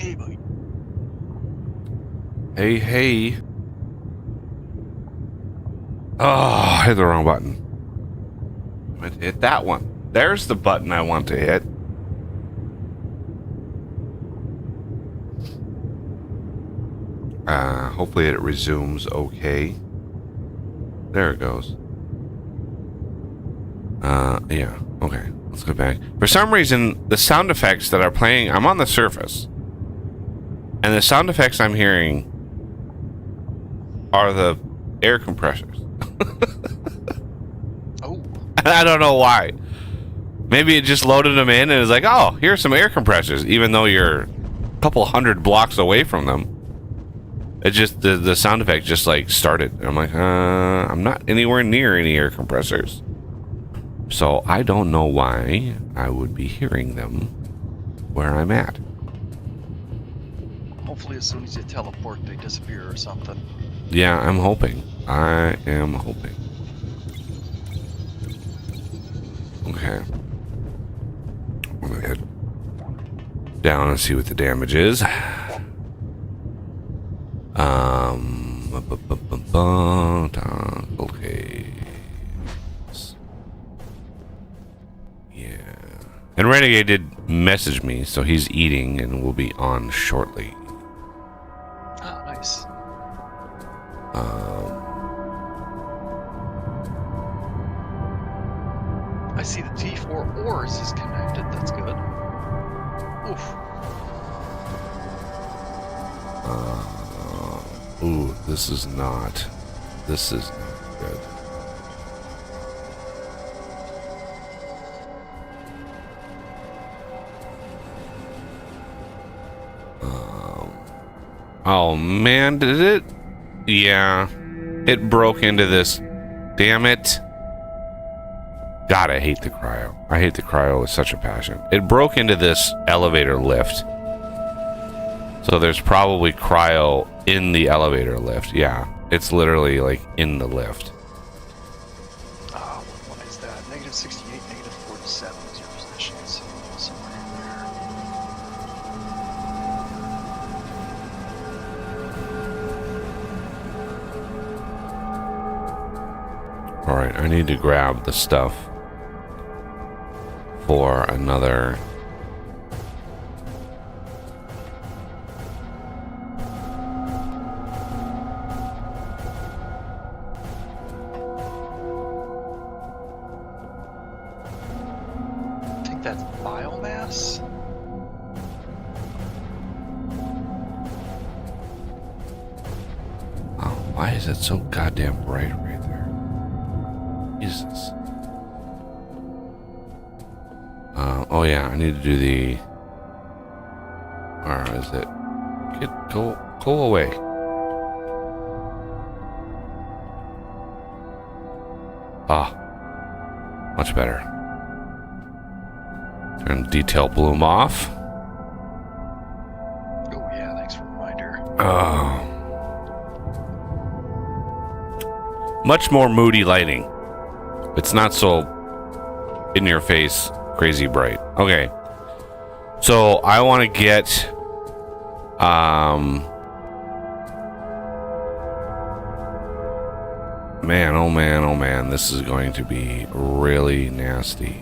Hey, buddy. Hey, hey. Oh, I hit the wrong button. I meant to hit that one. There's the button I want to hit. Hopefully it resumes okay. There it goes. Yeah, okay. Let's go back. For some reason, the sound effects that are playing, I'm on the surface. And the sound effects I'm hearing are the air compressors. Oh. I don't know why. Maybe it just loaded them in and is like, oh, here's some air compressors, even though you're a couple hundred blocks away from them. It just, the sound effect just like started. And I'm like, I'm not anywhere near any air compressors. So I don't know why I would be hearing them where I'm at. Hopefully as soon as you teleport, they disappear or something. Yeah, I'm hoping. I am hoping. Okay. I'm gonna head down and see what the damage is. Okay. Yeah. And Renegade did message me, so he's eating and will be on shortly. Ah, nice. I see the T4 ores is connected. That's good. Oof. Ooh, this is not good. Oh man, did it? Yeah, it broke into this. Damn it. God, I hate the cryo. I hate the cryo with such a passion. It broke into this elevator lift. So there's probably cryo in the elevator lift. Yeah, it's literally like in the lift. Oh, what is that? -68, -47 is your position. So somewhere in there. All right, I need to grab the stuff for another. I think that's biomass. Oh, why is it so goddamn bright right there? Jesus. Oh yeah, I need to do the. Where is it? Go away. Ah, much better. Turn detail bloom off. Oh yeah, thanks for the reminder. Oh. Much more moody lighting. It's not so in your face, crazy bright. Okay. So I want to get man, oh man, oh man, this is going to be really nasty.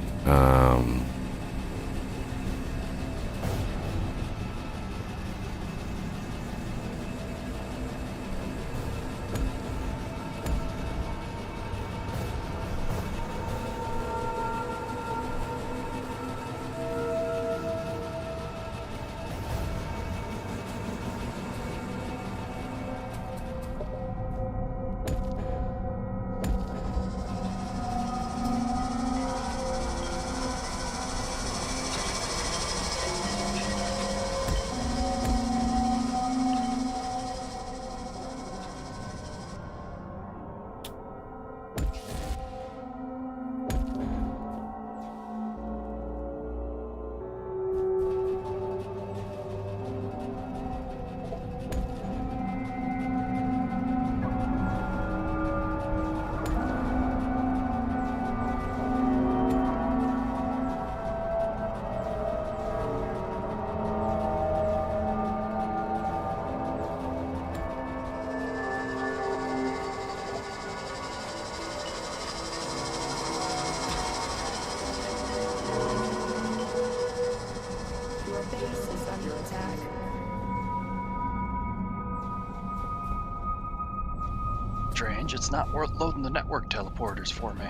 strange. It's not worth loading the network teleporters for me.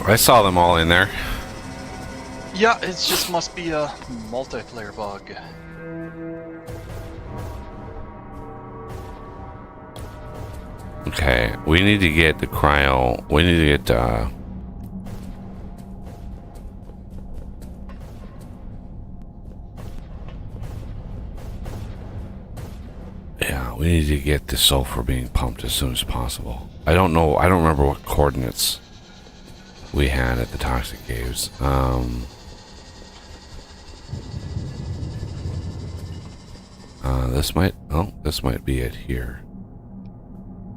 I saw them all in there. Yeah, it just must be a multiplayer bug. Okay, we need to get the cryo. We need to get. Yeah, we need to get the sulfur being pumped as soon as possible. I don't know. I don't remember what coordinates we had at the toxic caves. This might. Oh, this might be it here.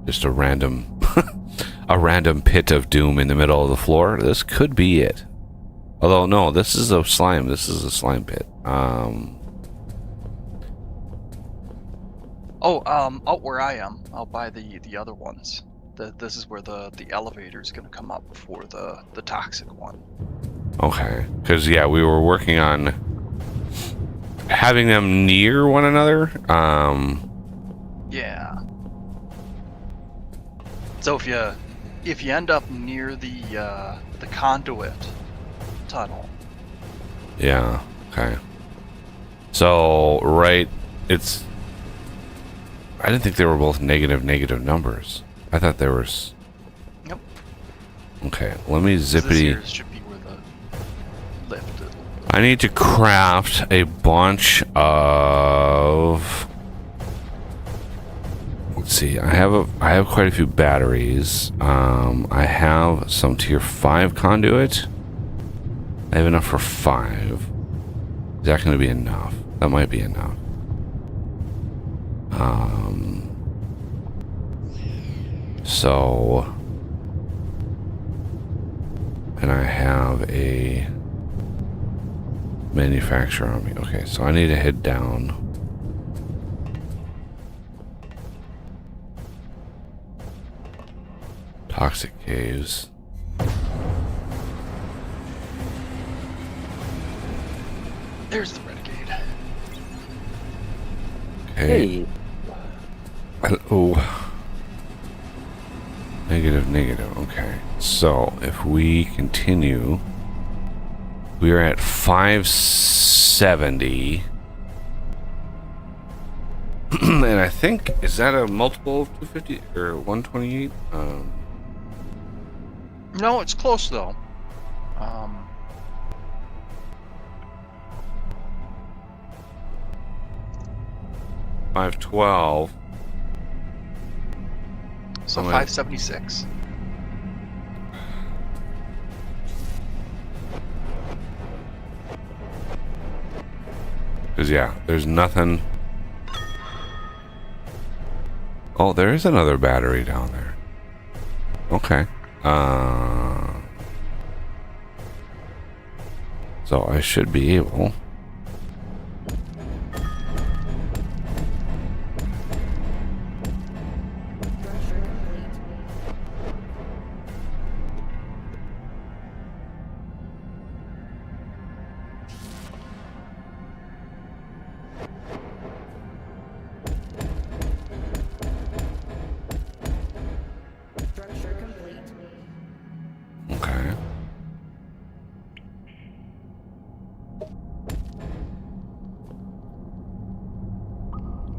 Just a random, a random pit of doom in the middle of the floor. This could be it. Although no, this is a slime. This is a slime pit. Out where I am, out by the other ones. This is where the elevator is going to come up before the toxic one. Okay, because yeah, we were working on having them near one another. Yeah. So if you end up near the conduit tunnel. Yeah. Okay. So right, it's. I didn't think they were both negative numbers. I thought there was. Yep. Okay, let me zippity. This here should be where the lift is. I need to craft a bunch of. Let's see. I have quite a few batteries. I have some tier 5 conduit. I have enough for 5. Is that going to be enough? That might be enough. So, and I have a manufacturer on me. Okay, so I need to head down. Toxic caves. There's the renegade. Okay. Hey, Oh. Negative. Okay. So if we continue, we are at 570. And I think, is that a multiple of 250 or 128? No, it's close though. 512. So I'm 576. Because, yeah, there's nothing. Oh, there is another battery down there. Okay. So I should be able. Okay.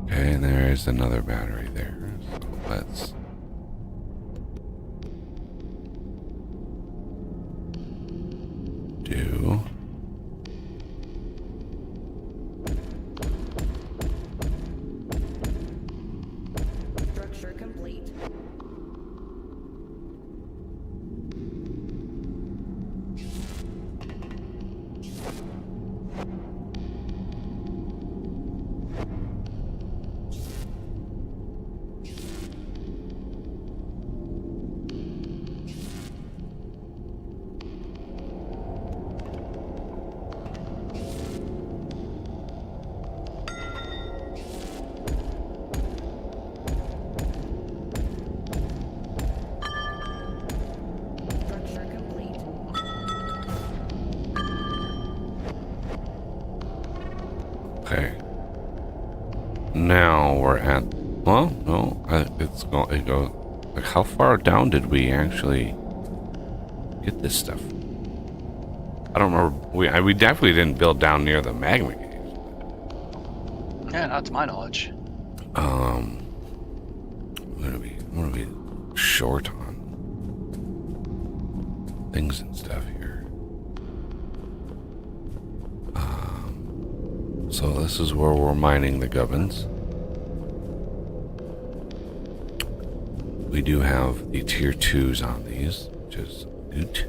Okay, and there is another battery there. So let's do. Structure complete. now we're at. Well, no, it's going. It goes. Like, how far down did we actually get this stuff? I don't remember. We definitely didn't build down near the magma caves. Yeah, not to my knowledge. What are we short on things and stuff here? So this is where we're mining the gubbins. We do have the tier 2s on these, which is good.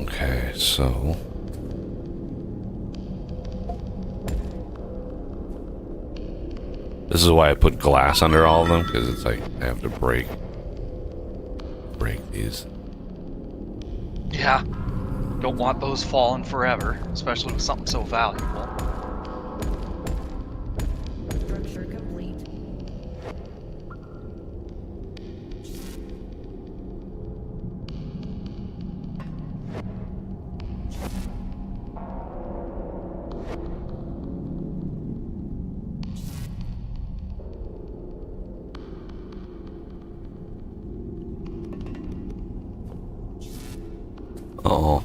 Okay, so this is why I put glass under all of them, because it's like I have to break these. Yeah. Don't want those falling forever, especially with something so valuable. Structure complete. Uh-oh.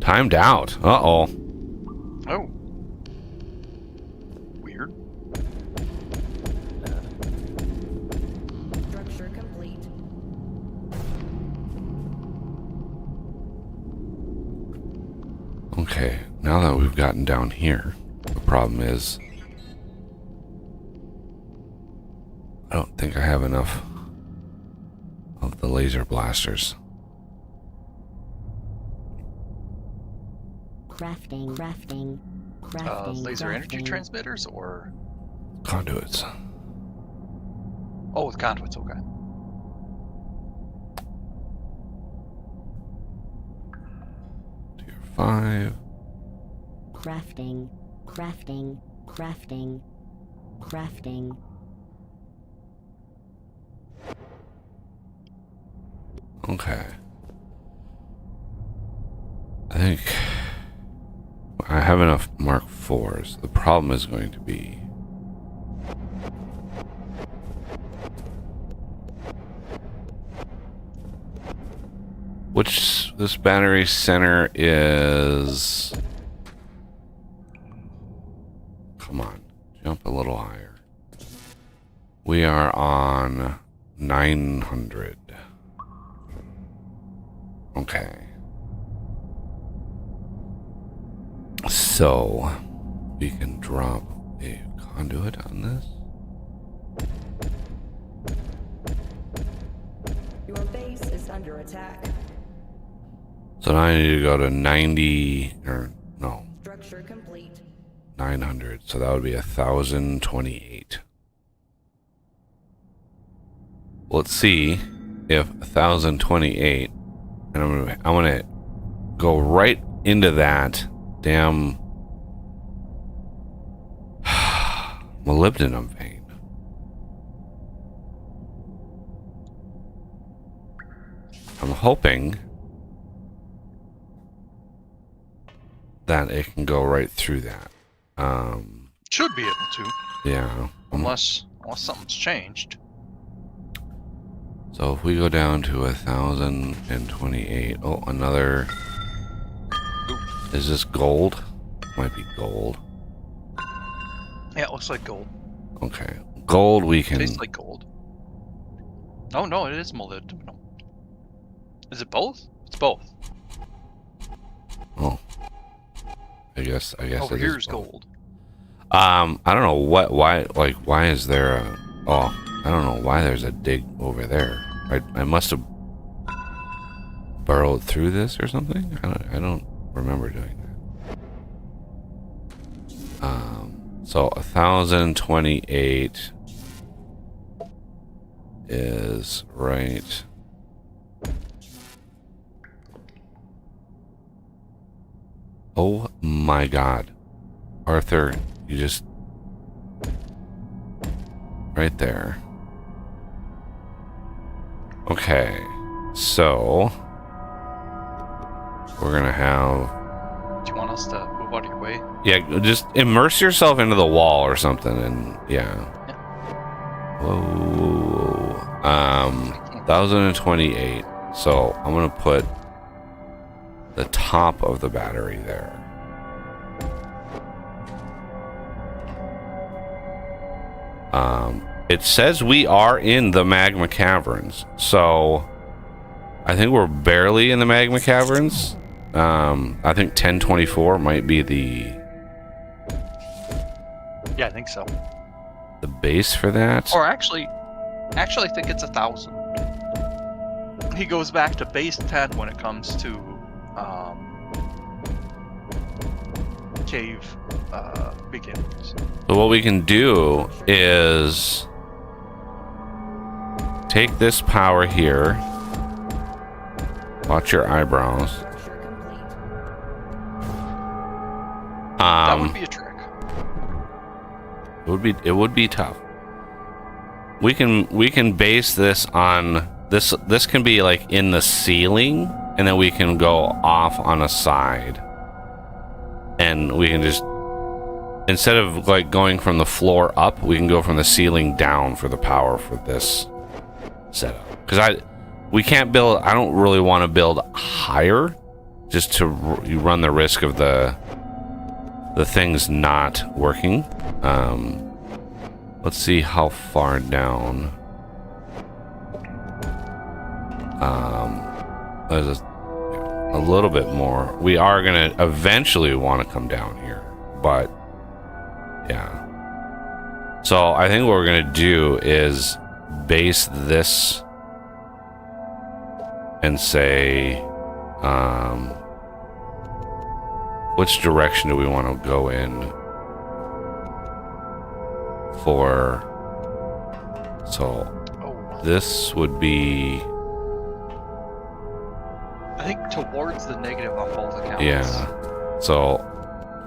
Timed out. Uh-oh. Oh. Weird. Structure complete. Okay, now that we've gotten down here, the problem is I don't think I have enough of the laser blasters. Crafting. Laser energy transmitters or... Conduits. Oh, with conduits, okay. Tier 5. Crafting. Okay. I think I have enough Mark 4s. The problem is going to be which this battery center is. Come on, jump a little higher. We are on 900. Okay. So, we can drop a conduit on this. Your base is under attack. So now I need to go to 90, or no, Structure complete. 900. So that would be 1,028. Let's see if 1,028, and I'm gonna go right into that damn molybdenum vein. I'm hoping that it can go right through that. Should be able to, Yeah. unless something's changed. So if we go down to 1,028, oh, another. Is this gold? Might be gold. Yeah, it looks like gold. Okay, gold we can. Tastes like gold. Oh no, it is molybdenum. Is it both? It's both. Oh, I guess. Over it here is is gold. I don't know why is there a? Oh, I don't know why there's a dig over there. I must have burrowed through this or something. I don't remember doing that. So 1,028 is right. Oh my God, Arthur, you just right there. Okay, so we're gonna have. Do you want us to move out of your way? Yeah, just immerse yourself into the wall or something, and yeah. Whoa. 1028. So I'm gonna put the top of the battery there. It says we are in the magma caverns, so I think we're barely in the magma caverns. I think 1024 might be the Yeah, I think so. base for that. Or actually, I think it's 1,000. He goes back to base 10 when it comes to cave beginnings. So what we can do is take this power here. Watch your eyebrows. Structure complete. That would be a trick. It would be tough. We can base this on this can be like in the ceiling, and then we can go off on a side, and we can just, instead of like going from the floor up, we can go from the ceiling down for the power for this setup. Because we can't build. I don't really want to build higher, just to you run the risk of the things not working. Let's see how far down. There's a little bit more. We are gonna eventually want to come down here, but yeah. So I think what we're gonna do is base this and say, which direction do we want to go in for? So this would be, I think towards the negative on both accounts. yeah. So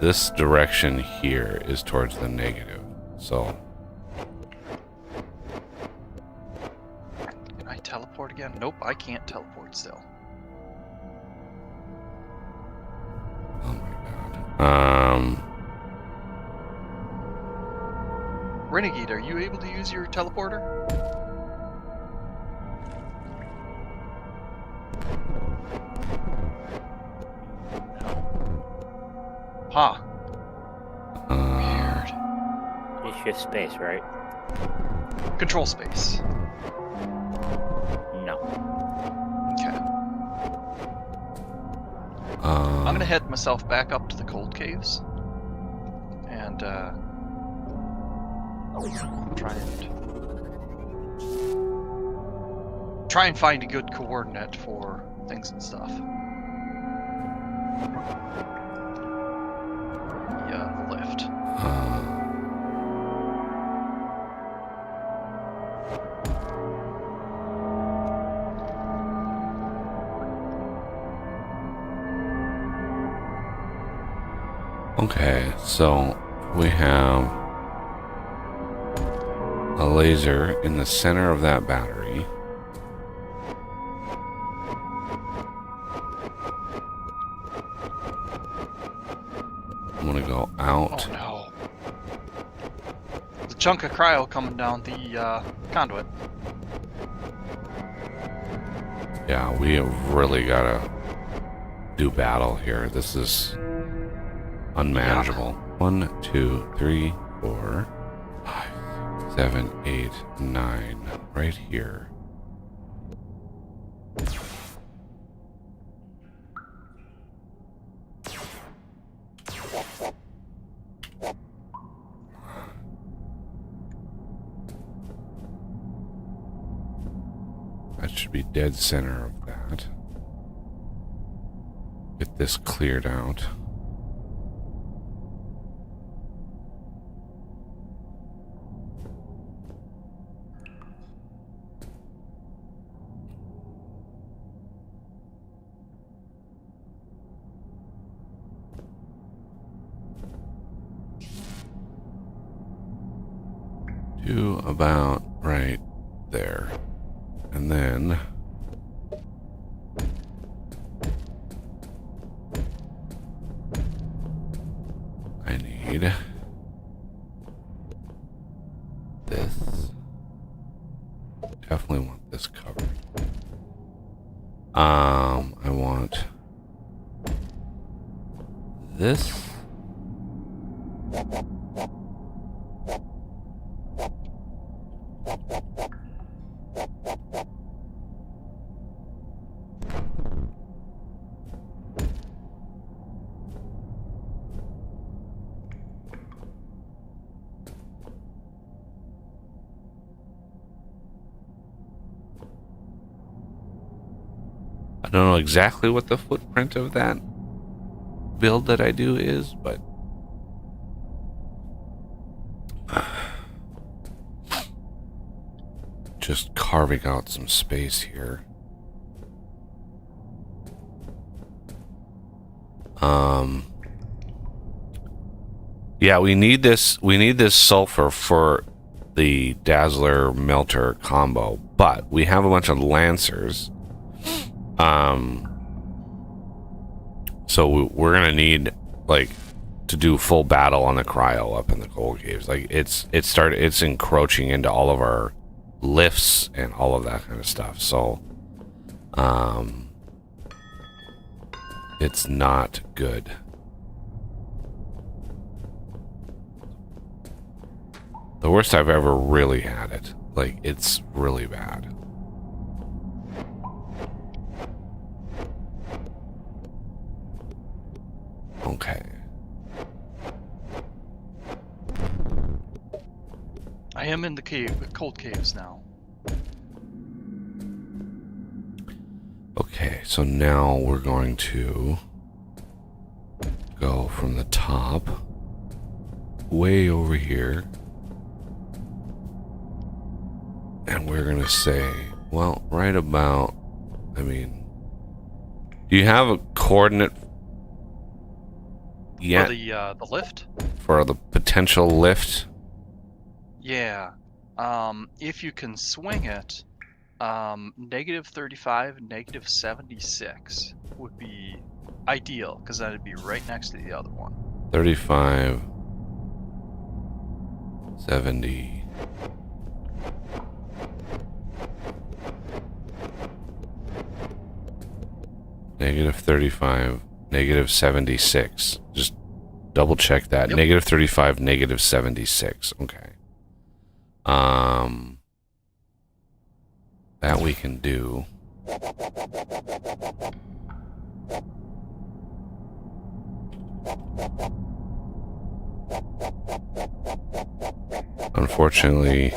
this direction here is towards the negative. So Can I teleport again? Nope, I can't teleport still. oh my god. Renegade, are you able to use your teleporter? Huh. Weird. It's shift space, right? Control space. No. Okay. I'm gonna head myself back up to the cold caves. And, try and find a good coordinate for things and stuff. Yeah, the lift. Okay, so we have a laser in the center of that battery. I'm gonna go out. Oh no. There's a chunk of cryo coming down the conduit. Yeah, we have really gotta do battle here. This is unmanageable. 1, 2, 3, 4, 5, 7, 8, 9. Right here. That should be dead center of that. Get this cleared out. To about right there. And then need this. Definitely want this covered. I want this. I don't know exactly what the footprint of that build that I do is, but just carving out some space here. Yeah, we need this sulfur for the Dazzler Melter combo, but we have a bunch of Lancers. So we're gonna need like to do full battle on the Cryo up in the coal caves. Like it's encroaching into all of our lifts and all of that kind of stuff. So it's not good. The worst I've ever really had it. Like it's really bad. Okay. I am in the cold caves now. Okay, so now we're going to go from the top way over here. And we're going to say, well, right about, I mean, do you have a coordinate yet? For the lift? For the potential lift? Yeah. If you can swing it, -35, -76 would be ideal, because that'd be right next to the other one. 35, 70. -35, -76. Just double check that. Yep. -35, -76. Okay. That we can do. Unfortunately,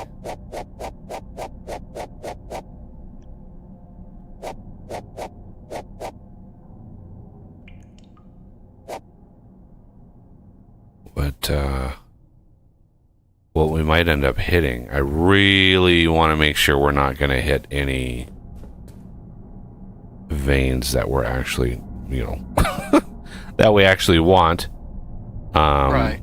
what we might end up hitting, I really want to make sure we're not going to hit any veins that we're actually, you know, that we actually want. Right.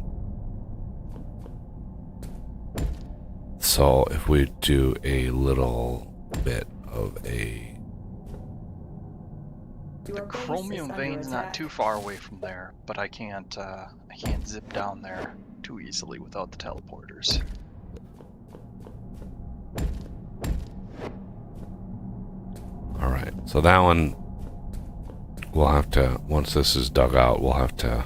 So if we do a little bit of a... The chromium vein's not too far away from there, but I can't zip down there too easily without the teleporters. All right, so that one we'll have to, once this is dug out, we'll have to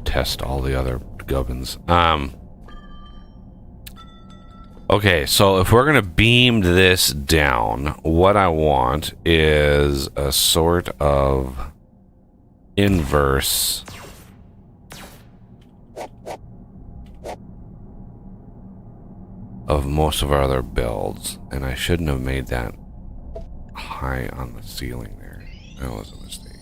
test all the other gubbins. Okay, so if we're gonna beam this down, what I want is a sort of inverse of most of our other builds, and I shouldn't have made that high on the ceiling there. That was a mistake.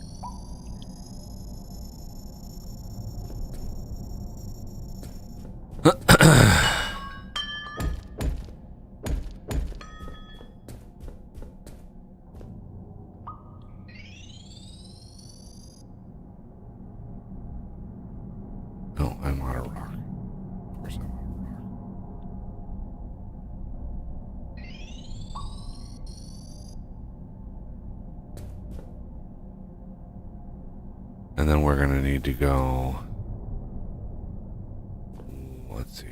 No, I'm out of rock. Of course I'm out of rock. And then we're gonna need to go let's see.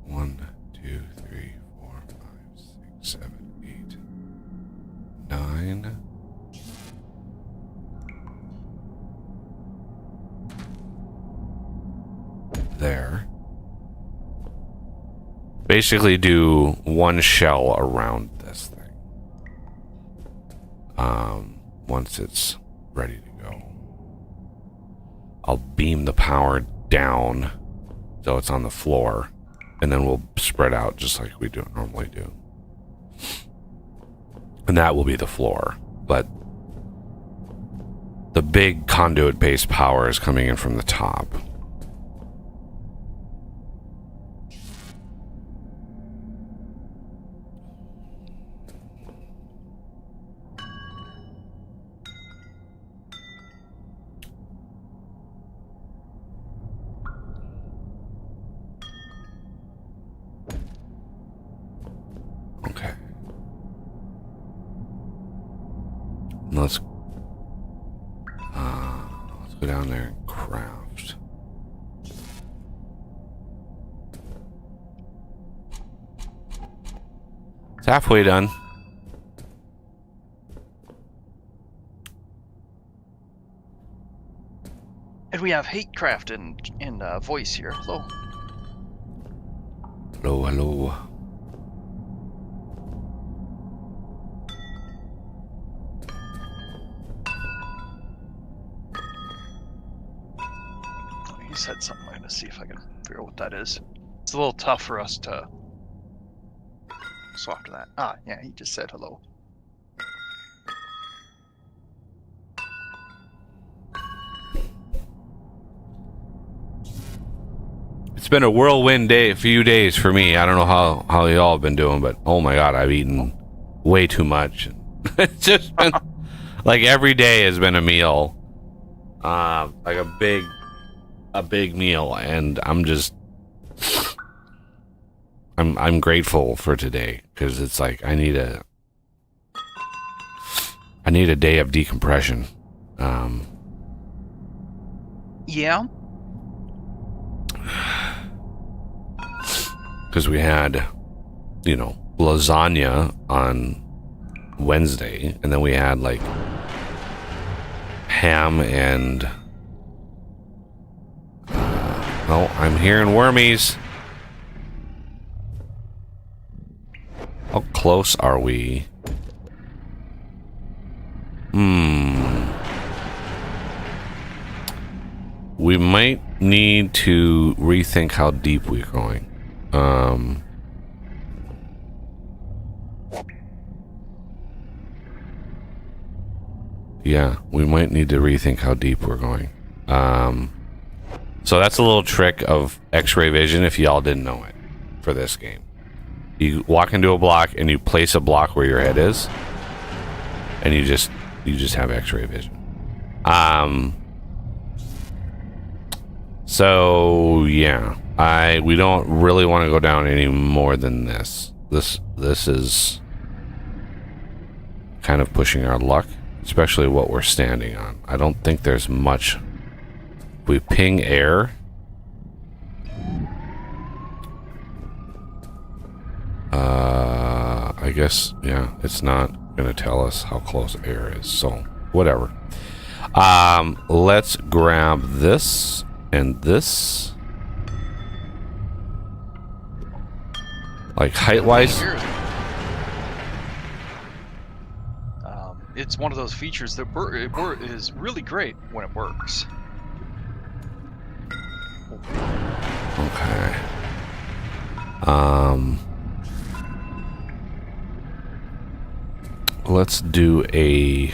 1, 2, 3, 4, 5, 6, 7, 8, 9. There. Basically do one shell around this thing. Once it's ready to go. I'll beam the power down so it's on the floor, and then we'll spread out just like we normally do. And that will be the floor, but the big conduit-based power is coming in from the top. Okay. Let's go down there and craft. It's halfway done. And we have Hatecraft in voice here. Hello. Hello, hello. He said something. I'm gonna see if I can figure out what that is. It's a little tough for us to. So after that, yeah, he just said hello. It's been a whirlwind day, a few days for me. I don't know how y'all have been doing, but oh my god, I've eaten way too much. It's just been like every day has been a meal, like a big meal, and I'm grateful for today because it's like I need a day of decompression. Yeah. Because we had, lasagna on Wednesday, and then we had like ham and oh, I'm hearing wormies. How close are we? We might need to rethink how deep we're going. Yeah, we might need to rethink how deep we're going. So that's a little trick of X-ray vision if y'all didn't know it for this game. You walk into a block and you place a block where your head is, and you just have X-ray vision. So yeah, we don't really want to go down any more than this. This is kind of pushing our luck, especially what we're standing on. I don't think there's much. We ping air. I guess, yeah, it's not gonna tell us how close air is, so whatever. Let's grab this and this. Like height-wise. It's one of those features that is really great when it works. Okay. Let's do a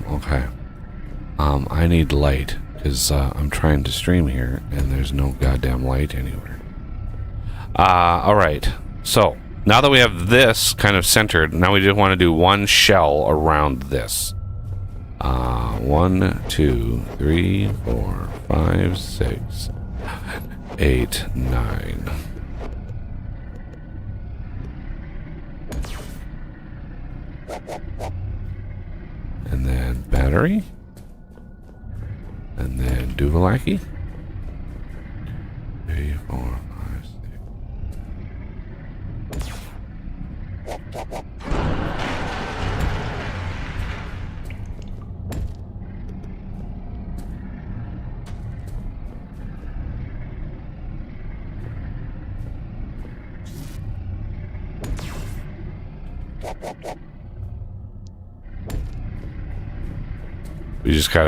okay. I need light because I'm trying to stream here and there's no goddamn light anywhere. All right. So now that we have this kind of centered, now we just want to do one shell around this. 1, 2, 3, 4, 5, 6, 8, 9. And then battery. And then Duvalaki. 3, 4, 5, 6.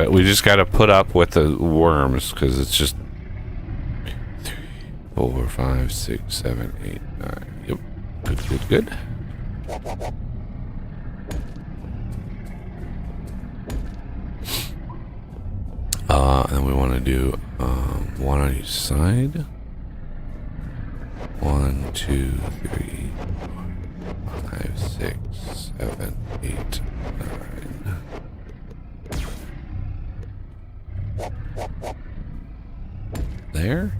We just gotta put up with the worms because it's just 3, 4, 5, 6, 7, 8, 9. Yep. Good. And we want to do one on each side. 1, 2, 3, 4, 5, 6, 7, 8, 9. There.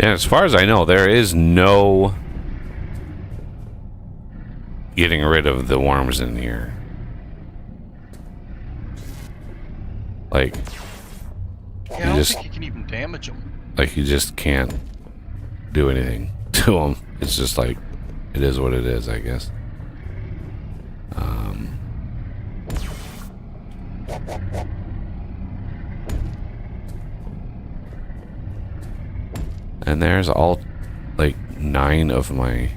And as far as I know, there is no getting rid of the worms in here. Like, Yeah, I don't think you can even damage them. like you just can't do anything to them. It's just like, it is what it is, I guess. And there's all, like, 9 of my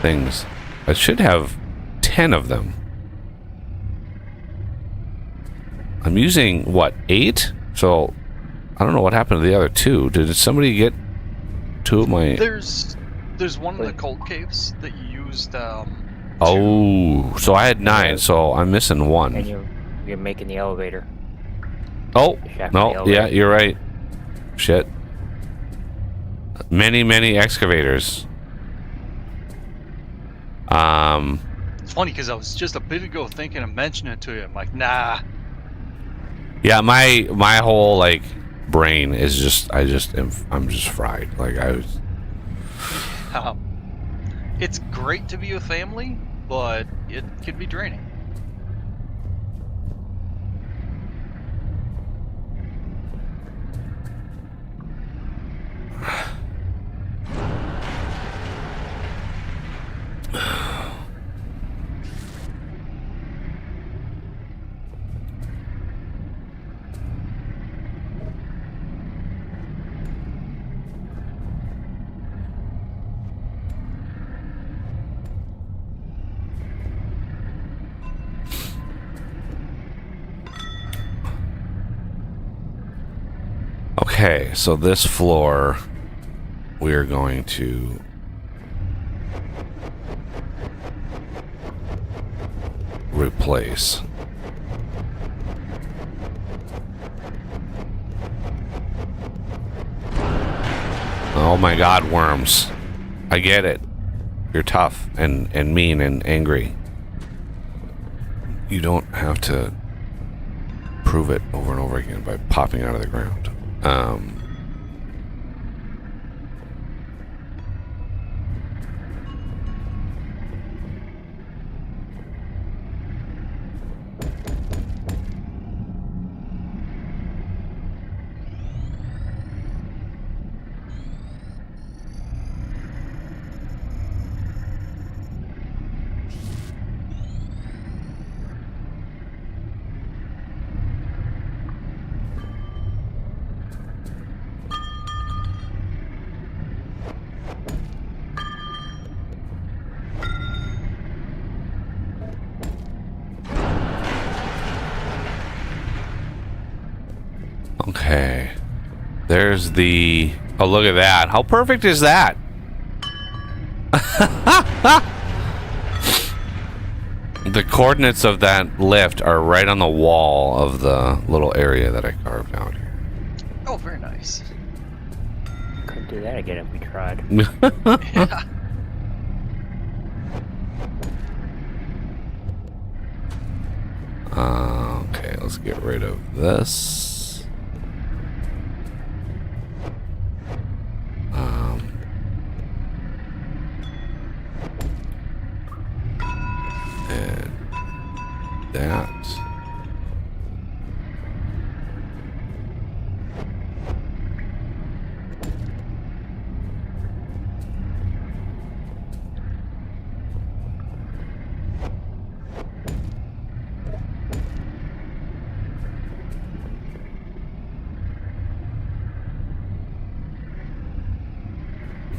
things. I should have 10 of them. I'm using, what, 8? So, I don't know what happened to the other 2. Did somebody get 2 of my... There's one in the cold caves that you used. Oh, so I had 9, so I'm missing 1. And you're making the elevator. Oh, The shaft for the no, elevator. yeah, you're right. Shit. Many excavators. It's funny because I was just a bit ago thinking of mentioning it to you. I'm like, nah. Yeah, my whole, like, brain is just, I'm just fried. Like, I was... It's great to be with family, but it can be draining. Okay, so this floor we are going to replace. Oh my god, worms. I get it. You're tough and mean and angry. You don't have to prove it over and over again by popping out of the ground. Okay. There's the... Oh, look at that. How perfect is that? The coordinates of that lift are right on the wall of the little area that I carved out here. Oh, very nice. Couldn't do that again if we tried. Yeah. Okay, let's get rid of this. And that.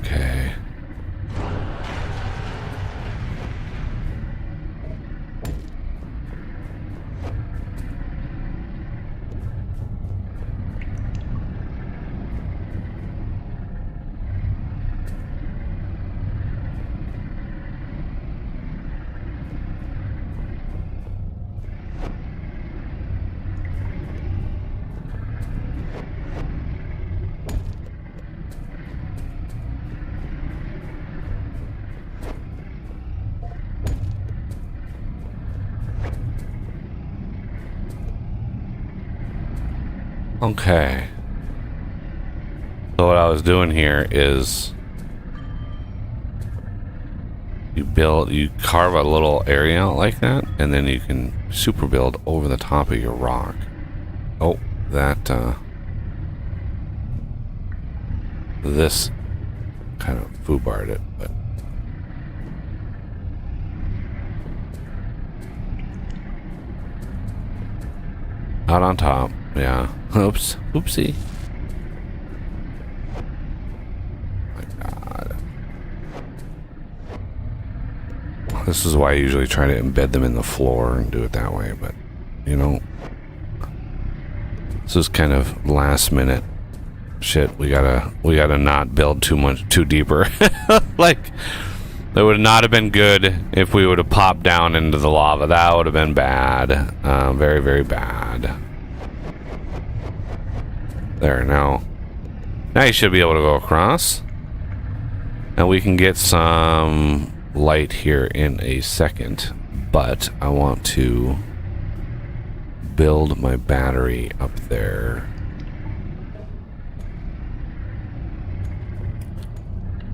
Okay. Okay. So what I was doing here is you carve a little area out like that, and then you can super build over the top of your rock. Oh, that this kind of foobarred it, but out on top, yeah. Oops, oopsie. My God. This is why I usually try to embed them in the floor and do it that way, but you know, this is kind of last minute shit. We gotta not build too deeper. Like, that would not have been good if we would have popped down into the lava. That would have been bad. Very, very bad. There, now you should be able to go across. And we can get some light here in a second. But I want to build my battery up there.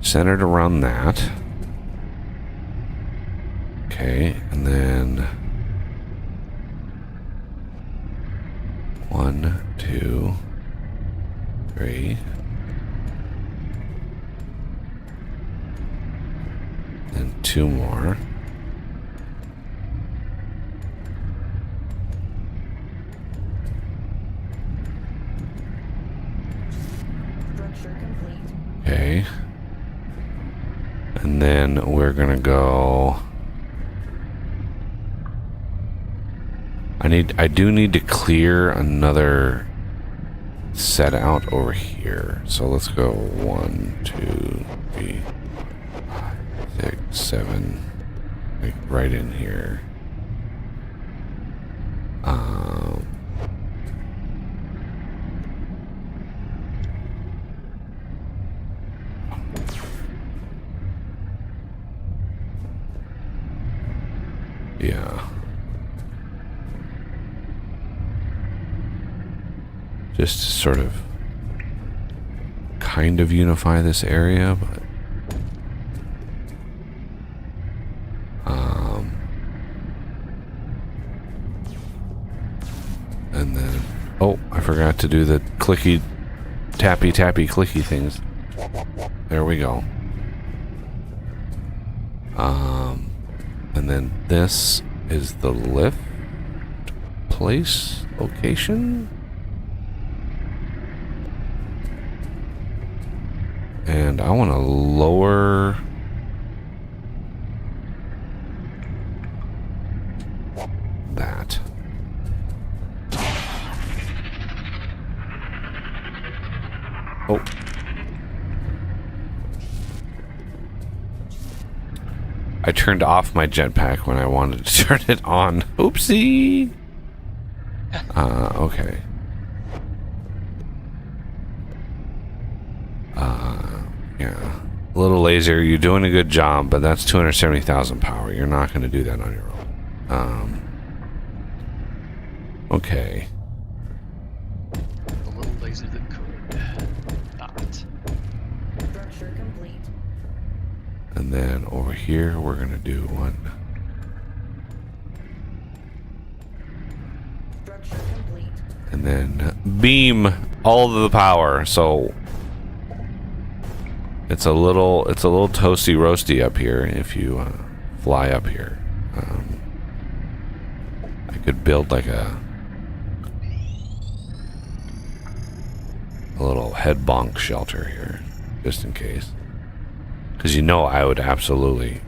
Centered around that. Okay, and then 1, 2, 3. Then 2 more. Structure complete. Okay. And then we're gonna go... I do need to clear another set out over here. So let's go 1, 2, 3, 5, 6, 7. Like right in here. Yeah. Just to sort of kind of unify this area, but and then oh, I forgot to do the clicky tappy clicky things. There we go. And then this is the lift place location. And I want to lower that. Oh. I turned off my jetpack when I wanted to turn it on. Oopsie. Okay. Yeah. A little laser. You're doing a good job, but that's 270,000 power. You're not going to do that on your own. Okay. The little laser that could not. Structure complete. And then over here, we're going to do one. Structure complete. And then beam all of the power. So it's a little toasty roasty up here if you fly up here. I could build like a little head bonk shelter here, just in case. Because you know I would absolutely.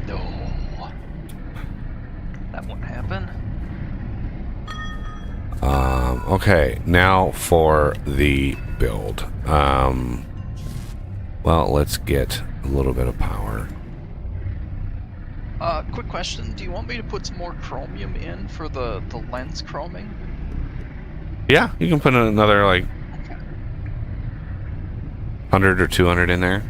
No. That won't happen. Okay, now for the build. Well, let's get a little bit of power. Quick question. Do you want me to put some more chromium in for the lens chroming? Yeah, you can put another like Okay. 100 or 200 in there.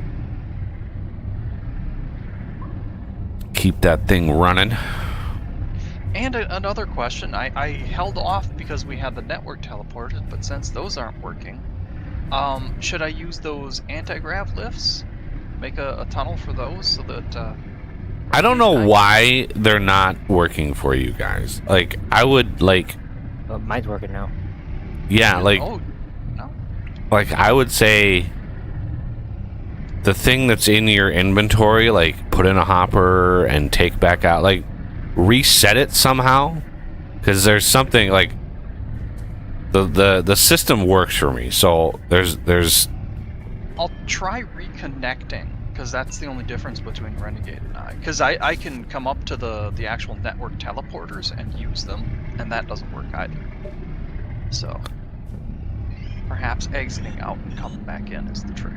Keep that thing running. And another question. I held off because we had the network teleported, but since those aren't working, should I use those anti-grav lifts? Make a tunnel for those so that... I don't know why they're not working for you guys. Like, I would like... Oh, mine's working now. Yeah, like... Oh, no. Like, I would say... The thing that's in your inventory, like, put in a hopper and take back out. Like, reset it somehow. Because there's something, like... The system works for me. So, there's... I'll try reconnecting, because that's the only difference between Renegade and I. Because I can come up to the actual network teleporters and use them, and that doesn't work either. So, perhaps exiting out and coming back in is the trick.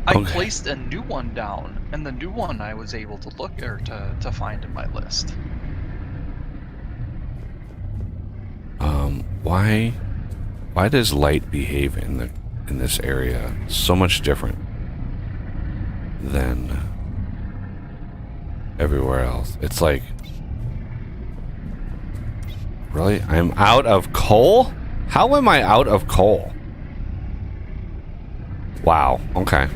I Okay. placed a new one down, and the new one I was able to look or to find in my list. Why does light behave in this area so much different than everywhere else? It's like, really? I'm out of coal? How am I out of coal? Wow, okay.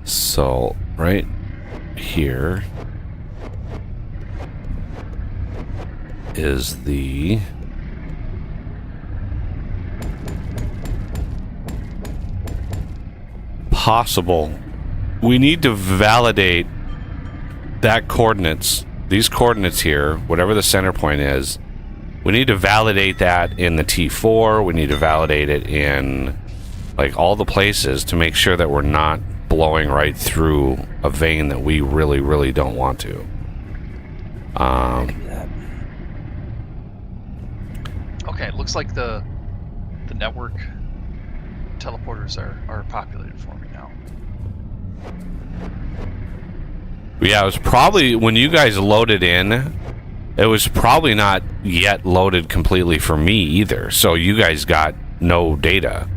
So, right here is the possible. We need to validate that coordinates, these coordinates here, whatever the center point is. We need to validate that in the T4. We need to validate it in like all the places to make sure that we're not blowing right through a vein that we really, really don't want to. Okay, it looks like the network teleporters are populated for me now. Yeah, it was probably when you guys loaded in, it was probably not yet loaded completely for me either. So you guys got no data.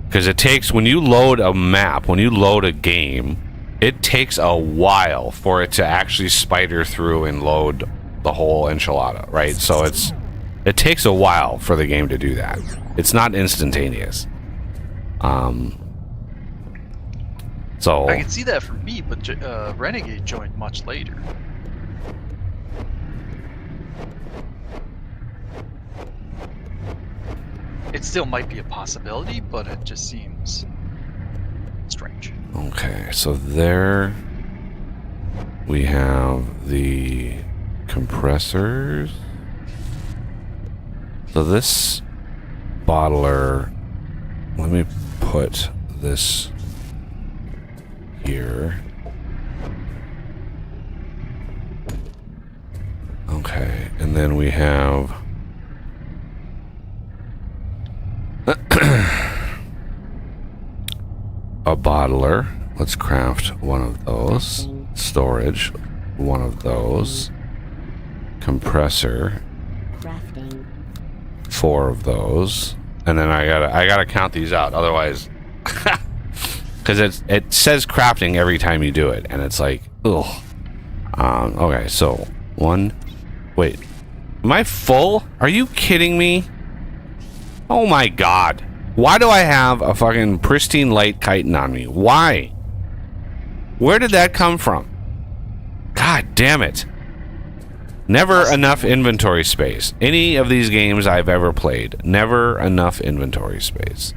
Because it takes, when you load a map, when you load a game, it takes a while for it to actually spider through and load the whole enchilada, right? So it takes a while for the game to do that. It's not instantaneous. So I can see that for me, but Renegade joined much later. It still might be a possibility, but it just seems strange. okay, so there we have the compressors. So this bottler let me put this here. Okay, and then we have a bottler. Let's craft one of those. Storage, one of those. Compressor, Crafting. 4 of those. And then I gotta count these out, otherwise, because it says crafting every time you do it, and it's like, ugh. Okay, so 1. Wait, am I full? Are you kidding me? Oh my god! Why do I have a fucking pristine light chitin on me? Why? Where did that come from? God damn it! Never enough inventory space. Any of these games I've ever played, never enough inventory space.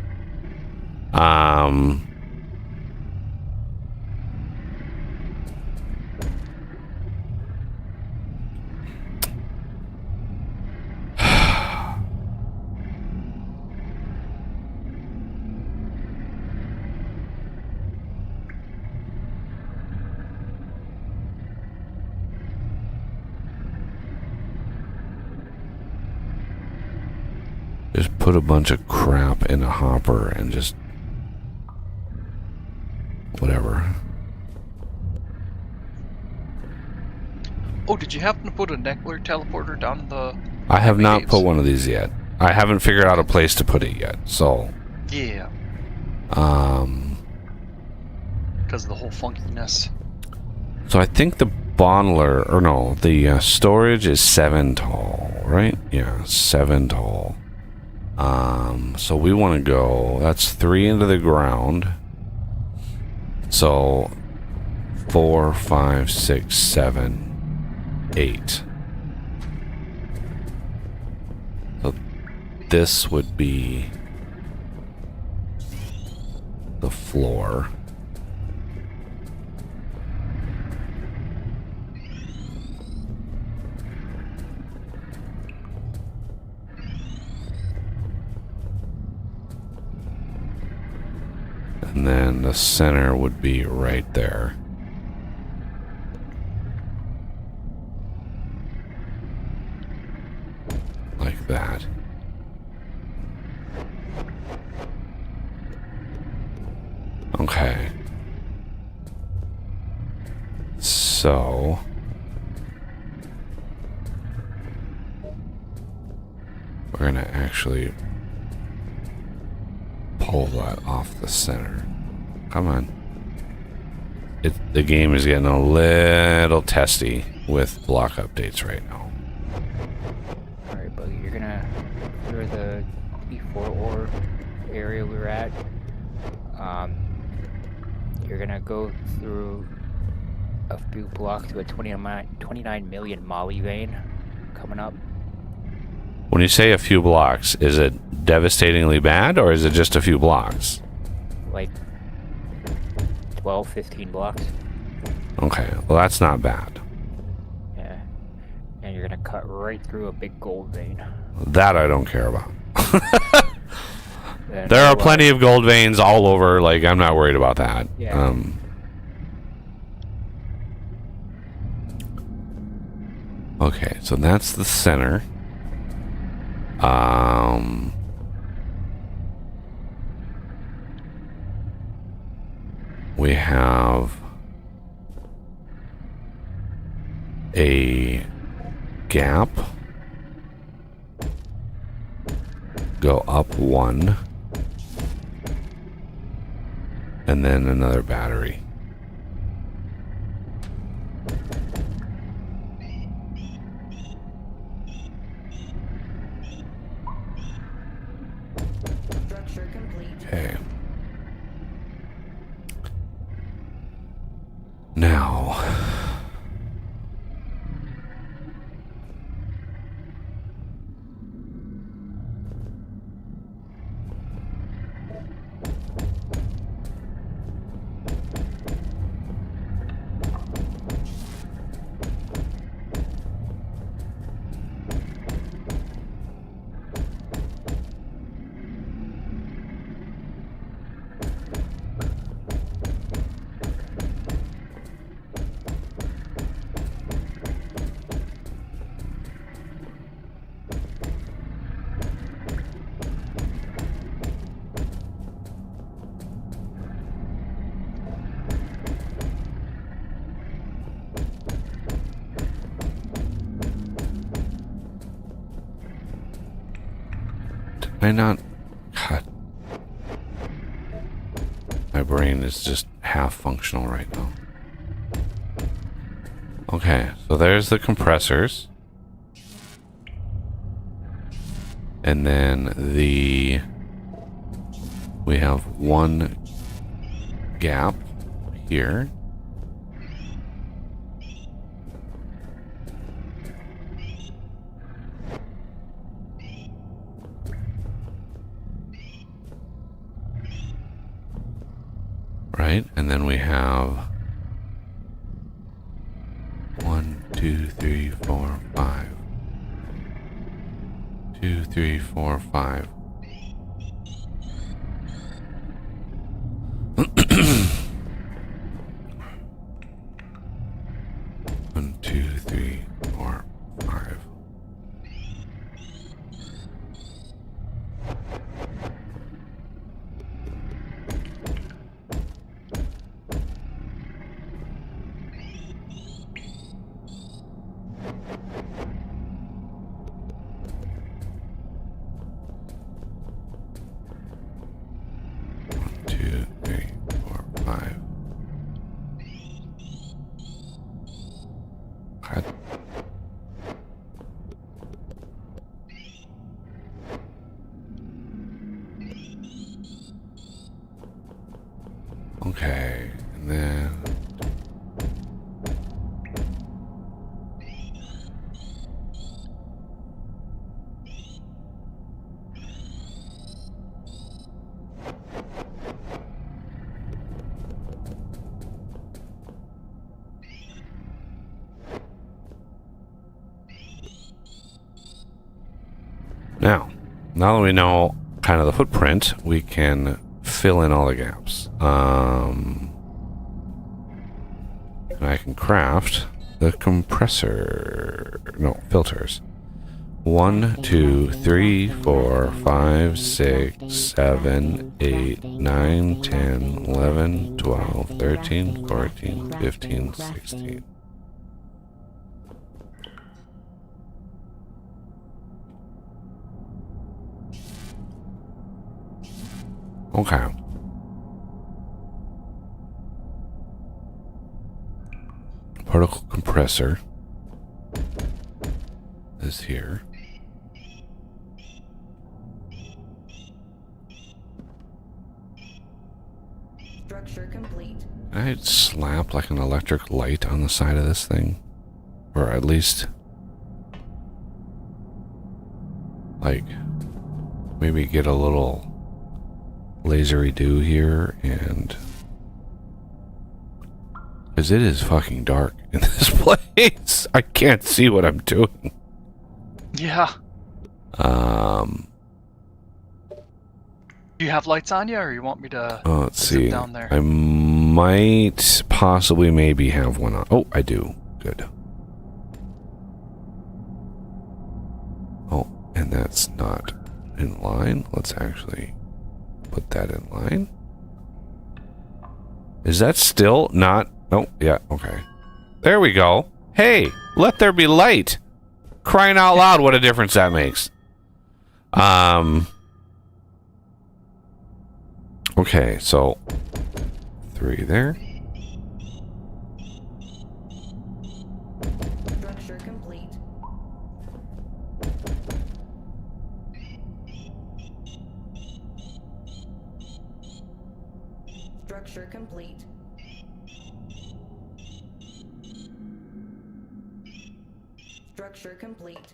Just put a bunch of crap in a hopper and just whatever. Oh, did you happen to put a Neckler teleporter down in the... I have the not caves? put one of these yet. I haven't figured out a place to put it yet. So, Yeah, because of the whole funkiness. so I think the bottler, or no, the storage is 7 tall, right? Yeah, 7 tall. So we want to go, that's 3 into the ground. So 4, 5, 6, 7, 8. So this would be the floor. And then the center would be right there. Like that. Okay. So... we're gonna actually pull that off the center. Come on. The game is getting a little testy with block updates right now. Alright, Buggy, you're gonna clear the B4 ore area we were at. You're gonna go through a few blocks to a 29 million Molly vein coming up. When you say a few blocks, is it devastatingly bad or is it just a few blocks? Like 12, 15 blocks. Okay, well that's not bad. Yeah. And you're gonna cut right through a big gold vein. That I don't care about. Then There are go, plenty of gold veins all over, like I'm not worried about that. Yeah. Okay, so that's the center. We have a gap. Go up 1. And then another battery. Structure complete. Okay. Now, I not... God. My brain is just half functional right now. Okay, so there's the compressors. And then we have one gap here. Right, and then we have 1, 2, 3, 4, 5. 2, 3, 4, 5. One, two, three, four, five. One, two, three, four, five. God. Okay, and then now that we know kind of the footprint, we can fill in all the gaps. And I can craft the compressor. No, filters. 1, 2, 3, 4, 5, 6, 7, 8, 9, 10, 11, 12, 13, 14, 15, 16. Okay. Particle compressor is here. Structure complete. Can I slap like an electric light on the side of this thing? Or at least like maybe get a little lasery do here, and because it is fucking dark in this place. I can't see what I'm doing. Yeah. Do you have lights on you, or you want me to Oh, let's zip see. down there? I might possibly maybe have one on. Oh, I do. Good. Oh, and that's not in line. Let's actually put that in line. Is that still not? Oh, yeah, okay. There we go. Hey, let there be light. Crying out loud, what a difference that makes. Okay, so 3 there. Structure complete. Structure complete. Structure complete.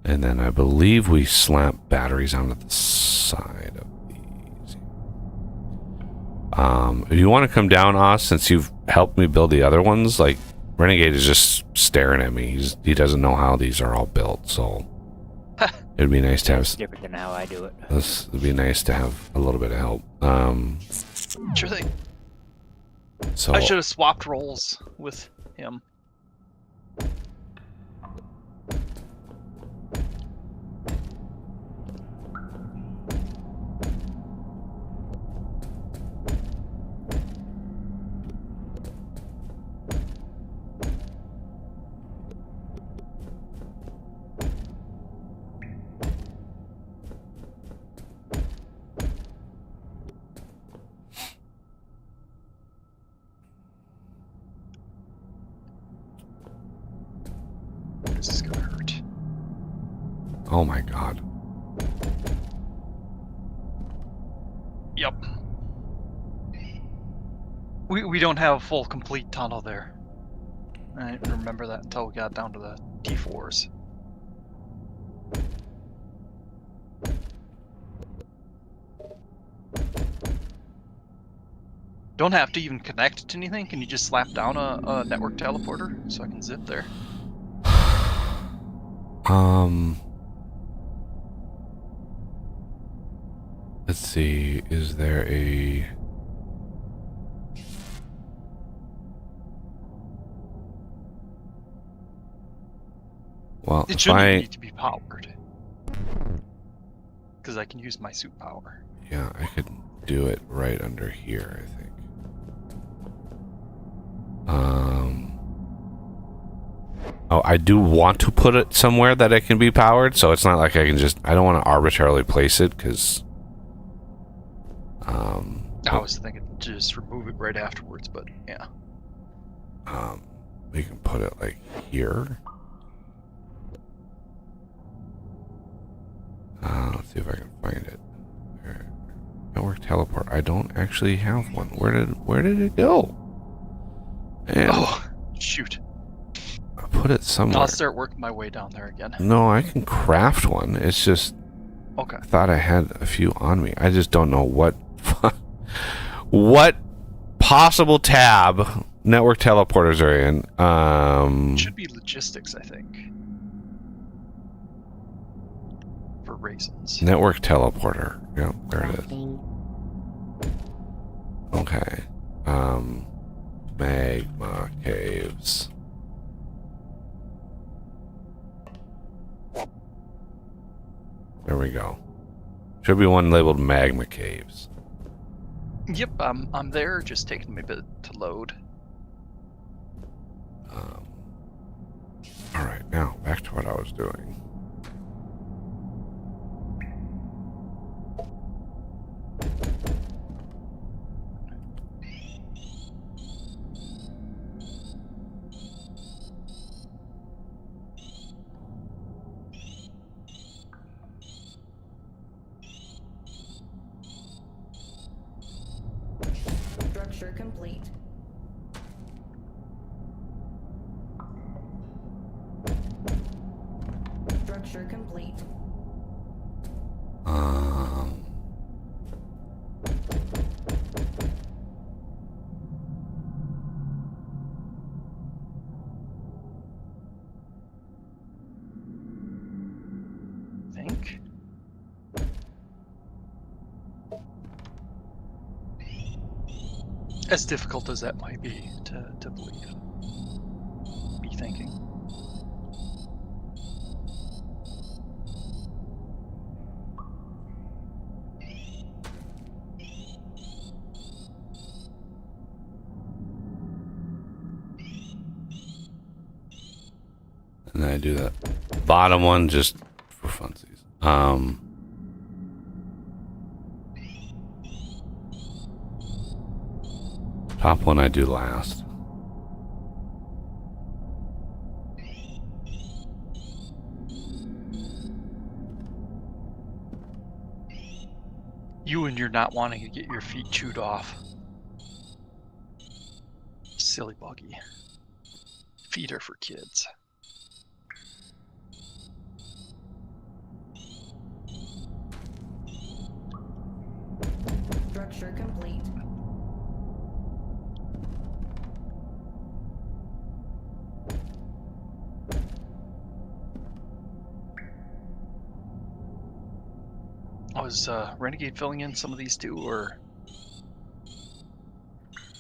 And then I believe we slap batteries onto the side of these. If you want to come down, Oz, since you've helped me build the other ones, like Renegade is just staring at me. He doesn't know how these are all built, so it'd be nice to have. It's different than how I do it. This would be nice to have a little bit of help. Sure thing. So I should have swapped roles with him. this is gonna hurt. Oh my god. Yep. We don't have a full complete tunnel there. I didn't remember that until we got down to the T4s. Don't have to even connect to anything. Can you just slap down a network teleporter so I can zip there? Let's see. Is there a... Well, It if shouldn't I... need to be powered. Because I can use my suit power. Yeah, I could do it right under here, I think. Oh, I do want to put it somewhere that it can be powered, so it's not like I can just... I don't want to arbitrarily place it, because... I was thinking to just remove it right afterwards, but yeah. We can put it, like, here. Let's see if I can find it. Network teleport. I don't actually have one. Where did it go? And Oh, shoot. I put it somewhere. I'll start working my way down there again. No, I can craft one. It's just Okay. I thought I had a few on me. I just don't know what what possible tab network teleporters are in. It should be logistics, I think. For raisins. Network teleporter. Yeah, there it is. Crafting. Okay. Magma caves. There we go. Should be one labeled magma caves. Yep, I'm there. Just taking me a bit to load. All right, now back to what I was doing. Structure complete. Structure complete. Think. As difficult as that might be to believe. Be thinking. And then I do that bottom one just for funsies. Top one I do last. You and you're not wanting to get your feet chewed off. Silly buggy. Feet are for kids. Structure complete. Was Renegade filling in some of these too, or?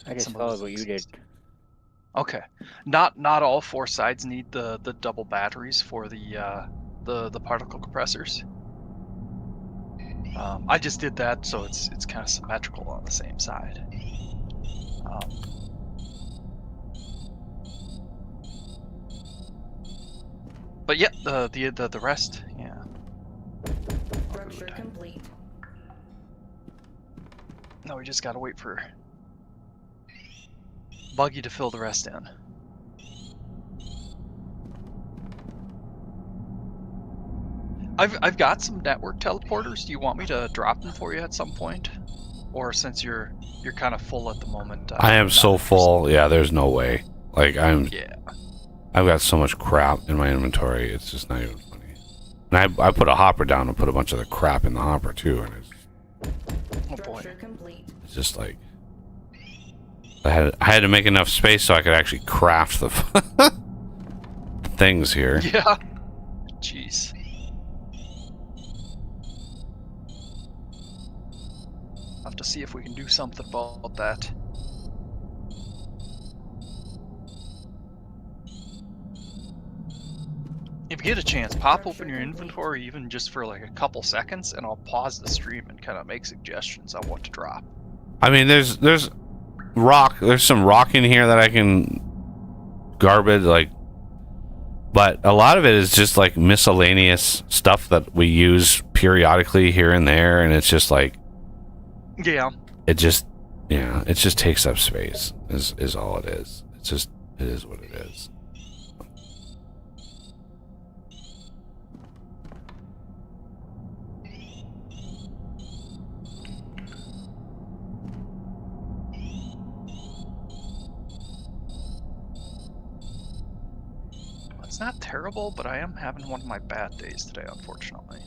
I just Some of followed those what you things. did. Okay, not all four sides need the double batteries for the particle compressors. I just did that so it's kind of symmetrical on the same side. But yeah, the rest, yeah. Structure complete. No, we just gotta wait for Buggy to fill the rest in. I've got some network teleporters. Do you want me to drop them for you at some point? Or since you're kind of full at the moment. I am not so interested. full. Yeah, there's no way. Like Yeah. I've got so much crap in my inventory. It's just not even funny. And I put a hopper down and put a bunch of the crap in the hopper too, and Oh boy. Structure complete. it's just like I had to make enough space so I could actually craft the things here. Yeah. Jeez. I'll have to see if we can do something about that. If you get a chance, pop open your inventory even just for like a couple seconds, and I'll pause the stream and kind of make suggestions on what to drop. I mean, there's rock. There's some rock in here that I can garbage, like, but a lot of it is just like miscellaneous stuff that we use periodically here and there, and it's just like Yeah. it just takes up space. Is all it is. It is what it is. It's not terrible, but I am having one of my bad days today, unfortunately.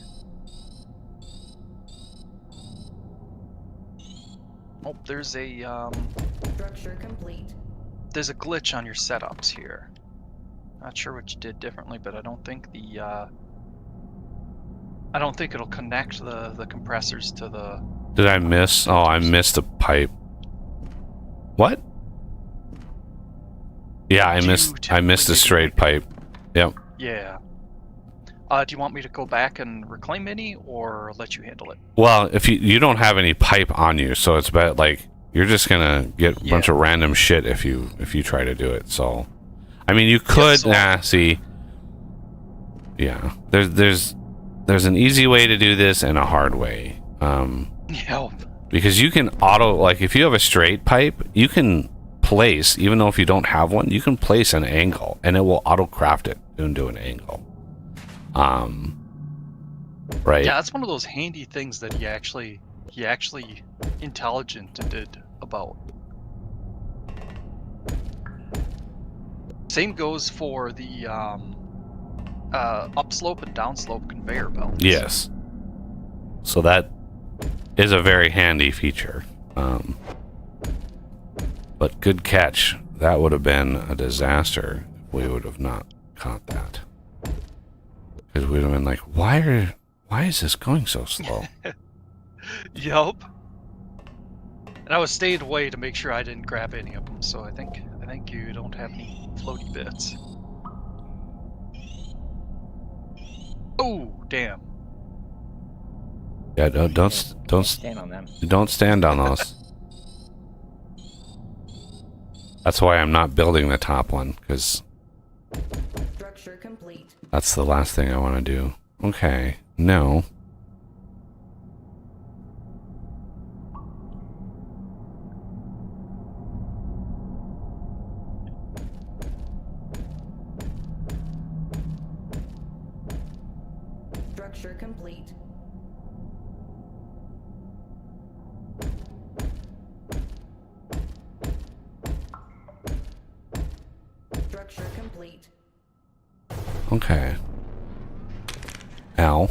Oh, there's a Structure complete. there's a glitch on your setups here. Not sure what you did differently, but I don't think it'll connect the compressors to the. Did I miss? Oh, I missed a pipe. What? Yeah, I missed a typically straight pipe. Yep. Yeah. Do you want me to go back and reclaim any, or let you handle it? Well, if you don't have any pipe on you, so it's about like you're just gonna get a bunch of random shit if you try to do it. So, I mean, you could see. Yeah, there's an easy way to do this and a hard way. Yeah. Because you can like if you have a straight pipe, you can place, even though if you don't have one, you can place an angle and it will auto craft it into an angle. Right. Yeah, that's one of those handy things that he actually intelligented about. Same goes for the upslope and downslope conveyor belts. Yes. So that is a very handy feature. But good catch. That would have been a disaster if we would have not caught that. Because we'd have been like, why is this going so slow? Yup. And I was staying away to make sure I didn't grab any of them, so I think you don't have any floaty bits. Oh, damn. Yeah, don't Stand on them. don't stand on those. That's why I'm not building the top one, because Structure complete. that's the last thing I want to do. Okay, no. Structure complete. Structure complete. Okay. Ow.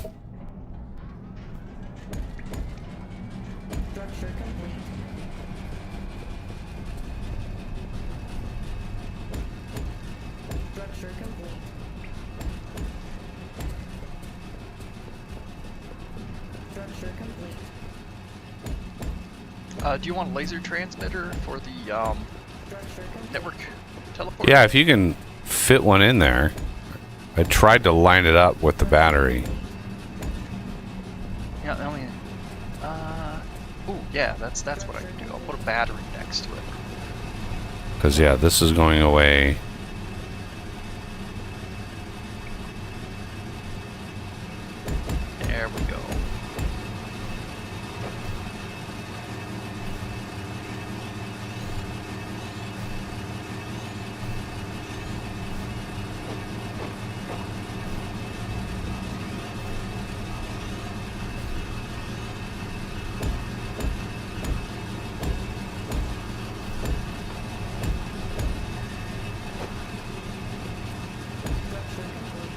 Structure complete. Structure complete. Structure complete. Do you want a laser transmitter for the Structure complete. network teleport? Yeah, if you can fit one in there. I tried to line it up with the battery. Yeah, I mean, ooh, yeah, that's what I can do. I'll put a battery next to it. Because, yeah, this is going away. There we go.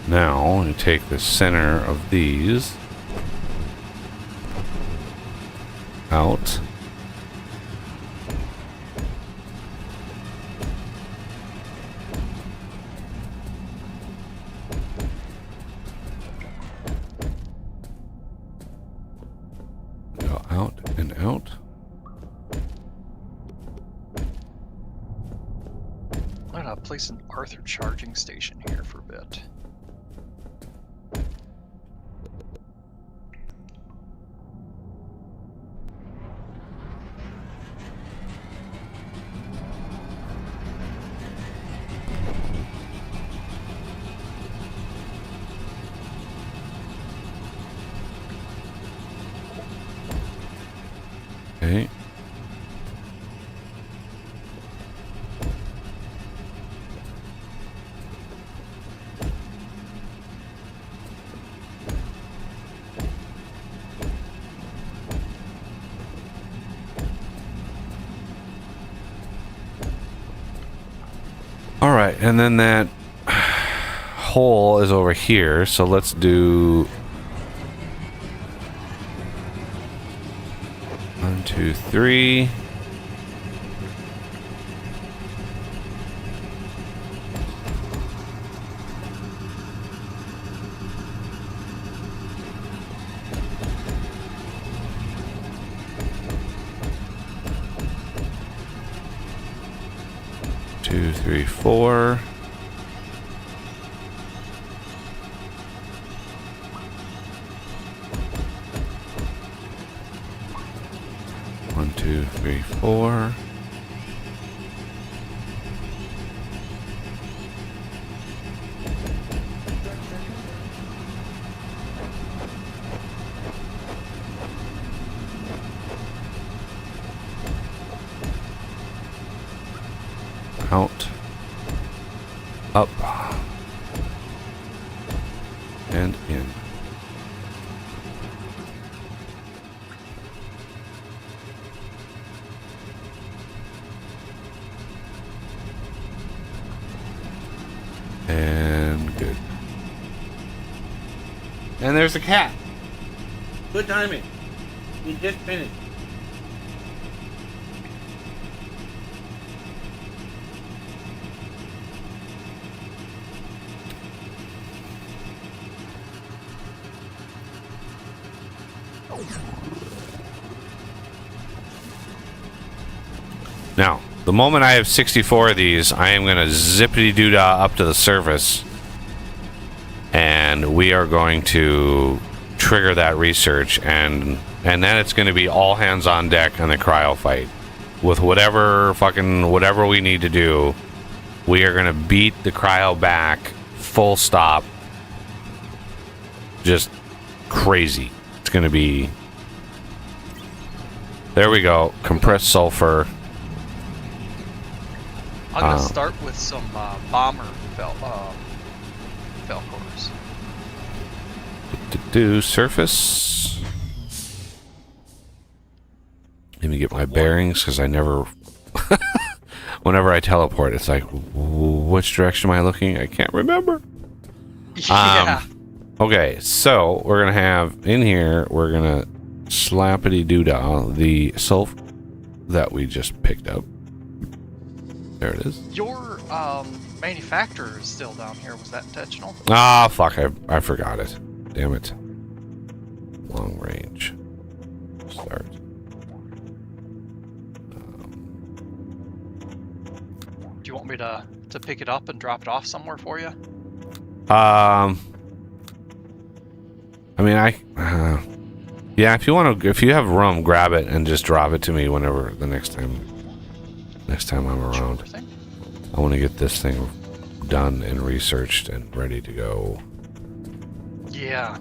Now, you take the center of these out. Go out and out. I'm gonna place an Arthur charging station here for a bit. Okay. All right, and then that hole is over here, so let's do 1, 2, 3. Two, three, four. One, two, three, four. Out, up, and in. And good. And there's a cat. Good timing. We just finished. Now, the moment I have 64 of these, I am going to zippity-doo-dah up to the surface, and we are going to trigger that research, and then it's going to be all hands on deck on the cryo fight. With whatever we need to do, we are going to beat the cryo back, full stop. Just crazy. It's going to be... There we go. Compressed sulfur. I'm gonna start with some bomber Falcors. Do surface. Let me get my bearings, because I never... Whenever I teleport, it's like, which direction am I looking? I can't remember. Yeah. Okay, so we're going to have, in here, we're going to slappity-doo-dah the sulfur that we just picked up. There it is. Your manufacturer is still down here. Was that intentional? Ah, fuck, I forgot it. Damn it. Long range. Start. Do you want me to pick it up and drop it off somewhere for you? I mean, yeah, if you have room, grab it and just drop it to me whenever the next time I'm around. Sure thing. I want to get this thing done and researched and ready to go. Yeah.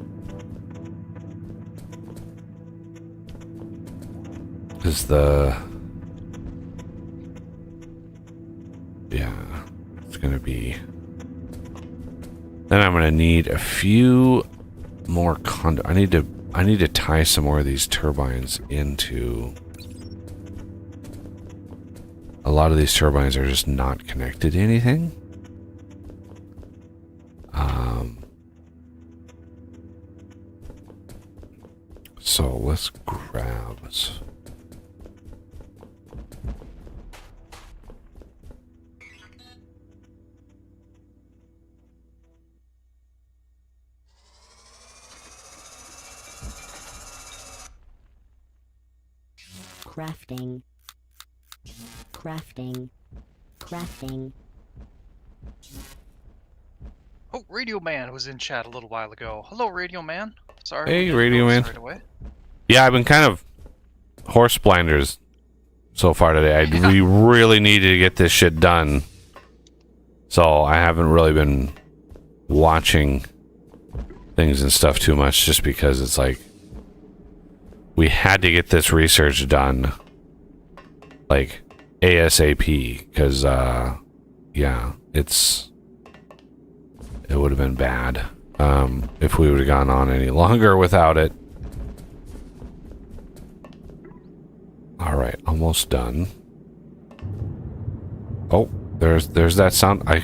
Is it's gonna be. Then I'm gonna need a few more I need to tie some more of these turbines into. A lot of these turbines are just not connected to anything. So let's grab. Crafting. Crafting. Crafting. Oh, Radio Man was in chat a little while ago. Hello, Radio Man. Sorry. Hey, we didn't Radio notice Man. Right away. Yeah, I've been kind of horse blinders so far today. We really needed to get this shit done. So I haven't really been watching things and stuff too much just because it's like we had to get this research done like ASAP because yeah, it would have been bad if we would have gone on any longer without it. All right, almost done. Oh, there's that sound. I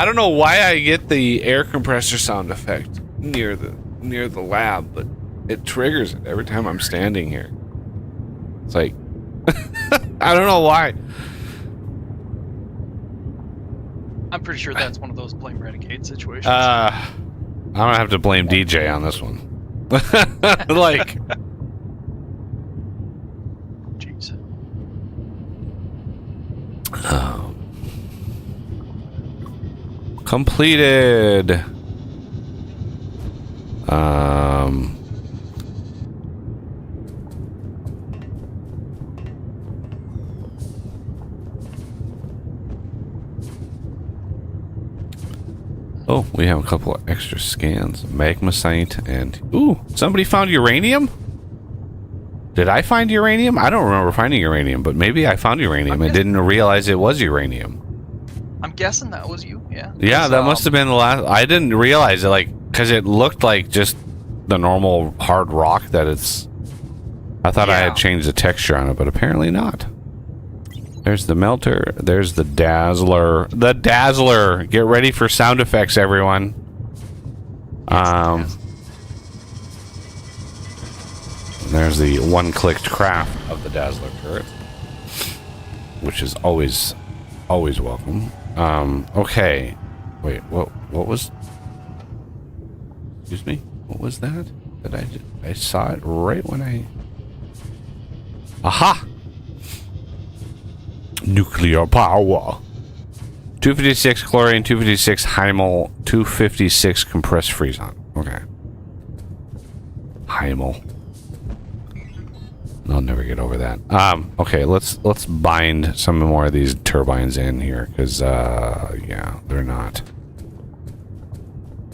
don't know why I get the air compressor sound effect near the lab, but it triggers it every time I'm standing here. It's like I don't know why. I'm pretty sure that's one of those blame Renegade situations. I'm gonna have to blame DJ on this one. Like, Jeez. completed. Oh, we have a couple of extra scans. Magmasite and... Ooh, somebody found uranium? Did I find uranium? I don't remember finding uranium, but maybe I found uranium and didn't realize it was uranium. I'm guessing that was you, yeah. Yeah, 'Cause, that must have been the last... I didn't realize it, like, because it looked like just the normal hard rock that it's... I thought I Yeah. had changed the texture on it, but apparently not. There's the melter. There's the dazzler. The dazzler! Get ready for sound effects, everyone. There's the one-clicked craft of the dazzler turret, which is always welcome. Okay. Wait, what was... Excuse me? What was that? I saw it right when I... Aha! Nuclear power. 256 chlorine, 256 Heimel, 256 compressed freon. Okay. Heimel. I'll never get over that. Okay, let's bind some more of these turbines in here, because yeah, they're not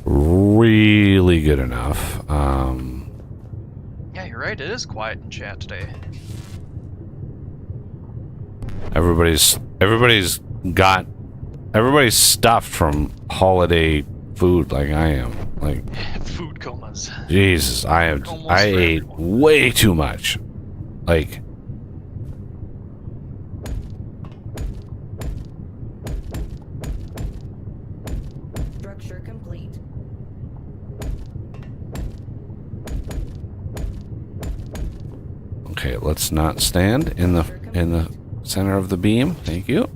really good enough. Yeah, you're right. It is quiet in chat today. Everybody's stuffed from holiday food like I am. Like, Food comas. Jesus, I Almost for ate everyone. way too much. Like, Structure complete. okay, let's not stand in the center of the beam. Thank you.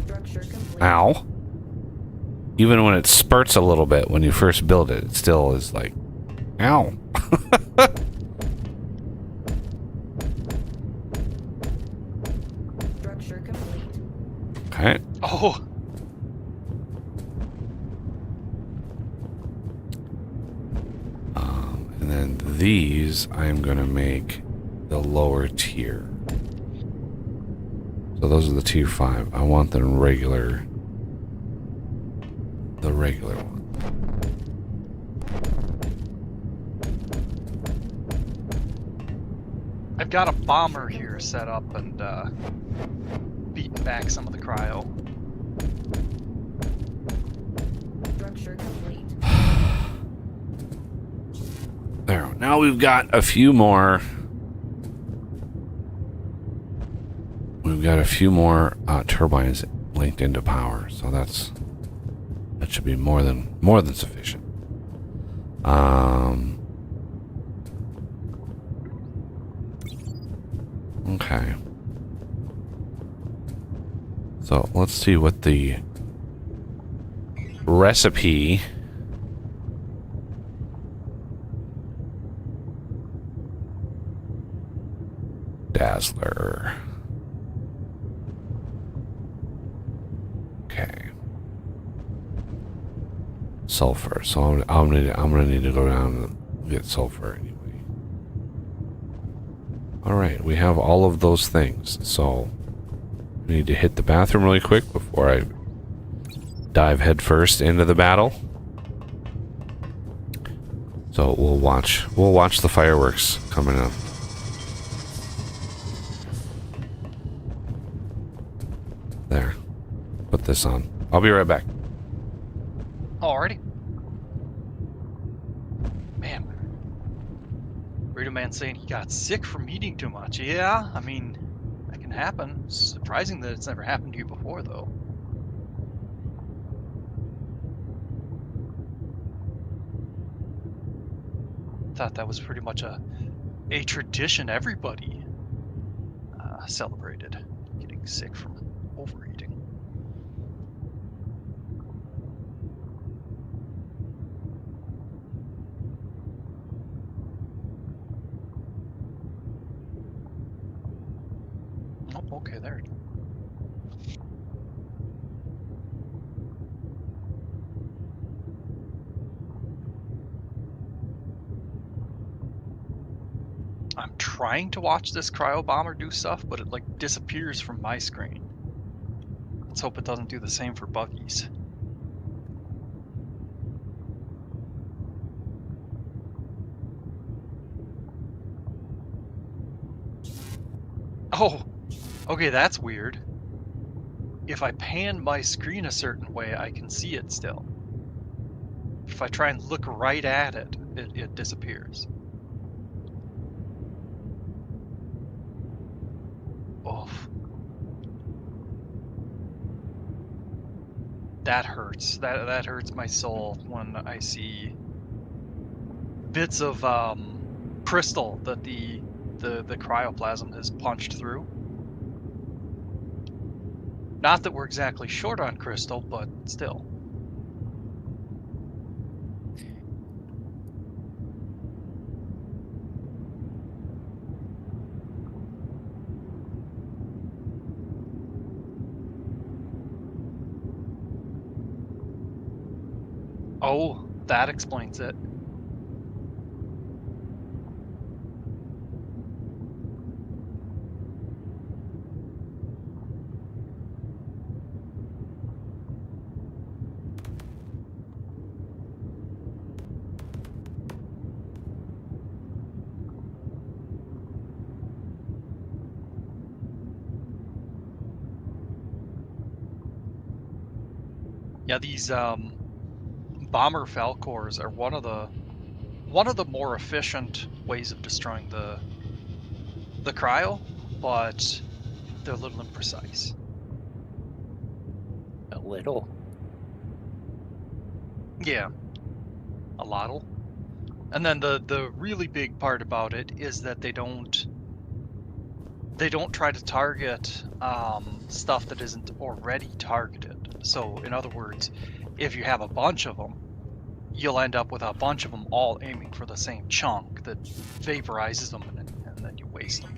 Structure complete. Ow. Even when it spurts a little bit when you first build it, it still is like, ow. Structure complete. Okay. Oh, And then these, I'm going to make the lower tier. So those are the tier 5. I want the regular one. I've got a bomber here set up and beating back some of the cryo. now we've got a few more. We've got a few more turbines linked into power, so that should be more than sufficient. Okay. So let's see what the recipe Dazzler. Okay. Sulfur. So I'm gonna need to go down and get sulfur anyway. All right, we have all of those things. So we need to hit the bathroom really quick before I dive headfirst into the battle. So we'll watch the fireworks coming up. There. Put this on. I'll be right back. Alrighty. Man. Radio Man saying he got sick from eating too much. Yeah, I mean, that can happen. Surprising that it's never happened to you before, though. Thought that was pretty much a tradition everybody celebrated, getting sick from overeating. Oh, okay, there. I'm trying to watch this cryo bomber do stuff, but it like disappears from my screen. Let's hope it doesn't do the same for buggies. Oh, okay, that's weird. If I pan my screen a certain way, I can see it still. If I try and look right at it, it disappears. Oof. That hurts. That hurts my soul when I see bits of crystal that the cryoplasm has punched through. Not that we're exactly short on crystal, but still. Oh, that explains it. Yeah, these bomber Falcors are one of the more efficient ways of destroying the cryo, but they're a little imprecise. A little. Yeah, a lot'll. And then the really big part about it is that they don't try to target stuff that isn't already targeted. So in other words, if you have a bunch of them, you'll end up with a bunch of them all aiming for the same chunk that vaporizes them, and then you waste them.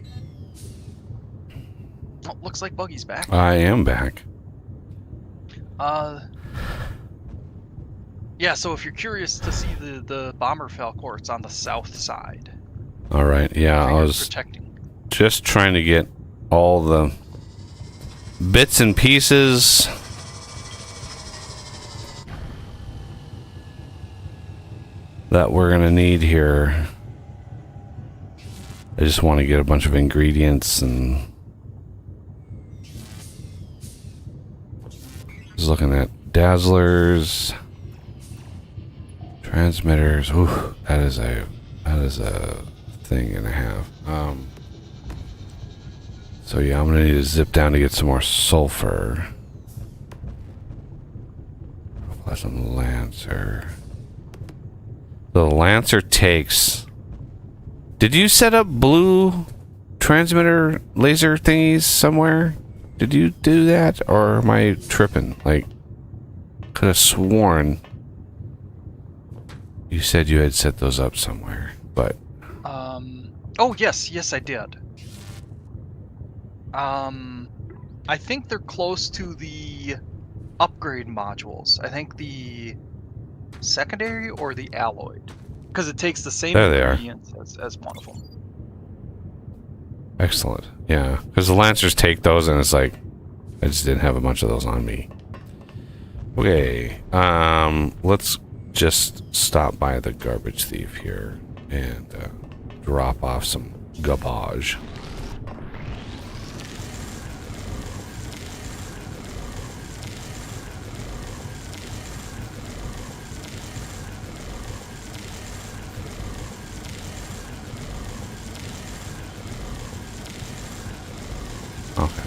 Oh, looks like Buggy's back. I am back. Yeah, so if you're curious to see the bomber Falcor, it's on the south side. All right. Yeah, I was protecting. Just trying to get all the bits and pieces that we're gonna need here. I just want to get a bunch of ingredients and just looking at dazzlers, transmitters. Ooh, that is a That is a thing and a half. So yeah, I'm gonna need to zip down to get some more sulfur. Plus some Lancer. The Lancer takes... Did you set up blue transmitter laser thingies somewhere? Did you do that? Or am I tripping? Like, could have sworn you said you had set those up somewhere, but... Oh, yes, I did. I think they're close to the upgrade modules. I think the secondary or the alloyed. Because it takes the same There they are. ingredients as one of them. Excellent. Yeah, because the Lancers take those and it's like, I just didn't have a bunch of those on me. Okay, let's just stop by the garbage thief here and drop off some garbage. Okay.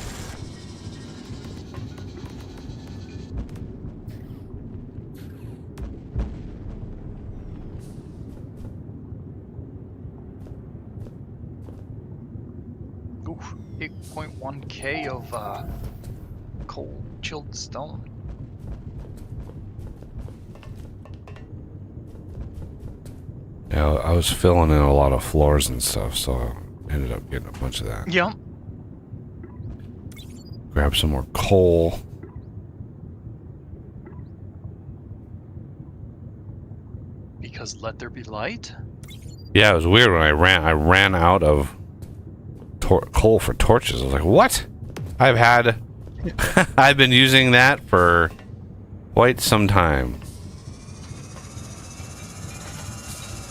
Oof, 8.1k of cold chilled stone. Yeah, I was filling in a lot of floors and stuff, so I ended up getting a bunch of that. Yep. Grab some more coal. Because let there be light. Yeah, it was weird when I ran out of coal for torches. I was like, what? I've been using that for quite some time.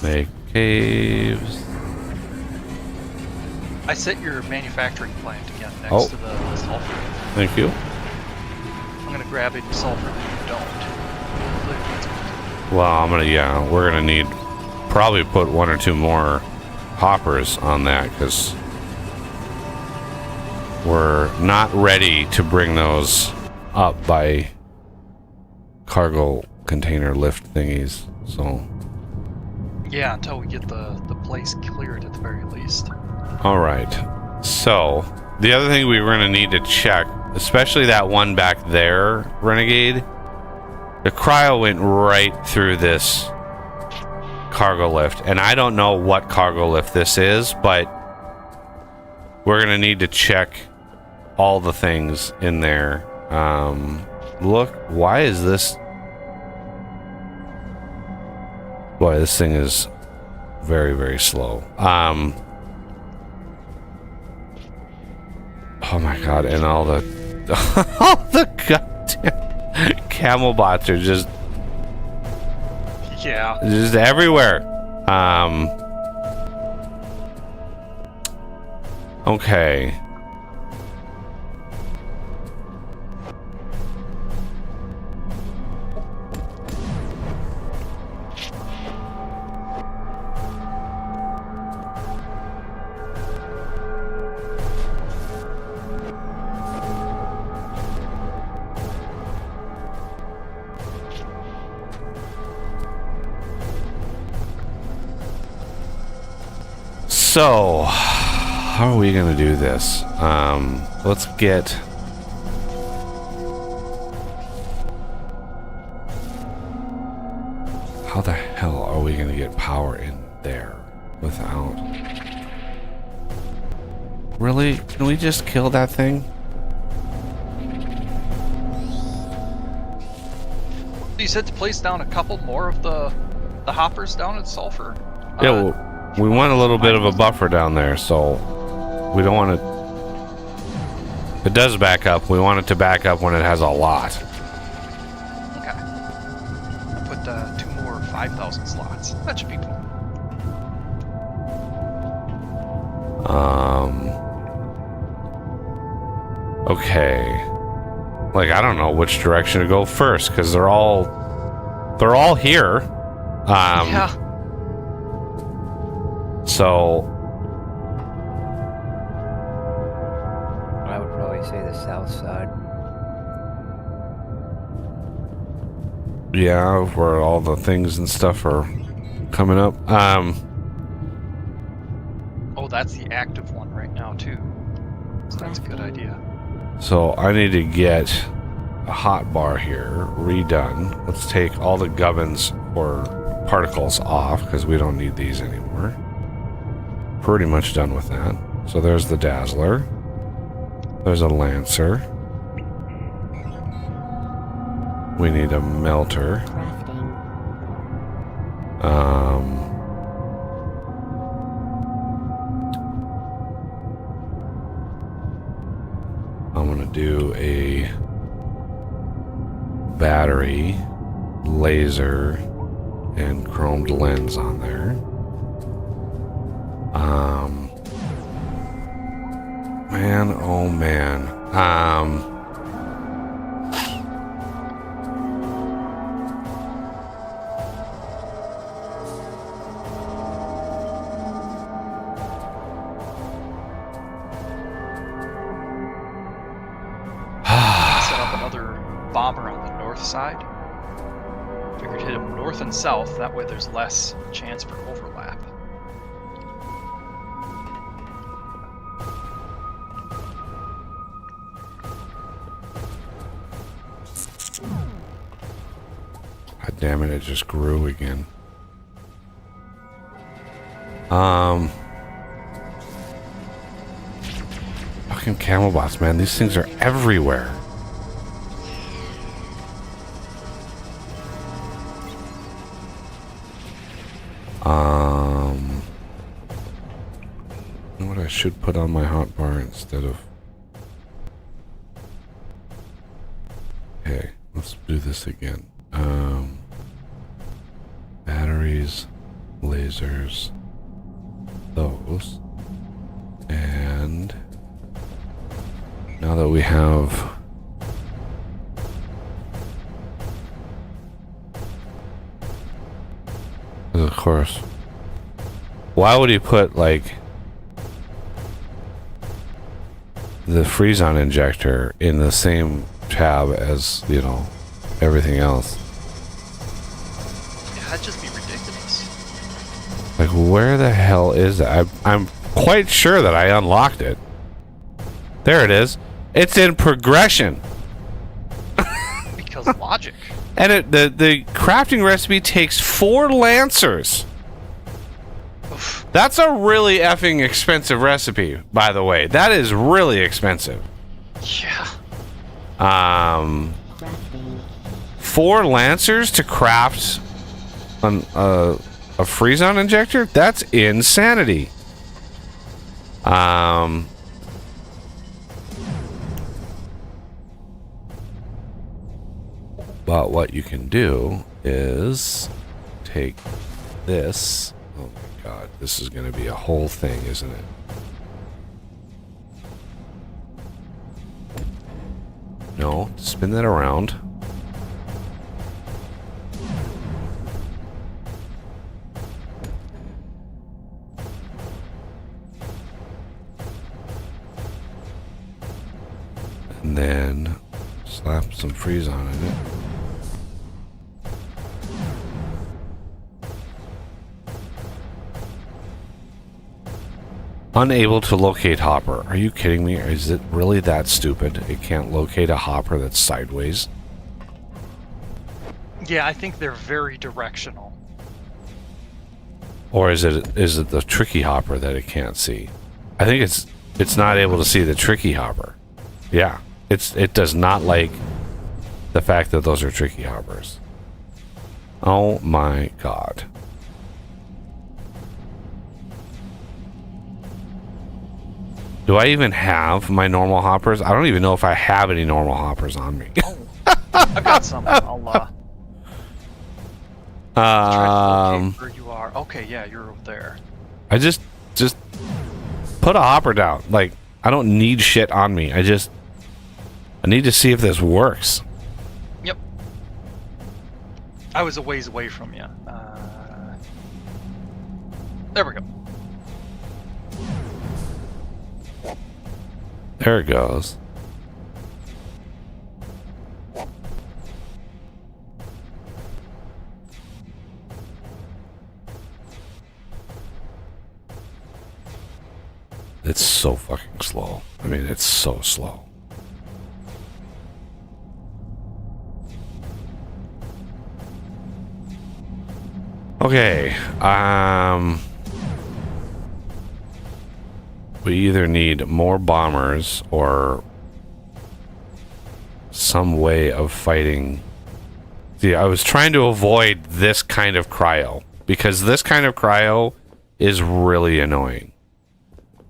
Make caves. I set your manufacturing plant again next Oh. to the sulfur. Thank you. I'm gonna grab any sulfur that you don't. Well, we're gonna need probably put one or two more hoppers on that because we're not ready to bring those up by cargo container lift thingies. So, Yeah, until we get the place cleared at the very least. all right. So, the other thing we were gonna need to check, especially that one back there, Renegade. The cryo went right through this cargo lift, and I don't know what cargo lift this is, but we're gonna need to check all the things in there. Look, why is this? Boy, this thing is very, very slow. Oh my god, and all the all the goddamn camel bots are just Yeah. everywhere. Okay. So, how are we gonna do this? Let's get... How the hell are we gonna get power in there without... Really? Can we just kill that thing? You said to place down a couple more of the hoppers down at sulfur. Yeah, well, we want a little bit of a buffer down there, so we don't want it... It does back up. We want it to back up when it has a lot. Okay. I'll put 2 more 5,000 slots. That should be cool. Okay. Like, I don't know which direction to go first, because they're all here. Yeah. So I would probably say the south side. yeah, where all the things and stuff are coming up. Oh, that's the active one right now too. So that's a good idea. So I need to get a hot bar here redone. Let's take all the gubbins or particles off because we don't need these anymore. Pretty much done with that. So there's the Dazzler. There's a Lancer. We need a melter. Crafting. I'm gonna do a battery, laser, and chromed lens on there. Man, oh man. Set up another bomber on the north side. Figured hit them north and south, that way there's less chance for overlap. God damn it, it just grew again. Fucking camel bots, man. These things are everywhere. You know what I should put on my hotbar instead of... Okay, let's do this again. Batteries, lasers, those, and now that we have of course, why would he put like the freeze-on injector in the same tab as, you know, everything else? Yeah, that'd just be ridiculous. Like, where the hell is that? I'm quite sure that I unlocked it. There it is. It's in progression. Because logic. And the crafting recipe takes 4 Lancers. Oof. That's a really effing expensive recipe, by the way. That is really expensive. Yeah. Crafting. 4 Lancers to craft a freeze-on injector? That's insanity. But what you can do is take this. Oh my god, this is going to be a whole thing, isn't it? No, spin that around. And then slap some freeze on in it. Unable to locate hopper. Are you kidding me? Is it really that stupid? It can't locate a hopper that's sideways? Yeah, I think they're very directional. Or is it the tricky hopper that it can't see? I think it's not able to see the tricky hopper. Yeah. It does not like the fact that those are tricky hoppers. Oh my god. Do I even have my normal hoppers? I don't even know if I have any normal hoppers on me. I've got some. I'll try to locate where you are. Okay, yeah, you're over there. I just put a hopper down. Like, I don't need shit on me. I need to see if this works. Yep. I was a ways away from you. There we go. There it goes. It's so fucking slow. I mean, it's so slow. Okay, we either need more bombers or some way of fighting. See, I was trying to avoid this kind of cryo because this kind of cryo is really annoying.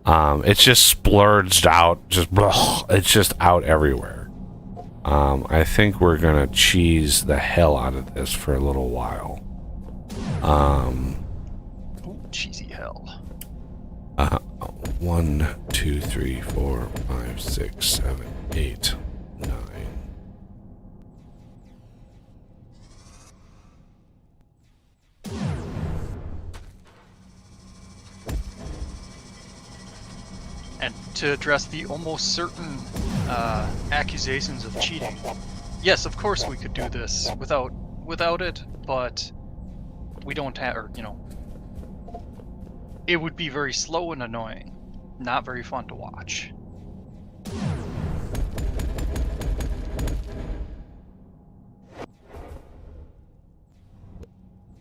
It's just splurged out, it's just out everywhere. I think we're gonna cheese the hell out of this for a little while. Ooh, cheesy hell. 1, 2, 3, 4, 5, 6, 7, 8, 9. And to address the almost certain accusations of cheating, yes, of course we could do this without it, but we don't have, or, you know, it would be very slow and annoying, not very fun to watch.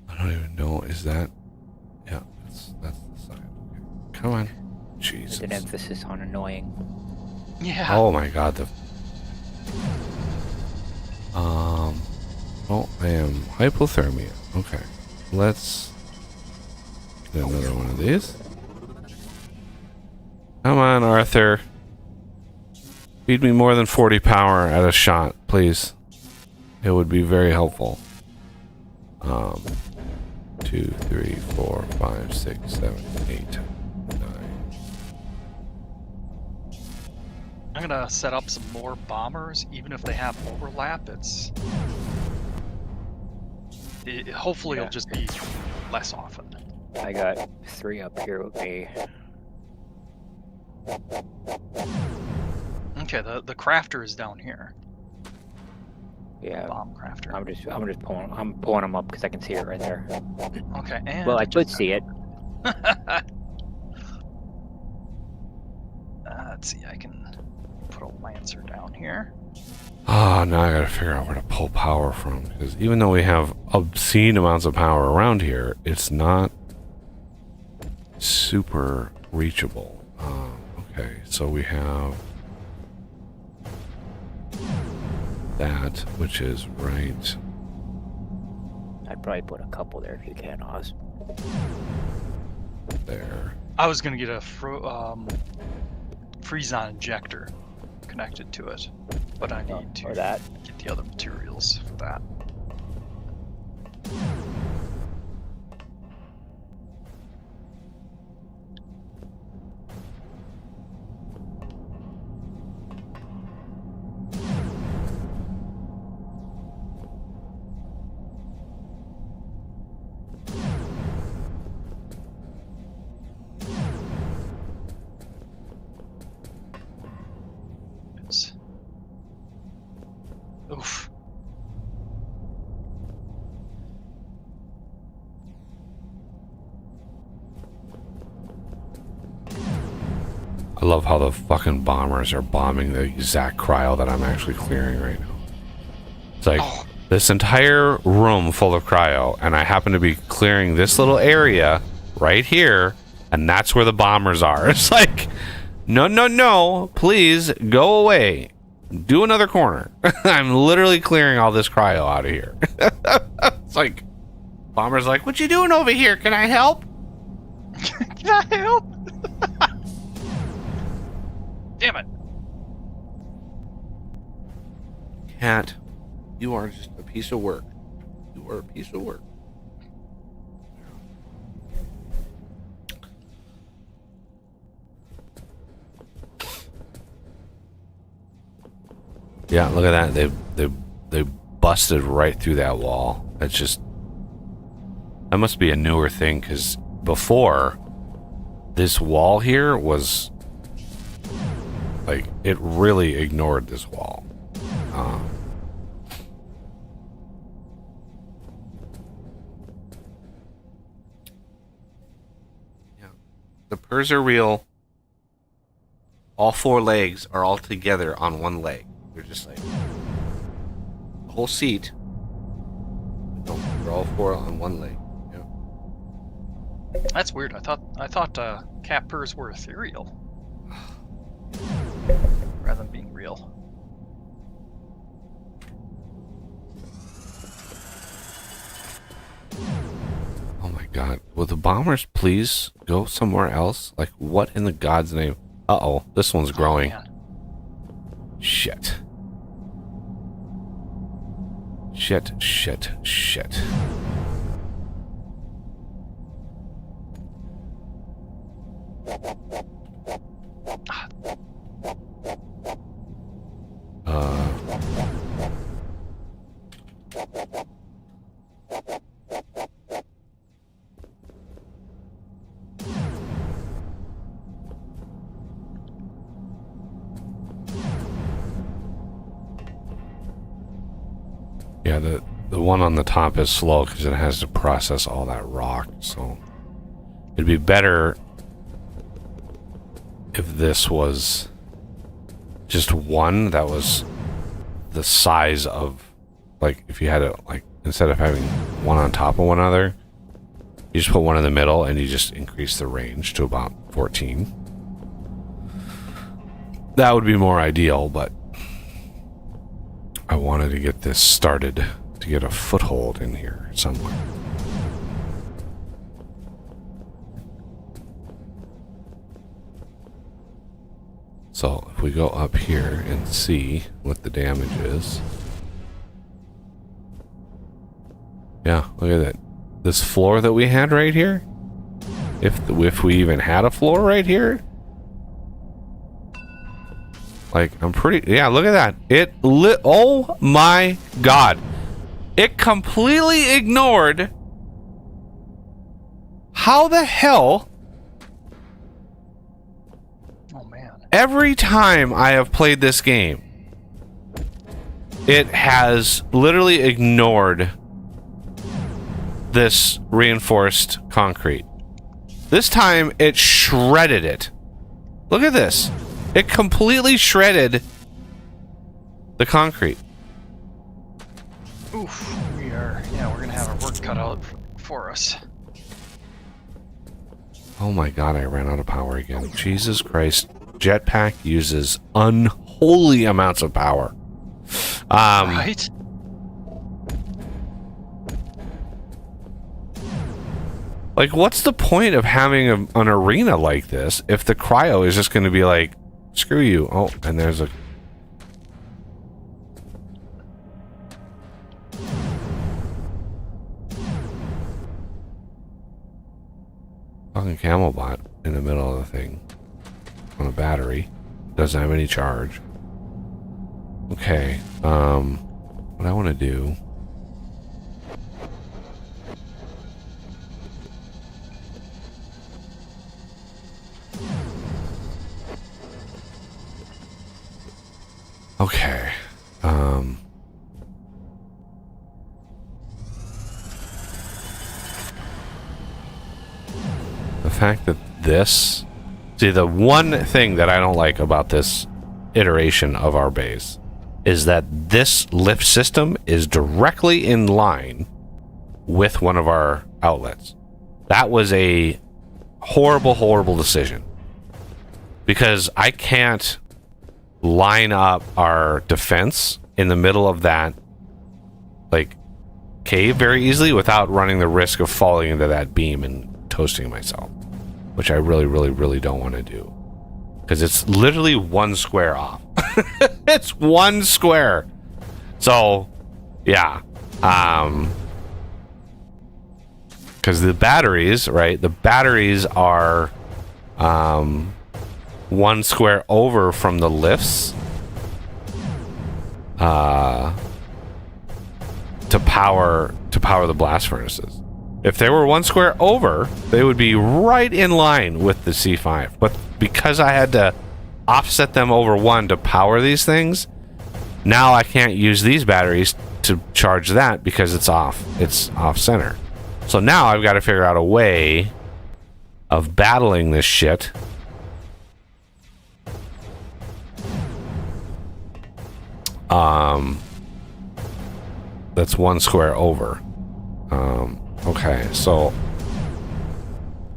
I don't even know. Is that? Yeah, that's the sign. Okay. Come on, Jesus. With an emphasis on annoying. Yeah. Oh my God. The. Oh, I am hypothermia. Okay, let's get another one of these. Come on, Arthur. Feed me more than 40 power at a shot, please. It would be very helpful. 2, 3, 4, 5, 6, 7, 8, 9. I'm gonna set up some more bombers, even if they have overlap. Hopefully it'll just be less often. I got 3 up here with me. Okay, the crafter is down here. Yeah. Bomb crafter. I'm just pulling them up because I can see it right there. Okay, and Well, I could see it. Let's see, I can put a lancer down here. Oh, now I gotta figure out where to pull power from. Because even though we have obscene amounts of power around here, it's not super reachable. Okay, so we have that, which is right I'd probably put a couple there if you can, Oz. there. I was gonna get a freeze-on injector connected to it, but I need to Or that. get the other materials for that. Oof. I love how the fucking bombers are bombing the exact cryo that I'm actually clearing right now. It's like this entire room full of cryo, and I happen to be clearing this little area right here, and that's where the bombers are. It's like, no, no, no, please go away. Do another corner. I'm literally clearing all this cryo out of here. It's like, bomber's like, what you doing over here? Can I help? Can I help? Damn it. Cat, you are just a piece of work. You are a piece of work. Yeah, look at that. They busted right through that wall. That's just, that must be a newer thing, because before, this wall here was Like, it really ignored this wall. Yeah. The purrs are real. All 4 legs are all together on one leg. They're just like the whole seat. No, they're all 4 on one leg. Yeah. That's weird. I thought cat purrs were ethereal rather than being real. Oh my god. Will the bombers please go somewhere else? Like, what in the god's name? Uh-oh. This one's growing. Oh, Shit. Shit, shit, shit. Yeah, the one on the top is slow because it has to process all that rock, so it'd be better if this was just one that was the size of, like, if you had it, like, instead of having one on top of one another, you just put one in the middle and you just increase the range to about 14. That would be more ideal, but I wanted to get this started to get a foothold in here somewhere. So if we go up here and see what the damage is. Yeah, look at that. This floor that we had right here. If we even had a floor right here. Like, I'm pretty... Yeah, look at that. It lit... Oh my god. It completely ignored... How the hell... Oh, man. Every time I have played this game, it has literally ignored this reinforced concrete. This time, it shredded it. Look at this. It completely shredded the concrete. Oof, we're gonna have our work cut out for us. Oh my god, I ran out of power again. Jesus Christ. Jetpack uses unholy amounts of power. Right? Like, what's the point of having an arena like this if the cryo is just going to be like, screw you. Oh, and there's a... fucking camel bot in the middle of the thing. On a battery. Doesn't have any charge. Okay. What I want to do... Okay. The fact that this... See, the one thing that I don't like about this iteration of our base is that this lift system is directly in line with one of our outlets. That was a horrible, horrible decision. Because I can't line up our defense in the middle of that, like, cave very easily without running the risk of falling into that beam and toasting myself, which I really, really, really don't want to do, because it's literally one square off. It's one square. So yeah, because the batteries, right, the batteries are one square over from the lifts to power the blast furnaces. If they were one square over, they would be right in line with the C5. But because I had to offset them over 1 to power these things, now I can't use these batteries to charge that because it's off. It's off center. So now I've got to figure out a way of battling this shit. That's 1 square over. Okay, so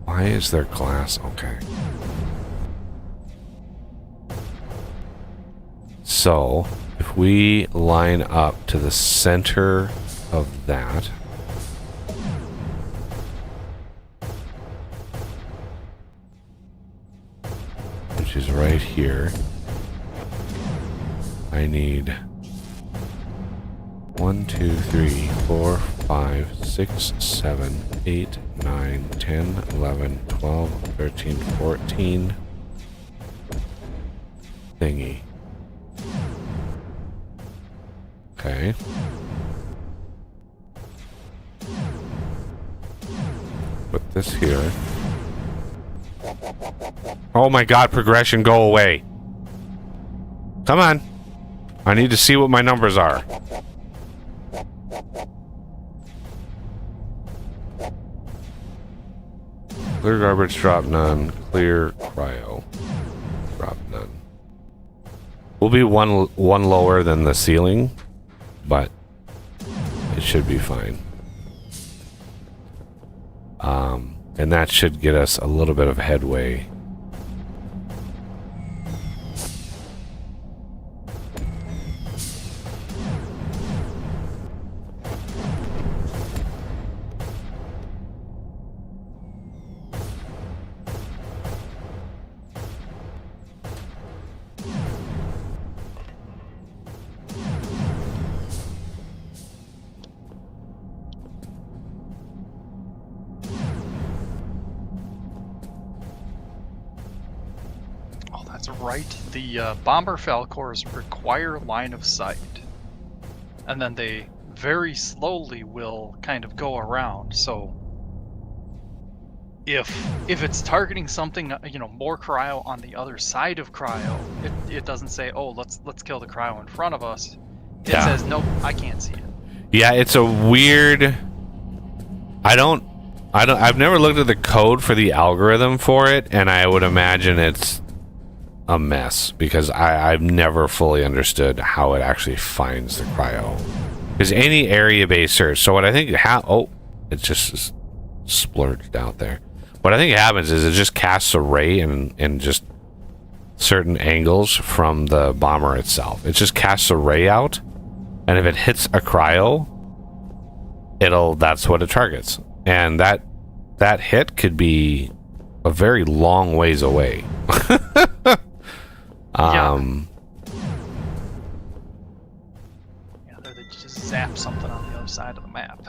why is there glass? Okay. So if we line up to the center of that, which is right here, I need 1, 2, 3, 4, 5, 6, 7, 8, 9, 10, 11, 12, 13, 14 thingy. Okay. Put this here. Oh my god, progression, go away. Come on. I need to see what my numbers are. Clear garbage, drop none. Clear cryo, drop none. We'll be one lower than the ceiling, but it should be fine. And that should get us a little bit of headway. Right, the bomber falcors require line of sight, and then they very slowly will kind of go around. So if it's targeting something, more cryo on the other side of cryo, it doesn't say, oh, let's kill the cryo in front of us. It says, nope, I can't see it. Yeah, it's a weird. I've never looked at the code for the algorithm for it, and I would imagine it's a mess because I've never fully understood how it actually finds the cryo. Because any area-based search. So what I think it just splurged out there. What I think happens is it just casts a ray in just certain angles from the bomber itself. It just casts a ray out, and if it hits a cryo, that's what it targets. And that hit could be a very long ways away. Yeah, they just zap something on the other side of the map.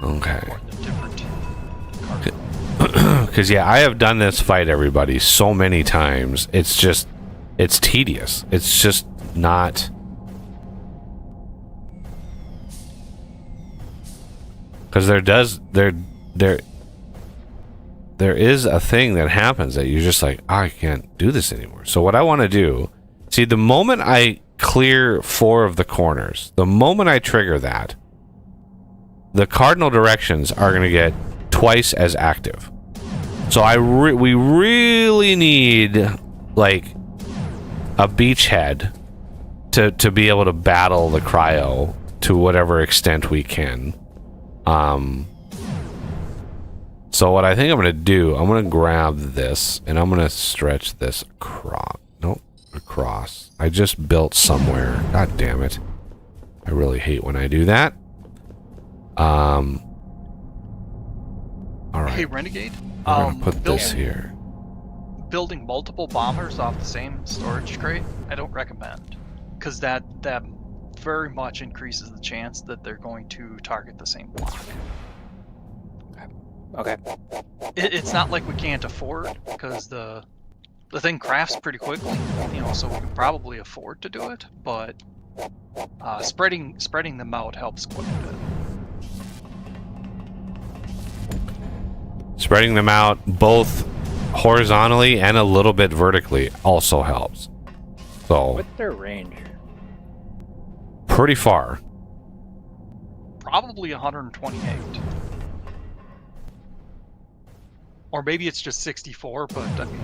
Okay. Or in a different card. Because, yeah, I have done this fight, everybody, so many times. It's tedious. It's just not... Because there is a thing that happens that you're just like, I can't do this anymore. So what I want to do, see, the moment I clear 4 of the corners, the moment I trigger that, the cardinal directions are going to get twice as active. So we really need like a beachhead to be able to battle the cryo to whatever extent we can. So what I think I'm going to do, I'm going to grab this, and I'm going to stretch this across. Nope, across. I just built somewhere. God damn it. I really hate when I do that. All right. Hey, Renegade. I'm going to put this here. Building multiple bombers off the same storage crate, I don't recommend. Because that very much increases the chance that they're going to target the same block. Okay. It's not like we can't afford, because the thing crafts pretty quickly, so we can probably afford to do it, but spreading them out helps quite a bit. Spreading them out both horizontally and a little bit vertically also helps. So What's their range? pretty far. Probably 128. Or maybe it's just 64, but I mean,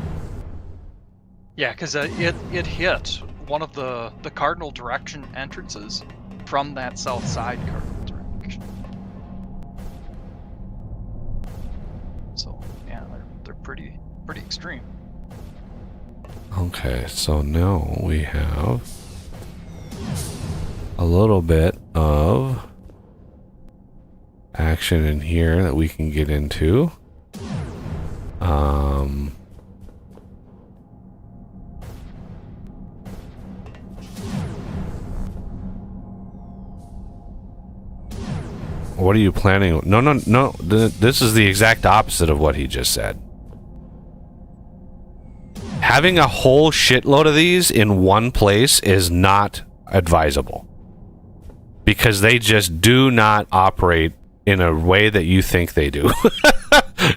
yeah, because it hit one of the cardinal direction entrances from that south side cardinal direction. So yeah, they're pretty extreme. Okay, so now we have a little bit of action in here that we can get into. What are you planning? No. This is the exact opposite of what he just said. Having a whole shitload of these in one place is not advisable. Because they just do not operate in a way that you think they do.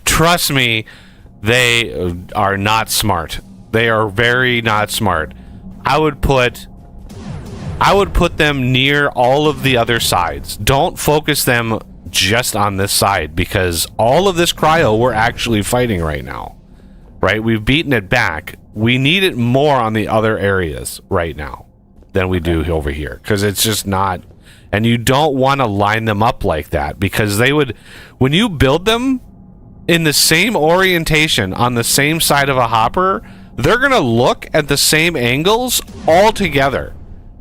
Trust me, they are not smart. They are very not smart. I would put them near all of the other sides. Don't focus them just on this side, because all of this cryo we're actually fighting right now. Right? We've beaten it back. We need it more on the other areas right now than we do over here, because it's just not. And you don't want to line them up like that, because they would, when you build them in the same orientation on the same side of a hopper, they're going to look at the same angles all together,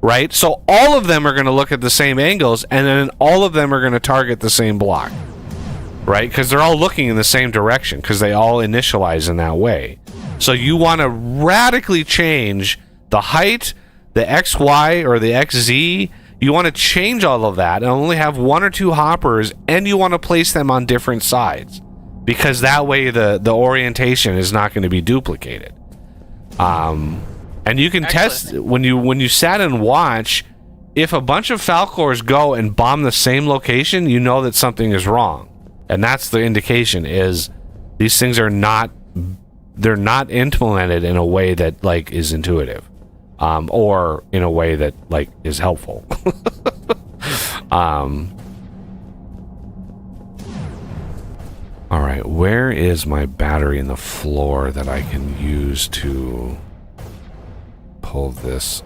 right? So all of them are going to look at the same angles, and then all of them are going to target the same block, right? Because they're all looking in the same direction, because they all initialize in that way. So you want to radically change the height, the XY or the XZ. You want to change all of that and only have one or two hoppers, and you want to place them on different sides, because that way the orientation is not going to be duplicated. And you can test when you sat and watch, if a bunch of Falcors go and bomb the same location, you know that something is wrong. And that's the indication, is these things are not, they're not implemented in a way that like is intuitive. Or in a way that like is helpful. All right, where is my battery in the floor that I can use to pull this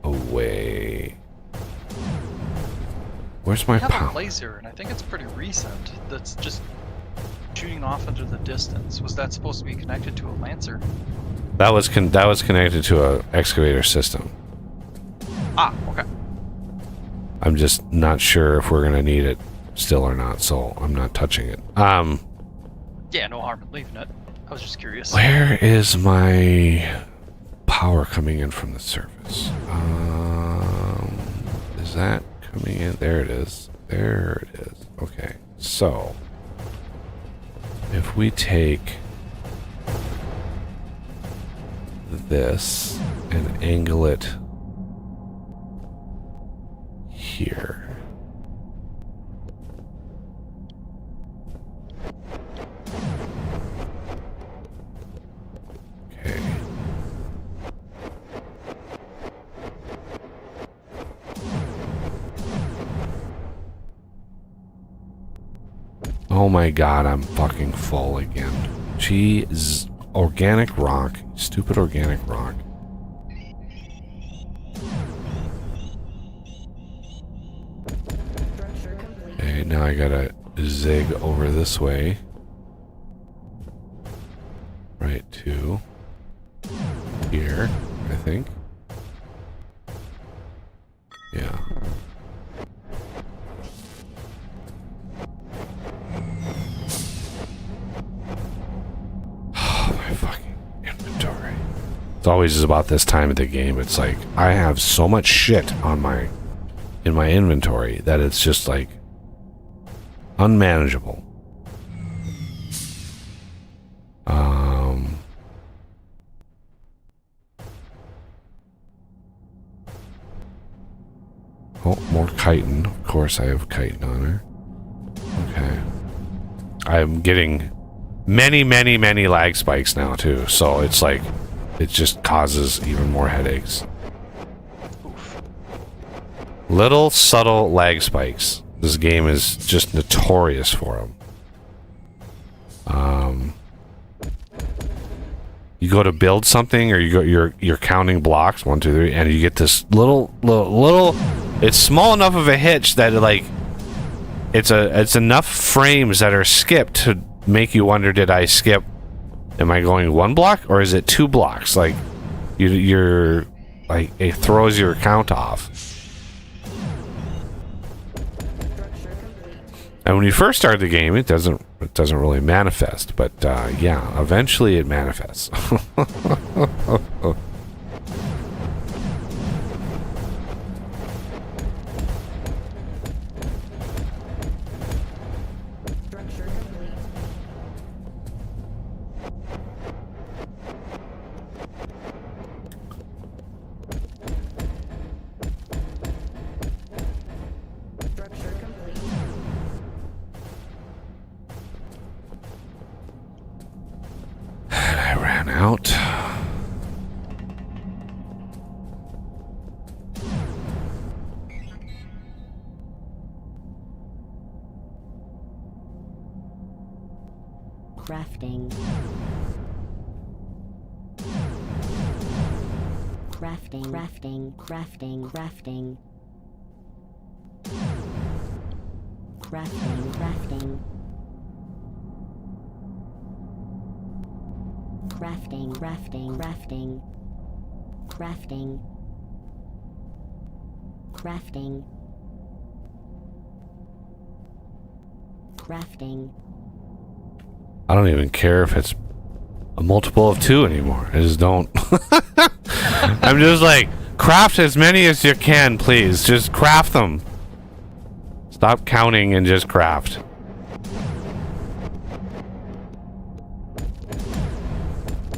away? Where's my I have power? a laser, and I think it's pretty recent. That's just shooting off into the distance. Was that supposed to be connected to a Lancer? That was connected to a excavator system. Ah, okay. I'm just not sure if we're gonna need it still or not, so I'm not touching it. Yeah, no harm in leaving it. I was just curious. Where is my power coming in from the surface? Is that coming in? There it is. There it is. Okay, so if we take this and angle it here. Okay. Oh my god, I'm fucking full again. Jeez. Organic rock. Stupid organic rock. Structure complete. Okay, now I gotta zig over this way. Right to here, I think. Yeah. My fucking inventory. It's always about this time of the game. It's like I have so much shit on in my inventory that it's just like unmanageable. Oh, more chitin. Of course I have chitin on her. Okay. I'm getting many, many, many lag spikes now too. So it's like, it just causes even more headaches. Oof. Little subtle lag spikes. This game is just notorious for them. You go to build something, or you're counting blocks 1, 2, 3, and you get this little. It's small enough of a hitch that like it's enough frames that are skipped to make you wonder, did I skip? Am I going 1 block or is it 2 blocks? Like you're like, it throws your count off. And when you first start the game, it doesn't really manifest, but yeah, eventually it manifests. Structure complete. Structure complete. I ran out. Crafting. Crafting, crafting, crafting, crafting. Crafting, crafting. Crafting, crafting, crafting. Crafting. Crafting. Crafting. I don't even care if it's a multiple of 2 anymore. I just don't. I'm just like, craft as many as you can, please. Just craft them. Stop counting and just craft.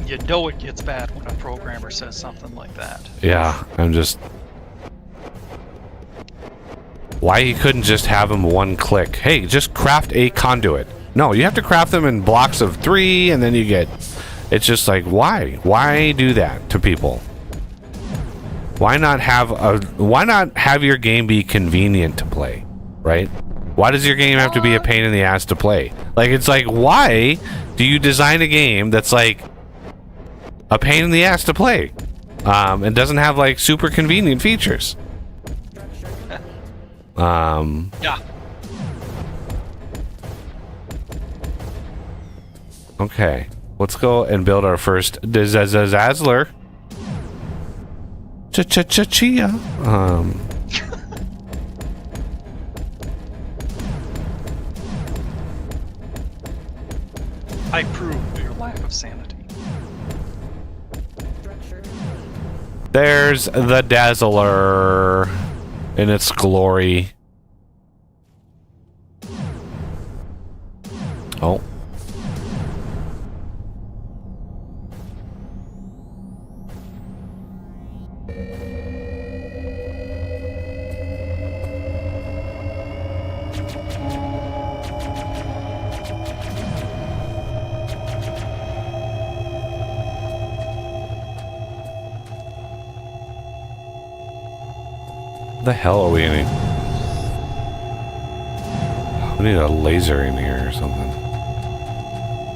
You know it gets bad when a programmer says something like that. Yeah, I'm just... Why you couldn't just have them 1 click? Hey, just craft a conduit. No, you have to craft them in blocks of 3, and then you get... It's just like, why? Why do that to people? Why not have your game be convenient to play, right? Why does your game have to be a pain in the ass to play? Like, it's like, why do you design a game that's like a pain in the ass to play, and doesn't have like super convenient features? Yeah. Okay, let's go and build our first Dazzler. Chia. I prove your lack of sanity. Structure complete. There's the Dazzler in its glory. Oh. The hell are we in? We need a laser in here or something.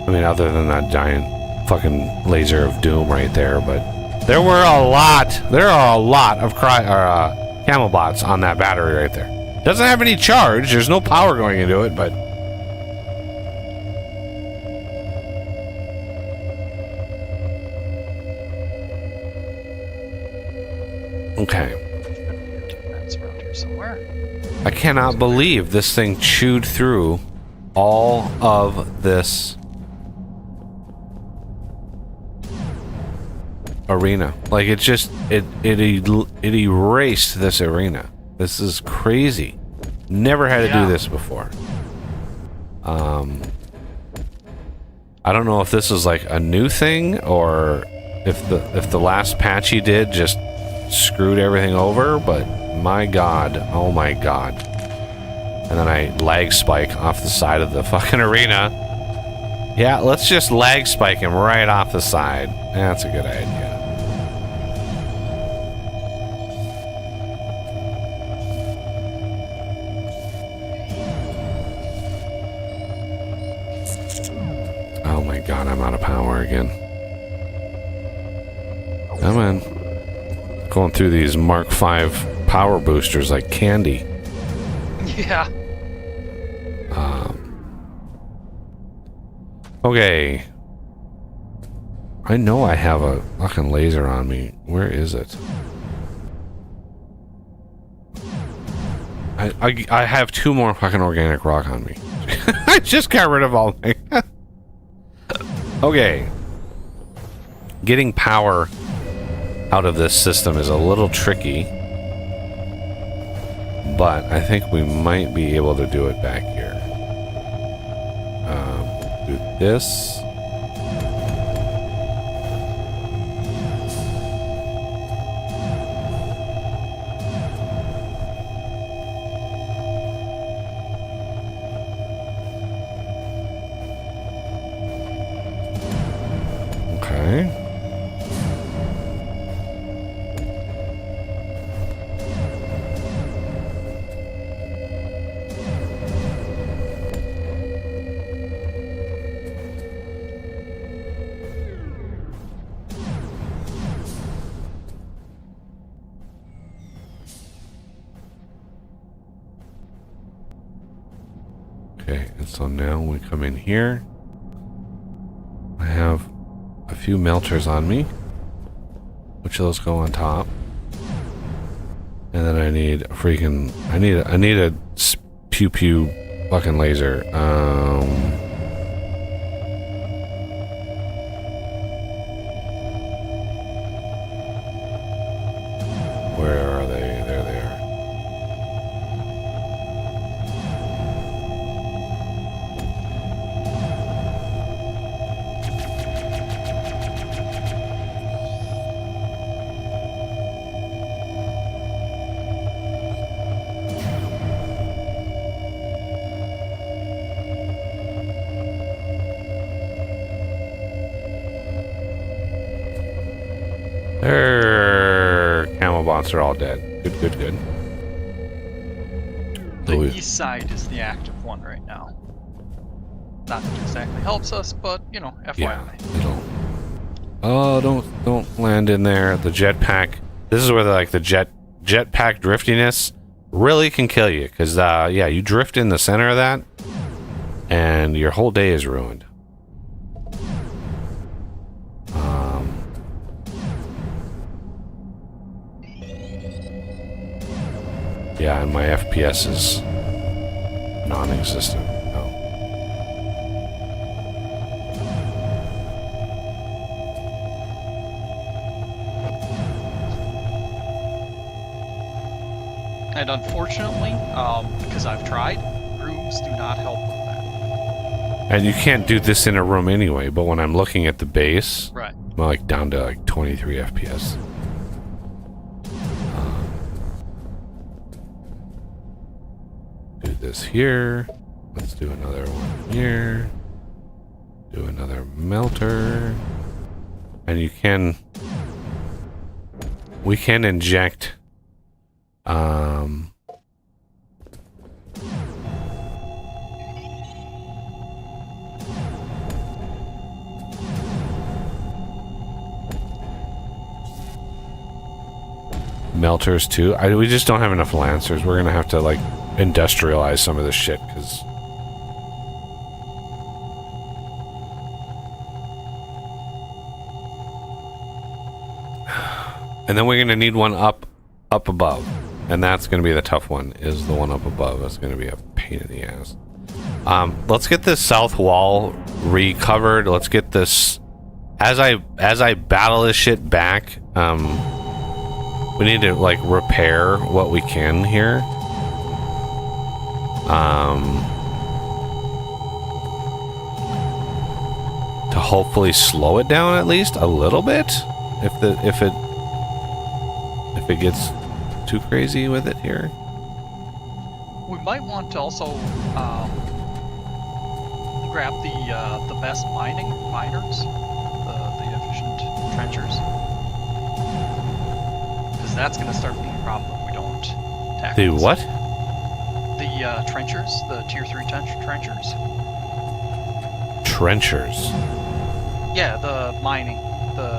I mean, other than that giant fucking laser of doom right there, but there are a lot of camel bots on that battery right there. Doesn't have any charge. There's no power going into it, but okay. That's around here somewhere. I cannot believe this thing chewed through all of this arena. Like, it just it erased this arena. This is crazy. Never had to do this before. I don't know if this is like a new thing, or if the last patch he did just screwed everything over, but my god, oh my god. And then I lag spike off the side of the fucking arena. Yeah, let's just lag spike him right off the side. That's a good idea. Oh my god, I'm out of power again. Come on. Going through these Mark V power boosters like candy. Yeah. Okay. I know I have a fucking laser on me. Where is it? I have 2 more fucking organic rock on me. I just got rid of all my... Okay. Getting power out of this system is a little tricky. But I think we might be able to do it back here. Do this. Okay. Okay, and so now we come in here. I have a few melters on me. Which of those go on top? And then I need a freaking... I need a pew pew fucking laser. Where are they? There they are. Camel bots are all dead. Good, good, good. The Oh, east side is the active one right now. Not that it exactly helps us, but you know, FYI. yeah, it'll... Oh, don't land in there. The jetpack. This is where the jetpack driftiness really can kill you, because yeah, you drift in the center of that, and your whole day is ruined. Yeah, and my FPS is non-existent. Oh. And unfortunately, because I've tried, rooms do not help with that. And you can't do this in a room anyway, but when I'm looking at the base, Right. I'm like down to like 23 FPS. Do this here. Let's do another one here. Do another melter. And you can... We can inject... melters too. We just don't have enough lancers. We're gonna have to like industrialize some of this shit because and then we're gonna need one up above, and that's gonna be the tough one. Is the one up above? That's gonna be a pain in the ass. Let's get this south wall recovered. Let's get this as I battle this shit back. We need to like repair what we can here. To hopefully slow it down at least a little bit. If it gets too crazy with it here. We might want to also grab the best miners, the efficient trenchers, because that's going to start being a problem if we don't tackle The this. what? The trenchers, the tier 3 trenchers. Trenchers. Yeah, the mining, the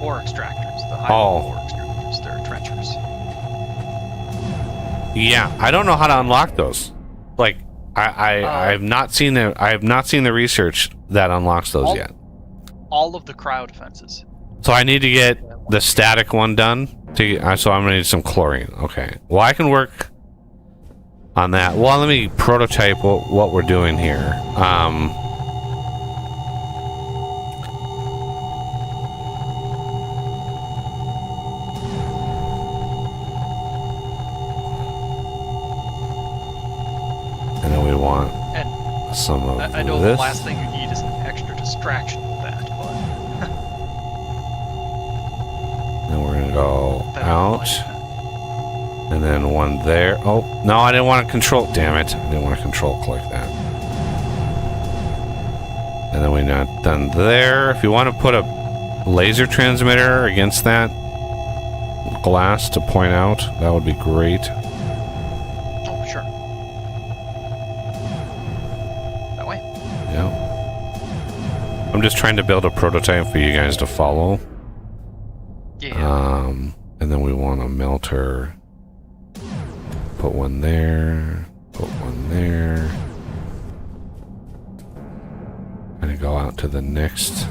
ore extractors, the high Oh. ore extractors, they're trenchers. Yeah, I don't know how to unlock those. Like, I have not seen the research that unlocks those yet. All of the cryo defenses. So I need to get the static one done. So I'm gonna need some chlorine. Okay. Well, I can work on that. Well, let me prototype what we're doing here. And then we want And some of I know this. the last thing you need is an extra distraction with that, but Then we're gonna go that out, and then one there. Oh no, I didn't want to control. Damn it! I didn't want to control click that. And then we're not done there. If you want to put a laser transmitter against that glass to point out, that would be great. Oh, sure. That way. Yeah. I'm just trying to build a prototype for you guys to follow. Yeah. And then we want a melter. Put one there. Put one there. Gonna go out to the next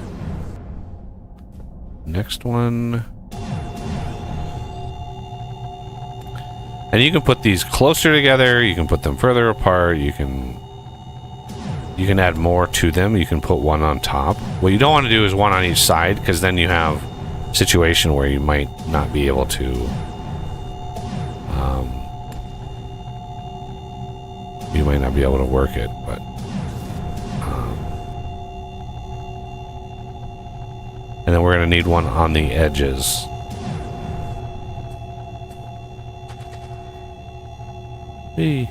one. And you can put these closer together, you can put them further apart, you can add more to them, you can put one on top. What you don't want to do is one on each side, because then you have a situation where you might not be able to work it, but and then we're going to need one on the edges. Hey.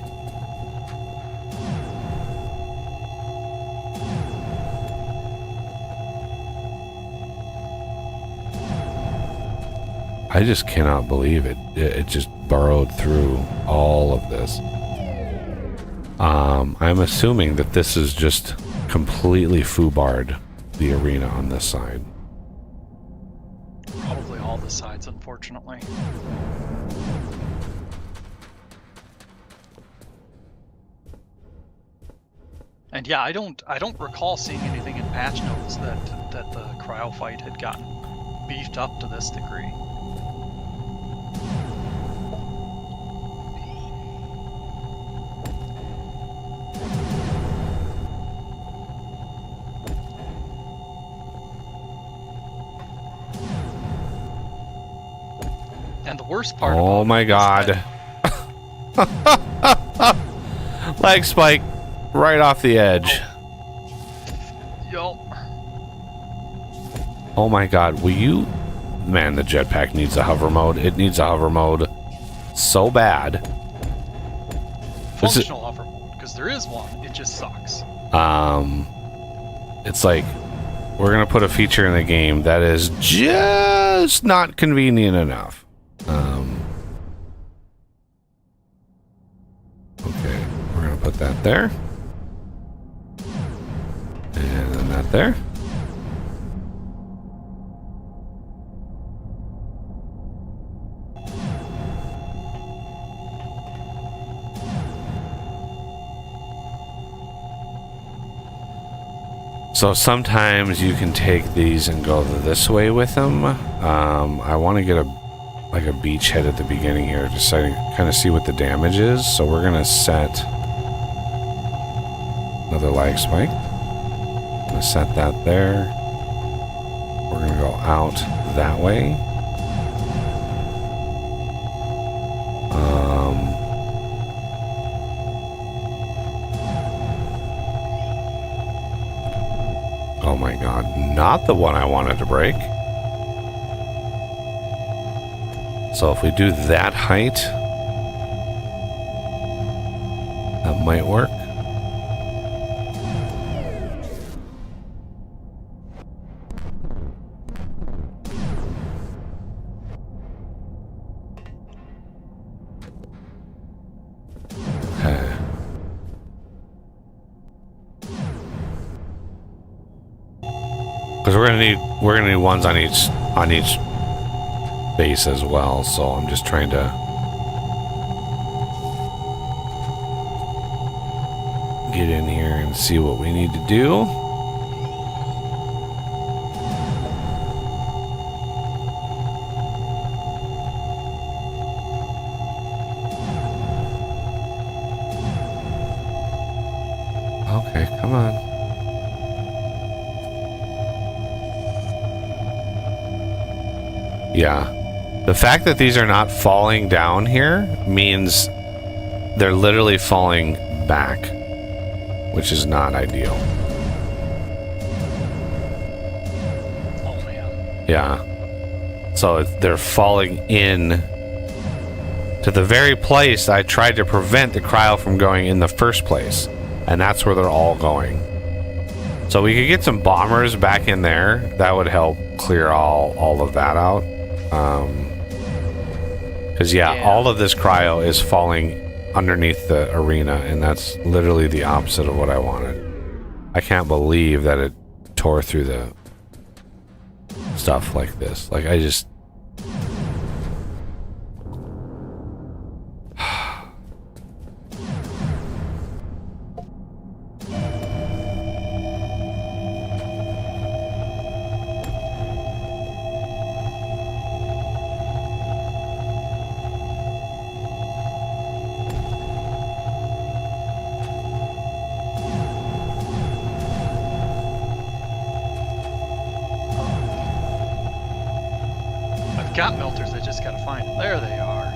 I just cannot believe it. It just burrowed through all of this. I'm assuming that this is just completely foobarred the arena on this side. Probably all the sides, unfortunately. And yeah, I don't recall seeing anything in patch notes that the cryo fight had gotten beefed up to this degree. And the worst part Oh about my it is god. that- Leg spike right off the edge. Yo. Oh my god, will you... Man, the jetpack needs a hover mode. It needs a hover mode so bad. This is- Functional hover mode, because there is one, it just sucks. It's like we're gonna put a feature in the game that is just not convenient enough. Okay, we're gonna put that there, and then that there. So sometimes you can take these and go this way with them. I want to get a beachhead at the beginning here, just so I can kind of see what the damage is. So we're gonna set another lag spike. I'm gonna set that there. We're gonna go out that way. Oh my god, not the one I wanted to break. So if we do that height, that might work. Because we're gonna need ones on each base as well. So I'm just trying to get in here and see what we need to do. Okay, come on. Yeah. The fact that these are not falling down here means they're literally falling back, which is not ideal. Oh man. Yeah. So they're falling in to the very place I tried to prevent the cryo from going in the first place. And that's where they're all going. So we could get some bombers back in there. That would help clear all of that out. Because yeah, all of this cryo is falling underneath the arena, and that's literally the opposite of what I wanted. I can't believe that it tore through the stuff like this. Like, I just... I've got melters, I just gotta find them. There they are.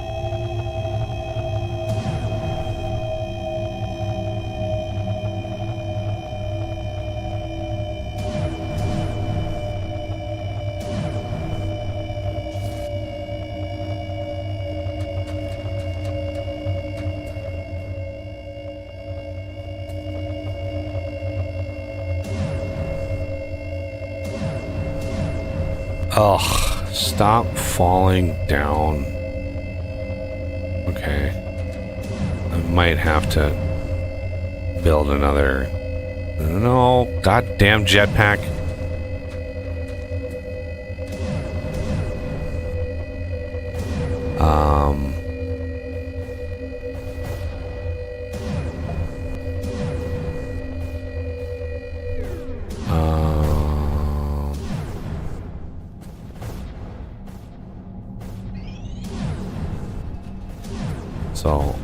Ugh, stop falling down. Okay. I might have to build another... No, goddamn jetpack. So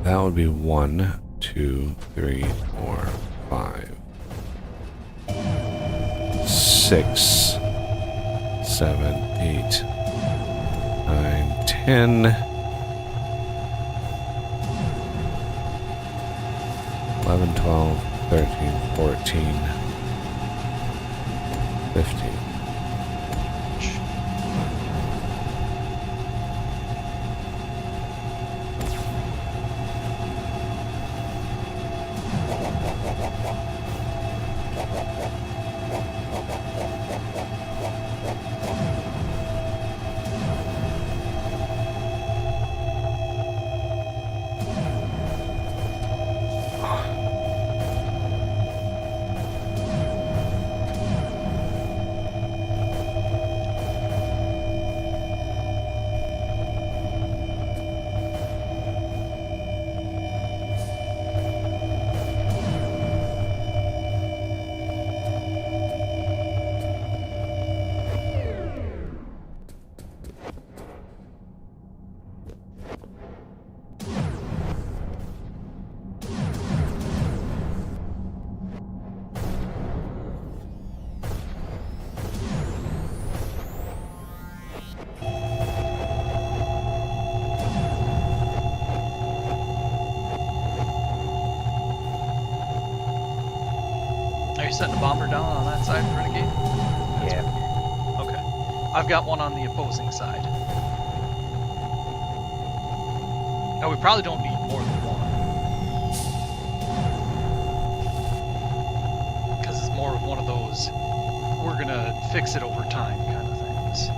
that would be 1, 2, 3, 4, 5, 6, 7, 8, 9, 10, 11, 12, 13, 14, 15. Are you setting a bomber down on that side, Renegade? Yeah. Okay. I've got one on the opposing side. Now we probably don't need more than one. Because it's more of one of those, we're gonna fix it over time kind of things.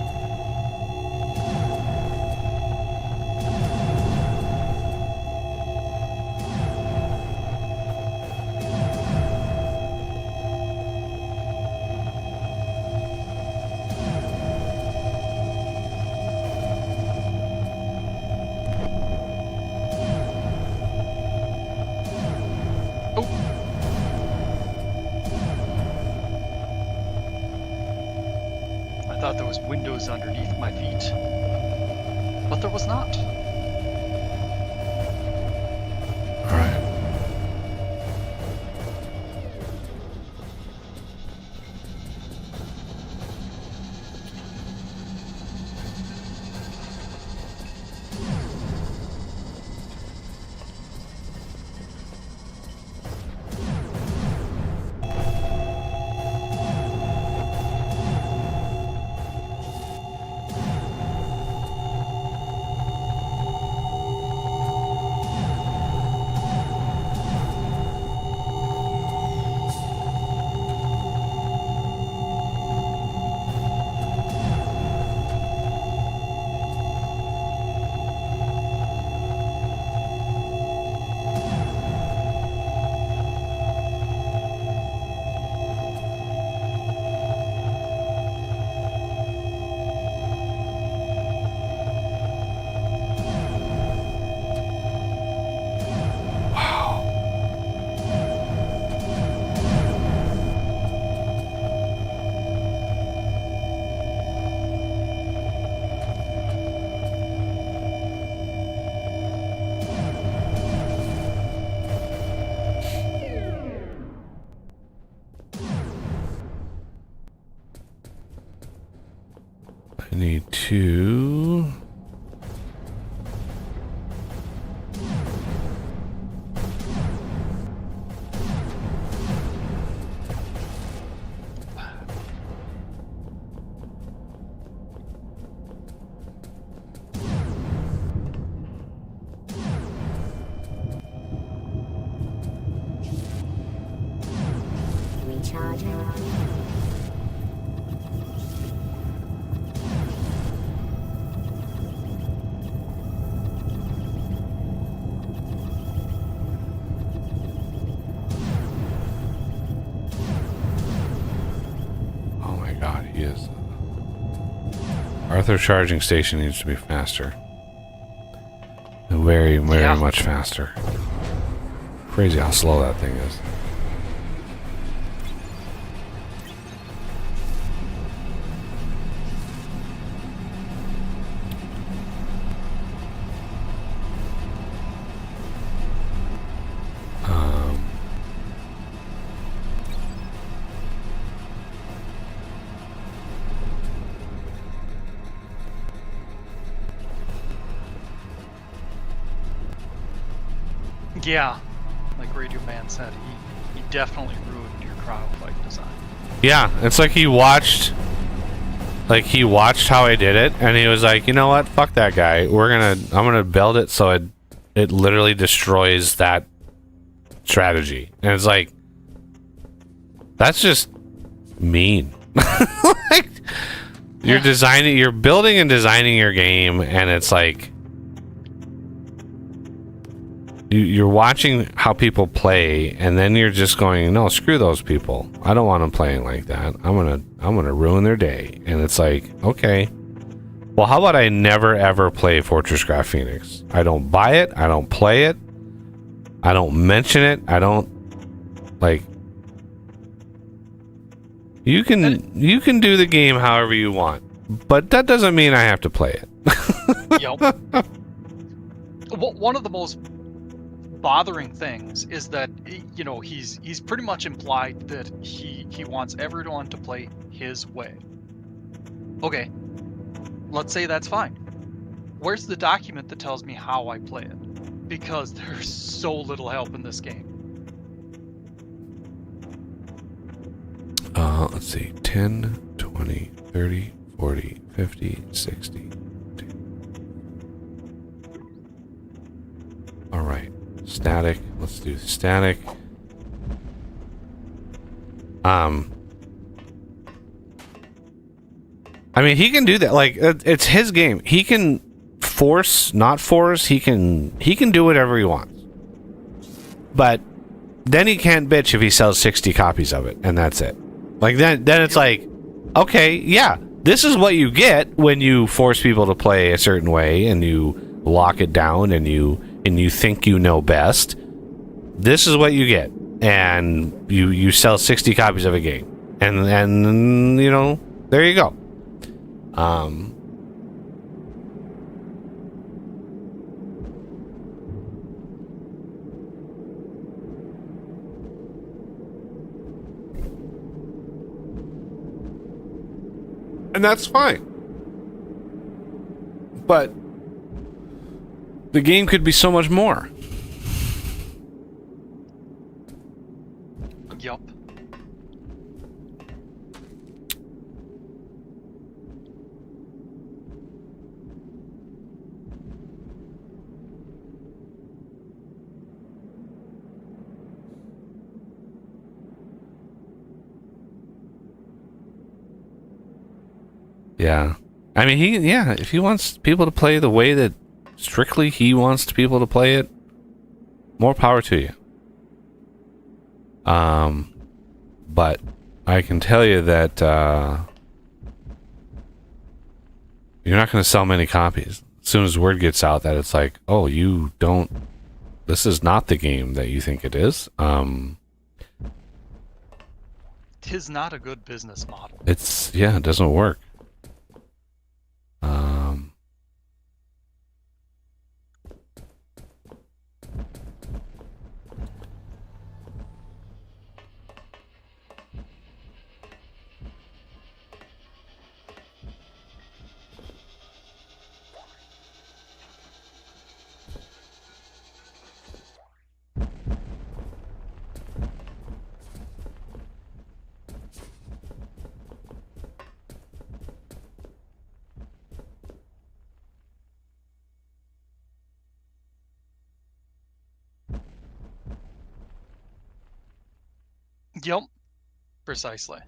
thought there was windows underneath my feet. But there was not. All right. I need to... Recharging. Oh my god, he is. Arthur's charging station needs to be faster. Very, very much faster. Crazy how slow that thing is. Yeah, like Radio Man said, he definitely ruined your cryo fight design. Yeah, it's like he watched how I did it, and he was like, you know what, fuck that guy. I'm gonna build it so it literally destroys that strategy. And it's like, that's just mean. Like, you're building and designing your game, and it's like you're watching how people play, and then you're just going, no, screw those people. I don't want them playing like that. I'm gonna ruin their day. And it's like, okay, well, how about I never ever play Fortress Graph Phoenix? I don't buy it. I don't play it. I don't mention it. I don't like. You can do the game however you want, but that doesn't mean I have to play it. Yep. One of the most bothering things is that, you know, he's pretty much implied that he wants everyone to play his way. Okay, let's say that's fine. Where's the document that tells me how I play it? Because there's so little help in this game. Let's see, 10, 20, 30, 40, 50, 60. All right. Static. Let's do static. I mean, he can do that. Like, it's his game. He can force, not force. He can do whatever he wants. But then he can't bitch if he sells 60 copies of it, and that's it. Like, then it's like, okay, yeah, this is what you get when you force people to play a certain way, and you lock it down, and you think you know best. This is what you get, and you sell 60 copies of a game, and you know, there you go. Um, and that's fine. But the game could be so much more. Yup. Yeah. I mean, if he wants people to play the way that strictly he wants people to play it, more power to you. But I can tell you that you're not going to sell many copies. As soon as word gets out that it's like, oh, this is not the game that you think it is. Tis not a good business model. It doesn't work. Yup. Precisely.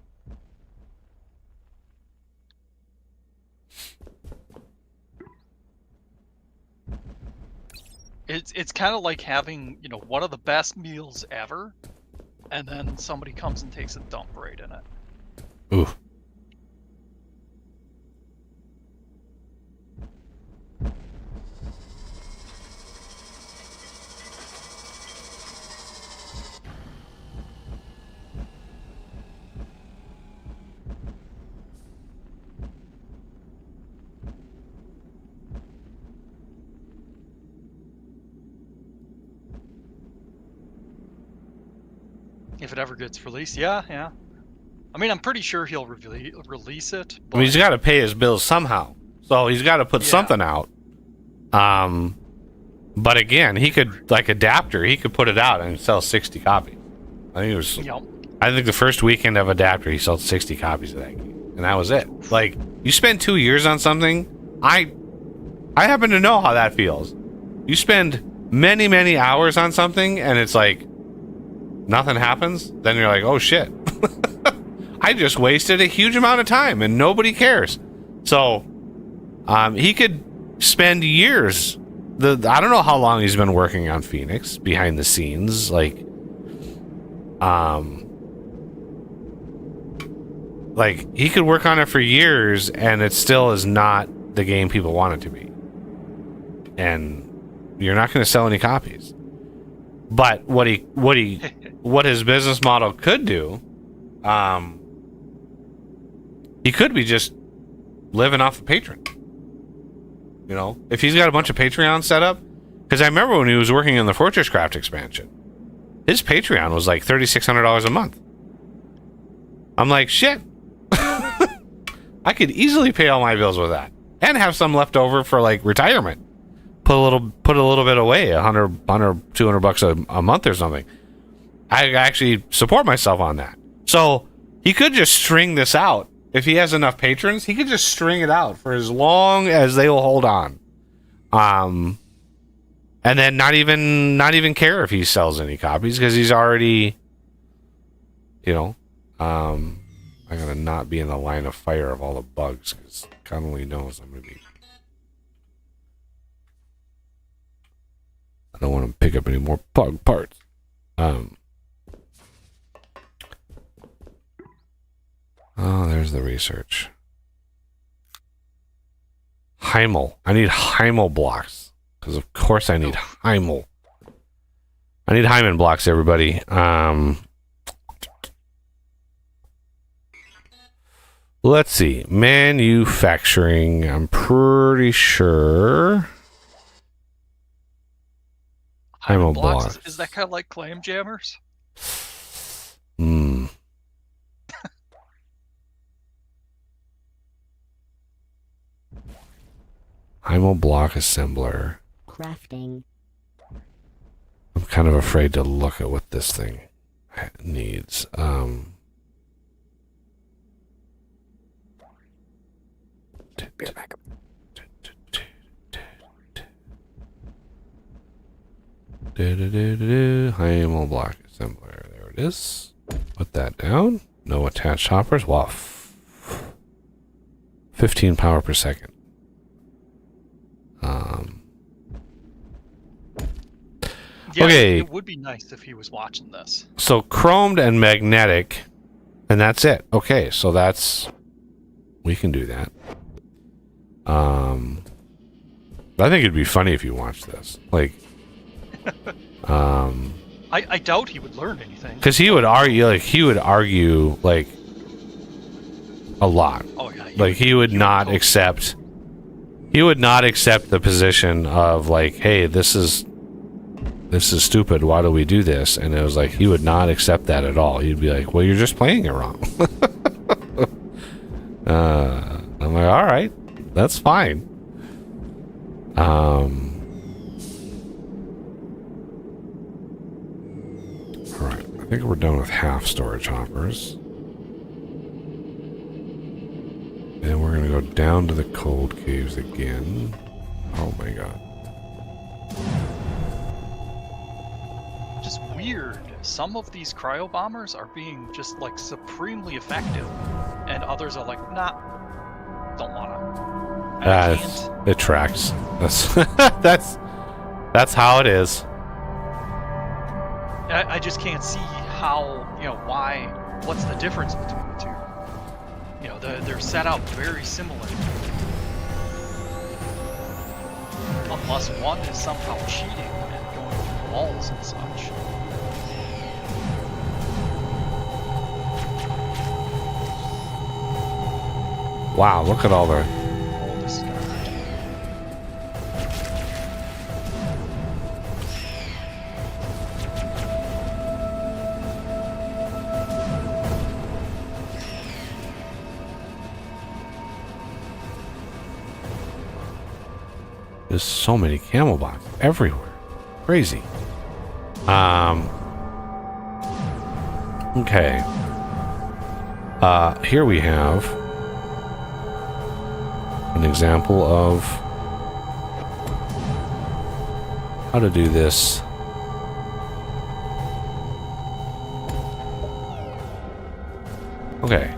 It's kind of like having, one of the best meals ever, and then somebody comes and takes a dump right in it. Ooh. If it ever gets released, yeah. I mean, I'm pretty sure he'll release it. I mean, he's got to pay his bills somehow, so he's got to put something out. But again, he could, like Adapter, he could put it out and sell 60 copies. I think it was. Yep. I think the first weekend of Adapter, he sold 60 copies of that game, and that was it. Like, you spend 2 years on something. I happen to know how that feels. You spend many, many hours on something, and it's like nothing happens. Then you're like, oh shit. I just wasted a huge amount of time and nobody cares. So he could spend years. I don't know how long he's been working on Phoenix behind the scenes. Like he could work on it for years and it still is not the game people want it to be. And you're not going to sell any copies. But what his business model could do, he could be just living off of Patreon. If he's got a bunch of Patreon set up, because I remember when he was working on the Fortress Craft expansion, his Patreon was like $3,600 a month. I'm like, shit. I could easily pay all my bills with that and have some left over for like retirement. Put a little bit away, $200 a month or something. I actually support myself on that. So he could just string this out. If he has enough patrons, he could just string it out for as long as they will hold on. And then not even care if he sells any copies because he's already, I gotta not be in the line of fire of all the bugs because Connolly knows I'm gonna be. I don't want to pick up any more bug parts. Oh, there's the research. Heimel. I need Heimel blocks. Because of course I need Heimel. I need Hymen blocks, everybody. Let's see. Manufacturing. I'm pretty sure. Hymen blocks. blocks. Is that kind of like clam jammers? Hmm. Hymo block assembler. Crafting. I'm kind of afraid to look at what this thing needs. Beer backup. Hymo block assembler. There it is. Put that down. No attached hoppers. Wow. 15 power per second. Yeah, Okay. It would be nice if he was watching this. So chromed and magnetic, and that's it. Okay, so that's we can do that. I think it'd be funny if you watched this, like, I doubt he would learn anything. because he would argue like a lot. Oh yeah. Like he would not totally- accept. He would not accept the position of like, hey, this is stupid. Why do we do this? And it was like he would not accept that at all. He'd be like, well, you're just playing it wrong. I'm like, all right, that's fine. All right, I think we're done with half storage hoppers. And we're gonna go down to the cold caves again. Oh my god. Just weird. Some of these cryo bombers are being just like supremely effective, and others are like, nah, don't wanna. And I can't. It tracks. That's that's how it is. I just can't see how, why, what's the difference between the two? They're set up very similar. Unless one is somehow cheating and going through walls and such. Wow, look at all the Oh, this is gonna hurt. there's so many camel boxes everywhere. Crazy. Okay. Here we have an example of how to do this. Okay.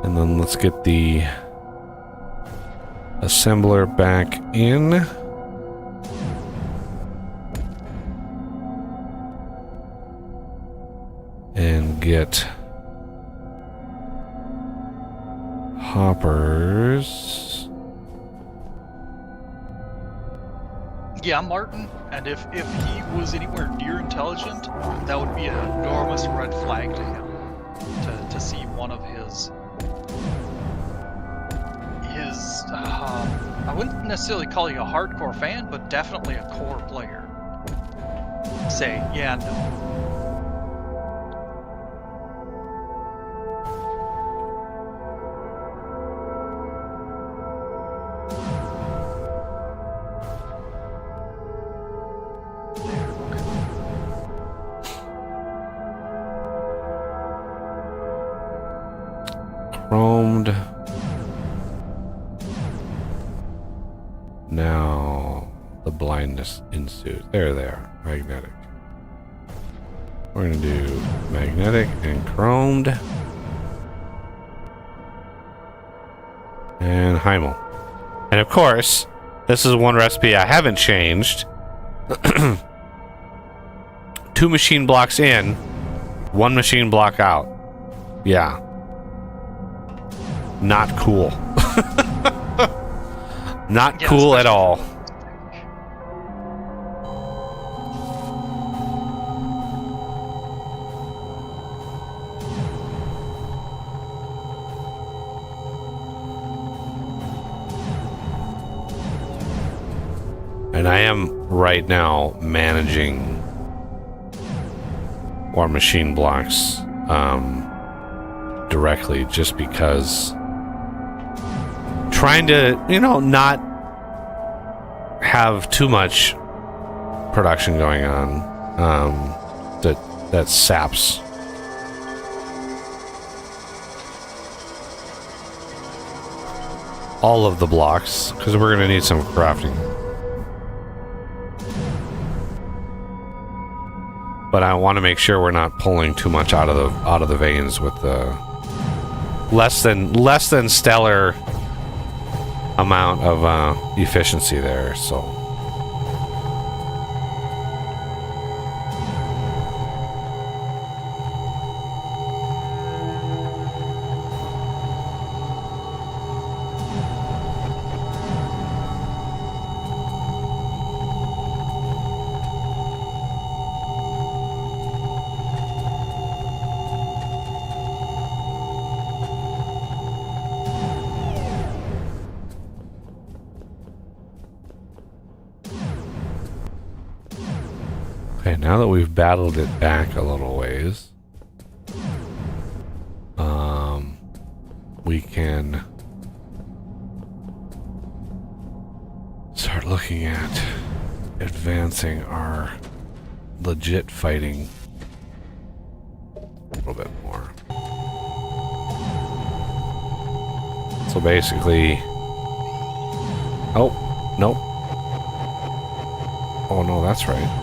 And then let's get the assembler back in. And get hoppers. Yeah, Martin, and if he was anywhere near intelligent, that would be an enormous red flag to him. To see one of his I wouldn't necessarily call you a hardcore fan, but definitely a core player. Say, yeah, no. Chromed. Now the blindness ensues. There. Magnetic. We're gonna do magnetic and chromed. And Heimel. And of course, this is one recipe I haven't changed. 2 machine blocks in, 1 machine block out. Yeah. Not cool. Not Yeah, cool at especially- all. And I am right now managing our machine blocks directly, just because trying to, not have too much production going on that saps all of the blocks, because we're going to need some crafting. But I want to make sure we're not pulling too much out of the veins with the less than stellar amount of efficiency there. So okay, now that we've battled it back a little ways, we can start looking at advancing our legit fighting a little bit more. So basically, oh, nope. Oh no, that's right.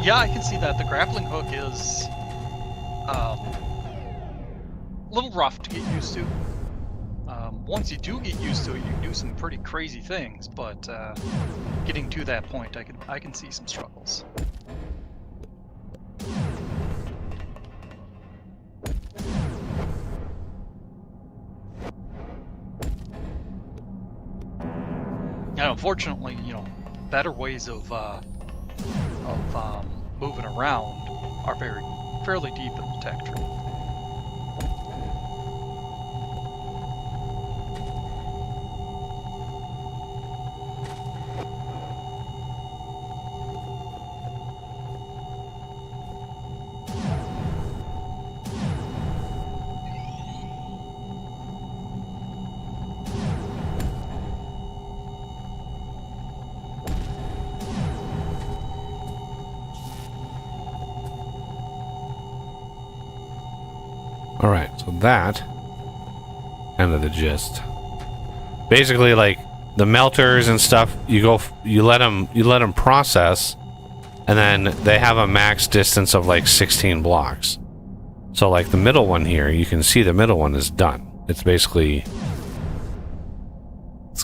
Yeah, I can see that. The grappling hook is a little rough to get used to. Once you do get used to it, you can do some pretty crazy things, but getting to that point, I can see some struggles. And unfortunately, better ways of moving around are fairly deep in the tech tree. Alright, so that kind of the gist. Basically, like the melters and stuff, you let them process, and then they have a max distance of like 16 blocks. So like the middle one here, you can see the middle one is done. It's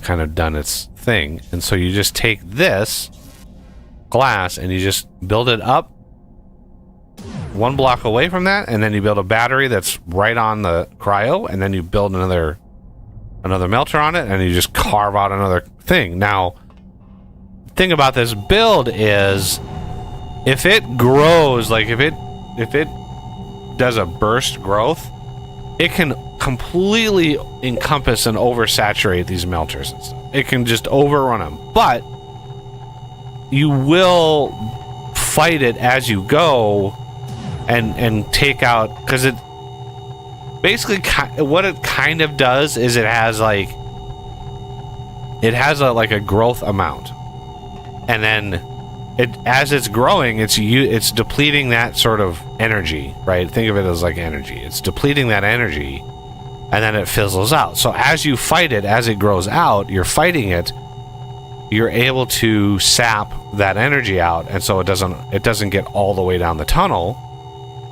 kind of done its thing. And so you just take this glass and you just build it up one block away from that, and then you build a battery that's right on the cryo, and then you build another melter on it, and you just carve out another thing. Now, the thing about this build is if it grows, like if it does a burst growth, it can completely encompass and oversaturate these melters and stuff. It can just overrun them, but you will fight it as you go and take out, because it basically what it kind of does is it has a growth amount, and then as it's growing, it's depleting that sort of energy, right? Think of it as like energy. It's depleting that energy, and then it fizzles out. So as you fight it, as it grows out, you're fighting it, you're able to sap that energy out, and so it doesn't get all the way down the tunnel.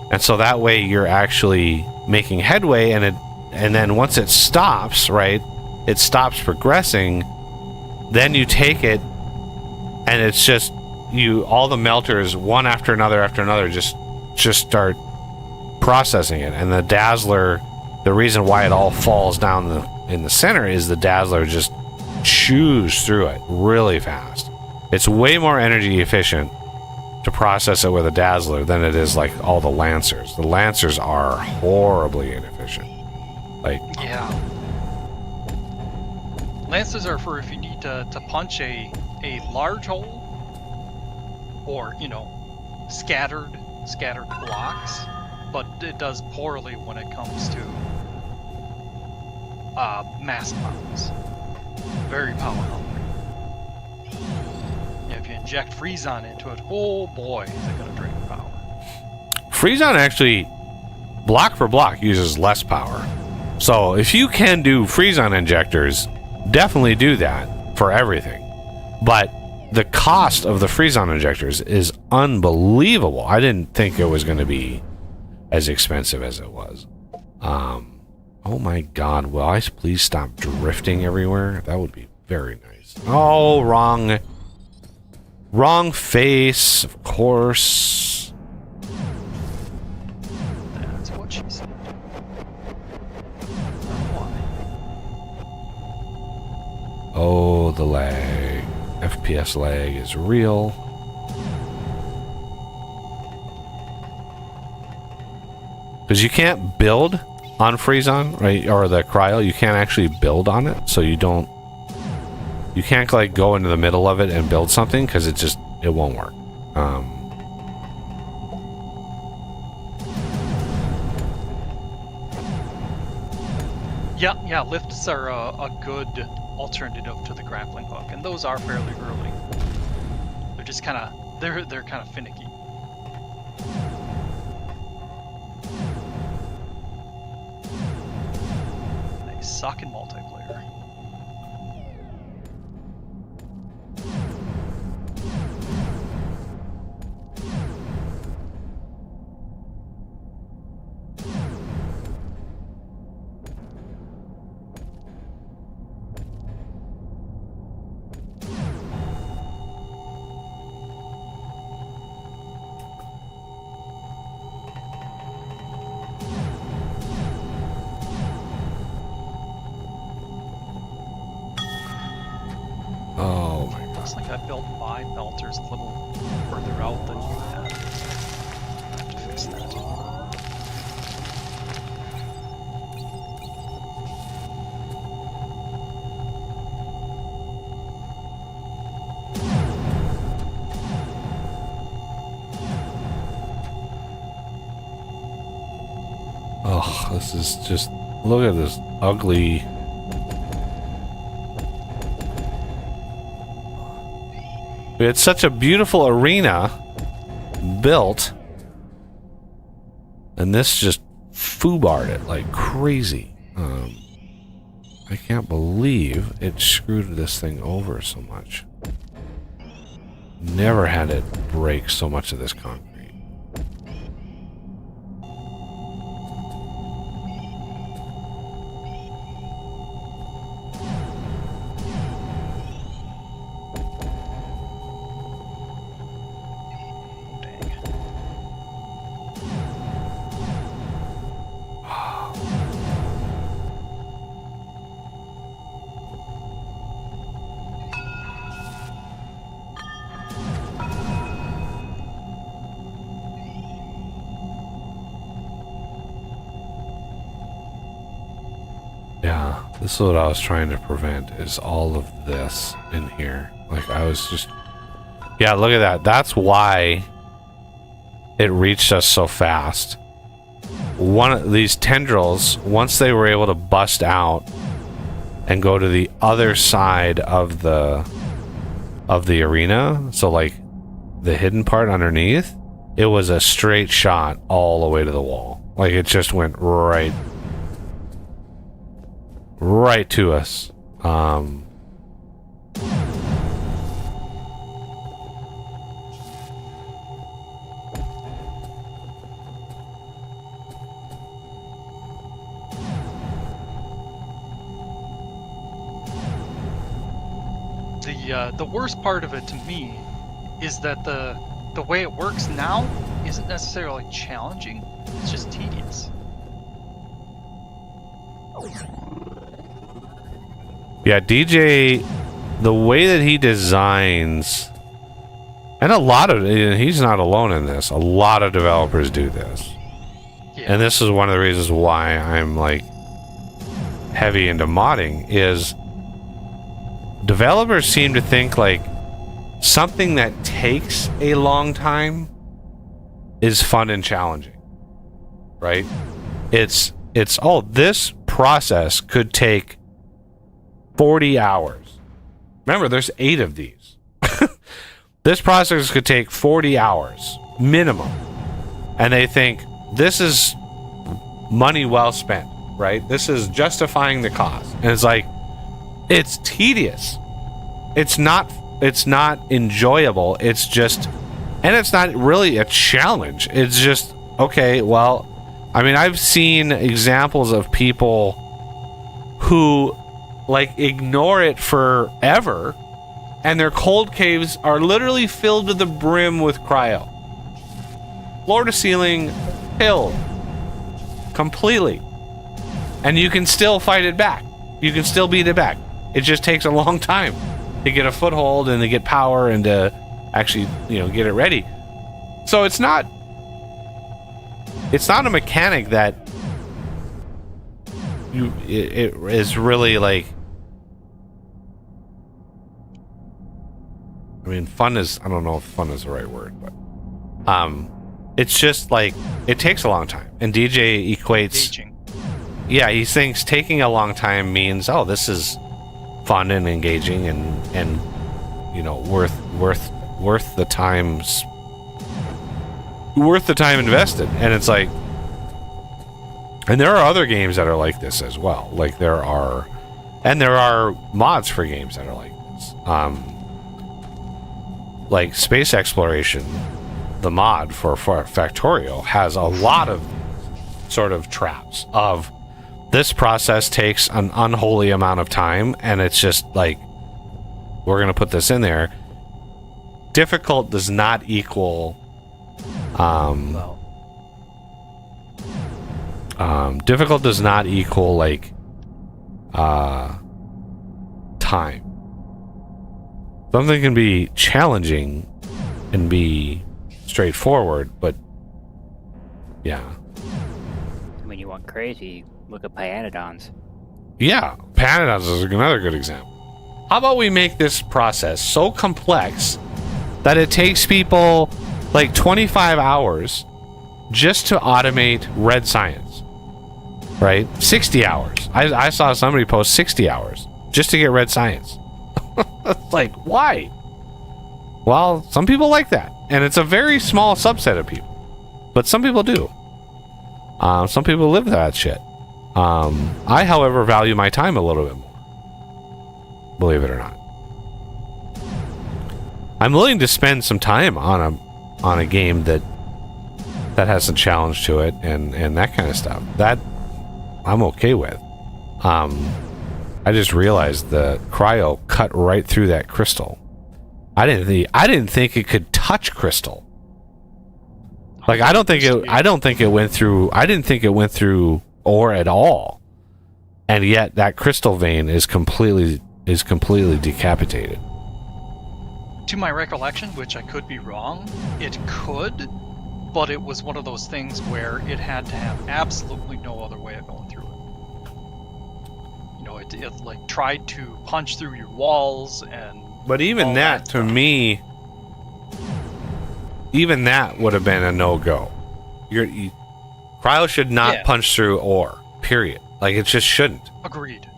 And so that way you're actually making headway, and and then once it stops, right, it stops progressing, then you take it, and it's just, all the melters, one after another, just start processing it. And the Dazzler, the reason why it all falls down in the center is the Dazzler just chews through it really fast. It's way more energy efficient to process it with a Dazzler than it is like all the Lancers. The Lancers are horribly inefficient. Like, Yeah. Lances are for if you need to punch a large hole, or, you know, scattered blocks, but it does poorly when it comes to mass amounts. Very power hungry. Yeah, if you inject Freezon into it, oh boy, is it gonna drain power. Freezon actually, block for block, uses less power. So if you can do Freezon injectors, definitely do that for everything. But the cost of the Freezon injectors is unbelievable. I didn't think it was going to be as expensive as it was. Oh my god, will I please stop drifting everywhere? That would be very nice. Oh, wrong face, of course. That's what she said. Why? Oh, the lag. FPS lag is real. Because you can't build on Freezon, right? Or the Cryo, you can't actually build on it. So you can't like go into the middle of it and build something because it won't work. Yeah, lifts are a good alternative to the grappling hook, and those are fairly early. They're just kind of they're kind of finicky. They suck in multiplayer. Oh my god. Looks like I built my melters a little further out than you had. I have to fix that. Oh, this is just, look at this ugly. We had such a beautiful arena built, and this just foobarred it like crazy. I can't believe it screwed this thing over so much. Never had it break so much of this concrete. Dang. Yeah, this is what I was trying to prevent, is all of this in here. Like, I was just... Yeah, look at that. That's why it reached us so fast. One of these tendrils, once they were able to bust out and go to the other side of the arena, so like the hidden part underneath, it was a straight shot all the way to the wall. Like, it just went right to us. The worst part of it to me is that the way it works now isn't necessarily challenging. It's just tedious. Yeah, DJ, the way that he designs, and he's not alone in this. A lot of developers do this. Yeah. And this is one of the reasons why I'm like heavy into modding is developers seem to think like something that takes a long time is fun and challenging, right? It's this process could take 40 hours. Remember, there's 8 of these. This process could take 40 hours minimum, and they think this is money well spent, right? This is justifying the cost. And it's like, it's tedious. It's not enjoyable. It's just, and it's not really a challenge. It's just, okay, well, I mean, I've seen examples of people who like ignore it forever, and their cold caves are literally filled to the brim with cryo. Floor to ceiling filled completely. And you can still fight it back. You can still beat it back. It just takes a long time to get a foothold and to get power and to actually, get it ready. So it's not a mechanic that it is really like, I mean, fun is, I don't know if fun is the right word, but it's just like, it takes a long time. And DJ equates, Engaging. yeah, he thinks taking a long time means, oh, this is fun and engaging and worth the time invested. And it's like, and there are other games that are like this as well. Like there are mods for games that are like this. Like space exploration, the mod for Factorio has a lot of sort of traps of this process takes an unholy amount of time, and it's just like, we're gonna put this in there. Difficult does not equal difficult does not equal like time. Something can be challenging and be straightforward, but yeah. I mean, you want crazy, look at Pyanodons. Yeah, Panadons is another good example. How about we make this process so complex that it takes people like 25 hours just to automate red science, right? 60 hours. I saw somebody post 60 hours just to get red science. It's like, why? Well, some people like that, and it's a very small subset of people, but some people do. Some people live that shit. I, however, value my time a little bit more, believe it or not. I'm willing to spend some time on a game that has some challenge to it and that kind of stuff. That I'm okay with. I just realized the cryo cut right through that crystal. I didn't think it could touch crystal. Like I don't think it went through ore at all. And yet that crystal vein is completely decapitated. To my recollection, which I could be wrong, it could, but it was one of those things where it had to have absolutely no other way of going through it. It like tried to punch through your walls and. But even that, to me, even that would have been a no-go. Cryo should not punch through ore. Period. Like it just shouldn't. Agreed.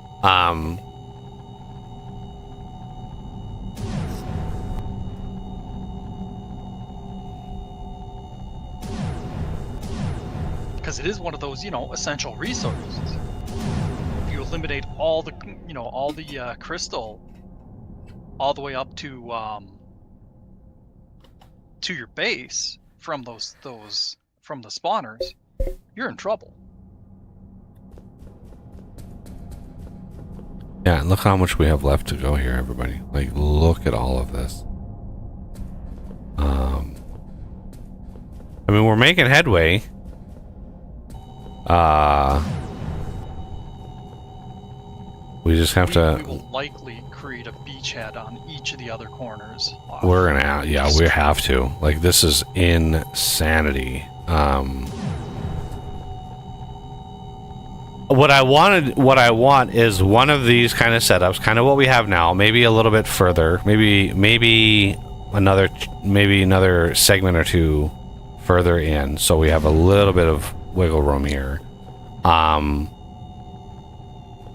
Because it is one of those, essential resources. If you eliminate all the, crystal, all the way up to your base from from the spawners, you're in trouble. Yeah, and look how much we have left to go here, everybody. Like, look at all of this. I mean, we're making headway. We just have We to. will likely create a beachhead on each of the other corners. We're gonna have, yeah, we have to. Like, this is insanity. What I want is one of these kind of setups, kind of what we have now, maybe a little bit further, maybe another segment or two further in, so we have a little bit of wiggle room here. On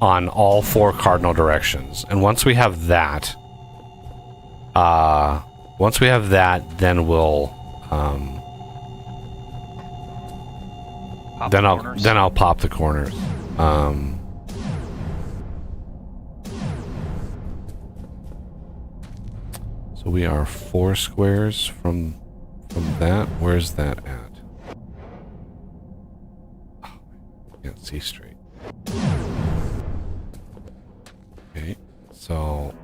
all 4 cardinal directions. And once we have that, then we'll Pop the corners. I'll pop the corners. So we are 4 squares from that. Where's that at? Oh, can't see straight. Okay, so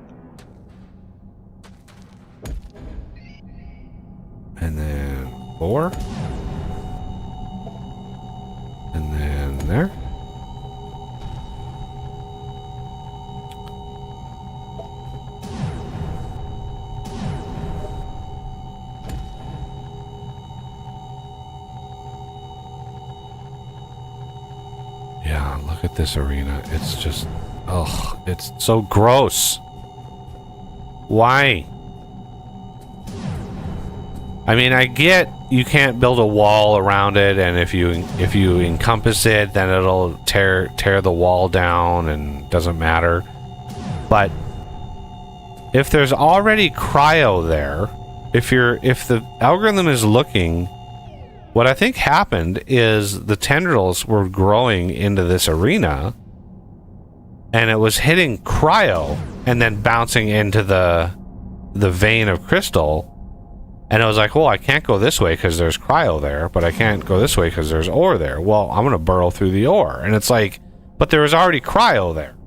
and then 4 and then there. Yeah, look at this arena. It's just, ugh, it's so gross. Why? I mean, I get you can't build a wall around it, and if you encompass it, then it'll tear the wall down, and doesn't matter. But if there's already cryo there, if the algorithm is looking, what I think happened is the tendrils were growing into this arena, and it was hitting cryo and then bouncing into the vein of crystal. And I was like, well, I can't go this way because there's cryo there, but I can't go this way because there's ore there. Well, I'm going to burrow through the ore. And it's like, but there was already cryo there.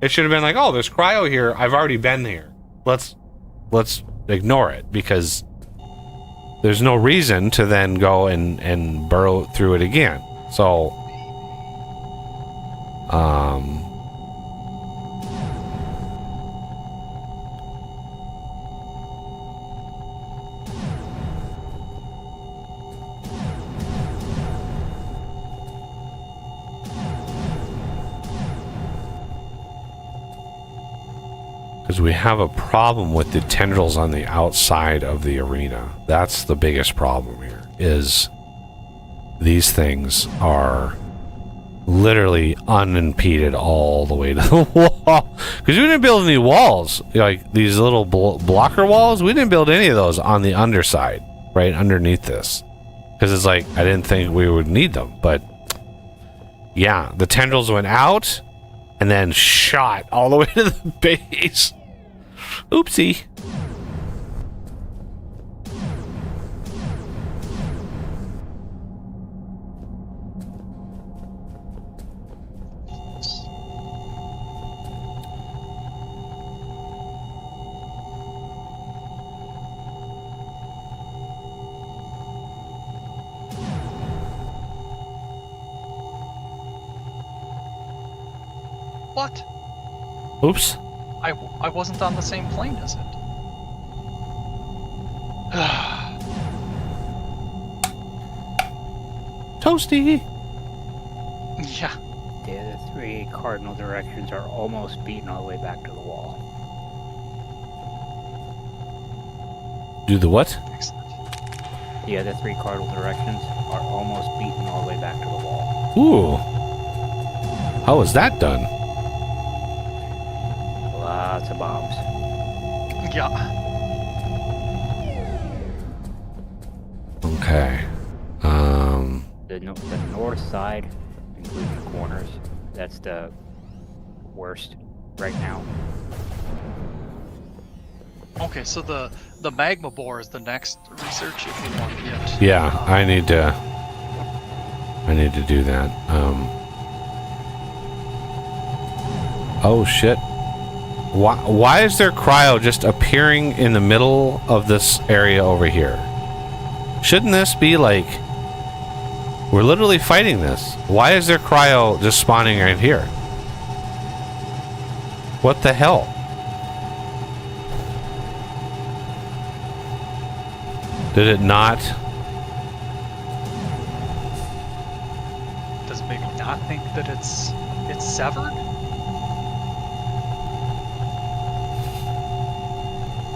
It should have been like, oh, there's cryo here. I've already been here. Let's ignore it, because there's no reason to then go and burrow through it again. So, because we have a problem with the tendrils on the outside of the arena. That's the biggest problem here, is these things are literally unimpeded all the way to the wall. Because we didn't build any walls, like these little blocker walls. We didn't build any of those on the underside, right underneath this. Because it's like, I didn't think we would need them. But yeah, the tendrils went out and then shot all the way to the base. Oopsie. What? Oops. I wasn't on the same plane as it. Toasty. Yeah. The 3 cardinal directions are almost beaten all the way back to the wall. Do the what? Excellent. The other 3 cardinal directions are almost beaten all the way back to the wall. Ooh. How was that done? Lots of bombs. Yeah. Okay. The north side, including the corners, that's the worst right now. Okay, so the magma bore is the next research if you want it. Yeah, I need to do that. Oh shit. Why is there cryo just appearing in the middle of this area over here? Shouldn't this be like... We're literally fighting this. Why is there cryo just spawning right here? What the hell? Did it not? Does it maybe not think that it's severed?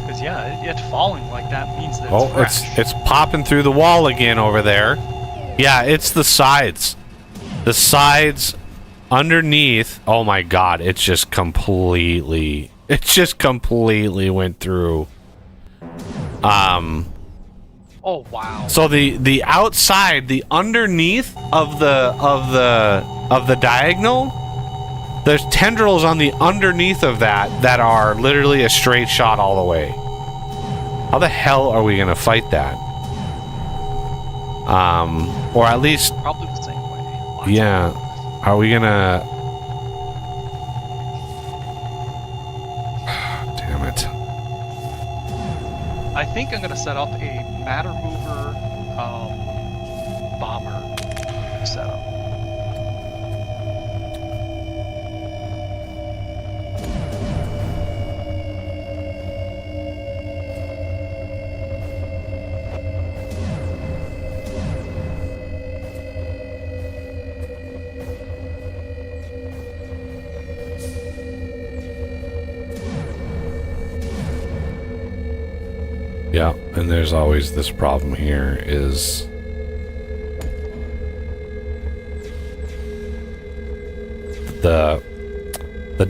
Because yeah, it falling like that means that it's fresh. it's popping through the wall again over there. Yeah, it's the sides. The sides underneath. Oh my god, it just completely went through. Oh wow. So the outside, the underneath of the diagonal, there's tendrils on the underneath of that are literally a straight shot all the way. How the hell are we gonna fight that? Or at least Probably the same way. yeah. Are we gonna... Damn it. I think I'm gonna set up a matter mover bomber setup. Yeah, and there's always this problem here is... The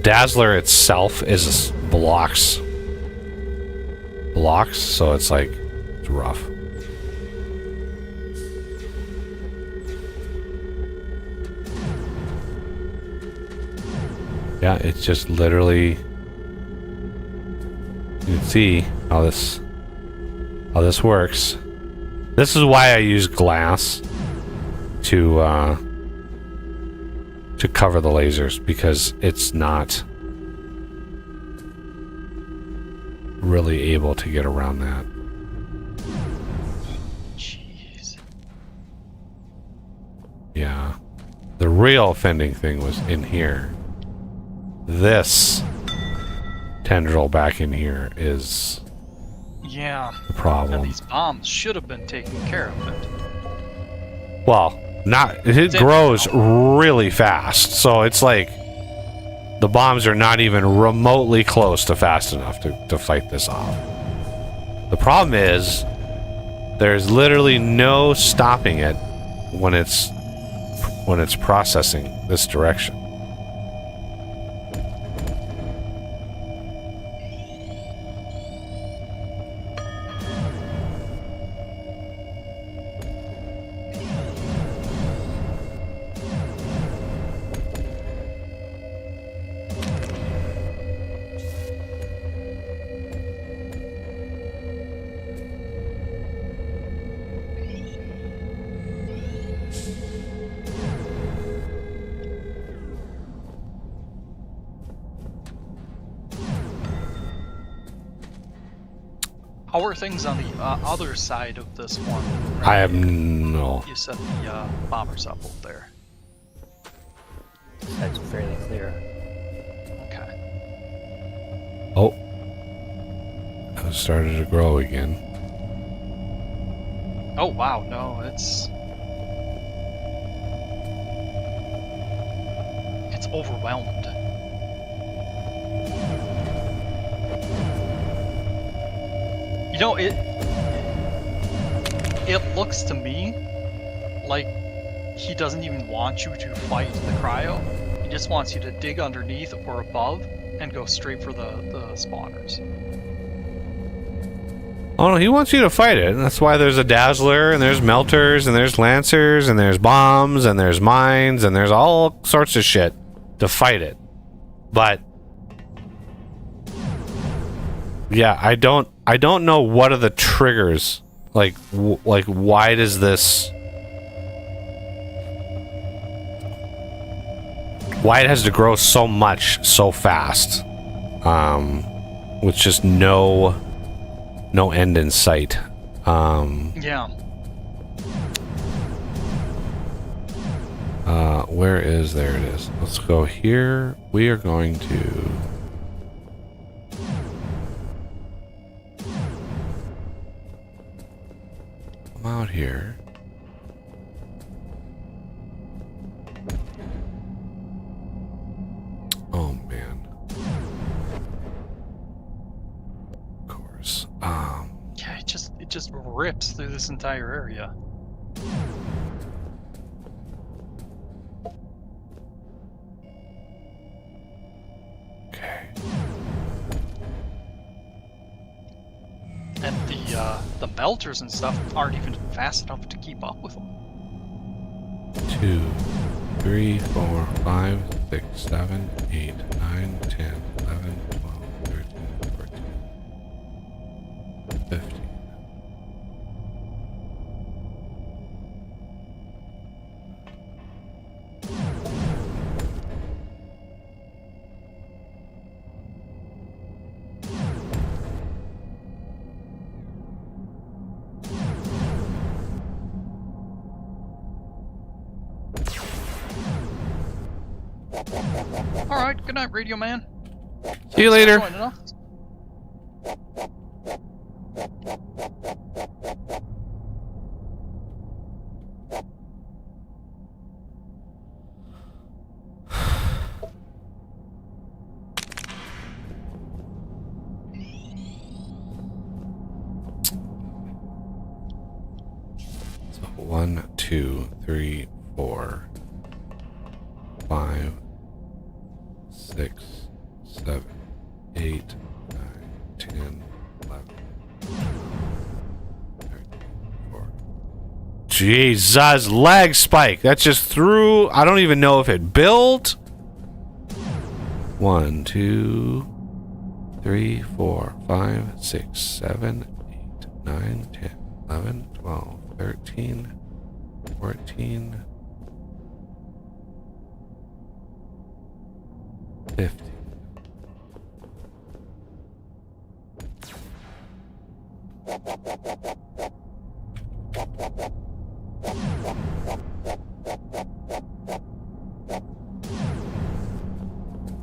Dazzler itself is blocks, so it's like, it's rough. Yeah, it's just literally... You can see how this works. This is why I use glass to cover the lasers, because it's not really able to get around that. Jeez. Yeah. The real offending thing was in here. This tendril back in here is Yeah. the Now problem. these bombs should have been taking care of it. Well, not... It grows really fast, so it's like... The bombs are not even remotely close to fast enough to fight this off. The problem is... There's literally no stopping it when it's processing this direction. How are things on the other side of this one? I have no... You set the bombers up over there. That's fairly clear. Okay. Oh. It started to grow again. Oh wow, no, it's overwhelmed. You know, it looks to me like he doesn't even want you to fight the cryo. He just wants you to dig underneath or above and go straight for the spawners. Oh no, he wants you to fight it. That's why there's a Dazzler, and there's Melters, and there's Lancers, and there's bombs, and there's mines, and there's all sorts of shit to fight it. But yeah, I don't know what are the triggers. Like why does this... Why it has to grow so much so fast. with just no end in sight. Yeah. Where is, there it is. Let's go here. We are going to come out here. Oh man. Of course. Yeah, it just rips through this entire area. Okay. And the melters and stuff aren't even fast enough to keep up with them. 2, 3, 4, 5, 6, 7, 8, 9, 10, 11, 12, 13, 14, 15. All right, good night, Radio Man. See you later. Joining us. So 1, 2, 3, 4, 5, 6, 7, 8, 9, 10, 11, 13, 14. Jesus, lag spike. That just threw. I don't even know if it built. 1, 2, 3, 4, 5, 6, 7, 8, 9, 10, 11, 12, 13, 14, 15.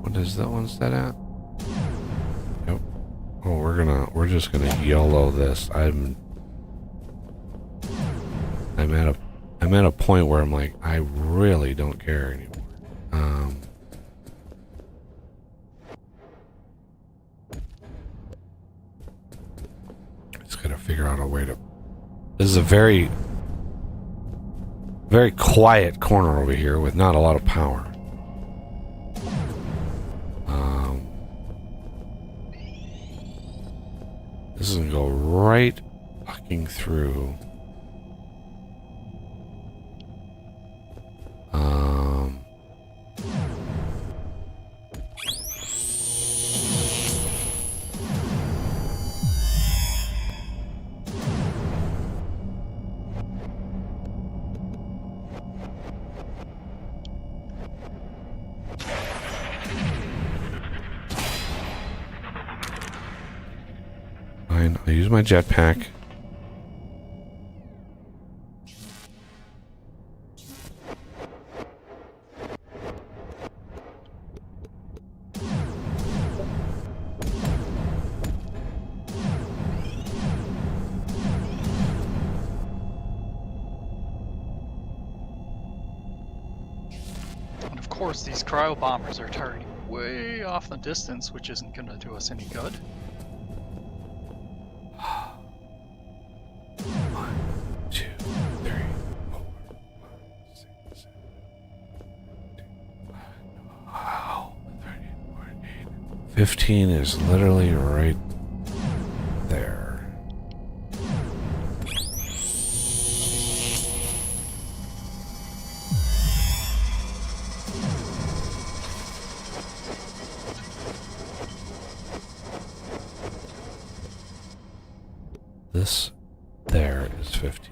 What is that one set at? Yep. Oh, we're just gonna YOLO this. I'm at a point where I'm like, I really don't care anymore. Just gotta figure out a way to. This is a very quiet corner over here with not a lot of power. This is gonna go right fucking through. Fine, I'll use my jetpack. And of course, these cryo bombers are targeting way off the distance, which isn't going to do us any good. 1, 2, 3, 4, 5, 6, 7, 8, 9, wow, 13, 14, 15 is literally right there. This there is 15.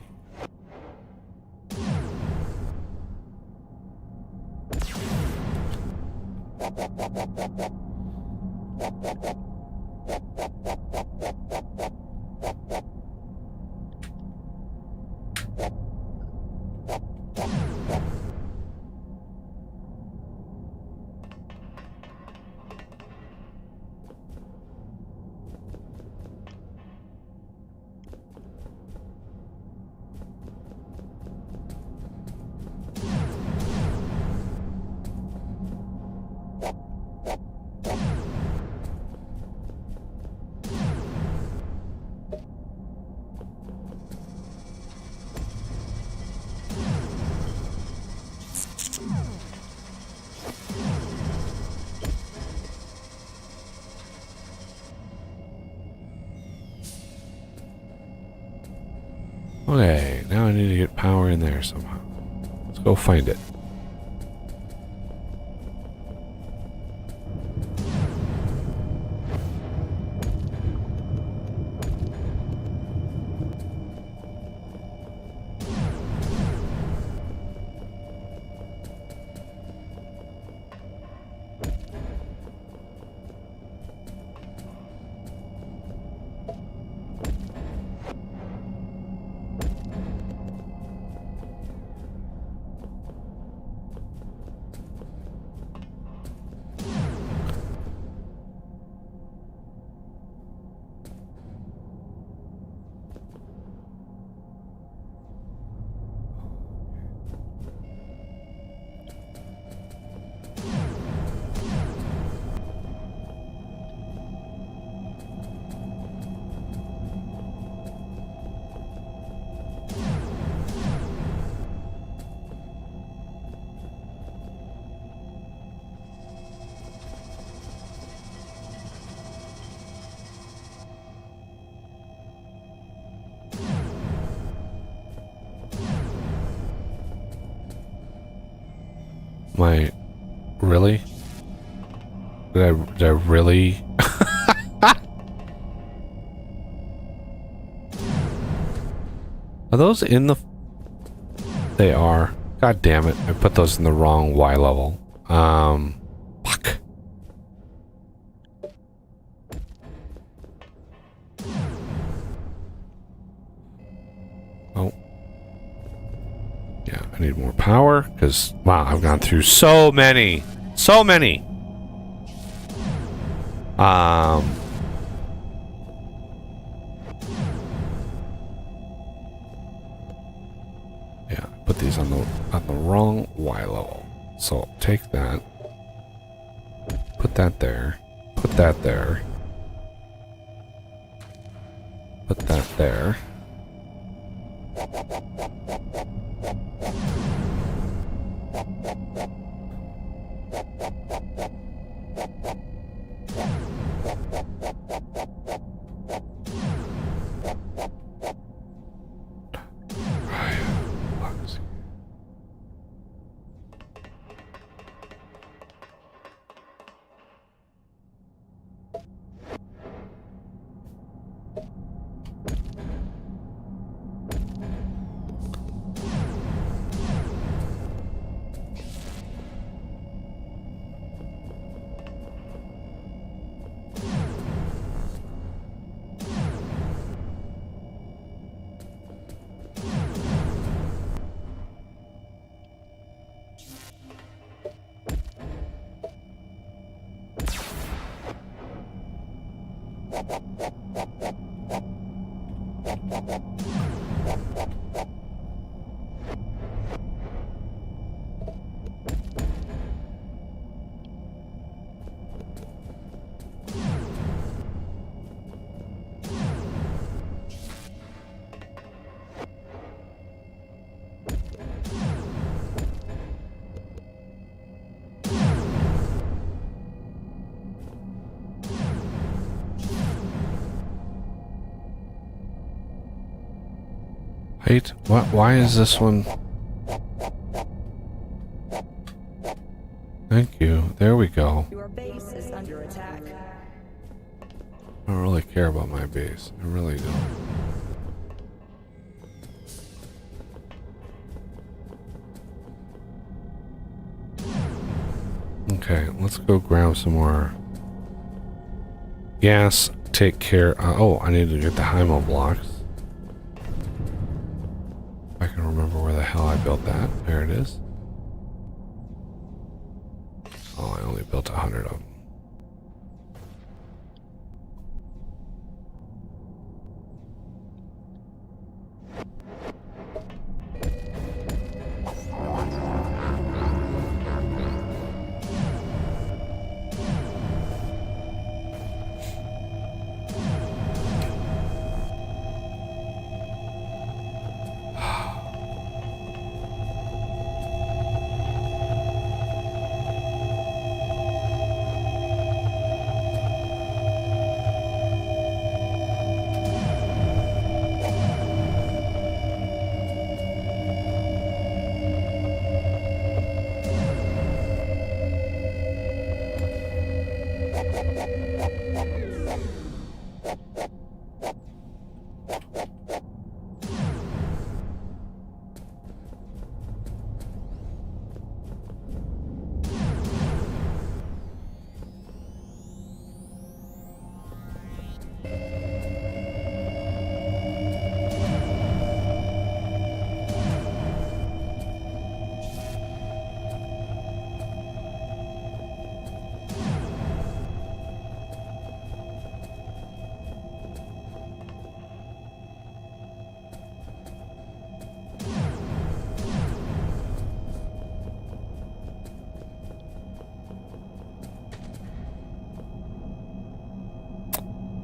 Okay, now I need to get power in there somehow. Let's go find it. My, really? Did I really? Are those in the? They are. God damn it! I put those in the wrong Y level. Fuck. Oh. Yeah, I need more power because wow, I've gone through so many. Yeah, put these on the wrong Y level. So take that. Put that there. Put that there. Put that there. Wait, what? Why is this one? Thank you. There we go. Your base is under attack. I don't really care about my base. I really don't. Okay, let's go grab some more gas, take care. Oh, I need to get the Hymo blocks. I can remember where the hell I built that. There it is. Oh, I only built 100 of them.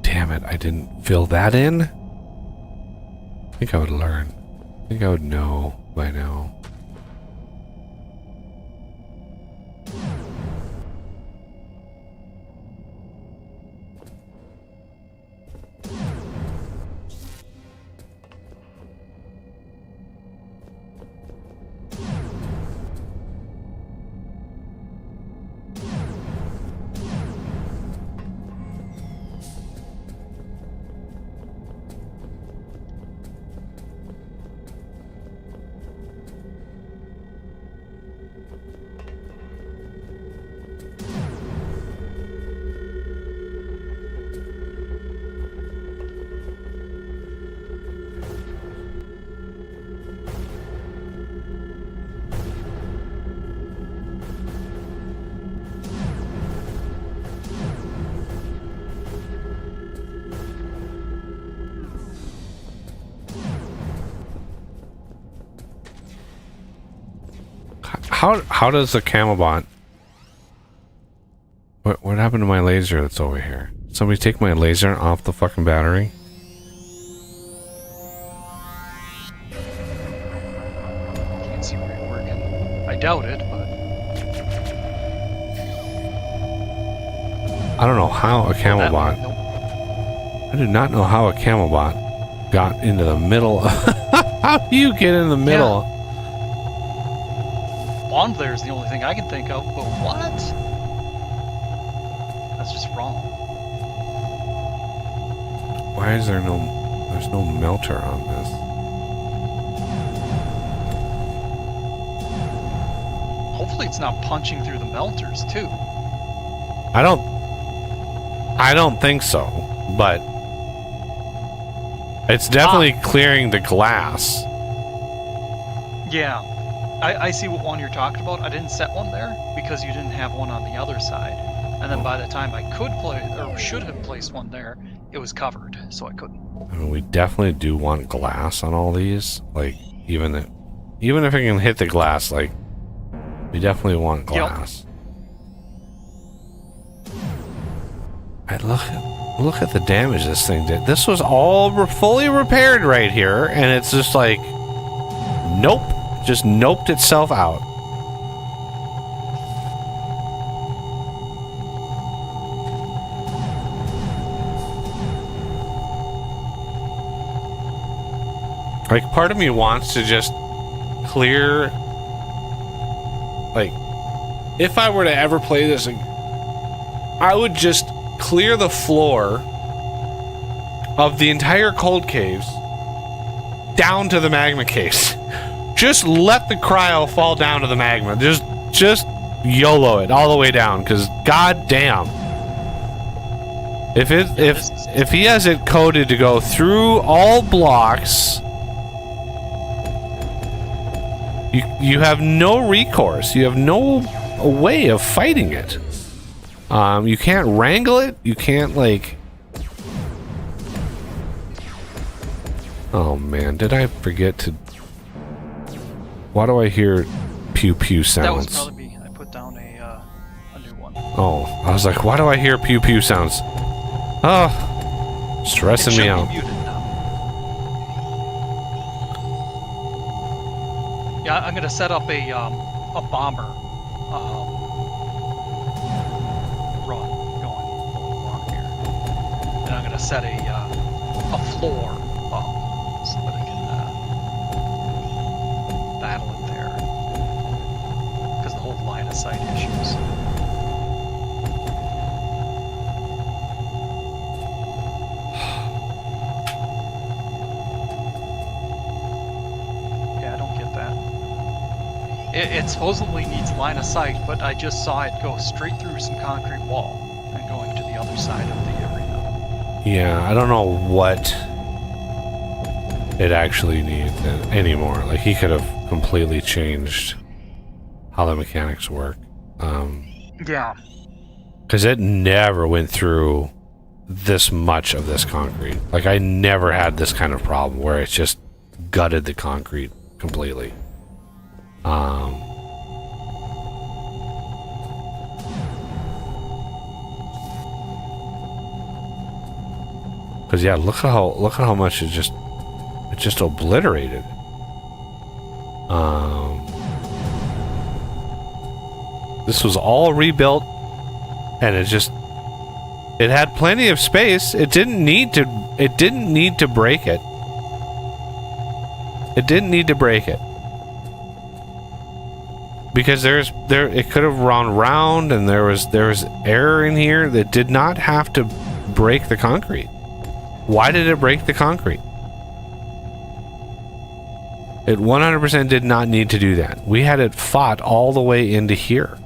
Damn it, I didn't fill that in? I think I would learn. I think I would know by now. How does the Camelbot... What happened to my laser that's over here? Somebody take my laser off the fucking battery? Can't see where you're working. I doubt it, but... I don't know how a Camelbot... Nope. I do not know how a Camelbot got into the middle of... How do you get in the middle? Yeah. Lawn Blair is the only thing I can think of, but what? That's just wrong. Why is there no... There's no melter on this? Hopefully it's not punching through the melters, too. I don't think so, but... It's definitely clearing the glass. Yeah. I see what one you're talking about. I didn't set one there because you didn't have one on the other side. And then by the time I could play, or should have placed one there, it was covered, so I couldn't. I mean, we definitely do want glass on all these. Like, even if it can hit the glass, like, we definitely want glass. Yep. Look at the damage this thing did. This was all fully repaired right here, and it's just like, nope. Just noped itself out. Like, part of me wants to just clear... Like, if I were to ever play this, I would just clear the floor of the entire cold caves down to the magma case. Just let the cryo fall down to the magma. Just YOLO it all the way down, because goddamn. If he has it coded to go through all blocks, you have no recourse. You have no way of fighting it. You can't wrangle it. You can't like. Oh man, did I forget to? Why do I hear pew pew sounds? That was probably me. I put down a new one. Oh, I was like, why do I hear pew pew sounds? Oh, stressing me out. Muted now. Yeah, I'm gonna set up a bomber run going along here, and I'm gonna set a floor up so that I can battle it there because the whole line of sight issues. Yeah, I don't get that. It supposedly needs line of sight, but I just saw it go straight through some concrete wall and going to the other side of the arena. Yeah, I don't know what it actually needs anymore. Like, he could have completely changed how the mechanics work. Yeah. Because it never went through this much of this concrete. Like, I never had this kind of problem where it's just gutted the concrete completely. Because yeah, look at how much it just obliterated. This was all rebuilt, and it had plenty of space. It didn't need to break it. It didn't need to break it. Because it could have run round, and there was error in here that did not have to break the concrete. Why did it break the concrete? It 100% did not need to do that. We had it fought all the way into here.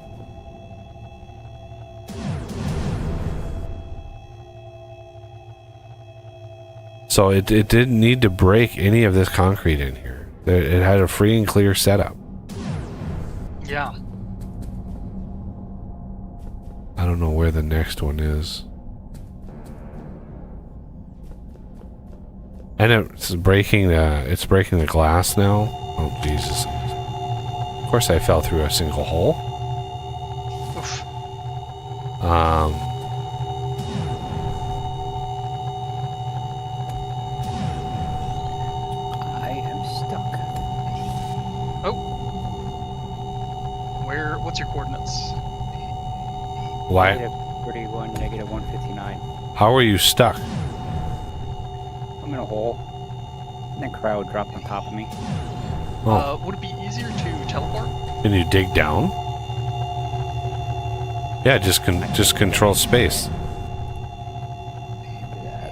So it didn't need to break any of this concrete in here. It had a free and clear setup. Yeah. I don't know where the next one is. And it's breaking the glass now. Oh Jesus. Of course I fell through a single hole. Oof. I am stuck. Oh. What's your coordinates? Why? -31, -159. How are you stuck? I'm in a hole. And then Cryo dropped on top of me. Oh. Would it be easier to teleport? Can you dig down? Yeah, just control space. Do that.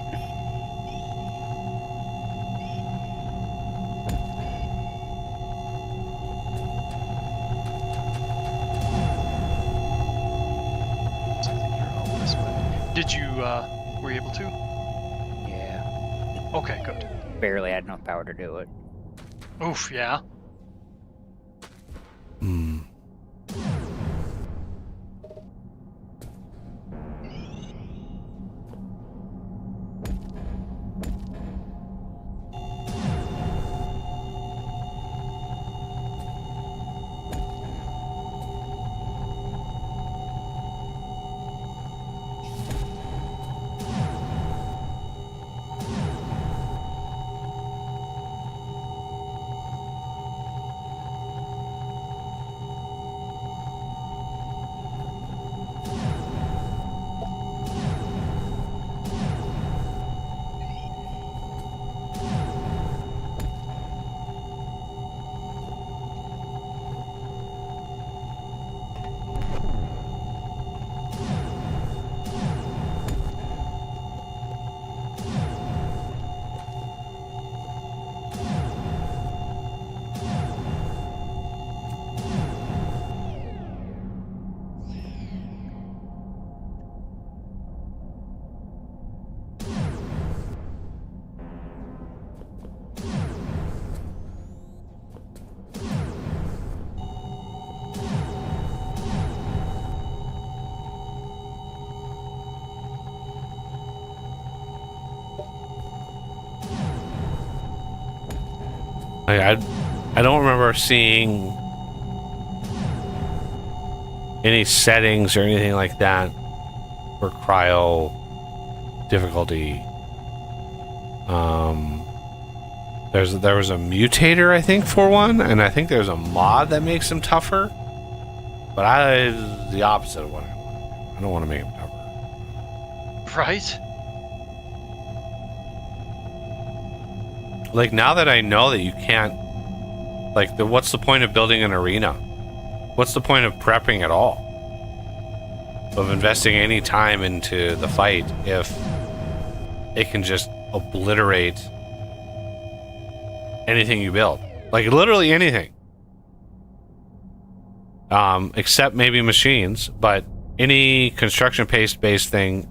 So I think you're out this way. Did you, were you able to? Yeah. Okay, good. Barely had enough power to do it. Oof, yeah. Hmm. Like I don't remember seeing any settings or anything like that for cryo difficulty. There was a mutator, I think, for one, and I think there's a mod that makes him tougher. But the opposite of what I want. I don't want to make him tougher. Right? Like, now that I know that you can't, like, what's the point of building an arena? What's the point of prepping at all? Of investing any time into the fight if it can just obliterate anything you build? Like, literally anything. Except maybe machines, but any construction based thing,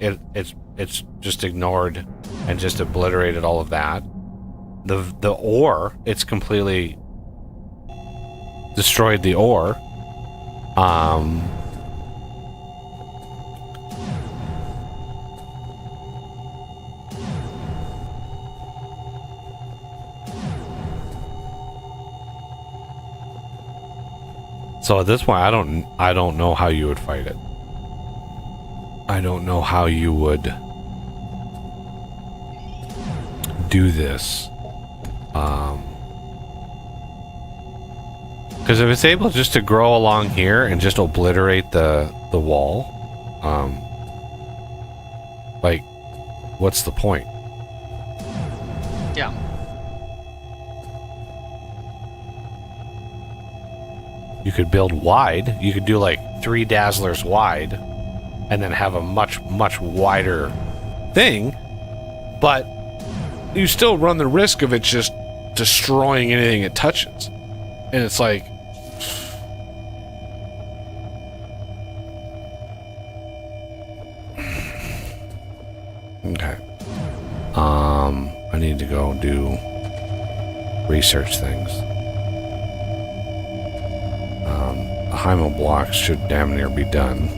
it's just ignored and just obliterated all of that. The ore, it's completely destroyed the ore. So at this point, I don't know how you would fight it. I don't know how you would do this. Because if it's able just to grow along here and just obliterate the wall, like, what's the point? Yeah. You could build wide. You could do like 3 Dazzlers wide and then have a much wider thing, but you still run the risk of it just destroying anything it touches. And it's like, okay. I need to go do research things. The Hymo blocks should damn near be done.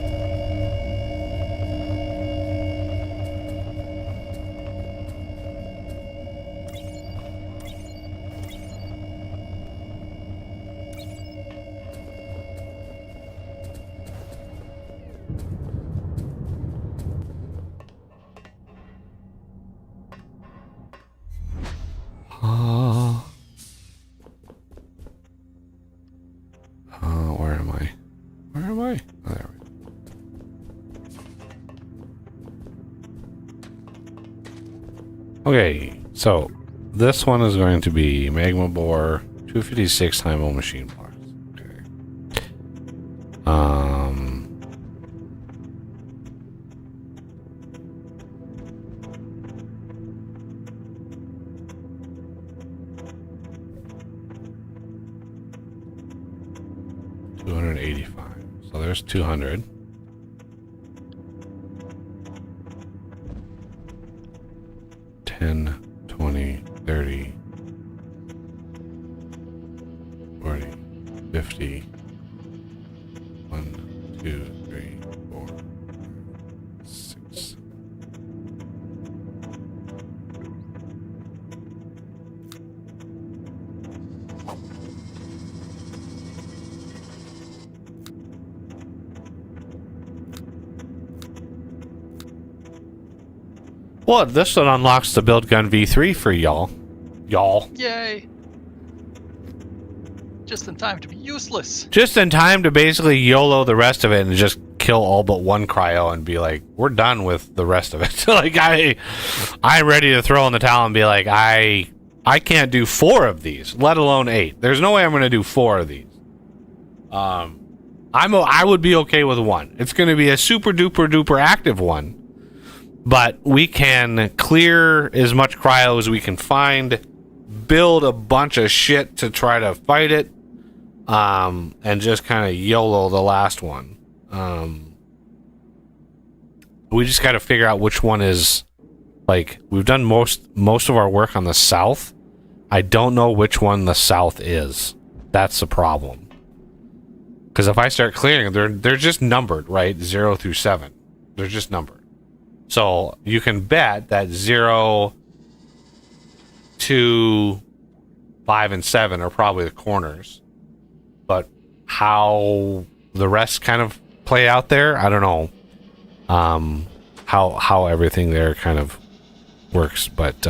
Where am I? Where am I? Oh, there we go. Okay, so this one is going to be magma bore, 256 Hymo machine blocks. Okay. 285. So there's 200. $10, $20, $30, $40, $50. 1, 2, 3, 4, 6. Well, this one unlocks the build gun V3 for y'all. Yay! Just in time to be useless. Just in time to basically YOLO the rest of it and just kill all but one cryo and be like, we're done with the rest of it. Like, I'm ready to throw in the towel and be like, I can't do 4 of these, let alone 8. There's no way I'm going to do 4 of these. I would be okay with 1. It's going to be a super duper duper active one, but we can clear as much cryo as we can find, build a bunch of shit to try to fight it, and just kind of YOLO the last one. We just got to figure out which one is, like, we've done most of our work on the south. I don't know which one the south is. That's the problem. Because if I start clearing, they're just numbered, right? 0 through 7. They're just numbered. So you can bet that 0 to 5 and 7 are probably the corners. But how the rest kind of play out there, I don't know. How everything there kind of works, but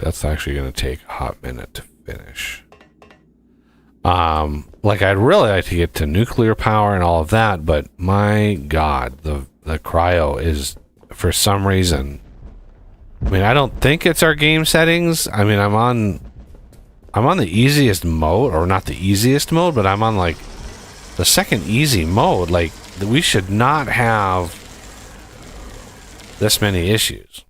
that's actually going to take a hot minute to finish. Like I'd really like to get to nuclear power and all of that, but my God, the cryo is for some reason. I mean, I don't think it's our game settings. I mean, I'm on the easiest mode, or not the easiest mode, but I'm on like the second easy mode. Like we should not have this many issues.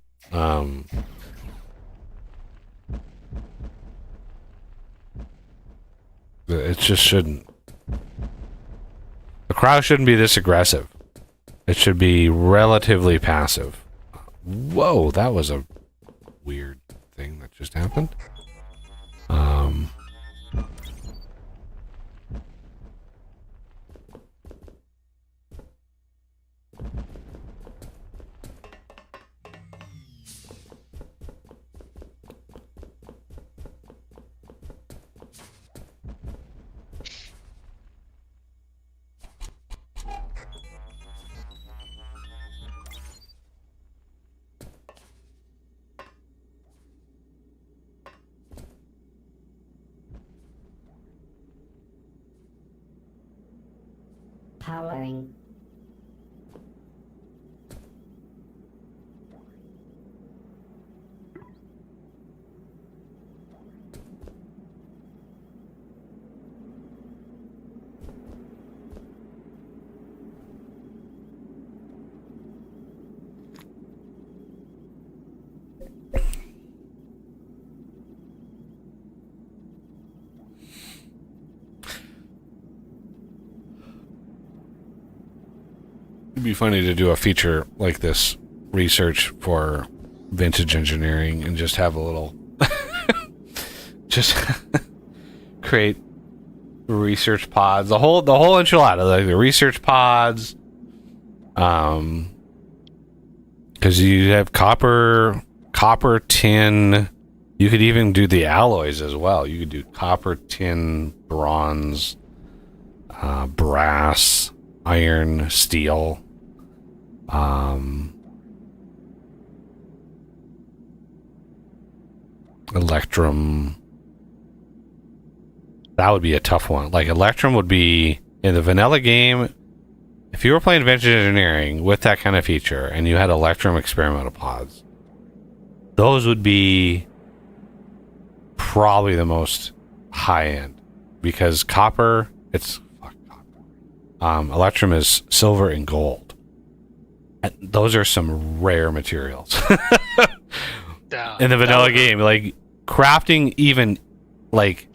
It just shouldn't. The crowd shouldn't be this aggressive. It should be relatively passive. Whoa, that was a weird thing that just happened. Powering. It'd be funny to do a feature like this, research for vintage engineering, and just have a little just create research pods, the whole enchilada, like the research pods, because you have copper, tin. You could even do the alloys as well. You could do copper, tin, bronze, brass, iron, steel, electrum. That would be a tough one. Like electrum would be in the vanilla game. If you were playing vintage engineering with that kind of feature and you had electrum experimental pods, those would be probably the most high end, because copper, it's electrum is silver and gold. And those are some rare materials in the vanilla game. Like crafting, even like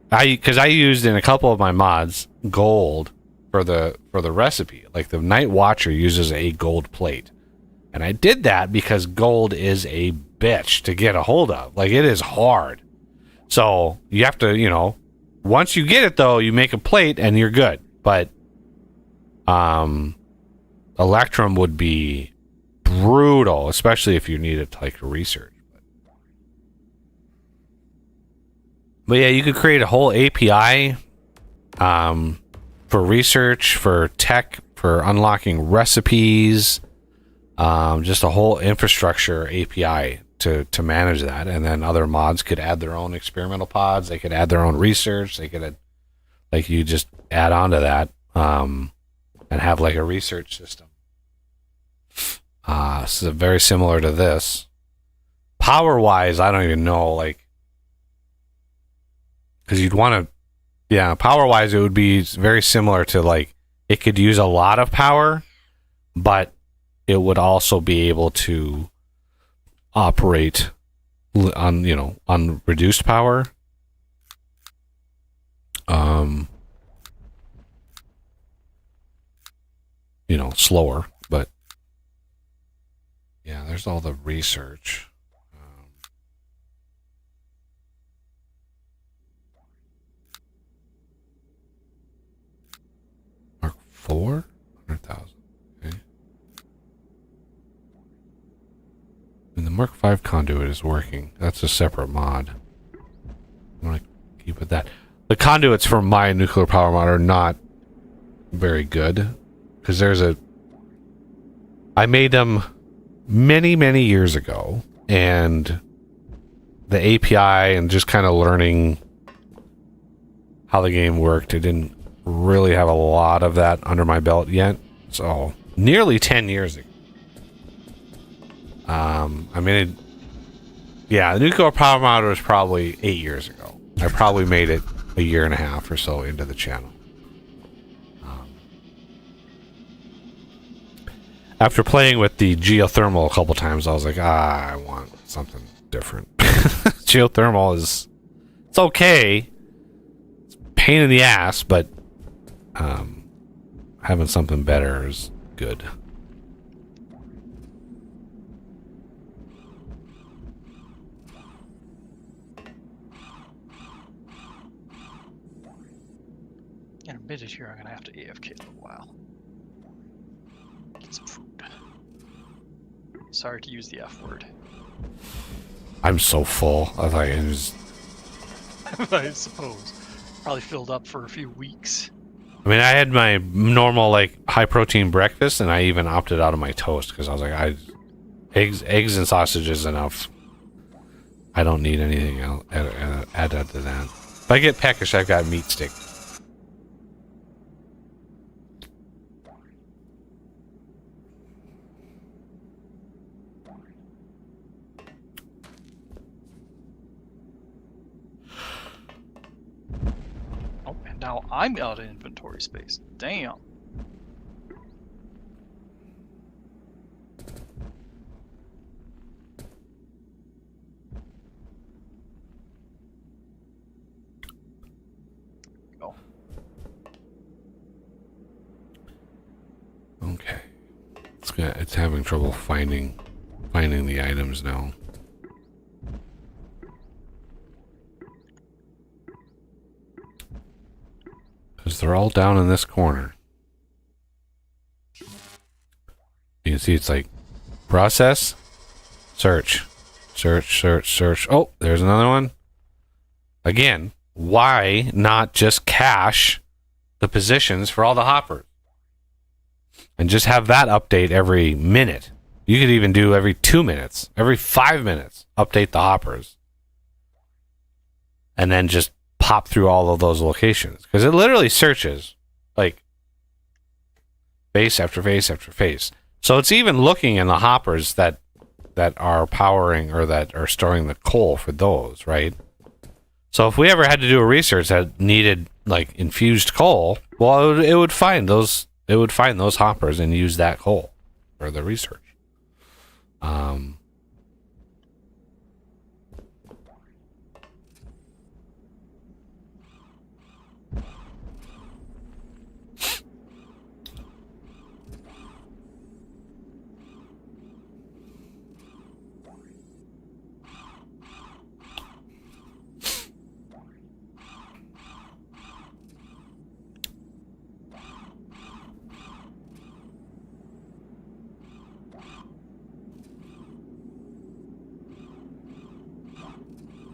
because I used in a couple of my mods gold for the recipe. Like the Night Watcher uses a gold plate, and I did that because gold is a bitch to get a hold of. Like it is hard. So you have to, once you get it though, you make a plate and you're good. But electrum would be brutal, especially if you need it to like research. But yeah, you could create a whole API for research, for tech, for unlocking recipes, just a whole infrastructure API to manage that. And then other mods could add their own experimental pods. They could add their own research. They could you just add on to that and have like a research system. So very similar to this. Power wise, I don't even know, like, because you'd want to, yeah, power wise, it would be very similar to like, it could use a lot of power, but it would also be able to operate on reduced power. slower, but yeah, there's all the research. Mark 4? 100,000. Okay. And the Mark 5 conduit is working. That's a separate mod. I'm going to keep it that. The conduits for my nuclear power mod are not very good. Because I made them many, many years ago. And the API and just kind of learning how the game worked, it didn't really have a lot of that under my belt yet. So, nearly 10 years ago. The nuclear power mod was probably 8 years ago. I probably made it a year and a half or so into the channel. After playing with the geothermal a couple times, I was like, I want something different. Geothermal it's okay. It's a pain in the ass, but having something better is good. In a minute here, I'm gonna have to AFK a little while. Get some food. Sorry to use the F word. I'm so full. I thought it was. I suppose. Probably filled up for a few weeks. I mean, I had my normal high protein breakfast, and I even opted out of my toast because I was like, eggs and sausages enough. I don't need anything else added to that. If I get peckish, I've got meat stick. Oh, and now I'm out of inventory space. Damn. Go. Okay. It's having trouble finding the items now. Because they're all down in this corner. You can see it's like process, search, search, search, search. Oh, there's another one. Again, why not just cache the positions for all the hoppers? And just have that update every minute. You could even do every 2 minutes, every 5 minutes, update the hoppers. And then just pop through all of those locations. Because it literally searches face after face after face. So it's even looking in the hoppers that are powering or that are storing the coal for those, right? So if we ever had to do a research that needed infused coal, well, it would find those. It would find those hoppers and use that coal for the research.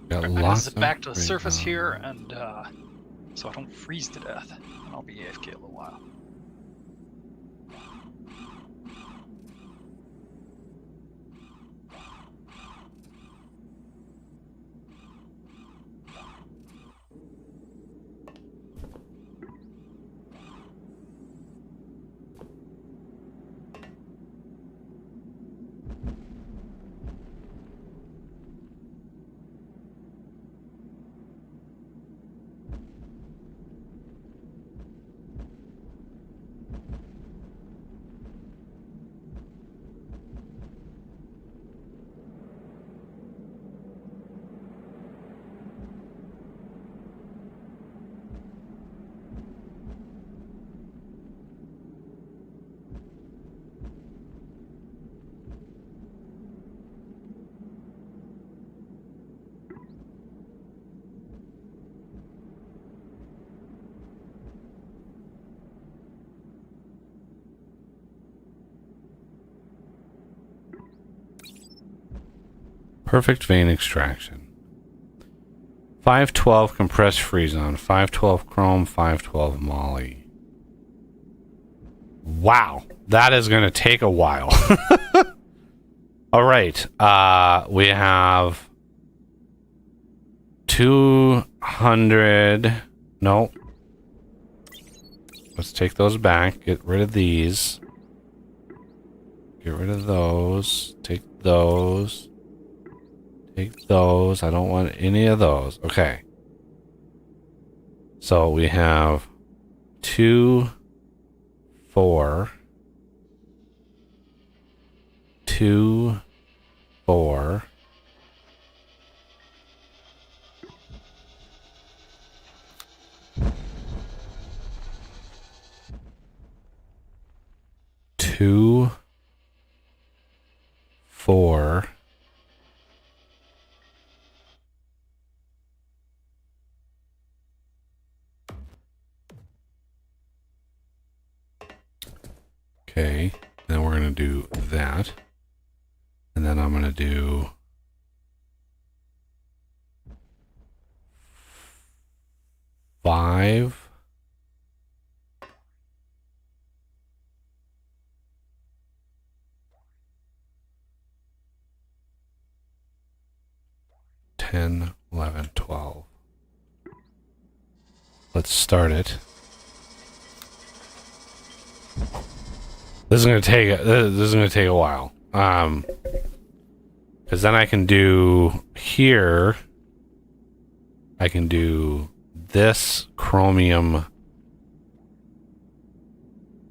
Got I'm gonna lots zip of back to the great surface here, knowledge. and so I don't freeze to death, and I'll be AFK a little while. Perfect vein extraction. 512 compressed freezon, 512 chrome, 512 moly. Wow, that is going to take a while. All right, we have 200. No. Let's take those back. Get rid of these. Get rid of those. Take those. Take those. I don't want any of those. Okay. So we have 2, 4, 2, 4. Two, 4. Okay, then we're gonna do that, and then I'm gonna do 5. 10, 11, 12. Let's start it. This is gonna take a while. Because then I can do here. I can do this chromium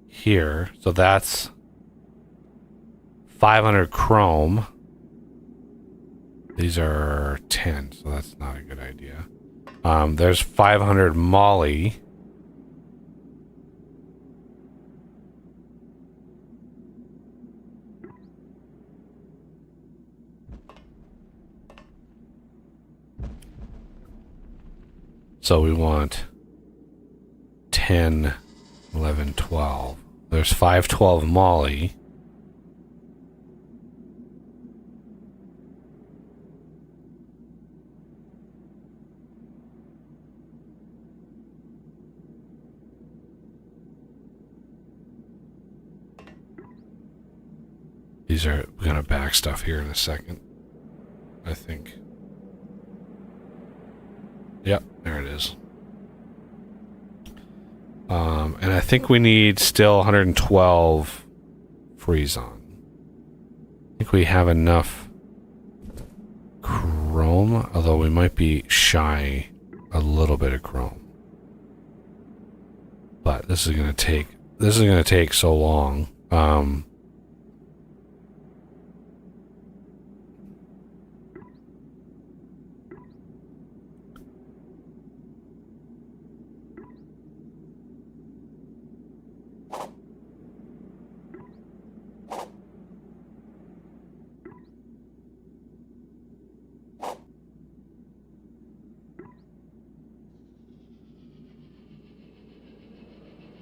here. So that's 500 chrome. These are 10, so that's not a good idea. There's 500 moly. So we want 10, 11, 12. There's 512 moly. These are gonna back stuff here in a second, I think. Yep, there it is. And I think we need still 112 freezon. I think we have enough chrome, although we might be shy a little bit of chrome. But this is gonna take so long.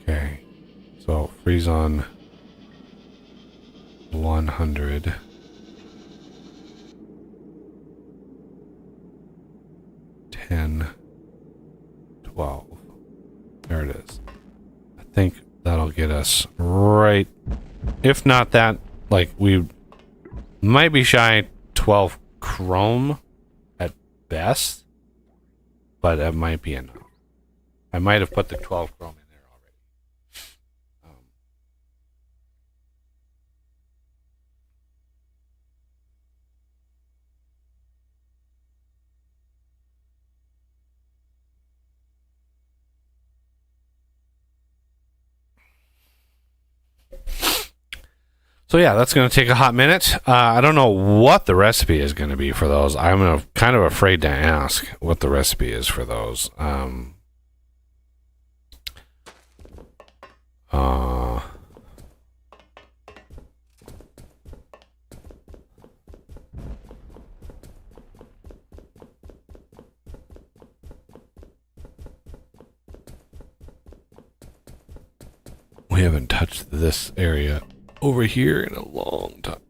Okay, so freezon 100. 10, 12. There it is. I think that'll get us right. If not that, like, we might be shy 12 chrome at best, but it might be enough. I might have put the 12 chrome in there already. So yeah, that's going to take a hot minute. I don't know what the recipe is going to be for those. I'm kind of afraid to ask what the recipe is for those. We haven't touched this area over here in a long time.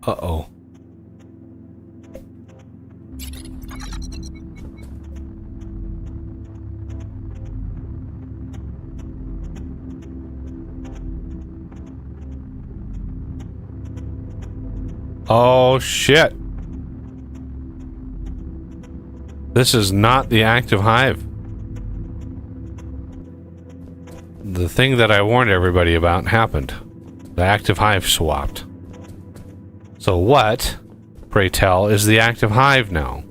Uh-oh. Oh, shit. This is not the active hive. The thing that I warned everybody about happened. The active hive swapped. So what, pray tell, is the active hive now?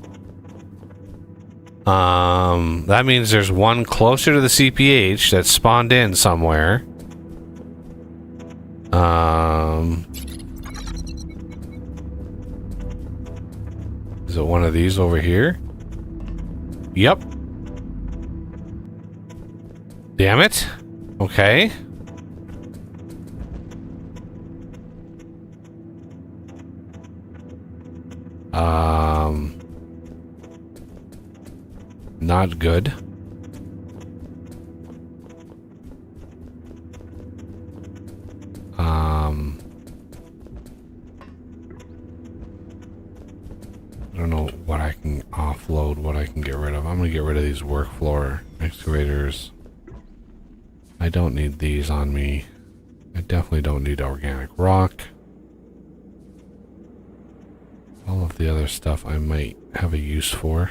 That means there's one closer to the CPH that spawned in somewhere. Is it one of these over here? Yep. Damn it. Okay. Not good. I don't know what I can offload, what I can get rid of. I'm gonna get rid of these work floor excavators. I don't need these on me. I definitely don't need organic rock. All of the other stuff I might have a use for.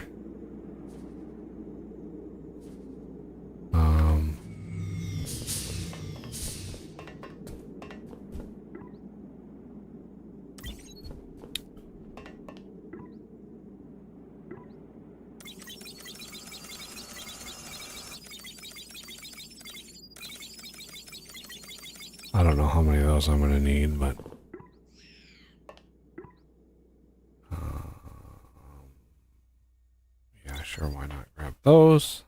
I don't know how many of those I'm going to need, but yeah, sure, why not grab those?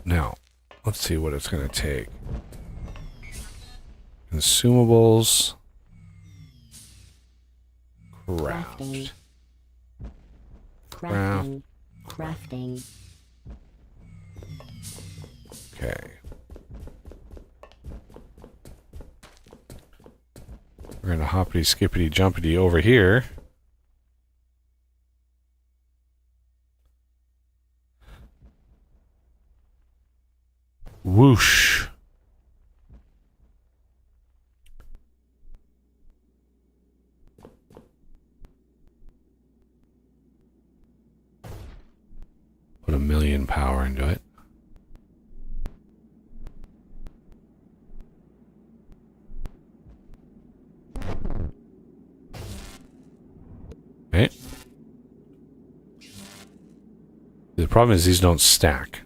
Now, let's see what it's going to take. Consumables. Craft. Crafting. Crafting. Okay. We're gonna hoppity skippity jumpity over here. Whoosh. Put 1,000,000 power into it. Okay. The problem is these don't stack.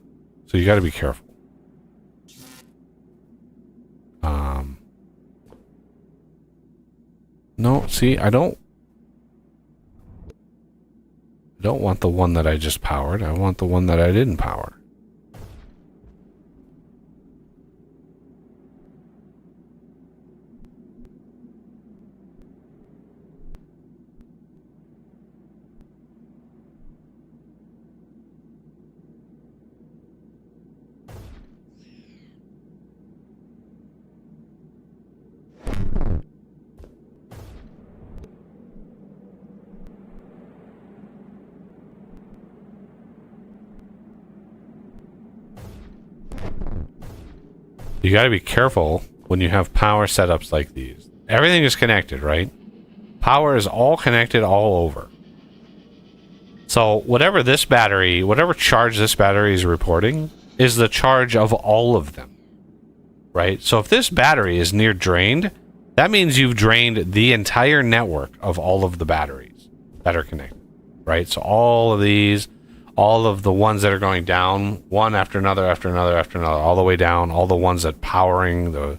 So you gotta be careful. No, see, I don't want the one that I just powered. I want the one that I didn't power. You got to be careful when you have power setups like these. Everything is connected, right? Power is all connected all over. So whatever this battery, whatever charge this battery is reporting is the charge of all of them, right? So if this battery is near drained, that means you've drained the entire network of all of the batteries that are connected, right? So all of these, all of the ones that are going down, one after another, after another, after another, all the way down, all the ones that powering the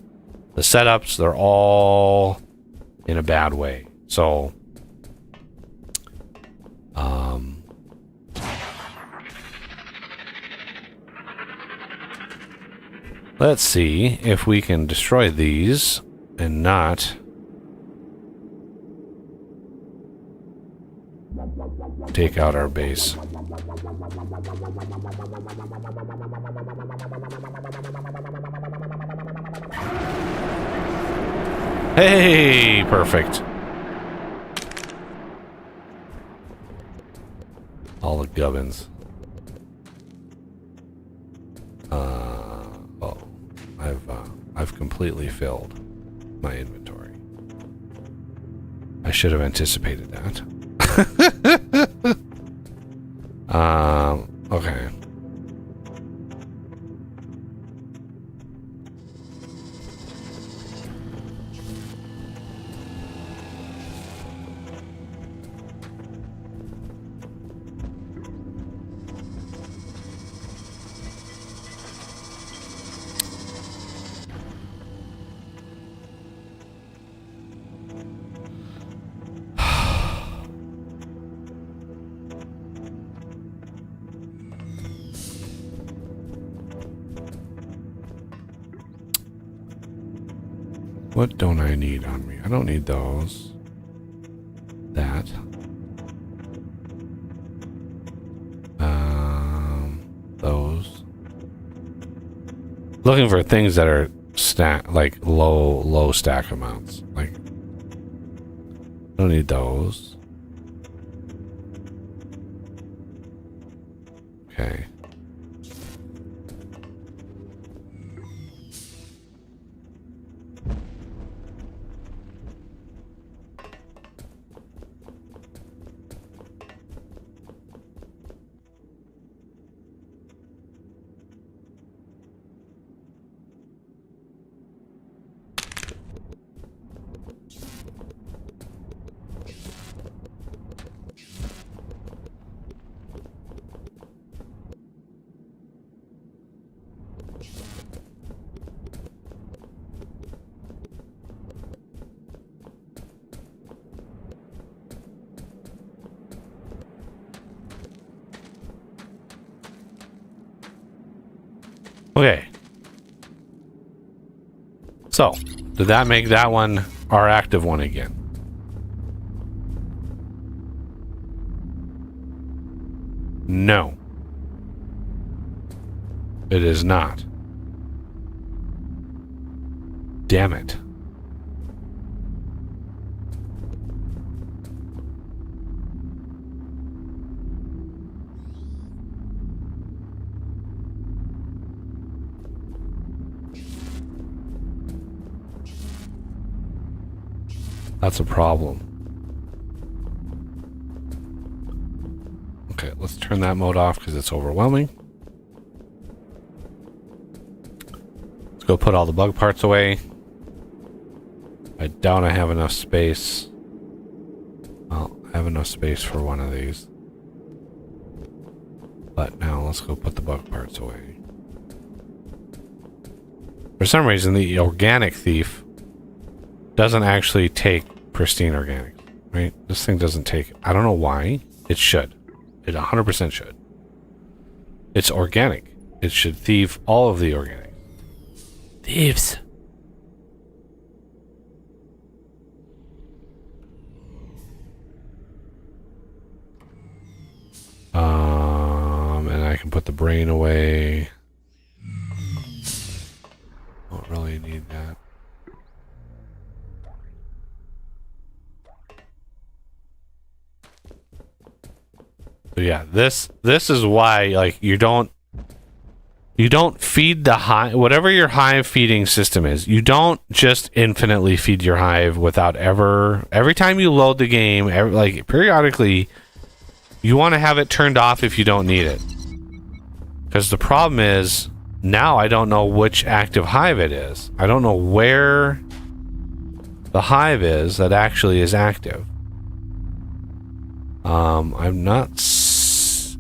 setups, they're all in a bad way. So, let's see if we can destroy these and not take out our base. Hey, perfect. All the gubbins. Oh, I've completely filled my inventory. I should have anticipated that. Okay. What don't I need on me? I don't need those. That. Those. Looking for things that are stack, like low stack amounts. Like, don't need those. Okay. Okay. So, did that make that one our active one again? No. It is not. Damn it. That's a problem. Okay, let's turn that mode off because it's overwhelming. Let's go put all the bug parts away. I doubt I have enough space. Well, I have enough space for one of these. But now let's go put the bug parts away. For some reason, the organic thief doesn't actually take pristine organic, right? This thing doesn't take, I don't know why. It should. It 100% should. It's organic. It should thieve all of the organic. Thieves. And I can put the brain away. Don't really need that. So yeah, this is why, like, you don't feed the hive, whatever your hive feeding system is. You don't just infinitely feed your hive without every time you load the game, like periodically, you want to have it turned off if you don't need it. Because the problem is, now I don't know which active hive it is. I don't know where the hive is that actually is active. I'm not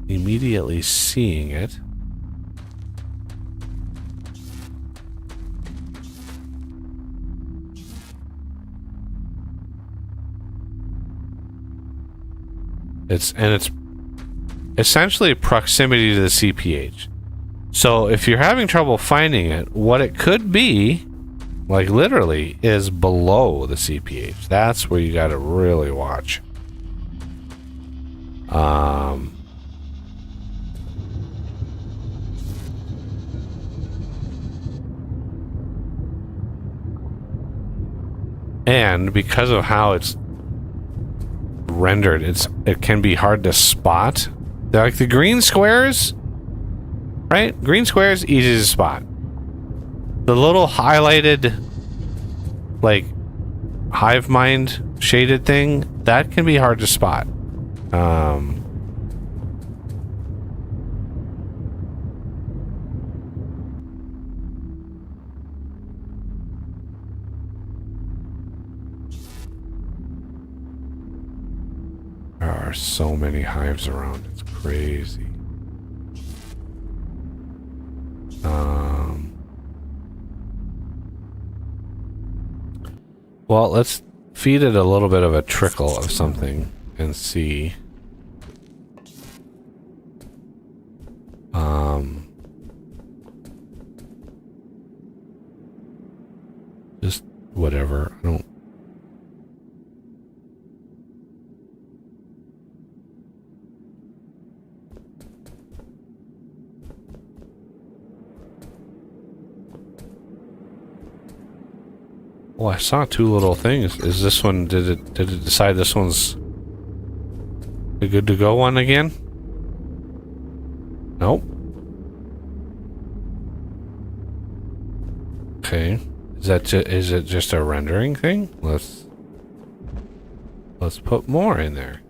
immediately seeing it. It's essentially proximity to the CPH. So if you're having trouble finding it, what it could be, like literally, is below the CPH. That's where you got to really watch. And because of how it's rendered, it can be hard to spot. They're like the green squares, right? Green squares, easy to spot. The little highlighted, like, hive mind shaded thing, that can be hard to spot. There are so many hives around. It's crazy. Well, let's feed it a little bit of a trickle of something and see. Just whatever. I don't. Oh, I saw two little things. Is this one, did it decide this one's a good to go one again? Nope. Okay. Is it just a rendering thing? Let's put more in there.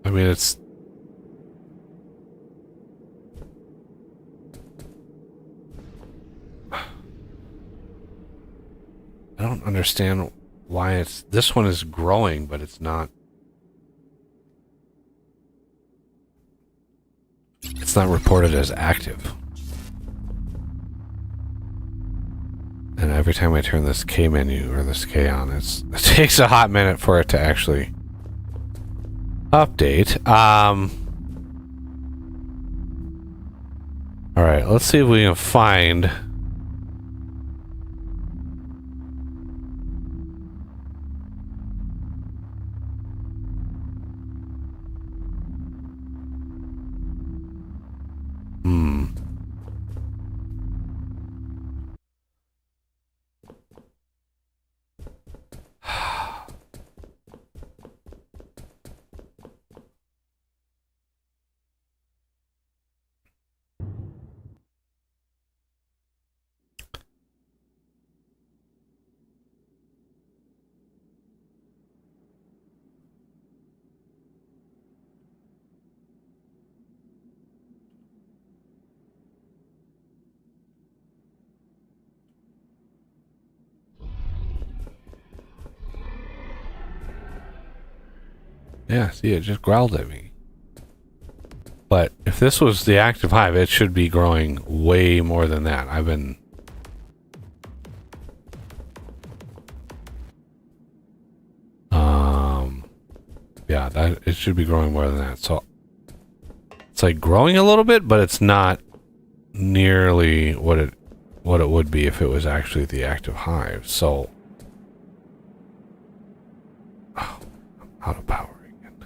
I mean, it's I don't understand why this one is growing, but it's not. It's not reported as active. And every time I turn this K menu or this K on, it takes a hot minute for it to actually update. All right, let's see if we can find. Yeah, see, it just growled at me. But if this was the active hive, it should be growing way more than that. I've been... yeah, it should be growing more than that. So it's like growing a little bit, but it's not nearly what it would be if it was actually the active hive. So I'm out of power again.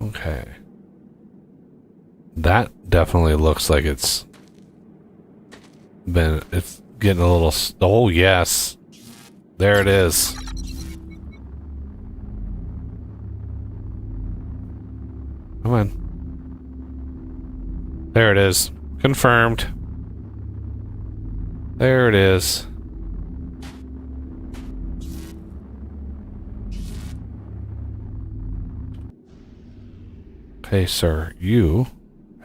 Okay. That definitely looks like it's getting a little... Oh, yes. There it is. Come on. There it is. Confirmed. There it is. Okay, sir. You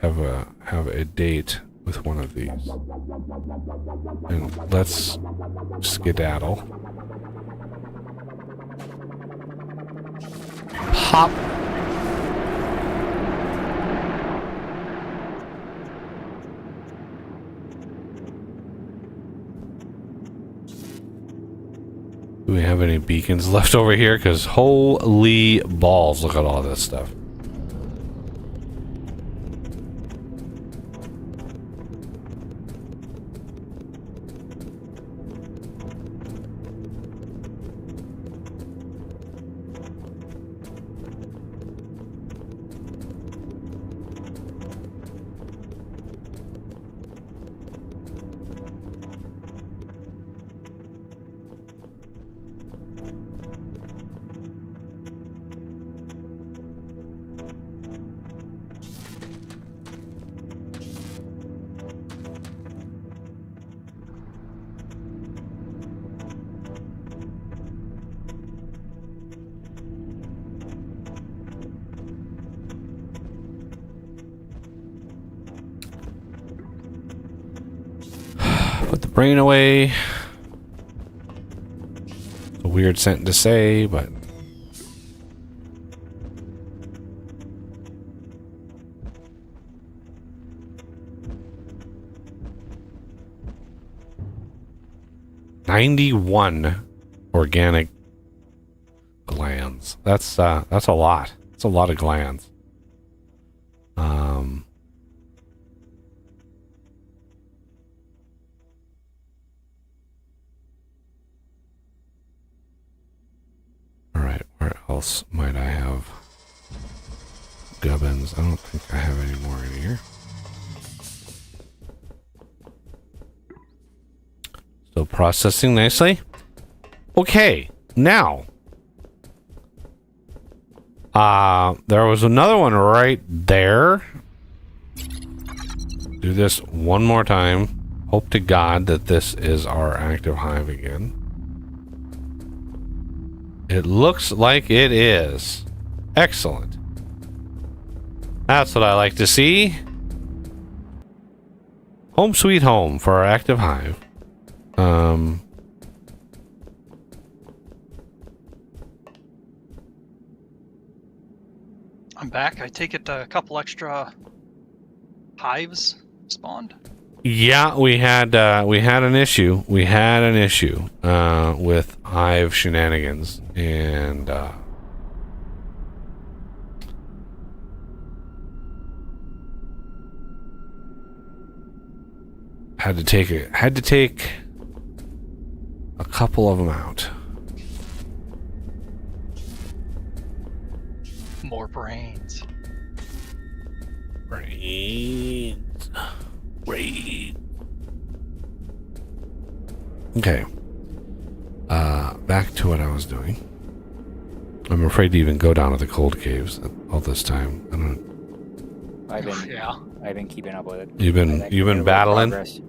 have a date with one of these. And let's skedaddle. Pop. Do we have any beacons left over here? Because holy balls, look at all this stuff. Put the brain away. It's a weird sentence to say, but... "91 organic glands." That's a lot. That's a lot of glands. All right, where else might I have gubbins? I don't think I have any more in here. Still processing nicely. Okay, now. There was another one right there. Do this one more time. Hope to God that this is our active hive again. It looks like it is. Excellent. That's what I like to see. Home sweet home for our active hive. I'm back. I take it a couple extra hives spawned. Yeah, we had an issue. We had an issue with hive shenanigans, and had to take a couple of them out. More brains. Brains. Okay. Back to what I was doing. I'm afraid to even go down to the cold caves all this time. I don't. Yeah. I've been keeping up with it. You've been battling. Progress.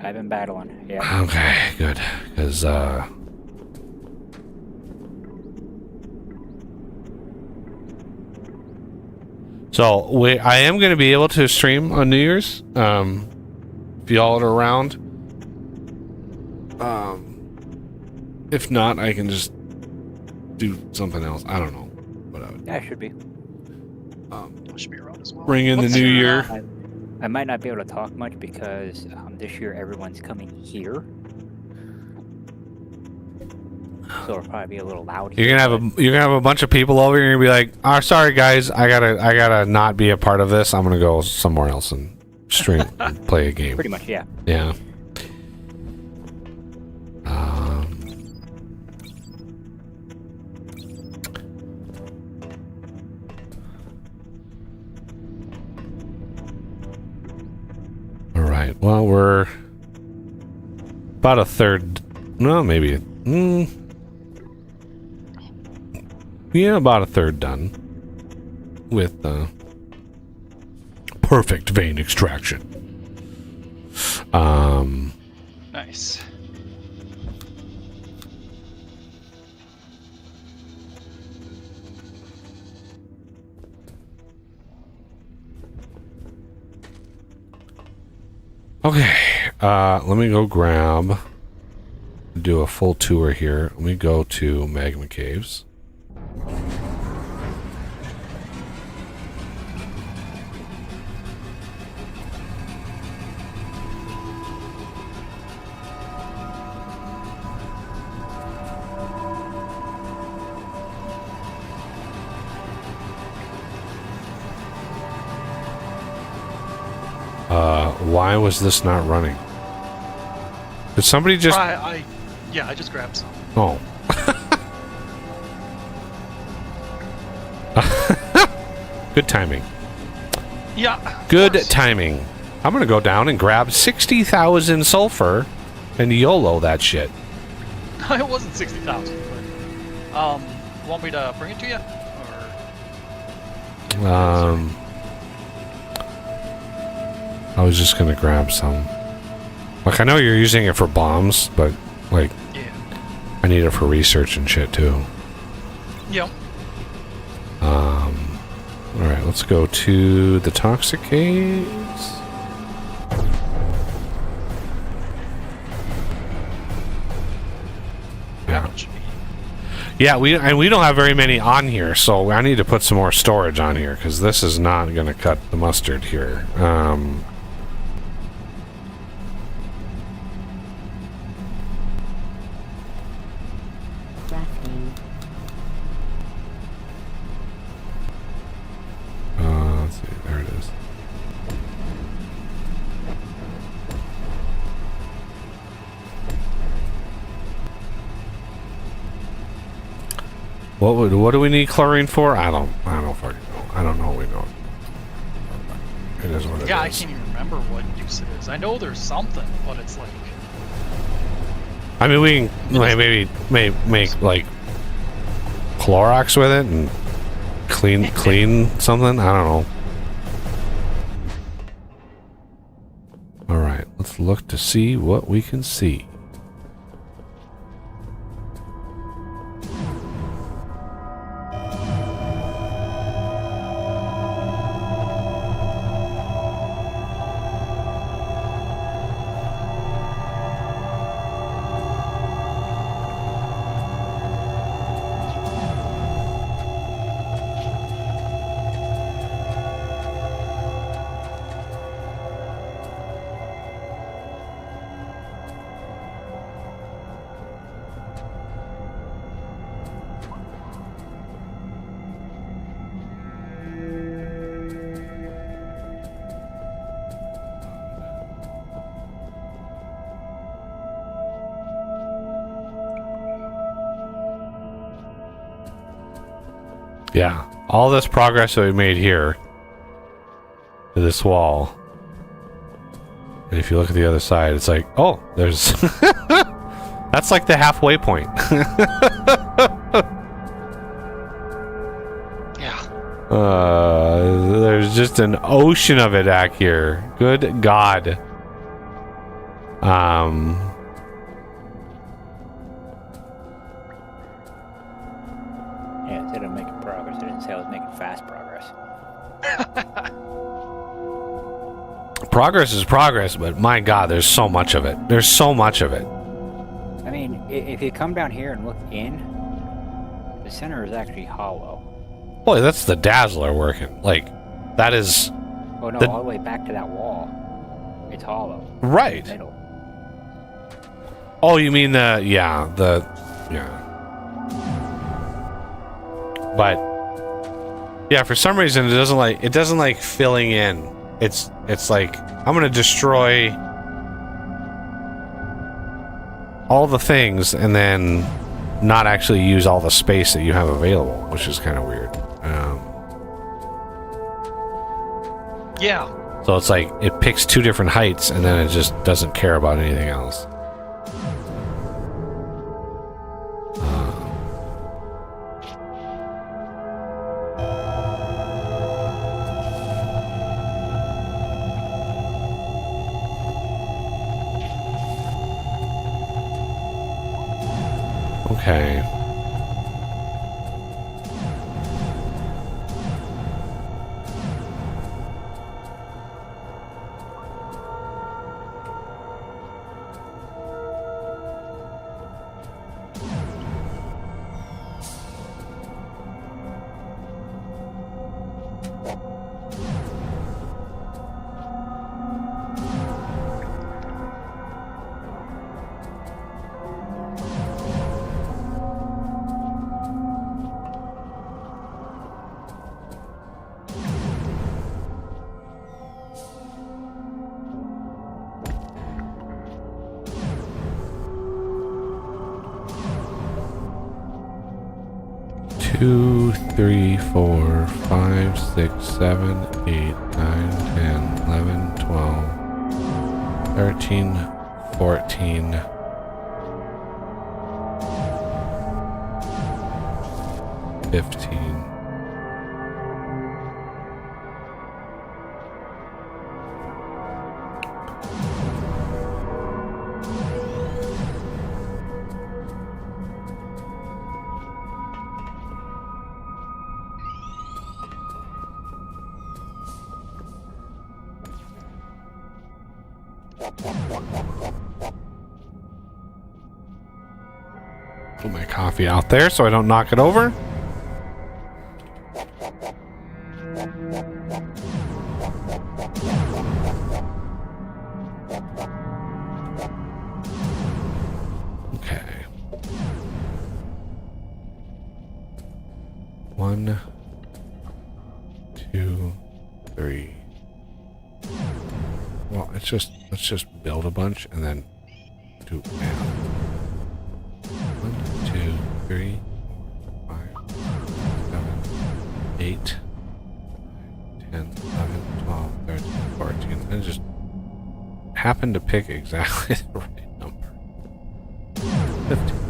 I've been battling. Yeah. Okay, good. Because so I am going to be able to stream on New Year's. If y'all are around. If not, I can just do something else. I don't know. But Yeah, I should be. I should be around as well. bring in the new year. I might not be able to talk much because this year everyone's coming here. So it'll probably be a little loud. You're gonna have a bunch of people over here and be like, "Oh, sorry guys, I gotta not be a part of this. I'm gonna go somewhere else and stream and play a game." Pretty much, yeah. Yeah. All right. Well, we're about a third. No, maybe. Yeah, about a third done with perfect vein extraction. Nice. Okay, let me go grab, do a full tour here. Let me go to Magma Caves. Why was this not running? Did somebody just... Yeah, I just grabbed some. Oh. Good timing. Yeah. Good timing. I'm gonna go down and grab 60,000 sulfur and YOLO that shit. It wasn't 60,000. But, want me to bring it to you? Or... I was just gonna grab some. Like, I know you're using it for bombs, but, like, yeah. I need it for research and shit, too. Yep. Alright, let's go to the Toxic Caves. Yeah, we don't have very many on here, so I need to put some more storage on here because this is not going to cut the mustard here. Crafting. Let's see, there it is. What do we need chlorine for? I don't fucking know. I don't know. We don't. It is what it is. Yeah, I can't even remember what use it is. I know there's something, but it's like I mean, we can maybe make like Clorox with it and clean something. I don't know. All right, let's look to see what we can see. Yeah, all this progress that we made here to this wall. And if you look at the other side, it's like, oh, there's that's like the halfway point. yeah. There's just an ocean of it back here. Good God. Yeah, instead of making progress, I didn't say I was making fast progress. Progress is progress, but my God, there's so much of it. There's so much of it. I mean, if you come down here and look in, the center is actually hollow. Boy, that's the Dazzler working. Like, that is... Oh no, The- all the way back to that wall. It's hollow. Right. Middle. Oh, you mean the... Yeah. But... Yeah, for some reason, it doesn't like filling in. It's like, I'm gonna destroy all the things and then not actually use all the space that you have available, which is kind of weird. Yeah. So it's like it picks two different heights and then it just doesn't care about anything else. Okay. Two, 3, 4, 5, 6, 7, 8, 9, 10, 11, 12, 13, 14, 15. Put my coffee out there so I don't knock it over. Okay. 1, 2, 3. Well, let's just build a bunch and then do math. 1, 2, 3, 4, 5, 7, 8, 10, 11, 12, 13, 14. I just happened to pick exactly the right number. 15.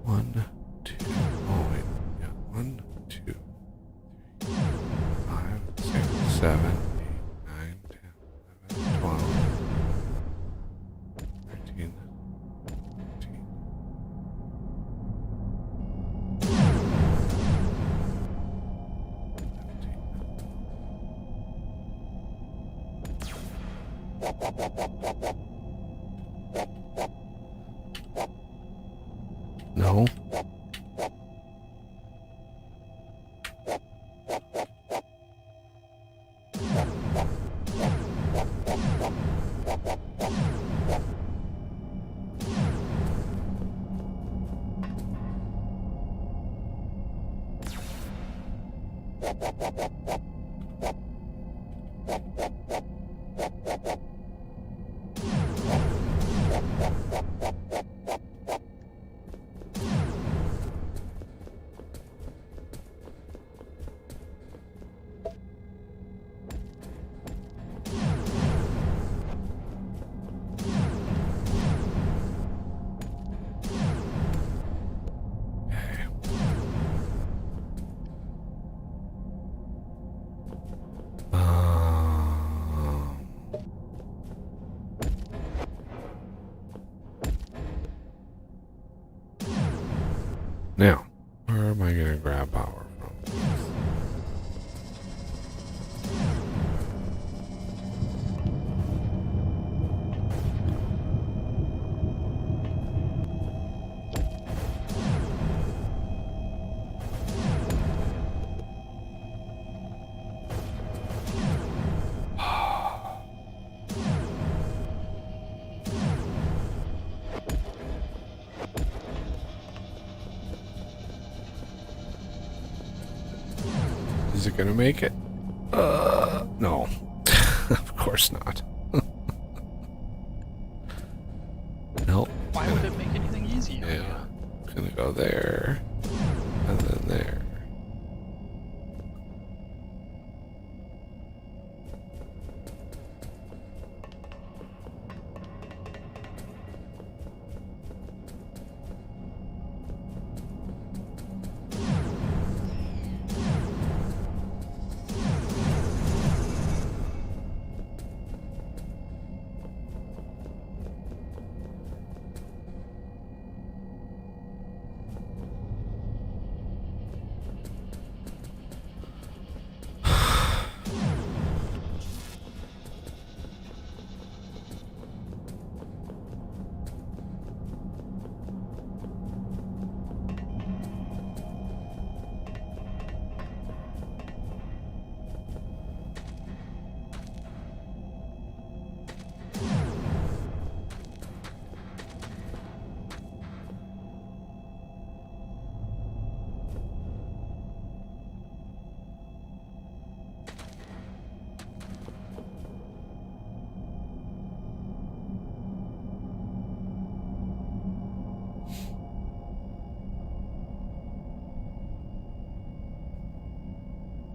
One, two, oh wait, yeah, 1, 2, 3, 5, 6, 7, 8, 9, 10, 11, 12, 13, 14. No. Now, where am I going to grab power from? Is it gonna make it? No. Of course not. Nope. Why would it make anything easy? Yeah. Gonna go there. And then there.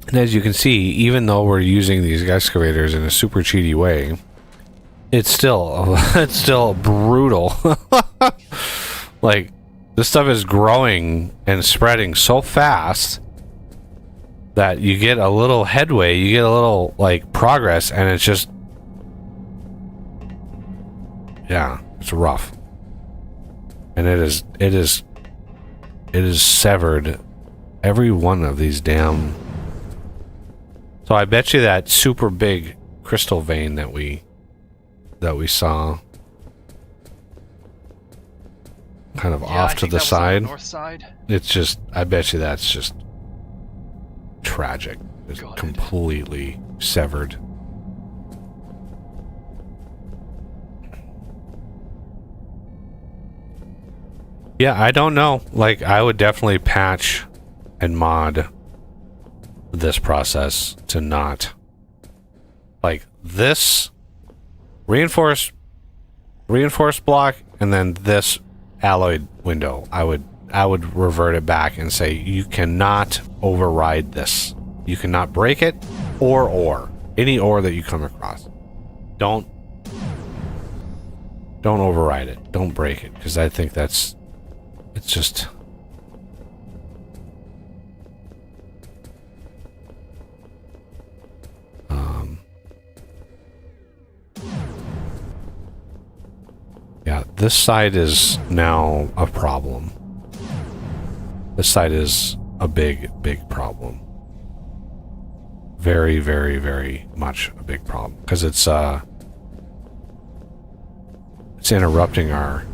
And as you can see, even though we're using these excavators in a super cheaty way, it's still brutal. Like, This stuff is growing and spreading so fast that you get a little headway, you get a little like progress, and it's just, yeah, it's rough. And it is severed every one of these damn. So I bet you that super big crystal vein that we saw kind of off to the side. North side. It's just, I bet you that's just tragic. It's Gutted. completely severed. Yeah, I don't know. Like, I would definitely patch and mod this process to not, like, this reinforced block and then this alloyed window. I would revert it back and say you cannot override this. You cannot break it, or any ore that you come across. Don't override it. Don't break it, because I think it's just. Yeah, this side is now a problem. This side is a big problem. Very, very, very much a big problem. Because it's interrupting our...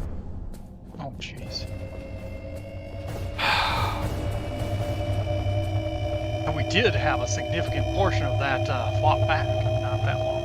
Oh, jeez. And we did have a significant portion of that fought back not that long ago.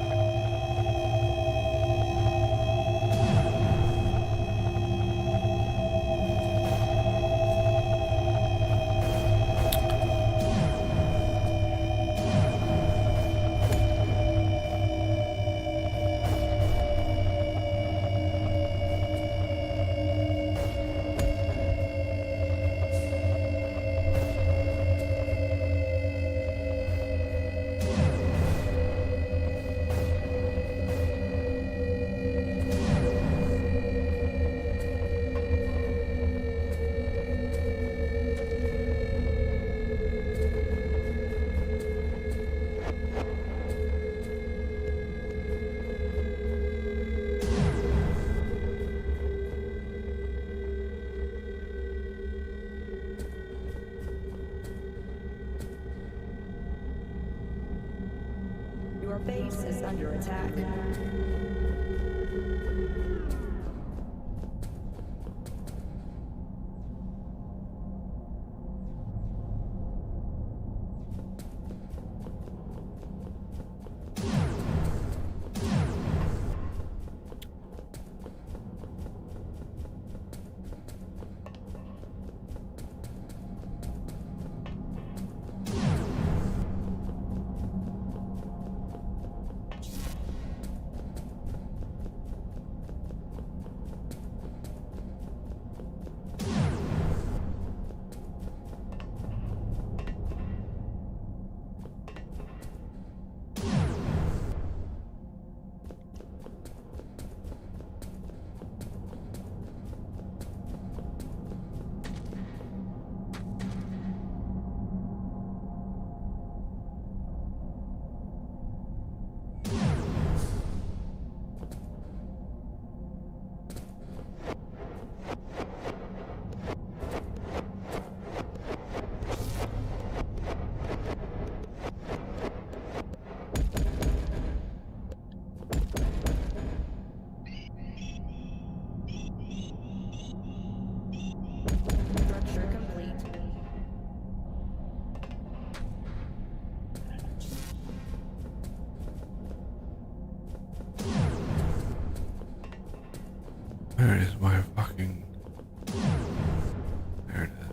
Your base is under attack. Structure complete. Where is my fucking... There it is.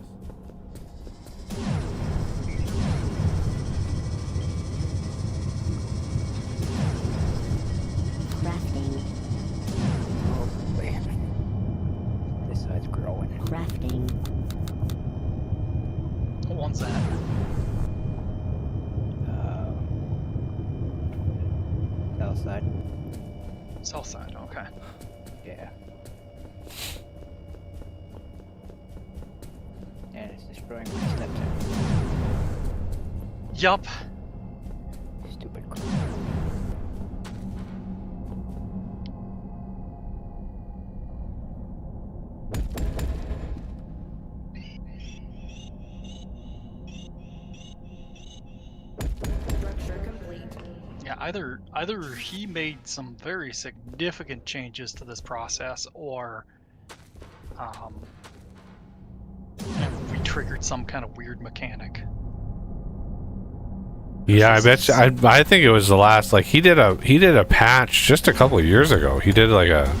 Crafting. Oh man. This side's growing. Crafting. What one's that? South side. South side, okay. Yeah. It's destroying my steps. Yup. Stupid crap. Structure complete. Yeah, either he made some very significant changes to this process, or we triggered some kind of weird mechanic. Yeah, I This bet. is- I think it was the last. Like he did a patch just a couple of years ago. He did like a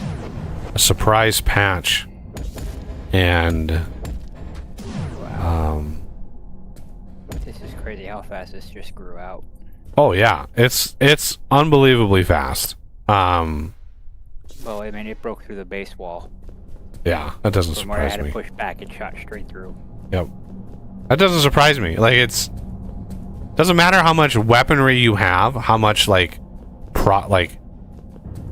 surprise patch, and This is crazy how fast this just grew out. oh yeah, it's unbelievably fast. Well, I mean, it broke through the base wall. Yeah, that doesn't From where I surprise had to me. push back and shot straight through. Yep, that doesn't surprise me. Like doesn't matter how much weaponry you have, how much like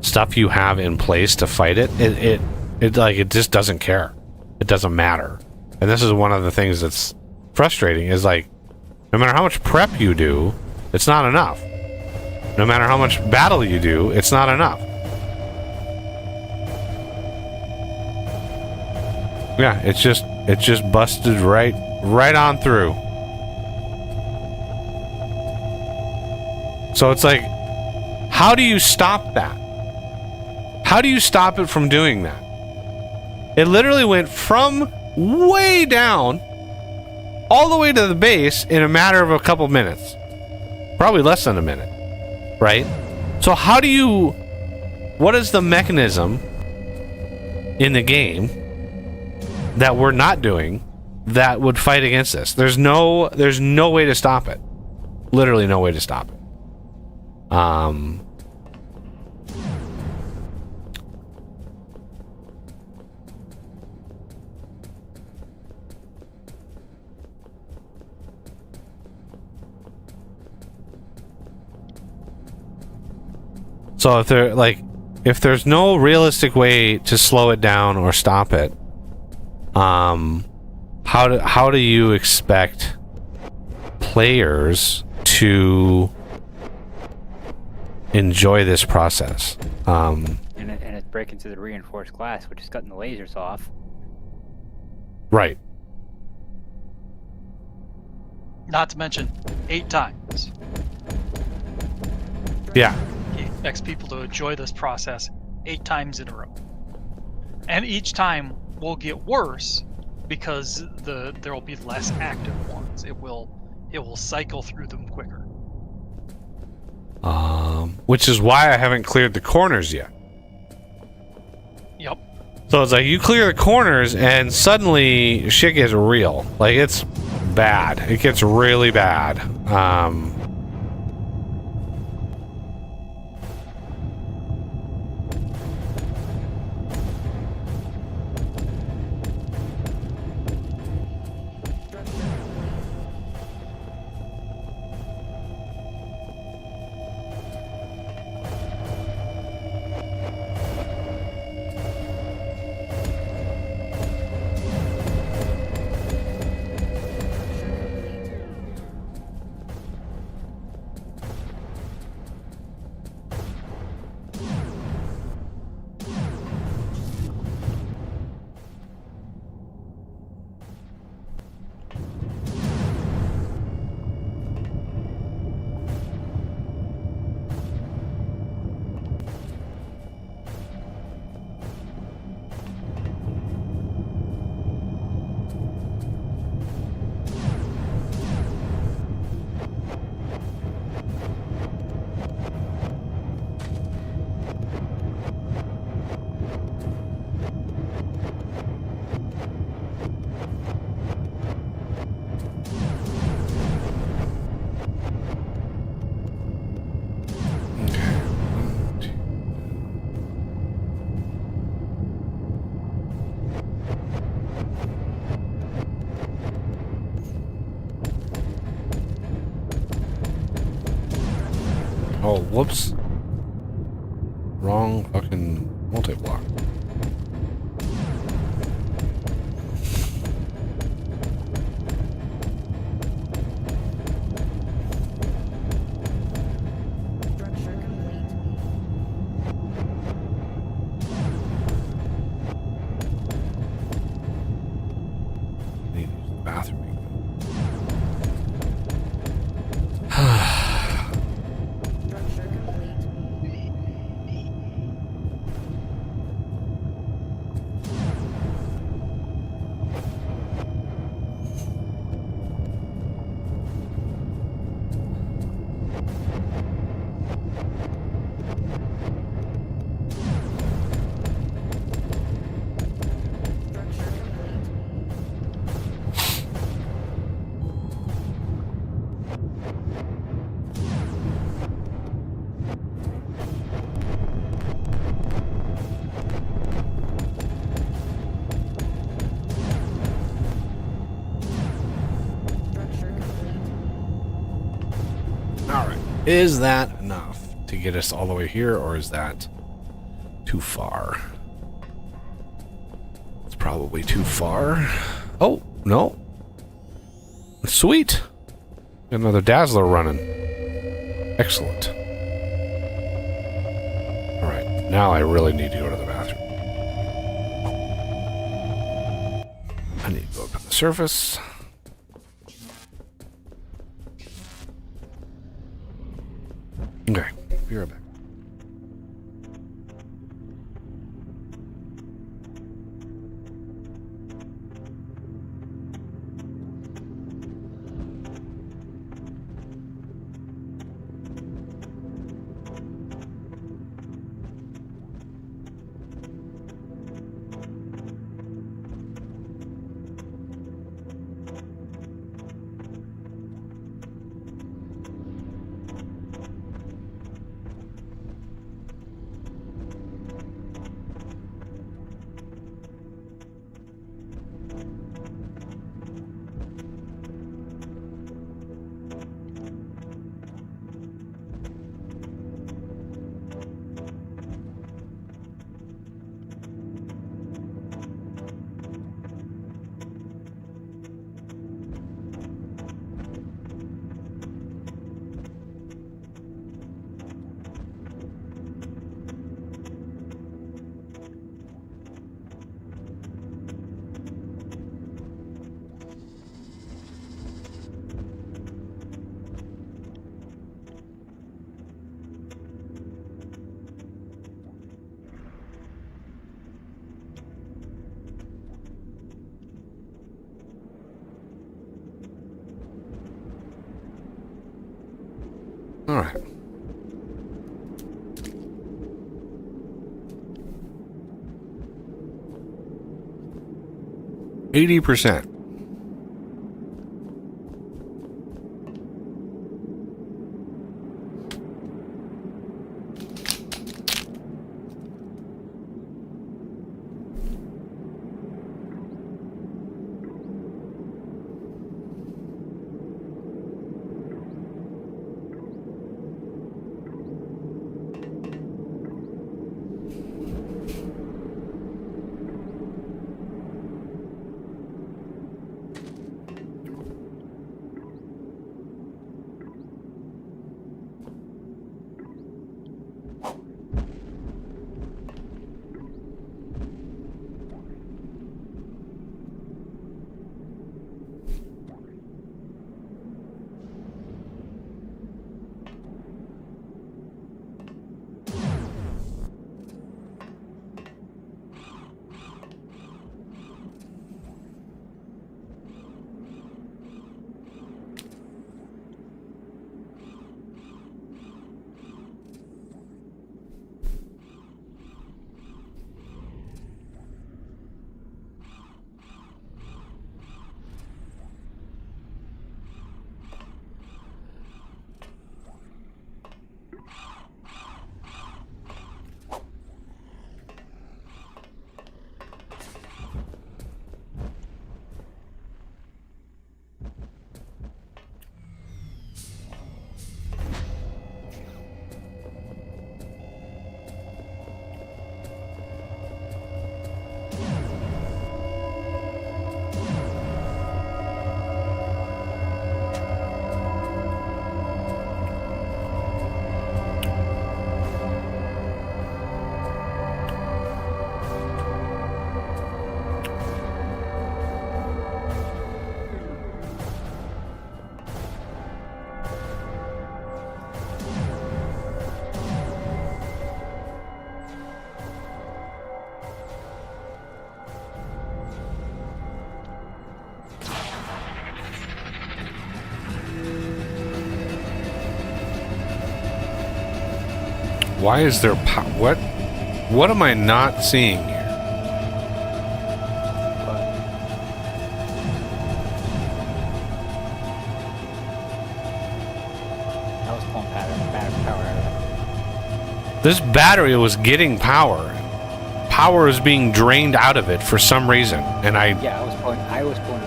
stuff you have in place to fight it. It just doesn't care. It doesn't matter. And this is one of the things that's frustrating is like, no matter how much prep you do, it's not enough. No matter how much battle you do, it's not enough. Yeah, it's just busted right on through. So it's like, how do you stop that? How do you stop it from doing that? It literally went from way down all the way to the base in a matter of a couple minutes. Probably less than a minute, right? So what is the mechanism in the game that we're not doing that would fight against this? There's no way to stop it. Literally no way to stop it. So if there's no realistic way to slow it down or stop it, how do you expect players to enjoy this process? And it's breaking through the reinforced glass, which is cutting the lasers off. Right. Not to mention 8 times. Yeah. He expects people to enjoy this process 8 times in a row. And each time will get worse because there will be less active ones. It will cycle through them quicker. Which is why I haven't cleared the corners yet. Yep. So it's like you clear the corners and suddenly shit gets real. Like it's bad. It gets really bad. Oh, whoops. Wrong fucking multi-block. Is that enough to get us all the way here, or is that too far? It's probably too far. Oh, no. Sweet. Got another Dazzler running. Excellent. Alright, now I really need to go to the bathroom. I need to go up to the surface. Okay, be right back. All right. %. Why is there what am I not seeing here? I was pulling power out of it. This battery was getting power. Power is being drained out of it for some reason, and Yeah, I was pulling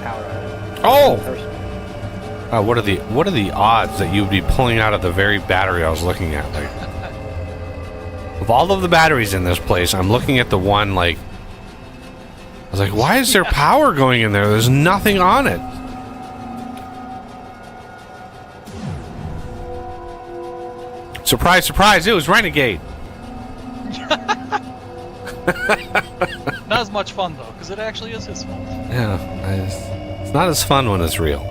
power out of it. Oh! Personally. What are the odds that you'd be pulling out of the very battery I was looking at? Like, of all of the batteries in this place, I'm looking at the one like. I was like, why is there power going in there? There's nothing on it. Surprise, surprise! It was Renegade. Not as much fun though, because it actually is his fault. Yeah, it's not as fun when it's real.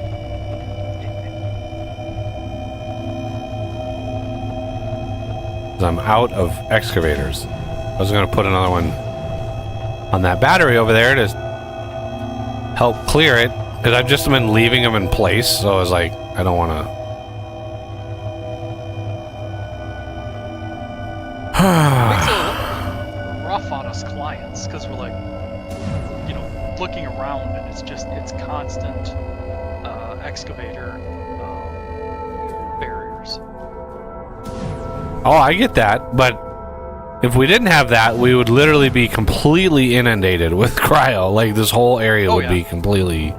I'm out of excavators. I was going to put another one on that battery over there to help clear it, because I've just been leaving them in place, so I was like, I don't want to. Makes it a little rough on us clients, because we're like, you know, looking around and it's constant excavator barriers. Oh, I get that, but if we didn't have that, we would literally be completely inundated with cryo. Like, this whole area would be completely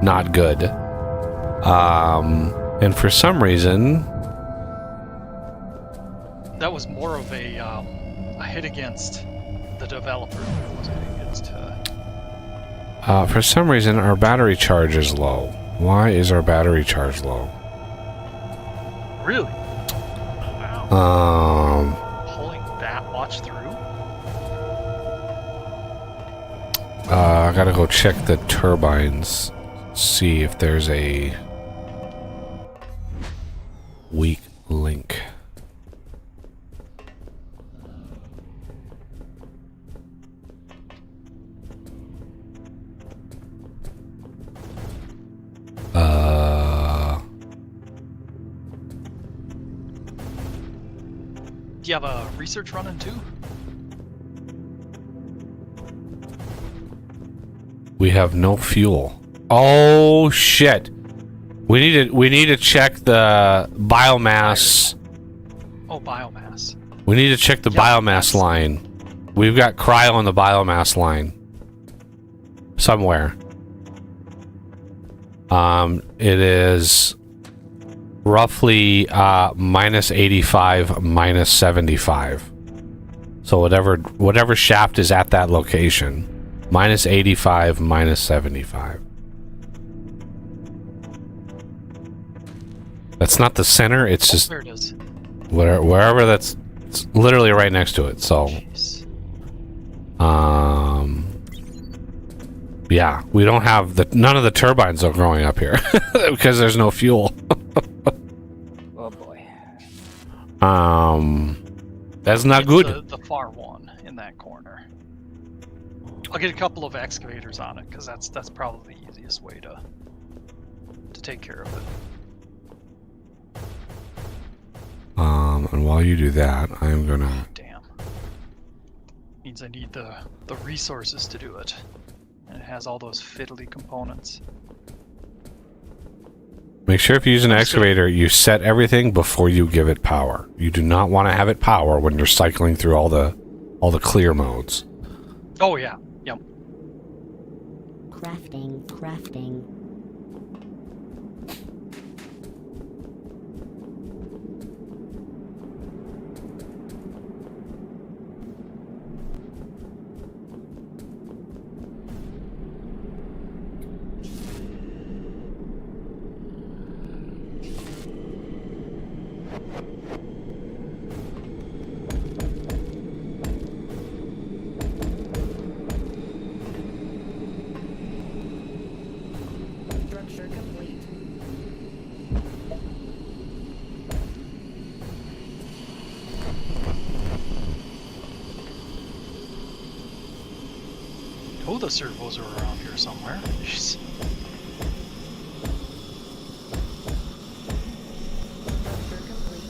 not good. And for some reason... That was more of a hit against the developer than it was a hit against... for some reason, our battery charge is low. Why is our battery charge low? Really? Wow. Pulling that much through? I gotta go check the turbines. See if there's a weak link. Do you have a research running too? We have no fuel. Oh shit! We need to check the biomass. Oh, biomass. We need to check the biomass line. We've got cryo on the biomass line somewhere. It is roughly minus 85, minus 75. So whatever shaft is at that location, minus 85, minus 75. That's not the center. It's just there it is. Wherever that's. It's literally right next to it. So, Jeez. Yeah, we don't have none of the turbines are growing up here because there's no fuel. Oh boy. That's not good. The far one in that corner. I'll get a couple of excavators on it because that's probably the easiest way to take care of it. And while you do that, I am gonna. Damn. Means I need the resources to do it. And it has all those fiddly components. Make sure if you use an excavator, you set everything before you give it power. You do not want to have it power when you're cycling through all the clear modes. Oh yeah. Yep. Crafting. Structure complete. Oh, the servos are around here somewhere. Jeez. Structure complete.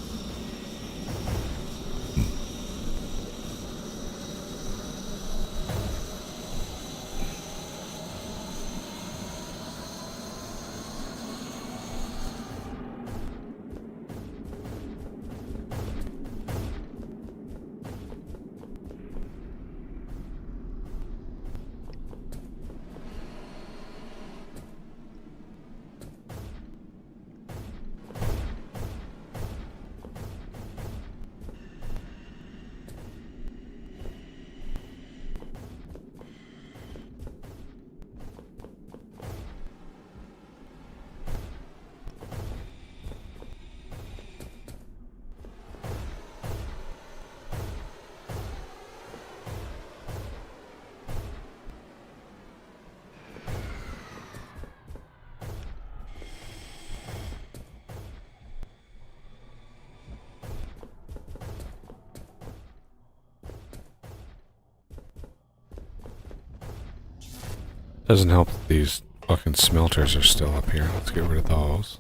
Doesn't help that these fucking smelters are still up here. Let's get rid of those.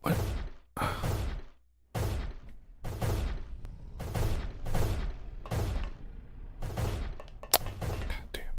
What? God damn it.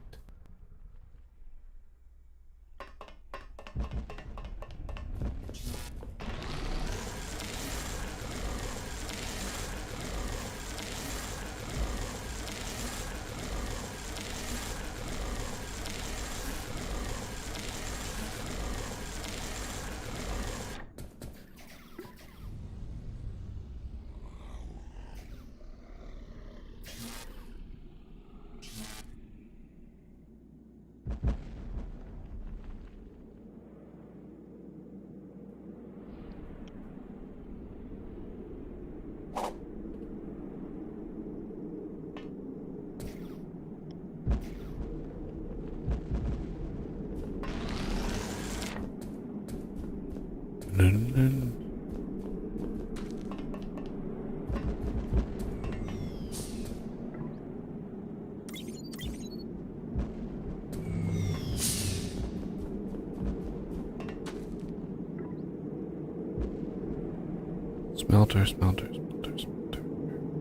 Smelter, smelter, smelter, smelter.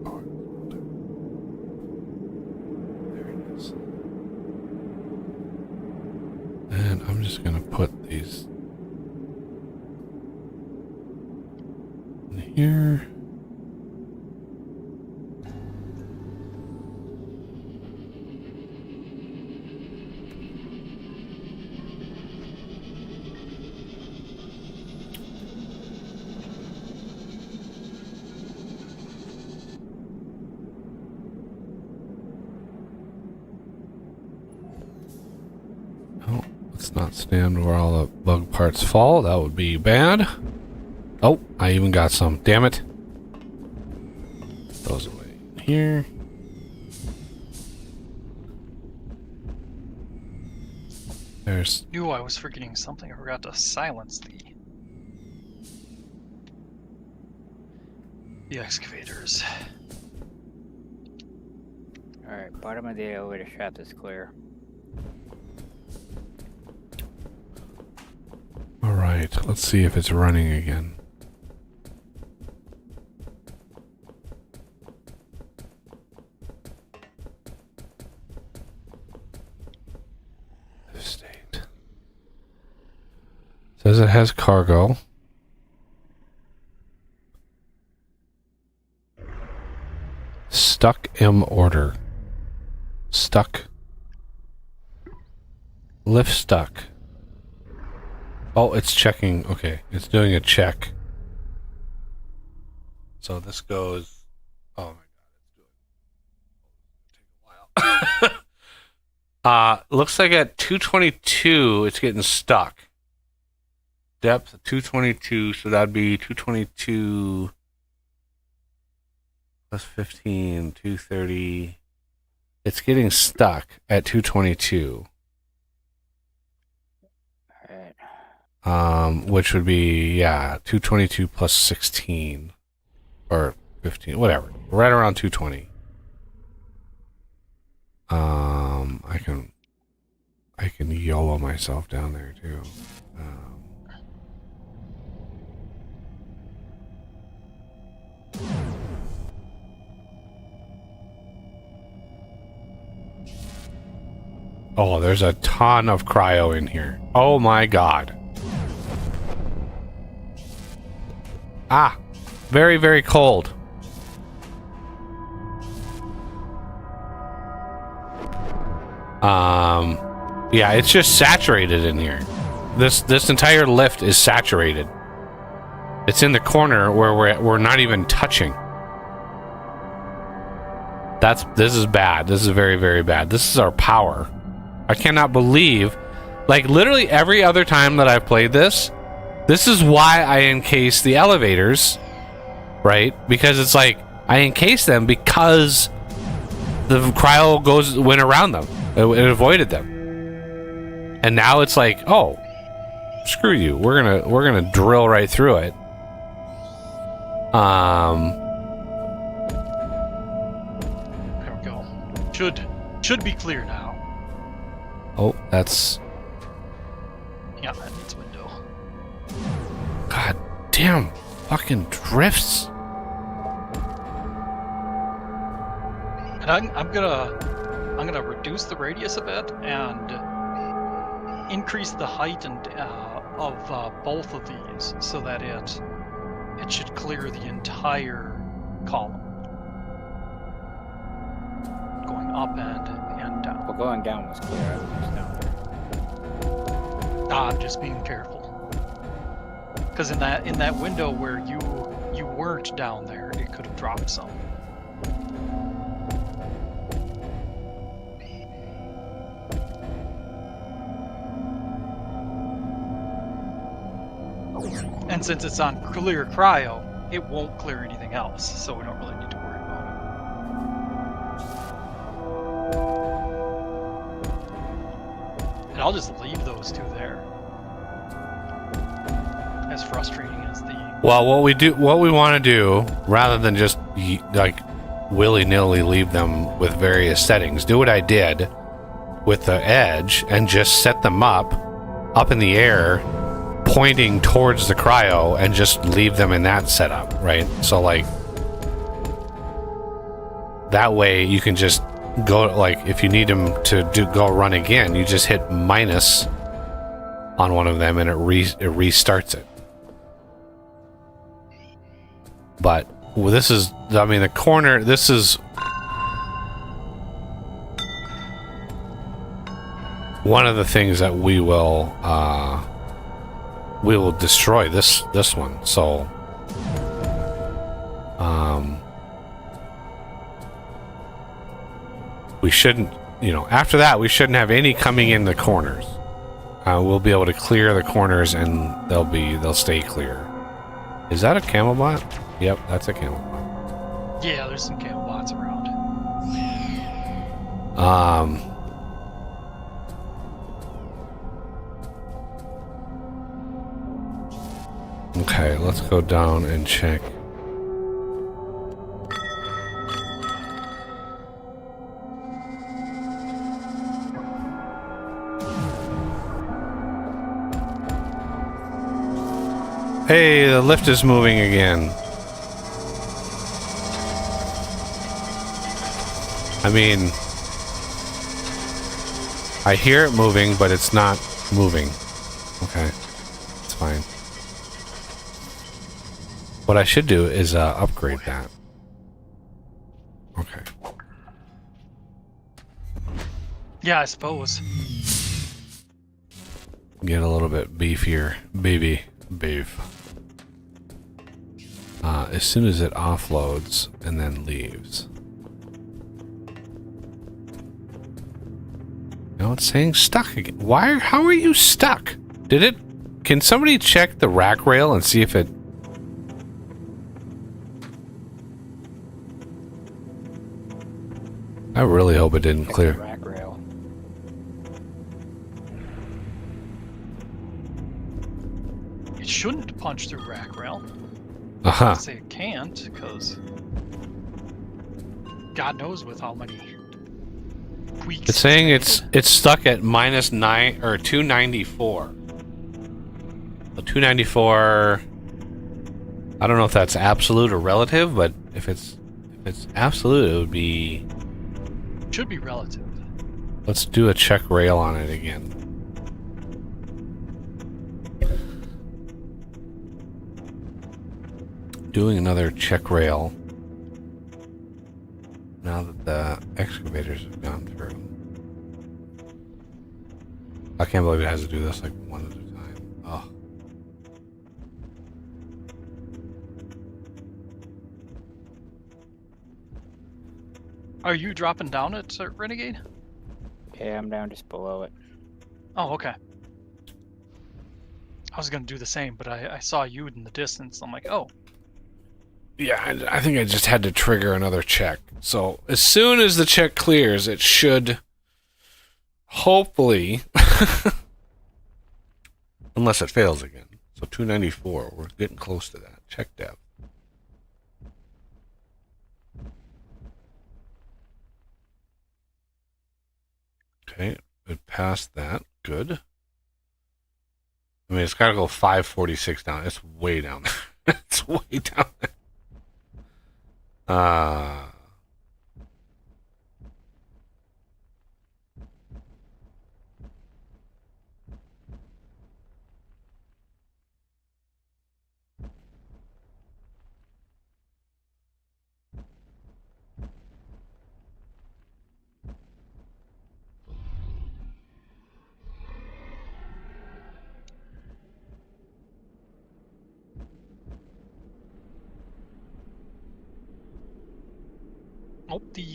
Oh, smelter. There it is. And I'm just gonna put these in here. Oh, let's not stand where all the bug parts fall. That would be bad. Oh, I even got some. Damn it. Those away in here. There's... Knew I was forgetting something. I forgot to silence the excavators. Alright, bottom of the elevator shaft is clear. Alright, let's see if it's running again. State. Says it has cargo. Stuck M order. Stuck. Lift stuck. Oh, it's checking. Okay, it's doing a check. So this goes... Oh my god, it's doing... Take a while. Looks like at 222, it's getting stuck. Depth 222, so that'd be 222 plus 15, 230. It's getting stuck at 222. Which would be, yeah, 222 plus 16 or 15, whatever, right around 220. I can YOLO myself down there too. Oh, there's a ton of cryo in here. Oh my god. Ah, very, very cold. Yeah, it's just saturated in here. This entire lift is saturated. It's in the corner where we're not even touching. This is bad. This is very, very bad. This is our power. I cannot believe, like literally every other time that I've played this is why I encase the elevators, right? Because it's like I encase them because the cryo went around them. It avoided them. And now it's like, oh, screw you. We're gonna drill right through it. There we go. Should be clear now. Oh, that's... Yeah, that needs window. God damn fucking drifts. And I'm gonna reduce the radius a bit and increase the height and of both of these so that it should clear the entire column, going up and down. Well, going down was clear. I was down there. I'm just being careful, because in that window where you weren't down there, it could have dropped some. And since it's on clear cryo, it won't clear anything else, so we don't really need to worry about it. And I'll just leave those two there. As frustrating as the... Well, what we want to do, rather than just like willy-nilly leave them with various settings, do what I did with the edge and just set them up in the air, pointing towards the cryo, and just leave them in that setup, right? So like that way you can just go, like if you need them to go run again, you just hit minus on one of them and it restarts it. But this is, I mean, the corner, this is one of the things that we will destroy this one. So we shouldn't, after that we shouldn't have any coming in the corners. We'll be able to clear the corners and they'll stay clear. Is that a camel bot? Yep, that's a camel bot. Yeah, there's some camel bots around. Okay, let's go down and check. Hey, the lift is moving again. I mean, I hear it moving, but it's not moving. Okay, it's fine. What I should do is upgrade that. Okay. Yeah, I suppose. Get a little bit beefier. Beef. As soon as it offloads and then leaves. No, it's saying stuck again. How are you stuck? Can somebody check the rack rail and see if it... I really hope it didn't clear. Rack rail. It shouldn't punch through rack rail. Uh-huh. I'd say it can't, because God knows with how many tweaks. It's saying it's stuck at -9 or 294. So 294. I don't know if that's absolute or relative, but if it's absolute, it would be. Should be relative. Let's do a check rail on it again. Doing another check rail. Now that the excavators have gone through. I can't believe it has to do this like one at a time. Oh. Are you dropping down at Renegade? Yeah, I'm down just below it. Oh, okay. I was gonna do the same, but I saw you in the distance. I'm like, oh. Yeah, I think I just had to trigger another check. So as soon as the check clears, it should hopefully Unless it fails again. So 294. We're getting close to that. Check depth. Okay, it passed that. Good. I mean, it's got to go 546 down. It's way down there. It's way down there.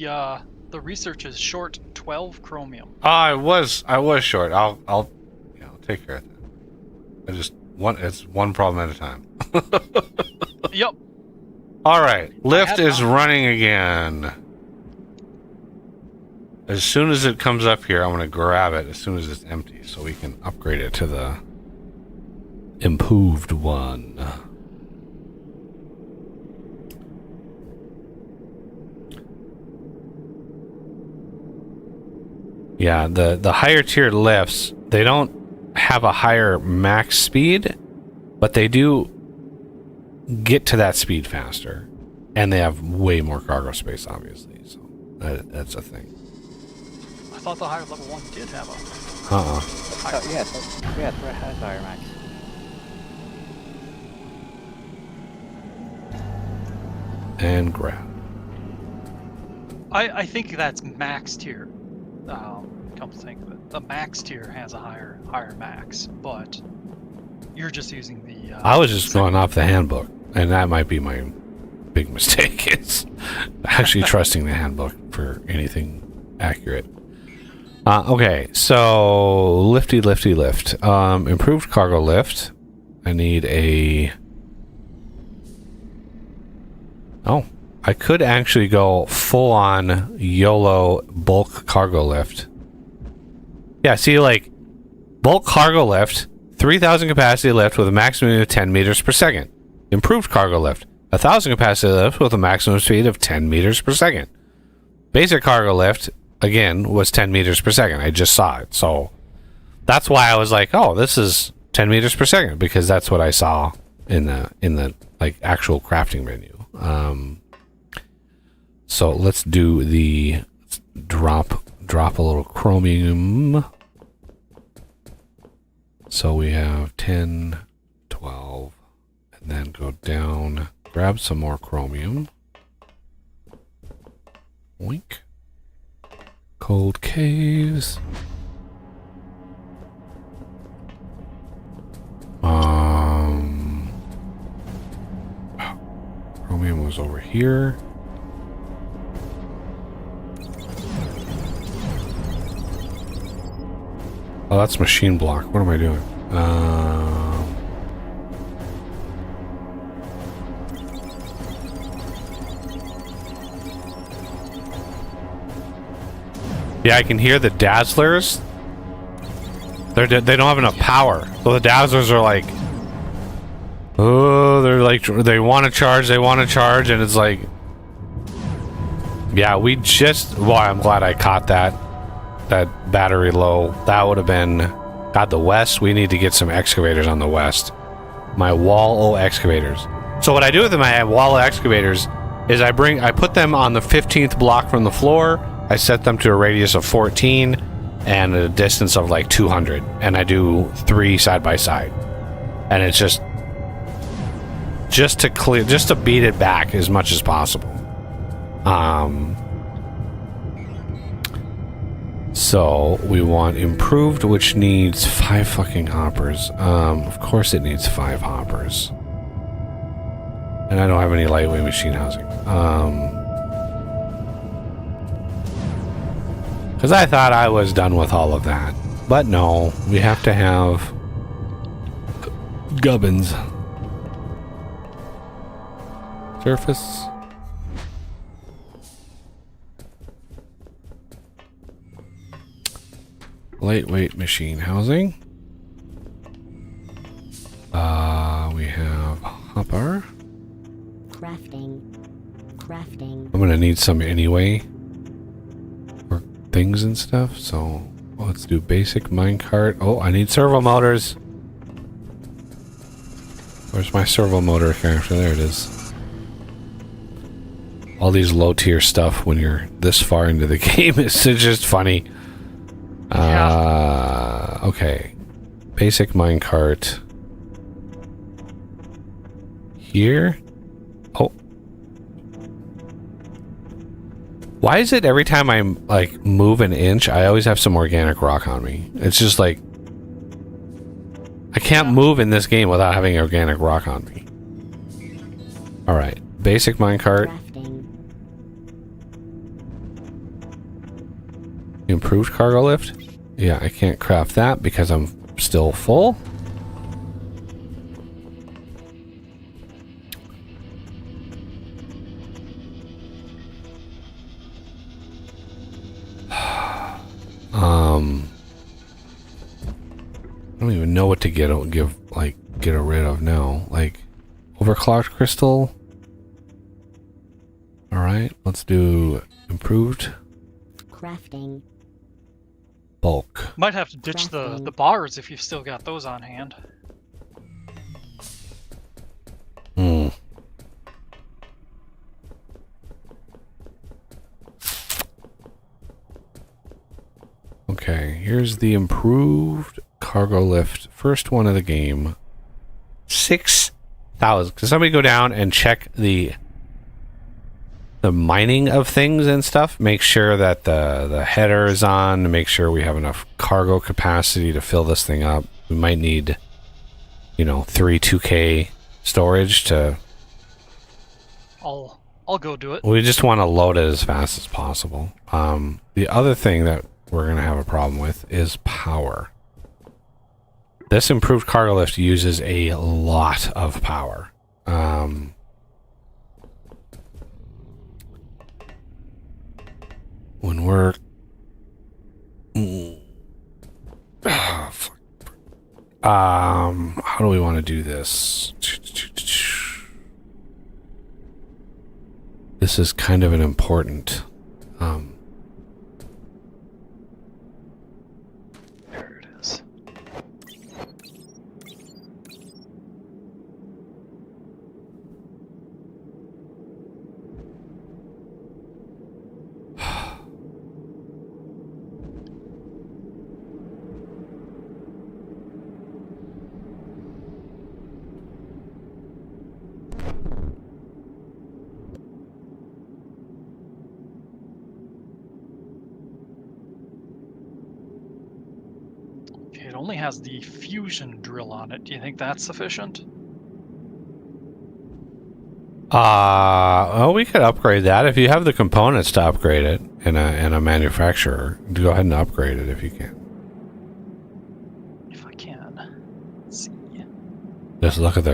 Oh, the research is short 12 chromium. I was short. I'll take care of that. It's one problem at a time. Yep. All right, lift is not. running again. As soon as it comes up here, I'm gonna grab it as soon as it's empty, so we can upgrade it to the improved one. Yeah, the higher tier lifts, they don't have a higher max speed, but they do get to that speed faster, and they have way more cargo space, obviously. So that's a thing. I thought the higher level one did have a. So, yeah, it has higher max. And grab. I think that's max tier. Come to think of it, the max tier has a higher max, but you're just using the. I was just going off the handbook, and that might be my big mistake. It's actually trusting the handbook for anything accurate. Okay, so lifty lift. Improved cargo lift. I need a. Oh, I could actually go full on YOLO bulk cargo lift. Yeah, see, like, bulk cargo lift, 3,000 capacity lift with a maximum of 10 meters per second. Improved cargo lift, 1,000 capacity lift with a maximum speed of 10 meters per second. Basic cargo lift, again, was 10 meters per second. I just saw it, so that's why I was like, oh, this is 10 meters per second, because that's what I saw in the like actual crafting menu. So let's do the drop a little chromium. So we have 10, 12, and then go down, grab some more chromium. Oink. Cold caves. Chromium was over here. Oh, that's machine block. What am I doing? Yeah, I can hear the dazzlers. They don't have enough power. So the dazzlers are like, oh, they're like, they want to charge, and it's like, yeah, well, I'm glad I caught that battery low. That would have been, God, the west, we need to get some excavators on the west. My wall excavators. So what I do with my wall excavators is I put them on the 15th block from the floor. I set them to a radius of 14 and a distance of like 200, and I do 3 side by side, and it's just to beat it back as much as possible. So we want improved, which needs 5 fucking hoppers. Of course it needs 5 hoppers, and I don't have any lightweight machine housing. Because I thought I was done with all of that. But no, we have to have gubbins. Surface. Lightweight machine housing. Copper. Crafting. Crafting. I'm gonna need some anyway for things and stuff. So let's do basic minecart. Oh, I need servo motors. Where's my servo motor character? There it is. All these low tier stuff when you're this far into the game is just funny. Okay. Basic minecart. Here. Oh. Why is it every time I like move an inch, I always have some organic rock on me? It's just like I can't move in this game without having organic rock on me. All right, basic minecart. Crafting. Improved cargo lift. Yeah, I can't craft that because I'm still full. I don't even know what to get rid of now. Like overclocked crystal. All right, let's do improved Crafting. bulk. Might have to ditch the bars if you've still got those on hand. Hmm. Okay, here's the improved cargo lift. First one of the game. 6,000. Can somebody go down and check the mining of things and stuff? Make sure that the header is on, to make sure we have enough cargo capacity to fill this thing up. We might need, 3 2K storage to... I'll go do it. We just want to load it as fast as possible. The other thing that we're going to have a problem with is power. This improved cargo lift uses a lot of power. When we're... fuck. How do we want to do this? This is kind of an important... There it is. Okay, it only has the fusion drill on it. Do you think that's sufficient? Well, we could upgrade that if you have the components to upgrade it in a manufacturer. Go ahead and upgrade it if you can. If I can. Let's see. Just look at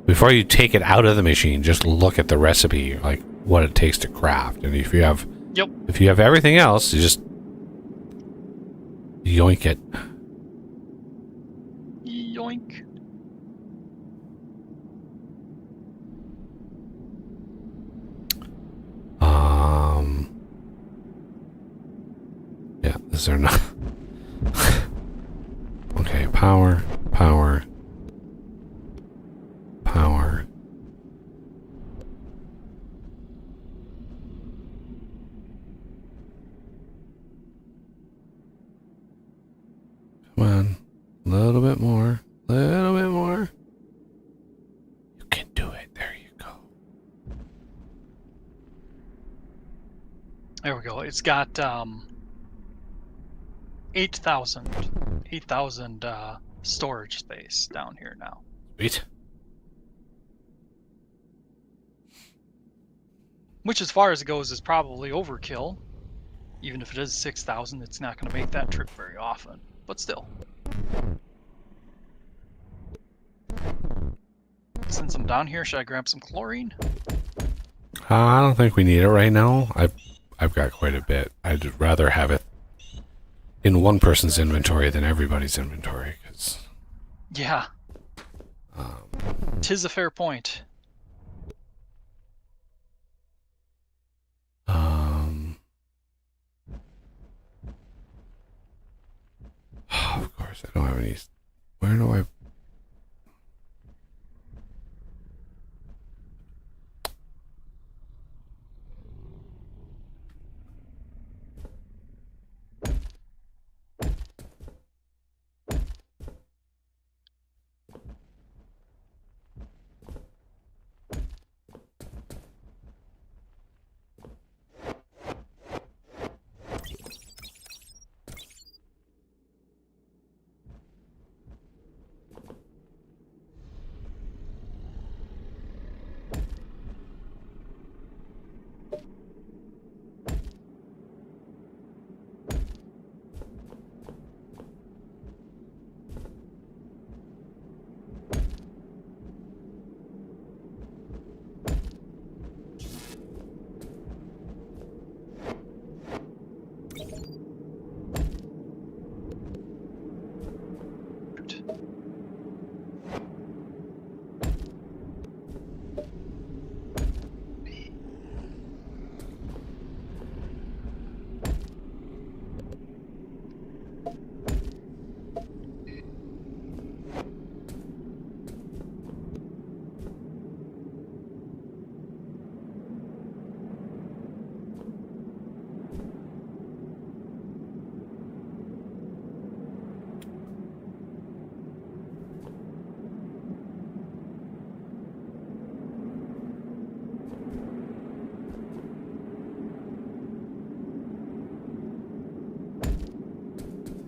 before you take it out of the machine, just look at the recipe, like what it takes to craft. And if you have everything else, you just yoink it. Yoink. Yeah, these are not. Okay, power. Come on, a little bit more. You can do it. There you go. There we go. It's got 8,000 storage space down here now. Sweet. Which, as far as it goes, is probably overkill. Even if it is 6,000, it's not going to make that trip very often. But still. Since I'm down here, should I grab some chlorine? I don't think we need it right now. I've got quite a bit. I'd rather have it in one person's inventory than everybody's inventory. Yeah. 'Tis a fair point. course, I don't have any. Where do I?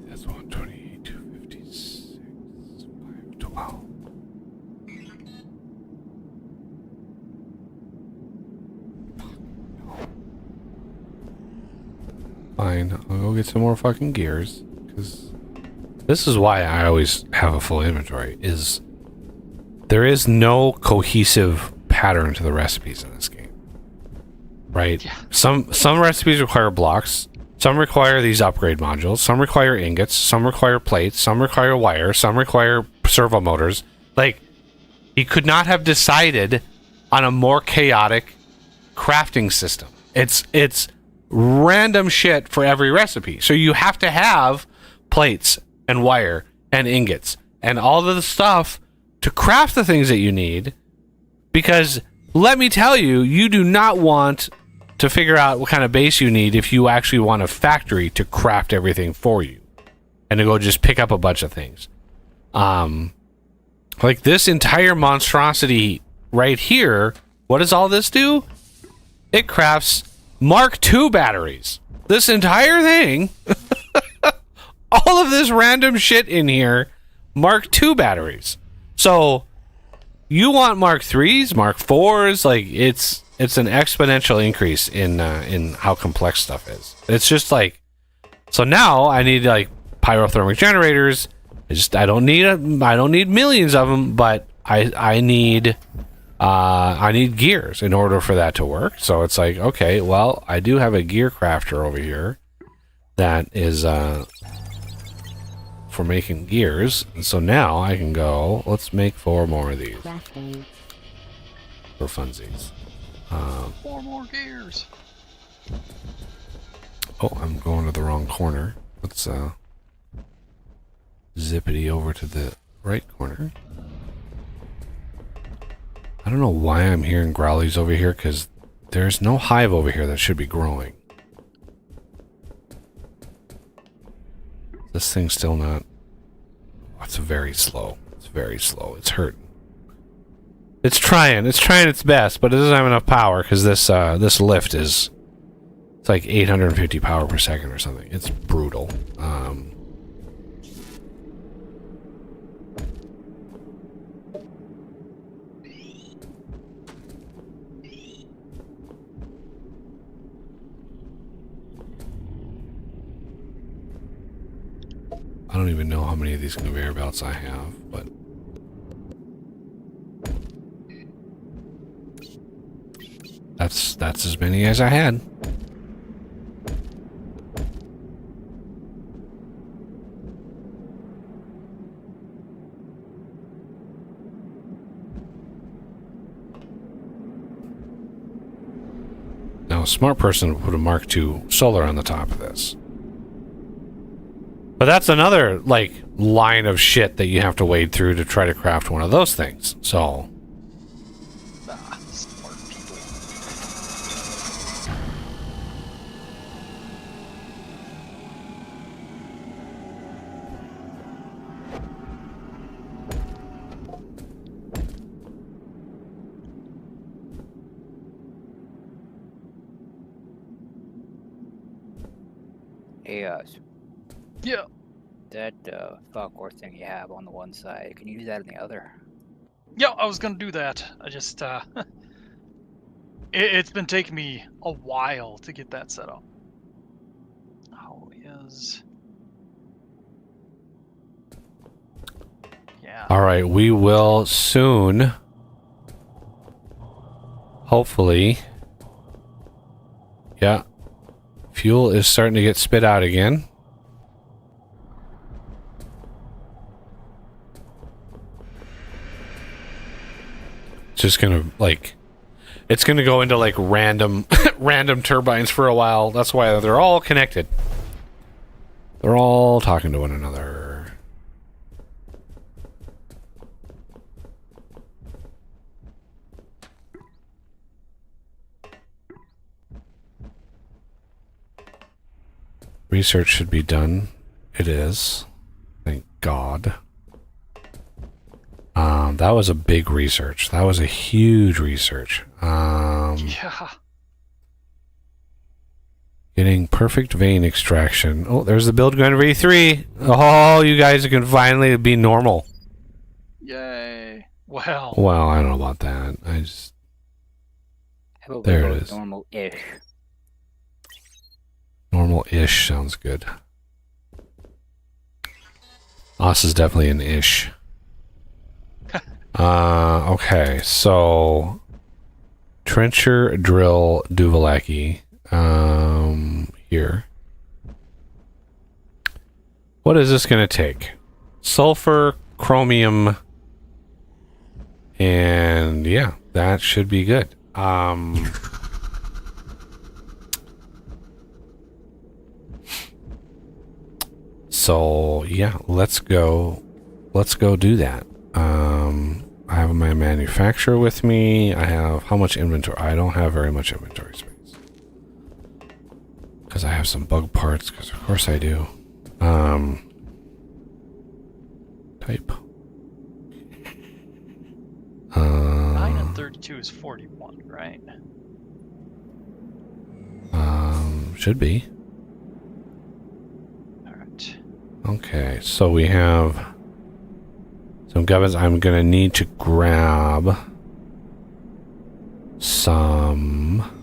That's 128, 256, 512. Fine, I'll go get some more fucking gears, because this is why I always have a full inventory, is there is no cohesive pattern to the recipes in this game. Right? Yeah. Some recipes require blocks, some require these upgrade modules, some require ingots, some require plates, some require wire, some require servo motors. Like, he could not have decided on a more chaotic crafting system. It's random shit for every recipe. So you have to have plates and wire and ingots and all of the stuff to craft the things that you need, because let me tell you, you do not want to figure out what kind of base you need if you actually want a factory to craft everything for you and to go just pick up a bunch of things. Like this entire monstrosity right here, what does all this do? It crafts Mark II batteries. This entire thing, all of this random shit in here, Mark II batteries. So you want Mark IIIs, Mark IVs, like it's an exponential increase in how complex stuff is. It's just like, so now I need like pyrothermic generators. I don't need millions of them, but I need gears in order for that to work. So it's like, okay, well, I do have a gear crafter over here that is for making gears. And so now I can go, let's make 4 more of these Crafting. for funsies. 4 more gears. Oh, I'm going to the wrong corner. Let's zippity over to the right corner. I don't know why I'm hearing growlies over here, because there's no hive over here that should be growing. This thing's still not... Oh, it's very slow. It's very slow. It's hurting. It's trying its best, but it doesn't have enough power, because this lift is... It's like 850 power per second or something. It's brutal. I don't even know how many of these conveyor belts I have, but... That's as many as I had. Now, a smart person would put a Mark II solar on the top of this. But that's another, like, line of shit that you have to wade through to try to craft one of those things. So, Smart people. Hey, Yeah. that Falcor thing you have on the one side, can you use that on the other? Yeah, I was gonna do that. I just, it's been taking me a while to get that set up. How is... Yeah. all right, we will soon, hopefully. Yeah. Fuel is starting to get spit out again. Just gonna, like, it's gonna go into, like, random random turbines for a while. That's why they're all connected. They're all talking to one another. Research should be done. It is. Thank God. That was a big research. That was a huge research. Yeah. Getting perfect vein extraction. Oh, there's the build gun V3. Oh, you guys can finally be normal. Yay. Well. Well, I don't know about that. I just... How about There we it go is. normal-ish? Normal-ish sounds good. Us is definitely an ish. Okay, so... Trencher, drill, Duvalaki. Here. What is this going to take? Sulfur, chromium, and yeah, that should be good. So yeah, let's go do that. I have my manufacturer with me. I have how much inventory? I don't have very much inventory space. Because I have some bug parts, because of course I do. Type. 9 and 32 is 41, right? Should be. Alright. Okay, so we have some gubbins. I'm gonna need to grab some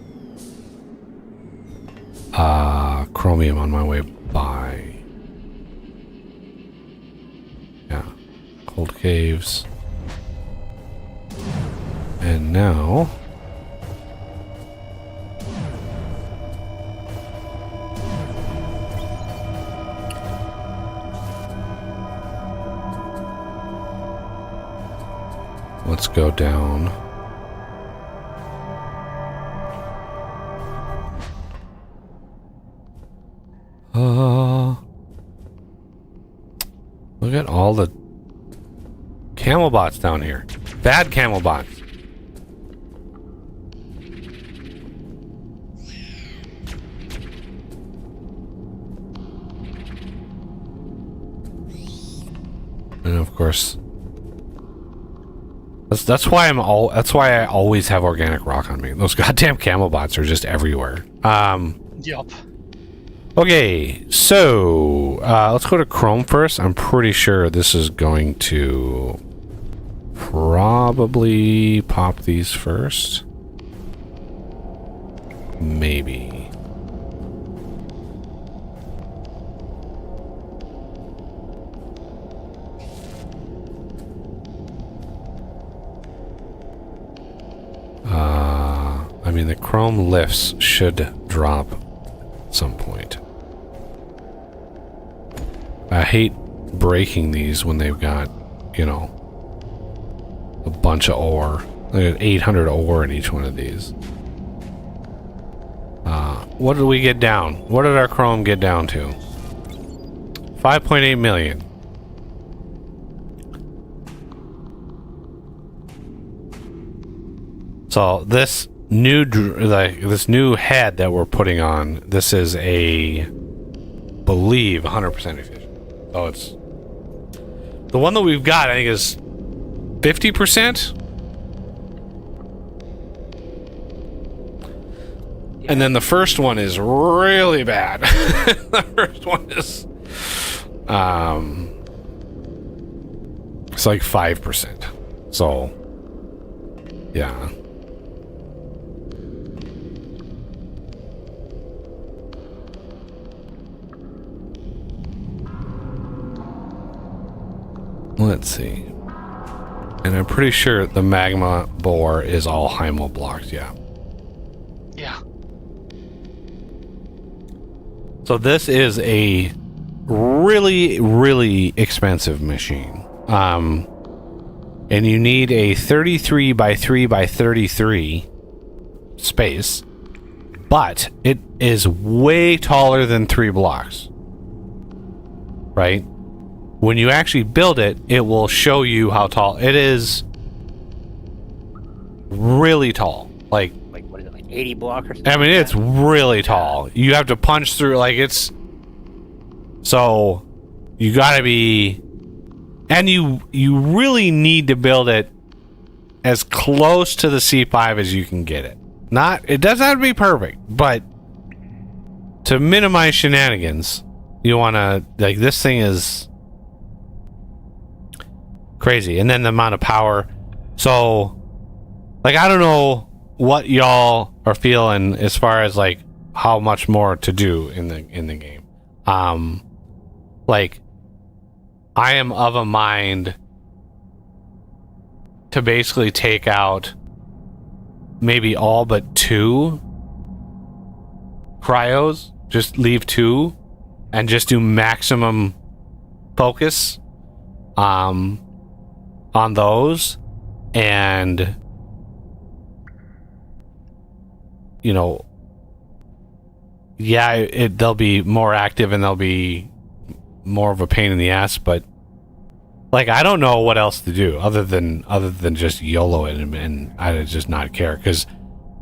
chromium on my way by. Yeah. Cold caves. And now let's go down. Look at all the camel bots down here. Bad camel bots. And of course, that's why I always have organic rock on me. Those goddamn camel bots are just everywhere. Yup. Okay, so let's go to Chrome first. I'm pretty sure this is going to probably pop these first. Maybe. I mean, the Chrome lifts should drop at some point. I hate breaking these when they've got, you know, a bunch of ore. They got 800 ore in each one of these. What did we get down? What did our Chrome get down to? 5.8 million. So this new this new head that we're putting on, this is a believe 100% efficient. So it's the one that we've got, I think, is 50%. And then the first one is really bad. The first one is it's like 5%. So yeah. Let's see. And I'm pretty sure the magma bore is all Heimel blocks, yeah. Yeah. So this is a really, really expensive machine. And you need a 33 by 3 by 33 space, but it is way taller than 3 blocks. Right? When you actually build it, it will show you how tall it is. Really tall. Like what is it, like 80 block or something? I mean, it's really tall. You have to punch through, like, it's... So, you gotta be... And you really need to build it as close to the C5 as you can get it. It doesn't have to be perfect, but to minimize shenanigans, you wanna... Like, this thing is... crazy. And then the amount of power. So, like, I don't know what y'all are feeling as far as like how much more to do in the game. Like, I am of a mind to basically take out maybe all but 2 cryos, just leave 2 and just do maximum focus on those, and you know, yeah, they'll be more active and they'll be more of a pain in the ass, but like, I don't know what else to do other than just YOLO it and I just not care, because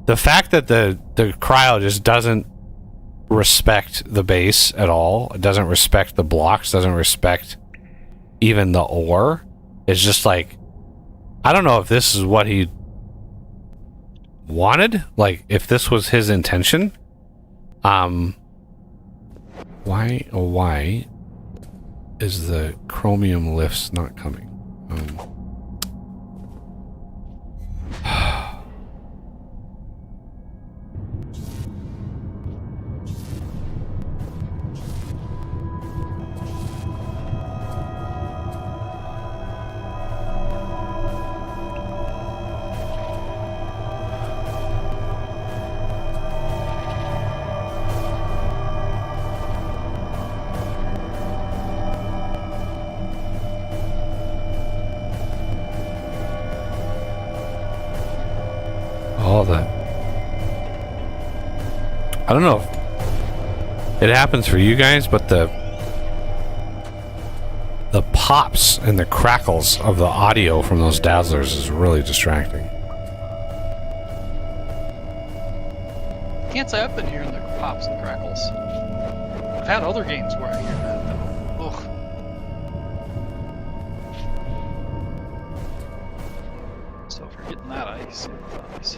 the fact that the cryo just doesn't respect the base at all, it doesn't respect the blocks, doesn't respect even the ore, is just like, I don't know if this is what he wanted, like if this was his intention. Why is the chromium lifts not coming? All that. I don't know if it happens for you guys, but the pops and the crackles of the audio from those dazzlers is really distracting. Can't say I've been hearing the pops and crackles. I've had other games where I hear that though. Ugh. So if you're getting that, I sympathize.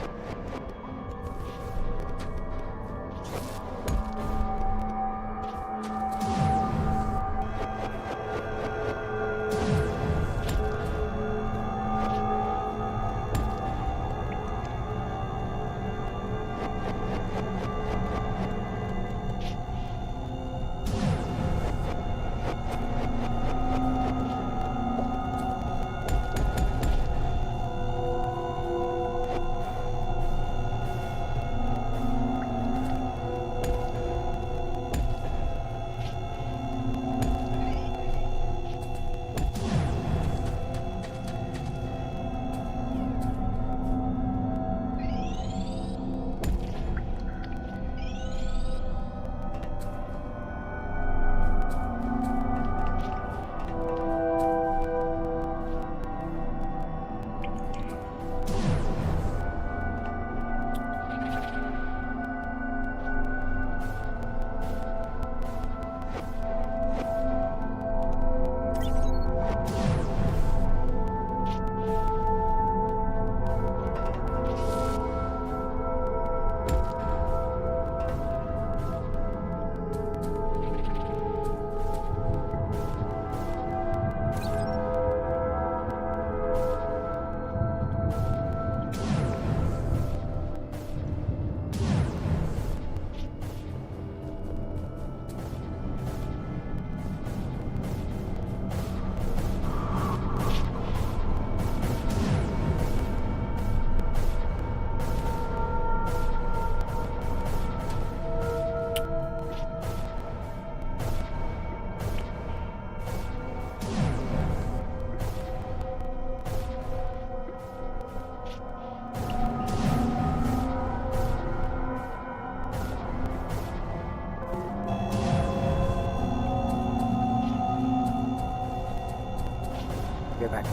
be right back.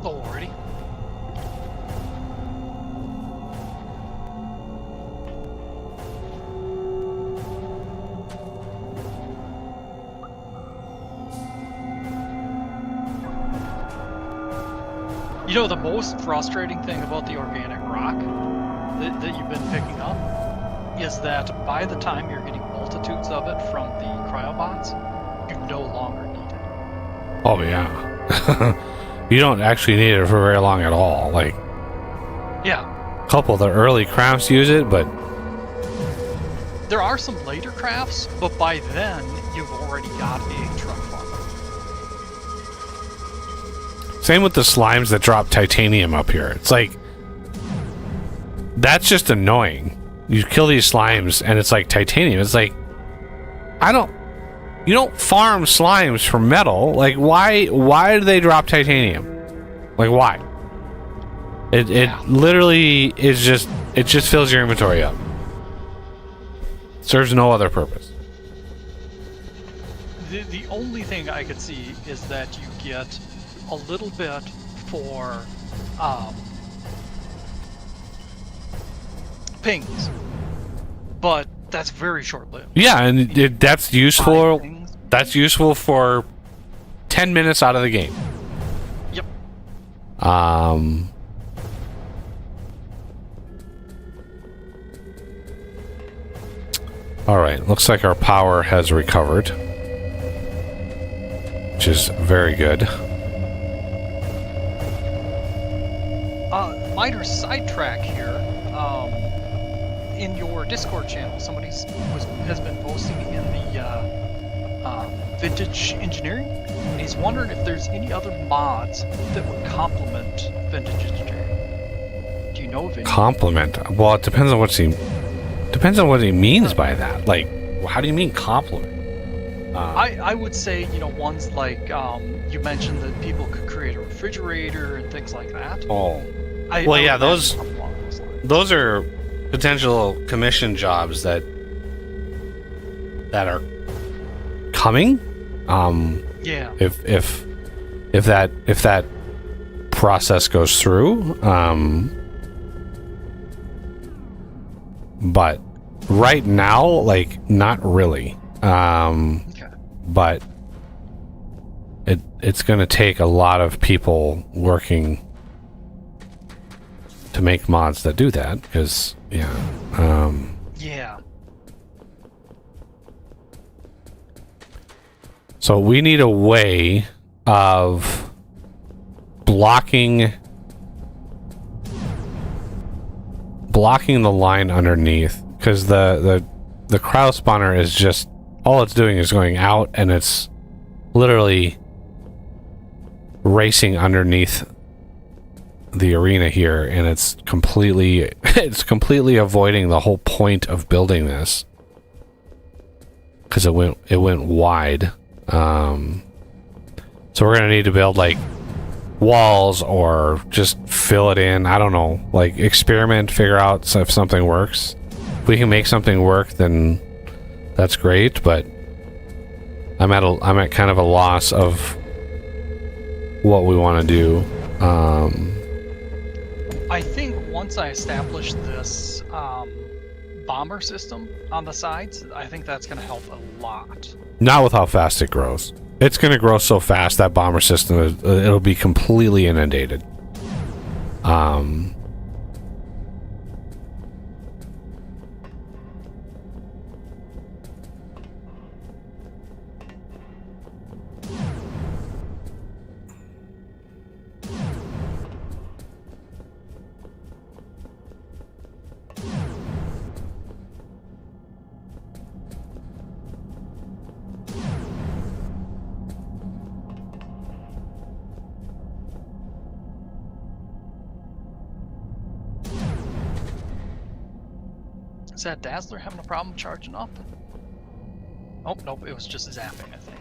Alrighty. You know, the most frustrating thing about the organic rock that you've been picking up is that by the time you're getting multitudes of it from the cryobots, you no longer need it. Oh yeah. You don't actually need it for very long at all. Like, Yeah, a couple of the early crafts use it, but there are some later crafts, but by then you've already got a truck full. same with the slimes that drop titanium up here. It's like, that's just annoying. You kill these slimes and it's like titanium. It's like, you don't farm slimes for metal. Like, why do they drop titanium? Like, why? It literally is just, it just fills your inventory up. Serves no other purpose. The only thing I could see is that you get a little bit for pings, but that's very short-lived. Yeah, and that's useful. Pings. That's useful for 10 minutes out of the game. Yep. All right, looks like our power has recovered, which is very good. Minor sidetrack here. In your Discord channel, somebody has been posting in the vintage engineering, and he's wondering if there's any other mods that would complement vintage engineering. Do you know of any? Compliment. Well, it depends on what he means by that. Like, how do you mean compliment? I would say, you know, ones like you mentioned that people could create a refrigerator and things like that. Oh, I well, would yeah, imagine those something along those lines. those are potential commission jobs that are coming. Yeah. If that process goes through, but right now, like, not really. Okay. But it's going to take a lot of people working to make mods that do that, because Yeah. so we need a way of blocking the line underneath, because the cryo spawner is just, all it's doing is going out, and it's literally racing underneath the arena here, and it's completely avoiding the whole point of building this, because it went wide. So we're gonna need to build like walls, or just fill it in. I don't know, like experiment, figure out if something works. If we can make something work, then that's great, but I'm at kind of a loss of what we want to do. I think once I establish this bomber system on the sides, I think that's going to help a lot. Not with how fast it grows. It's going to grow so fast, that bomber system, it'll be completely inundated. Is that Dazzler having a problem charging up? Oh, nope, it was just zapping, I think.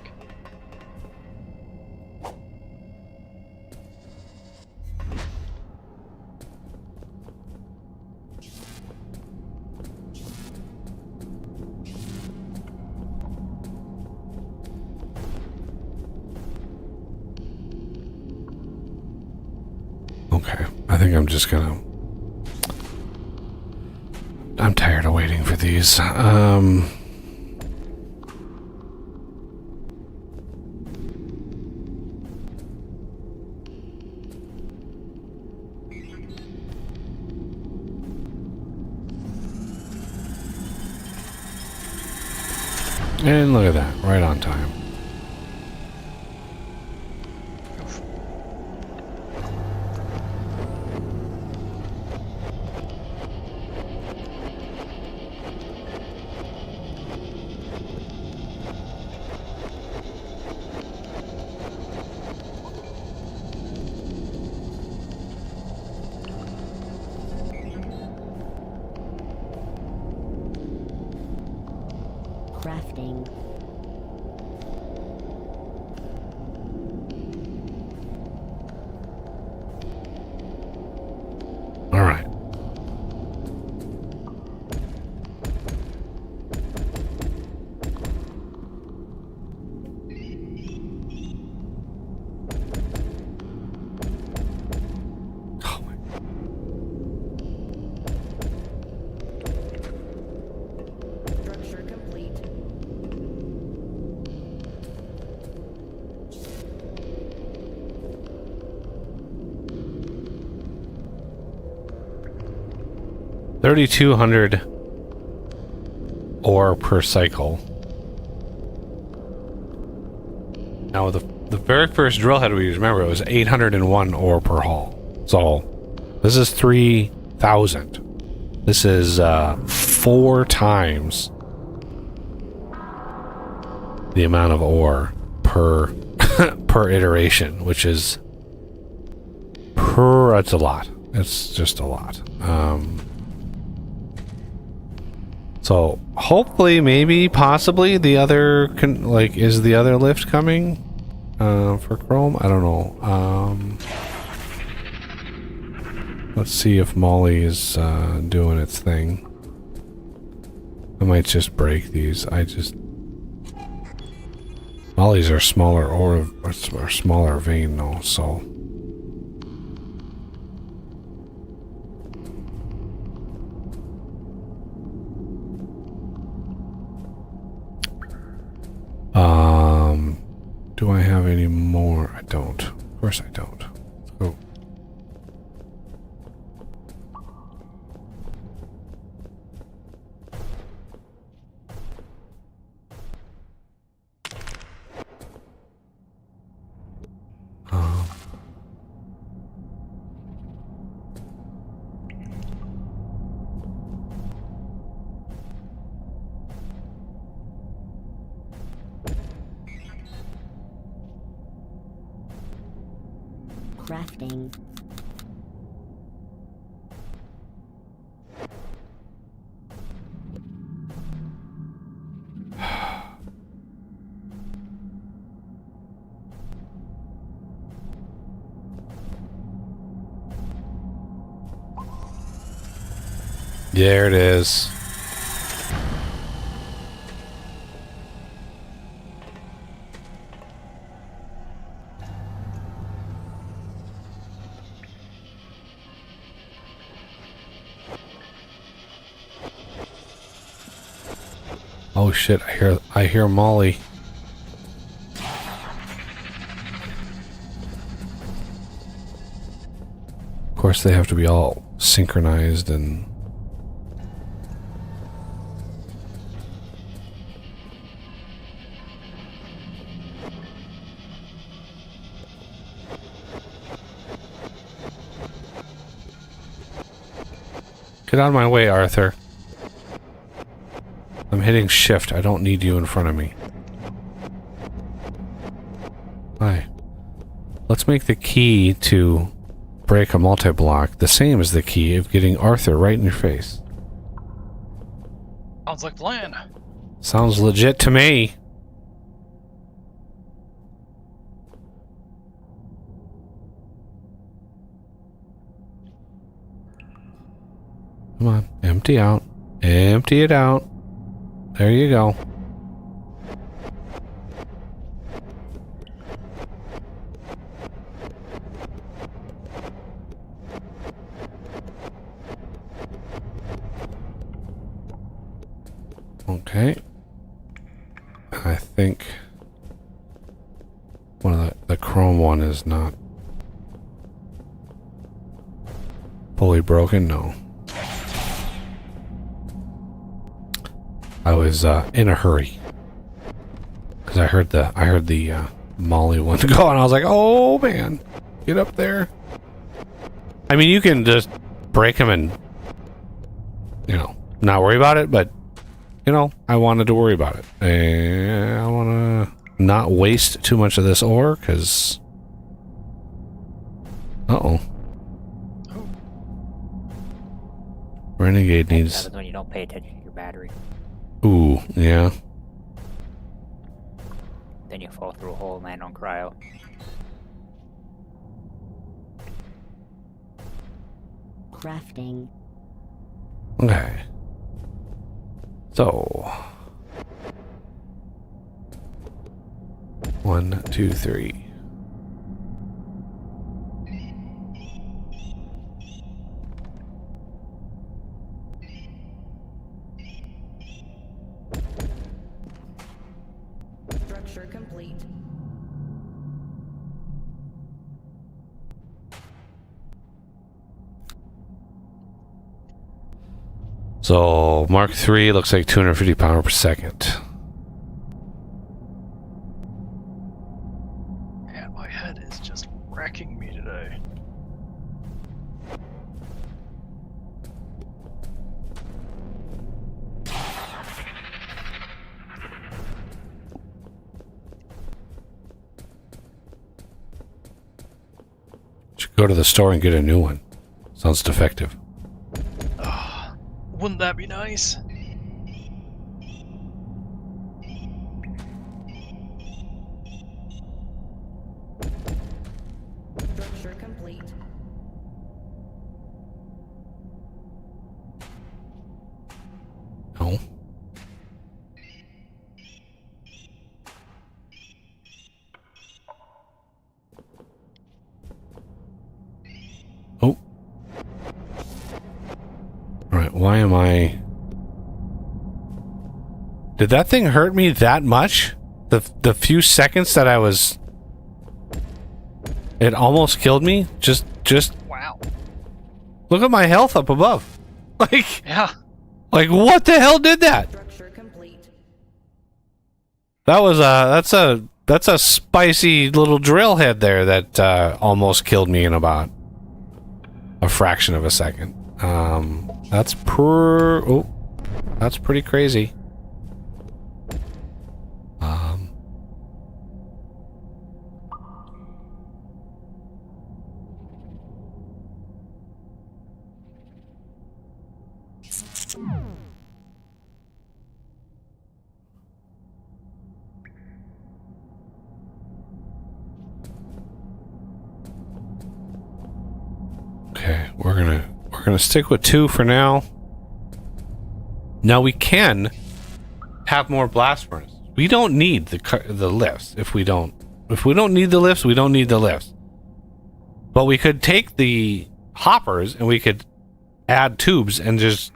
Okay, I think I'm just gonna... I'm tired of waiting for these. And look at that, right on time. Crafting. All right. Oh my. Structure complete. $3,200 ore per cycle. Now the very first drill head we used, remember, it was 801 ore per haul. So this is 3,000. This is 4 times the amount of ore per per iteration, which is it's a lot. It's just a lot. So hopefully, maybe, possibly the other is the other lift coming for Chrome? I don't know. Let's see if Molly is doing its thing. I might just break these. Molly's are smaller or smaller vein though, so. Do I have any more? I don't. Of course I don't. Let's go. Crafting. There it is. Oh shit, I hear Molly. Of course they have to be all synchronized and get out of my way, Arthur. I'm hitting shift. I don't need you in front of me. Hi. Let's make the key to break a multi-block the same as the key of getting Arthur right in your face. Sounds like plan. Sounds legit to me. Come on, empty out. Empty it out. There you go. Okay. And I think one of the chrome one is not fully broken. No. I was in a hurry because I heard the Molly one go, and I was like, "Oh man, get up there!" I mean, you can just break them and not worry about it, but I wanted to worry about it, and I want to not waste too much of this ore because. Renegade needs. Happens when you don't pay attention to your battery. Ooh, yeah. Then you fall through a hole and land on Cryo. Crafting. Okay. So. 1, 2, 3. Structure complete. So Mark III looks like 250 pounds per second. Man, my head is just wrecking me today. Should go to the store and get a new one. Sounds defective. Wouldn't that be nice? Structure complete. No. Oh. Alright, why am I... Did that thing hurt me that much? The few seconds that I was... It almost killed me? Just Wow. look at my health up above. Like, Yeah. what the hell did that? Structure complete. That was that's a spicy little drill head there that almost killed me in about a fraction of a second. That's pretty crazy. Okay, we're gonna stick with 2 for now. Now we can have more blast furnaces. We don't need the lifts. If we don't need the lifts, we don't need the lifts. But we could take the hoppers and we could add tubes and just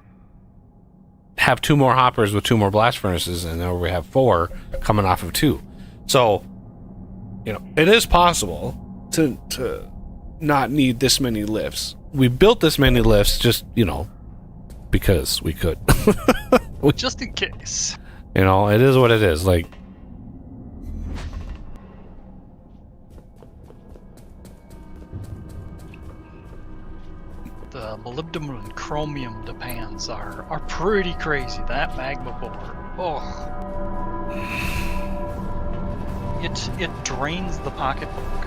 have 2 more hoppers with 2 more blast furnaces, and then we have 4 coming off of 2. So, it is possible to not need this many lifts. We built this many lifts just, because we could. Just in case. It is what it is. Like, The molybdenum and chromium depans are pretty crazy. That magma bore. Oh. It drains the pocketbook.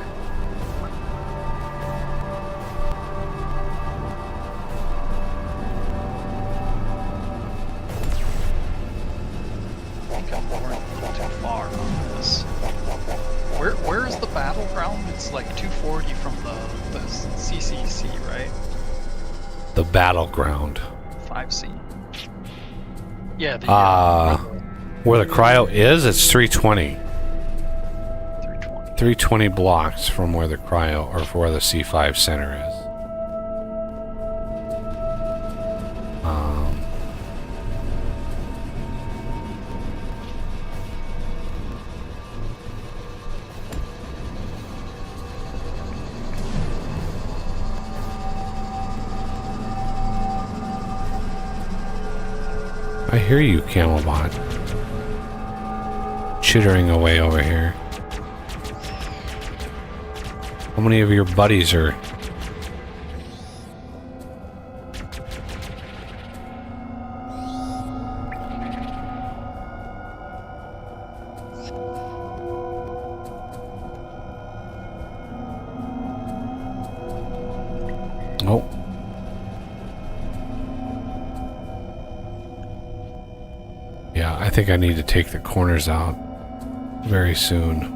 I think I'm going a little too far on this. Where is the battleground? It's like 240 from the CCC, right? the battleground. 5C. Yeah, the Where the cryo is, it's 320. 320. 320 blocks from where the cryo, or for where the C5 center is. I hear you, Camelbot. Chittering away over here. How many of your buddies are... Oh. Yeah, I think I need to take the corners out very soon.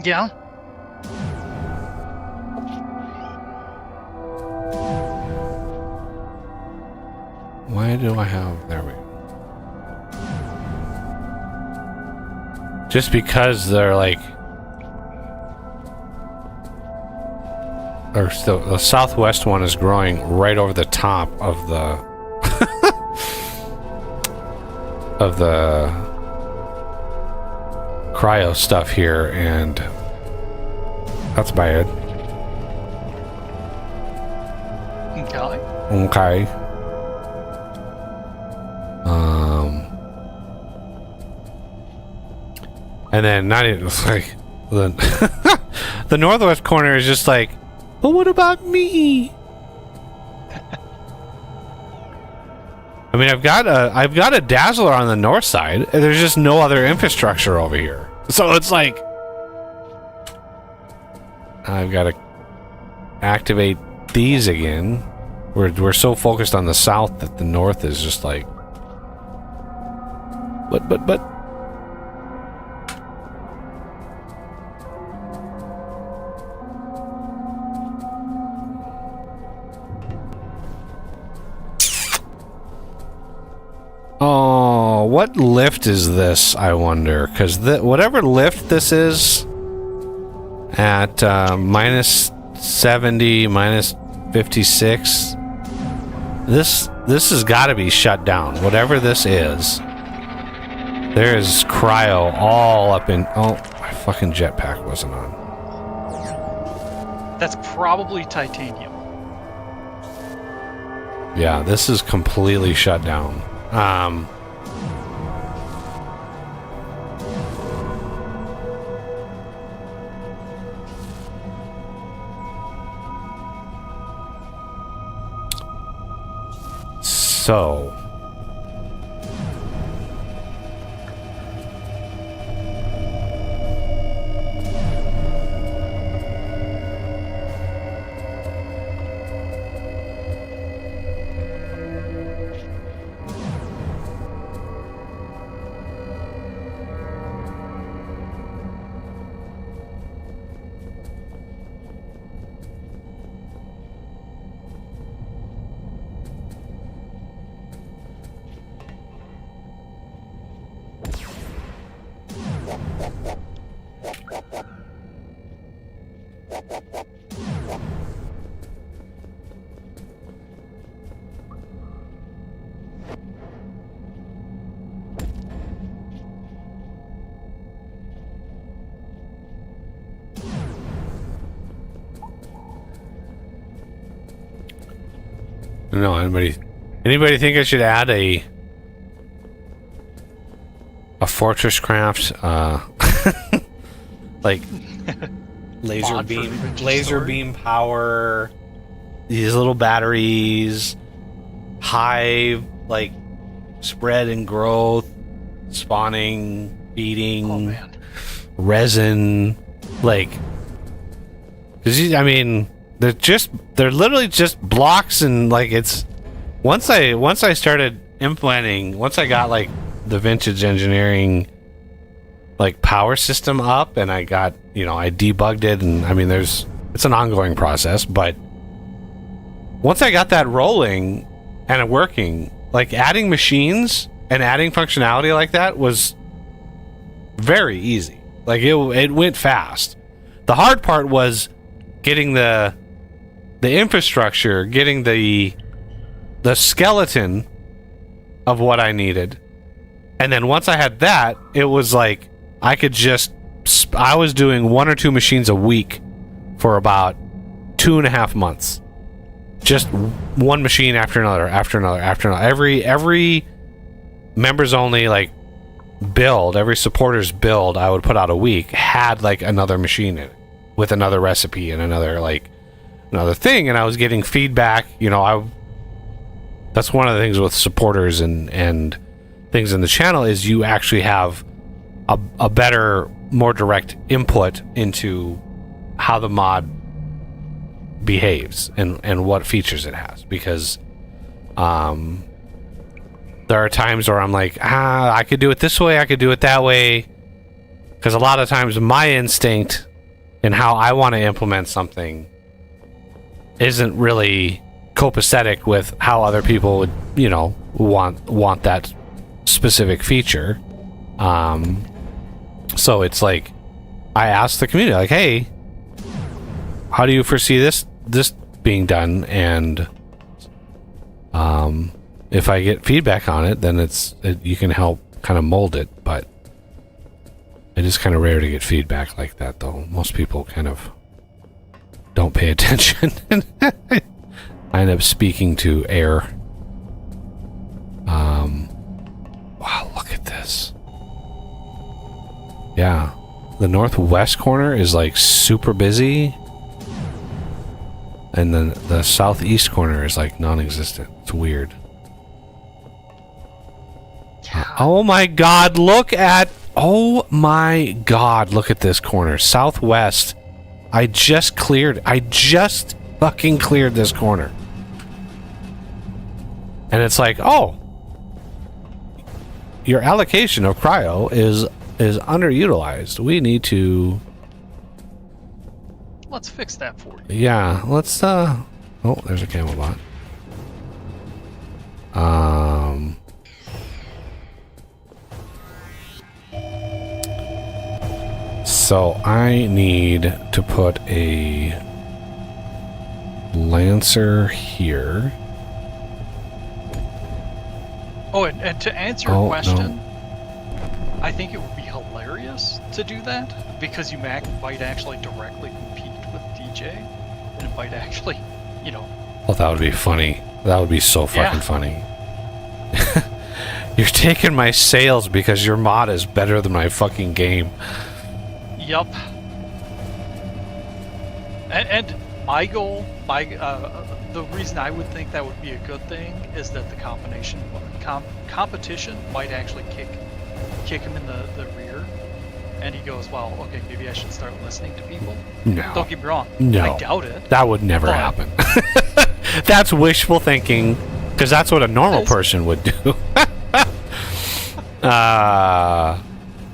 Yeah. Why do I have... There we go. Just because they're like... Or still, the southwest one is growing right over the top of the... of the... cryo stuff here, and... That's bad. Okay. Okay. And then not even like the the northwest corner is just like, but what about me? I mean, I've got a dazzler on the north side, and there's just no other infrastructure over here. So it's like I've got to activate these again. We're so focused on the south that the north is just like, but. Oh, what lift is this, I wonder? Because whatever lift this is at minus 70, minus 56, this has got to be shut down. Whatever this is, there is cryo all up in... Oh, my fucking jetpack wasn't on. That's probably titanium. Yeah, this is completely shut down. So no, anybody think I should add a fortress craft like laser Mod for beam Vintage Sword. power, these little batteries, hive, like spread and growth, spawning, feeding, Oh man. resin, like, cause I mean, they're literally just blocks, and like it's once I started implementing, once I got like the vintage engineering like power system up, and I got, I debugged it, and I mean it's an ongoing process, but once I got that rolling and it working, like adding machines and adding functionality like that was very easy. Like it went fast. The hard part was getting the infrastructure, getting the skeleton of what I needed. And then once I had that, it was like I was doing 1 or 2 machines a week for about 2.5 months. just one machine after another, after another, after another. Every members only like build, every supporter's build I would put out a week had like another machine in it with another recipe and another thing, and I was getting feedback. That's one of the things with supporters and things in the channel is you actually have a better, more direct input into how the mod behaves and what features it has, because there are times where I'm like, I could do it this way, I could do it that way, because a lot of times my instinct and how I want to implement something isn't really copacetic with how other people would, want that specific feature. So it's like I asked the community, like, hey, how do you foresee this being done? And if I get feedback on it, then you can help kind of mold it. But it is kind of rare to get feedback like that, though. Most people kind of don't pay attention. I end up speaking to air. Wow, look at this. Yeah, the northwest corner is like super busy, and then the southeast corner is like non-existent. It's weird. Oh my god, look at this corner. Southwest. I just fucking cleared this corner. And it's like, oh, your allocation of cryo is underutilized. We need to... Let's fix that for you. Yeah, let's, oh, there's a camel bot. So I need to put a Lancer here. Oh, and to answer your question, no. I think it would be hilarious to do that, because you might actually directly compete with DJ, and it might actually, Well, that would be funny. That would be so fucking funny. You're taking my sales because your mod is better than my fucking game. Yup. And my goal, the reason I would think that would be a good thing is that the competition might actually kick him in the rear, and he goes, well, okay, maybe I should start listening to people. No. Don't get me wrong. No. I doubt it. That would never happen. That's wishful thinking, because that's what a normal person would do.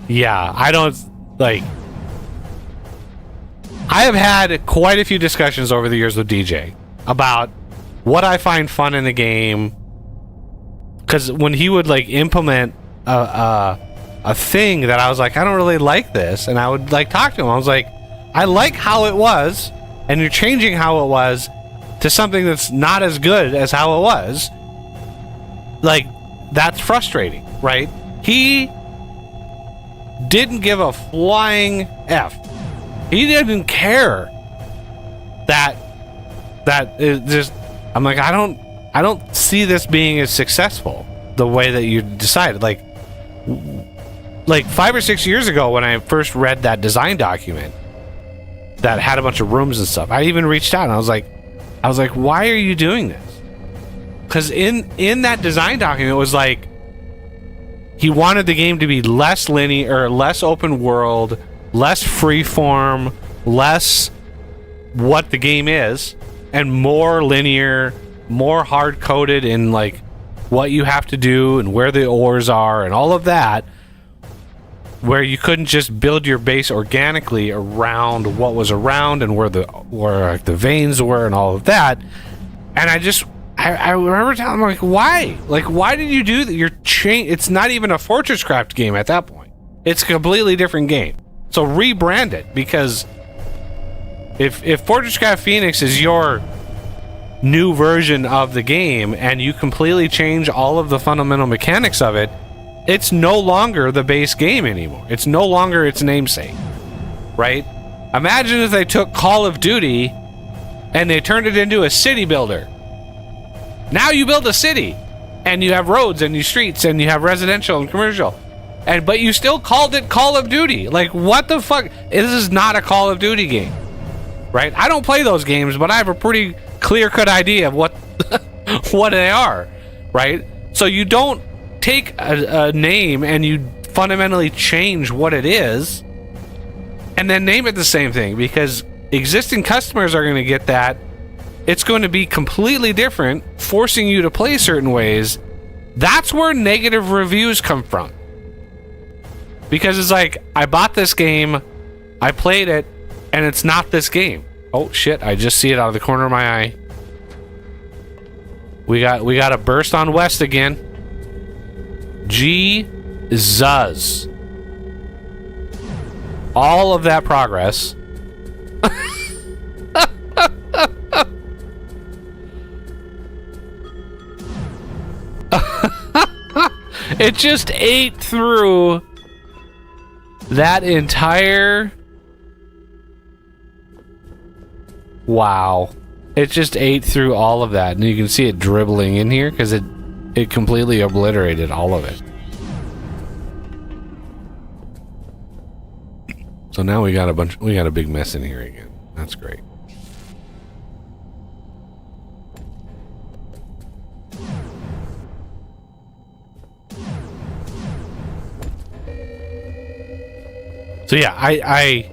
Yeah, I don't, like... I have had quite a few discussions over the years with DJ about what I find fun in the game, because when he would like implement a thing that I was like, I don't really like this, and I would like talk to him. I was like, I like how it was, and you're changing how it was to something that's not as good as how it was. Like, that's frustrating, right? He didn't give a flying F. He didn't care that it just... I'm like, I don't see this being as successful the way that you decided. Like 5 or 6 years ago, when I first read that design document that had a bunch of rooms and stuff, I even reached out and I was like, why are you doing this? Because in that design document, it was like he wanted the game to be less linear, or less open world, less freeform, less what the game is, and more linear, more hard-coded in like what you have to do and where the ores are and all of that, where you couldn't just build your base organically around what was around and where like, the veins were and all of that. And I remember telling him, like, why? Like, why did you do that? It's not even a Fortress Craft game at that point. It's a completely different game. So rebrand it, because if Fortress Craft Phoenix is your new version of the game and you completely change all of the fundamental mechanics of it, it's no longer the base game anymore. It's no longer its namesake, right? Imagine if they took Call of Duty and they turned it into a city builder. Now you build a city, and you have roads, and you streets, and you have residential and commercial, but you still called it Call of Duty. Like, what the fuck? This is not a Call of Duty game, right? I don't play those games, but I have a pretty clear-cut idea of what what they are, right? So you don't take a name and you fundamentally change what it is and then name it the same thing, because existing customers are going to get that. It's going to be completely different, forcing you to play certain ways. That's where negative reviews come from. Because it's like, I bought this game, I played it, and it's not this game. Oh shit, I just see it out of the corner of my eye. We got a burst on West again. Jesus. All of that progress. It just ate through that entire... Wow. It just ate through all of that, and you can see it dribbling in here because it completely obliterated all of it. So now we got a big mess in here again. That's great. So yeah, I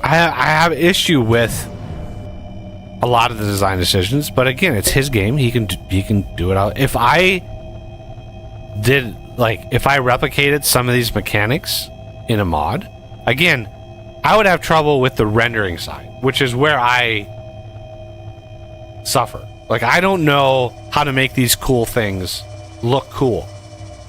have issue with a lot of the design decisions, but again, it's his game. He can do it out. If I replicated some of these mechanics in a mod, again, I would have trouble with the rendering side, which is where I suffer. Like, I don't know how to make these cool things look cool,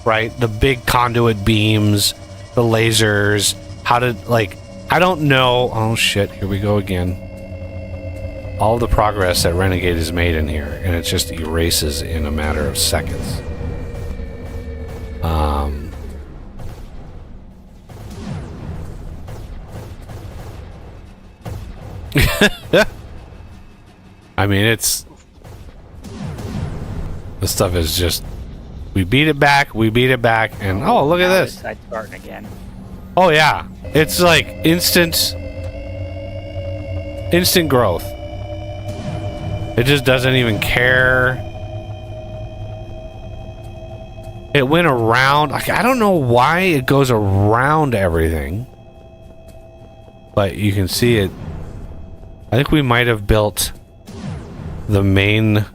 right? The big conduit beams, the lasers, how to, like, I don't know. Oh shit, here we go again. All the progress that Renegade has made in here, and it just erases in a matter of seconds. I mean, this stuff is just, we beat it back, and oh, look at this. Side starting again. Oh yeah, it's like instant growth. It just doesn't even care. It went around. Like, I don't know why it goes around everything, but you can see it. I think we might have built the main. I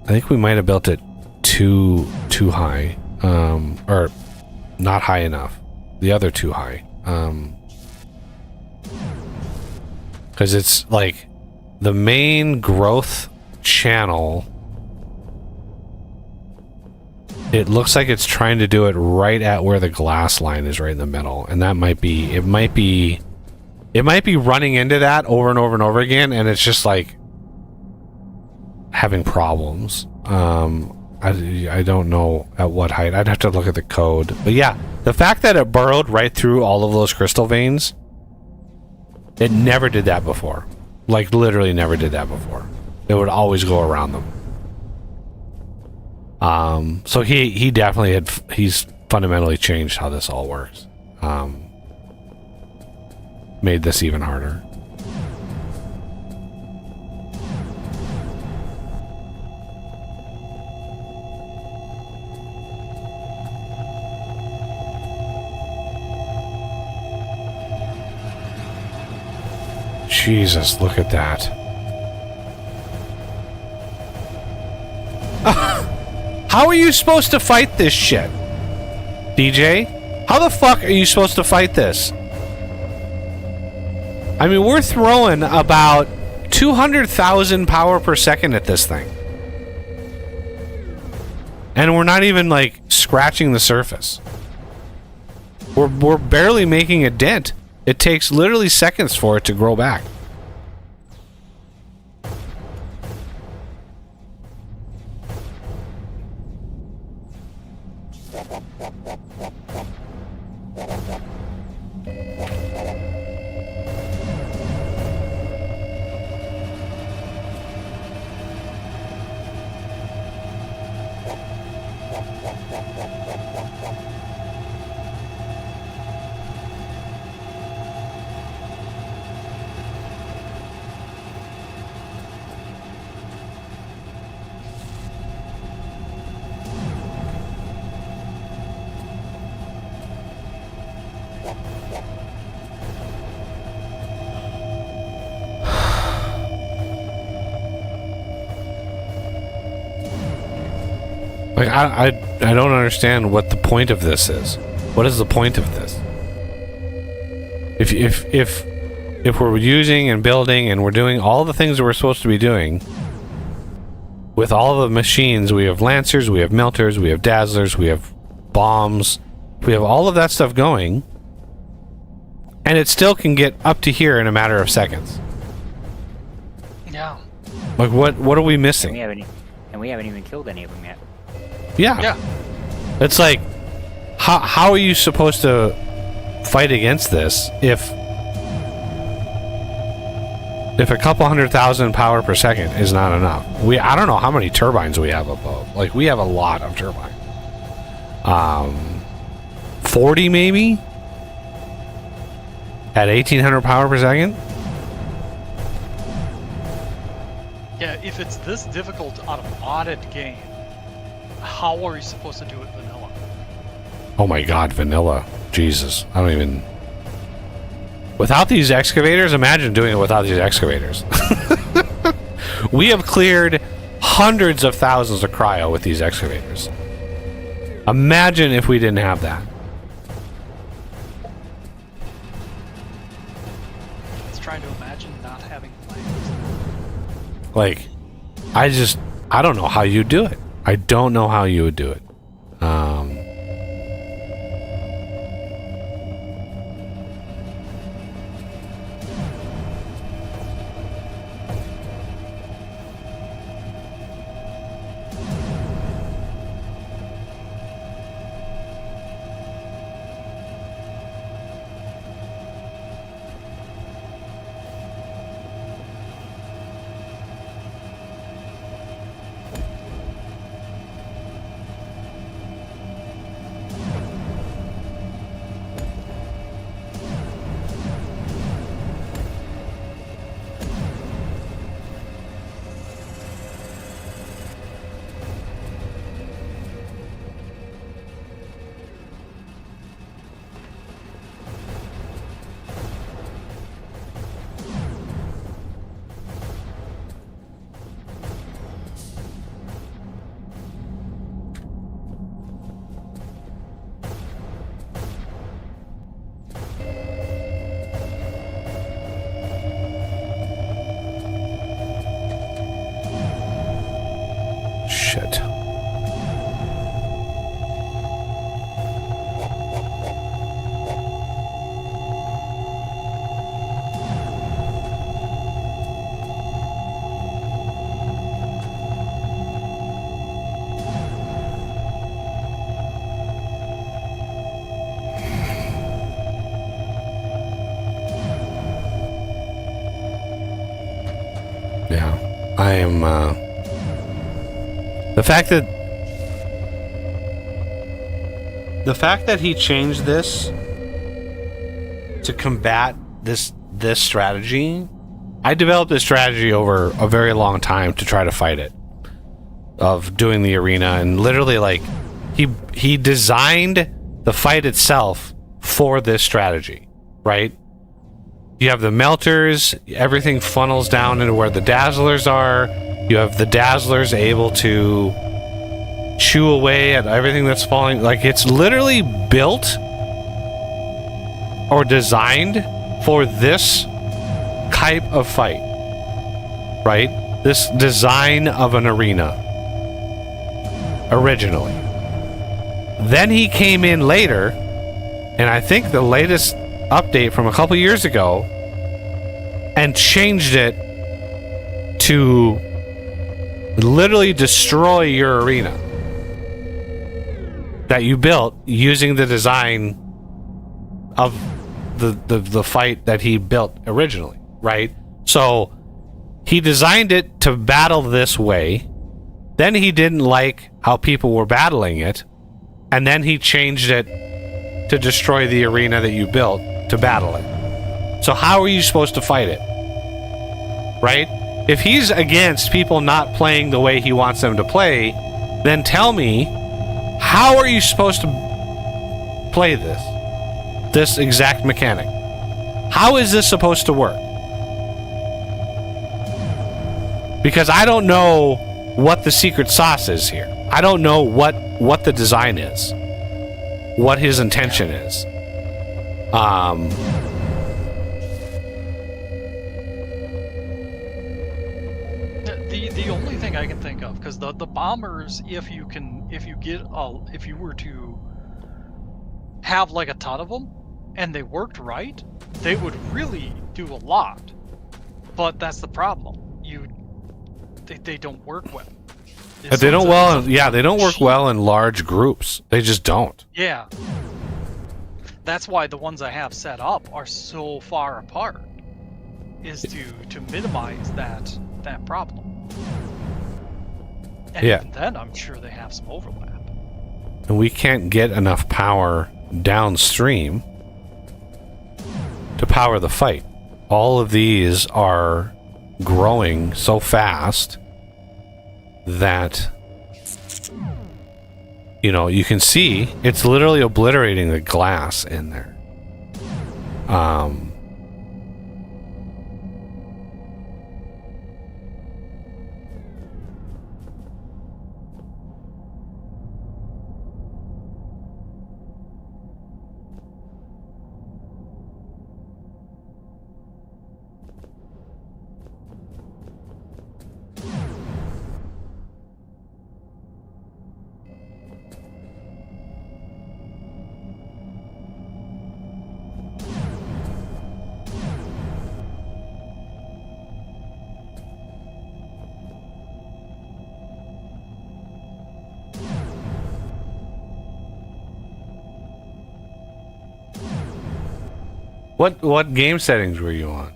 think we might have built it too high, or not high enough. The other too high, because it's like the main growth channel. It looks like it's trying to do it right at where the glass line is, right in the middle, and that might be. It might be running into that over and over and over again, and it's just like having problems. I don't know at what height. I'd have to look at the code. But yeah, the fact that it burrowed right through all of those crystal veins, it never did that before. Like, literally never did that before. It would always go around them. So he definitely he's fundamentally changed how this all works. Made this even harder. Jesus, look at that. How are you supposed to fight this shit? DJ? How the fuck are you supposed to fight this? I mean, we're throwing about 200,000 power per second at this thing. And we're not even, like, scratching the surface. We're barely making a dent. It takes literally seconds for it to grow back. Like I don't understand what the point of this is. What is the point of this? If we're using and building and we're doing all the things that we're supposed to be doing with all the machines, we have lancers, we have melters, we have dazzlers, we have bombs, we have all of that stuff going, and it still can get up to here in a matter of seconds. Yeah. Like what are we And missing? we haven't even killed any of them yet. Yeah. Yeah. It's like, how are you supposed to fight against this if a couple 100,000 power per second is not enough? I don't know how many turbines we have above. Like, we have a lot of turbines. 40 maybe? At 1,800 power per second? Yeah, if it's this difficult on a modded game, how are you supposed to do it vanilla? Oh my god, vanilla. Jesus. I don't even... Without these excavators, imagine doing it without these excavators. We have cleared hundreds of thousands of cryo with these excavators. Imagine if we didn't have that. It's trying to imagine not having legs. Like, I don't know how you do it. I don't know how you would do it. Shit. Yeah, I am, the fact that he changed this to combat this strategy. I developed this strategy over a very long time to try to fight it, of doing the arena, and literally, like, he designed the fight itself for this strategy, right? You have the melters, everything funnels down into where the dazzlers are. You have the dazzlers able to chew away at everything that's falling. Like, it's literally built or designed for this type of fight, right? This design of an arena originally. Then he came in later, and I think the latest update from a couple years ago, and changed it to literally destroy your arena that you built using the design of the fight that he built originally, right? So he designed it to battle this way, then he didn't like how people were battling it, and then he changed it to destroy the arena that you built to battle it. So how are you supposed to fight it? Right? If he's against people not playing the way he wants them to play, then tell me, how are you supposed to play this exact mechanic? How is this supposed to work? Because I don't know what the secret sauce is here. I don't know what the design is, what his intention is. The only thing I can think of, because the bombers, if you were to have like a ton of them and they worked right, they would really do a lot. But that's the problem. They don't work well. They don't they don't work well in large groups. They just don't. Yeah. That's why the ones I have set up are so far apart, is to minimize that problem. And even then, I'm sure they have some overlap. And we can't get enough power downstream to power the fight. All of these are growing so fast that, you know, you can see it's literally obliterating the glass in there. What game settings were you on?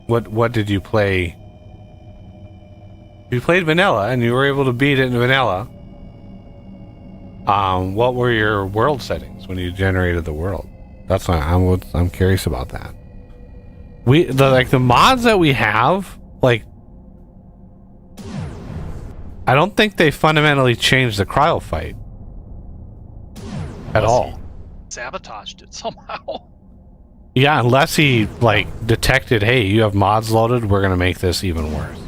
What did you play? You played vanilla and you were able to beat it in vanilla. What were your world settings when you generated the world? That's why I'm curious about that. The mods that we have, like, I don't think they fundamentally changed the cryo fight at all. Sabotaged it somehow. Yeah, unless he like detected, hey, you have mods loaded, we're gonna make this even worse.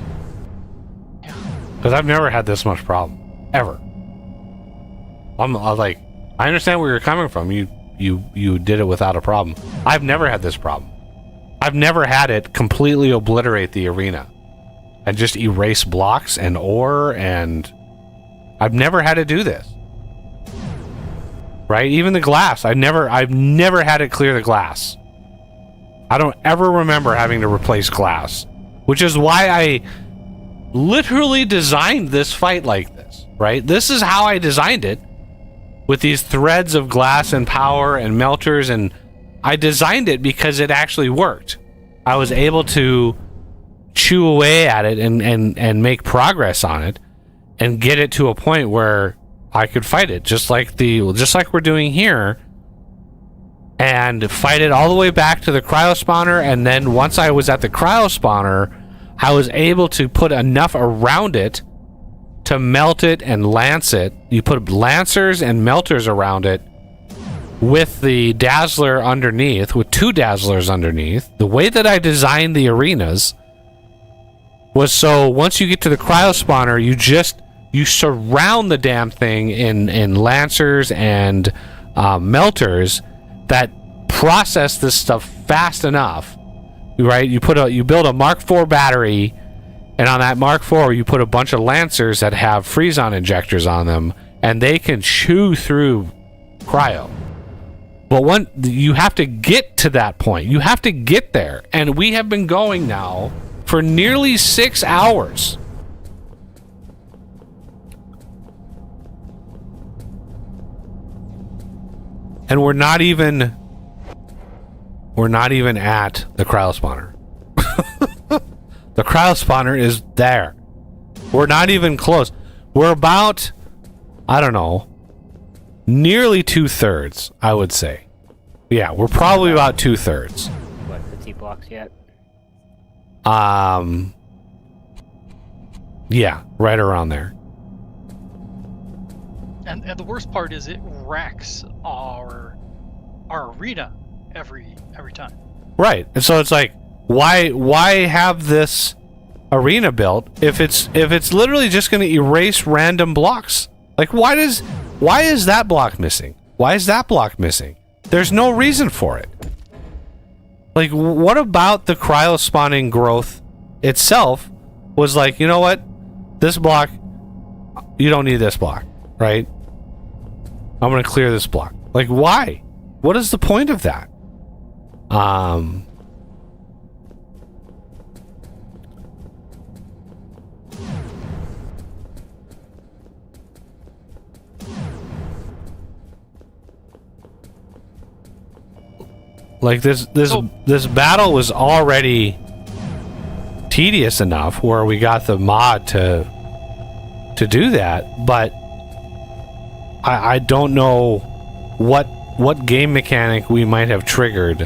Yeah. Because I've never had this much problem ever. I was like, I understand where you're coming from. You did it without a problem. I've never had this problem. I've never had it completely obliterate the arena and just erase blocks and ore, and I've never had to do this. Right? Even the glass, I've never had it clear the glass. I don't ever remember having to replace glass, which is why I literally designed this fight like this, right? This is how I designed it, with these threads of glass and power and melters, and I designed it because it actually worked. I was able to chew away at it and make progress on it and get it to a point where I could fight it, just like we're doing here, and fight it all the way back to the cryo spawner. And then once I was at the cryo spawner, I was able to put enough around it to melt it and lance it. You put lancers and melters around it with the dazzler underneath, with two dazzlers underneath. The way that I designed the arenas was so once you get to the cryo spawner, you surround the damn thing in lancers and melters that process this stuff fast enough, right? You build a Mark IV battery, and on that Mark IV you put a bunch of lancers that have freeze-on injectors on them, and they can chew through cryo. But you have to get to that point, you have to get there, and we have been going now for nearly 6 hours. And we're not even at the cryo spawner. The cryo spawner is there. We're not even close. We're about, I don't know, nearly 2/3, I would say. Yeah, we're probably about 2/3. What, 50 blocks yet? Yeah, right around there. And the worst part is it wrecks our arena every time. Right. And so it's like, why have this arena built if it's literally just going to erase random blocks? Like, why is that block missing? Why is that block missing? There's no reason for it. Like, what about the cryo spawning growth itself was like, you know what? This block, you don't need this block, right? I'm going to clear this block. Like, why? What is the point of that? Like this battle was already tedious enough where we got the mod to do that, but I don't know what game mechanic we might have triggered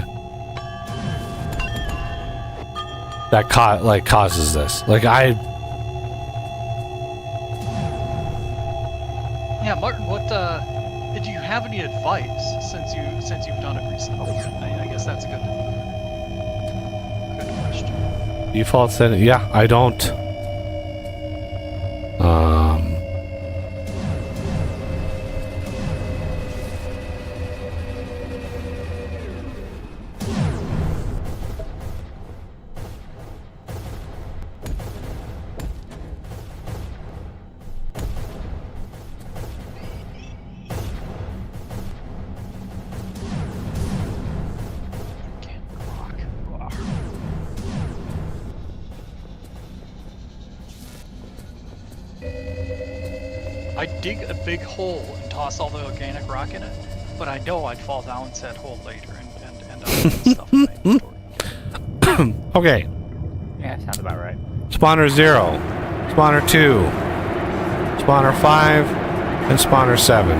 that causes this. Like Yeah, Martin, what do you have any advice since you've done it recently? I guess that's a good question. default setting. Yeah, I don't. I'd dig a big hole and toss all the organic rock in it, but I know I'd fall down said hole later and end up with stuff in my inventory. Okay. Yeah, sounds about right. Spawner 0, Spawner 2, Spawner 5, and Spawner 7.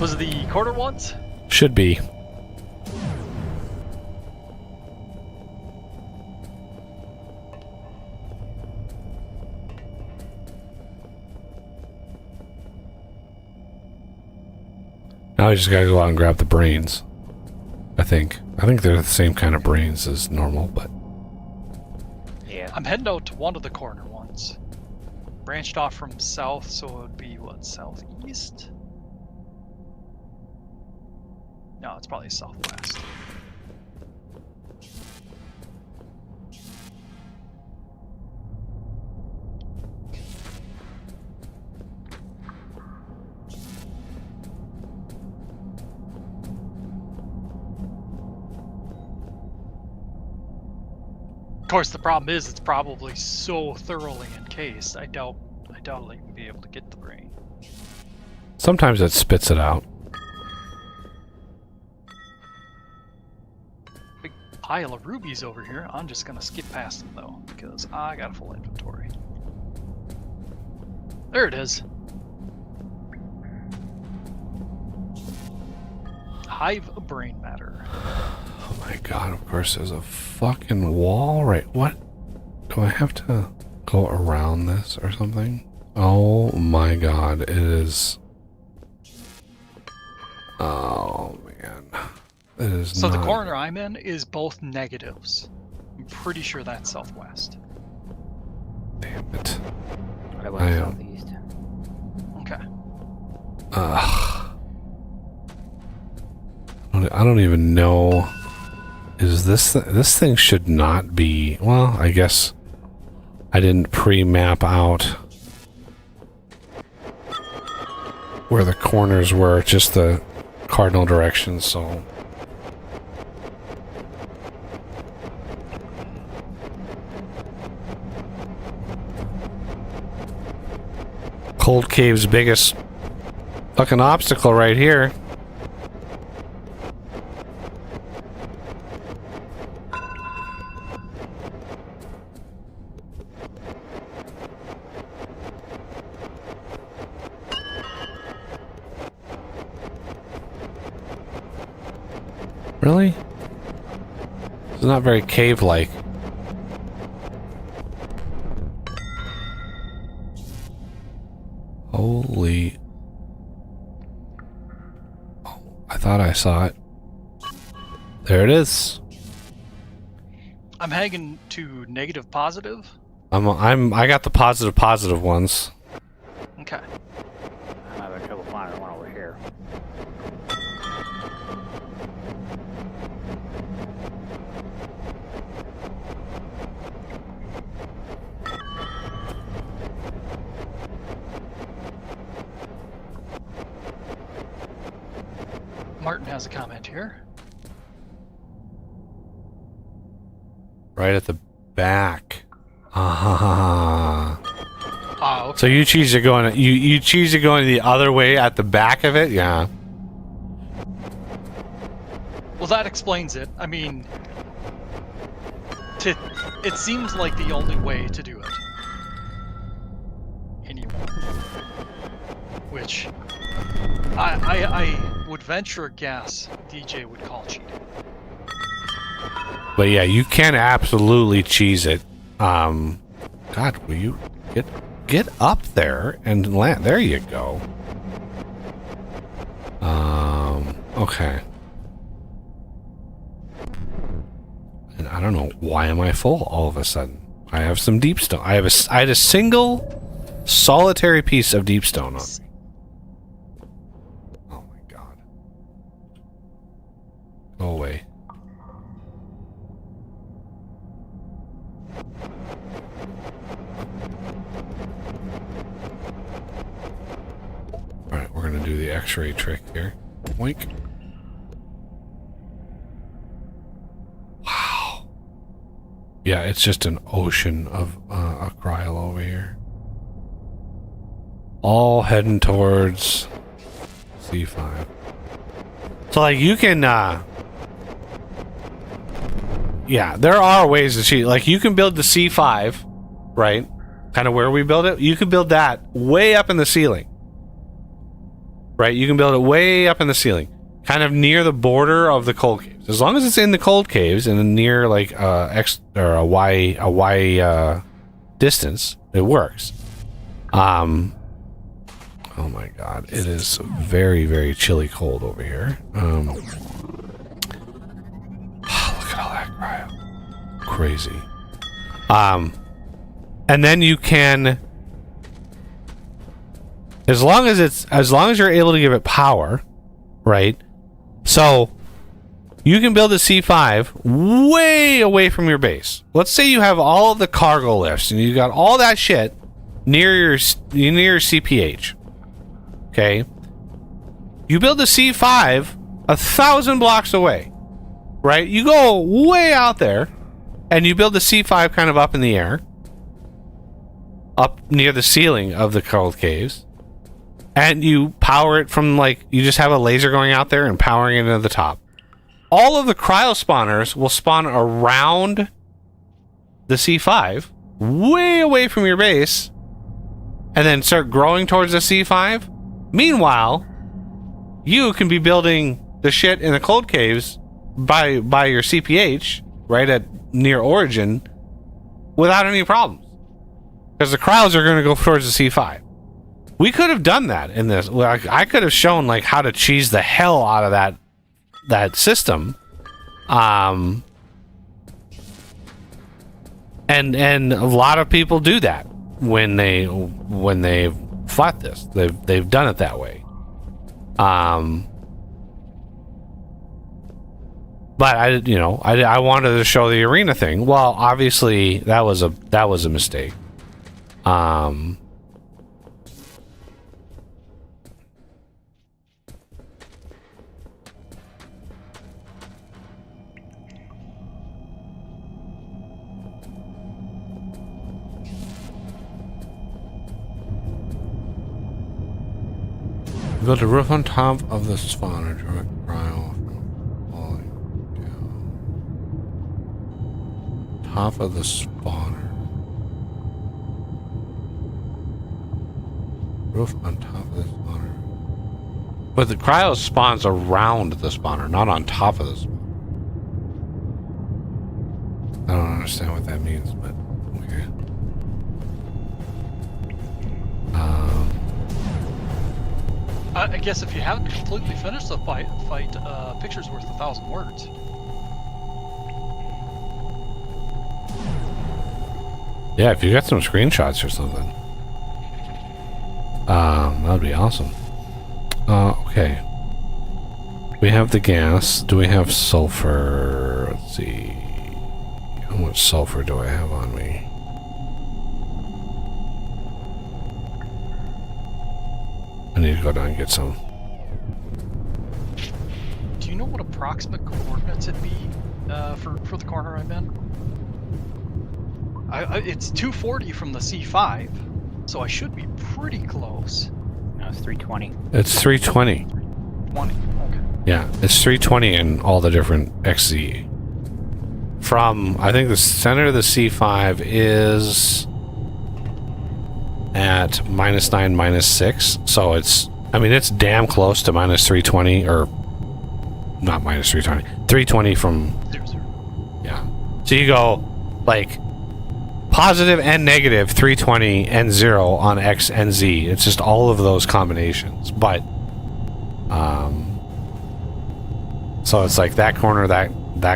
Was it the quarter ones? Should be. Now we just gotta go out and grab the brains. I think they're the same kind of brains as normal, but Yeah. I'm heading out to one of the corner ones. Branched off from south, so it would be what, southeast? No, it's probably southwest. Of course, the problem is it's probably so thoroughly encased. I doubt I'll even be able to get the brain. sometimes it spits it out. Big pile of rubies over here. I'm just gonna skip past them though, because I got a full inventory. There it is. Hive of brain matter. Oh my god, of course there's a fucking wall, right? What? Do I have to go around this or something? Oh my god, it is... Oh man. It is So the not- corner I'm in is both negatives. I'm pretty sure that's southwest. Damn it. I went I am. southeast. Okay. Ugh. I don't even know. Is this thing should not be... Well, I guess I didn't pre-map out where the corners were, just the cardinal directions, so... Cold Cave's biggest fucking obstacle right here. Really? It's not very cave-like. Holy... Oh, I thought I saw it. There it is. I'm hanging to negative positive. I got the positive ones. Okay. I'm having trouble finding one over here. Martin has a comment here. Right at the back. Ah. Okay. So you choose to go in. You choose to go in the other way at the back of it. Yeah. Well, that explains it. I mean, it seems like the only way to do it. Anymore. Which, I would venture a guess DJ would call cheating. But yeah, you can absolutely cheese it. God, will you get up there and land? There you go. Okay. And I don't know, why am I full all of a sudden? I have some deep stone. I had a single solitary piece of deep stone on me. Oh my god. Go away. Alright, we're gonna do the X-ray trick here. Wink. Wow. Yeah, it's just an ocean of a cryo over here. All heading towards C5. So like you can yeah, there are ways to cheat. Like you can build the C5, right? Kind of where we build it. You can build that way up in the ceiling. Right? You can build it way up in the ceiling. Kind of near the border of the cold caves. As long as it's in the cold caves and near like X or a Y distance, it works. Oh my god, it is very, very chilly cold over here. Look at all that cryo. Crazy. And then you can, as long as you're able to give it power, right? So you can build a C5 way away from your base. Let's say you have all of the cargo lifts and you got all that shit near your CPH. Okay, you build a C5 1,000 blocks away, right? You go way out there, and you build the C5 kind of up in the air, up near the ceiling of the cold caves, and you power it from like you just have a laser going out there and powering it into the top. All of the cryo spawners will spawn around the C5, way away from your base, and then start growing towards the C5. Meanwhile, you can be building the shit in the cold caves by your CPH right at near origin without any problems, because the cryos are going to go towards the C5. We could have done that in this. I could have shown like how to cheese the hell out of that system, and a lot of people do that when they fought this. They've done it that way. But I wanted to show the arena thing. Well, obviously that was a mistake. Build a roof on top of the spawner. Direct cryo. Top of the spawner. Roof on top of the spawner. But the cryo spawns around the spawner, not on top of the spawner. I don't understand what that means, but okay. I guess if you haven't completely finished the fight, picture's worth 1,000 words. Yeah, if you got some screenshots or something. That'd be awesome. Okay. We have the gas. Do we have sulfur? Let's see. How much sulfur do I have on me? I need to go down and get some. Do you know what approximate coordinates it'd be for the corner I'm in? It's 240 from the C5, so I should be pretty close. No, it's 320. It's 320. 20. Okay. Yeah, it's 320 in all the different XZ. From, I think the center of the C5 is at -9, -6. So it's, I mean, it's damn close to -320, or not -320, 320 from, 0, 0. yeah. So you go like positive and negative 320 and 0 on X and Z. It's just all of those combinations. But, so it's like that corner, that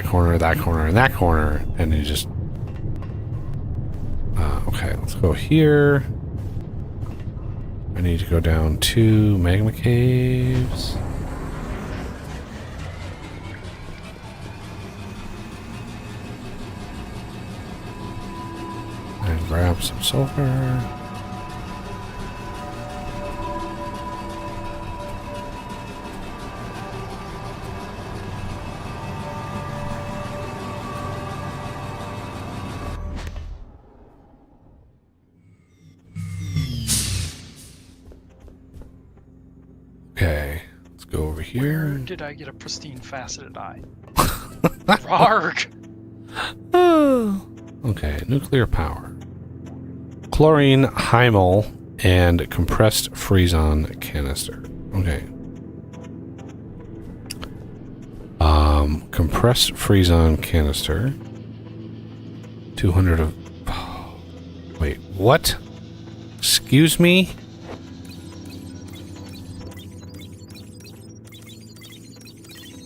corner, that corner, and that corner, and you just, okay, let's go here. I need to go down to magma caves. And grab some sulfur. Okay, let's go over Where here. did I get a pristine faceted eye? Rarg! Okay, nuclear power. Chlorine, hymol, and compressed freezon canister. Okay. Compressed freezon canister. 200 of... Oh, wait, what? Excuse me?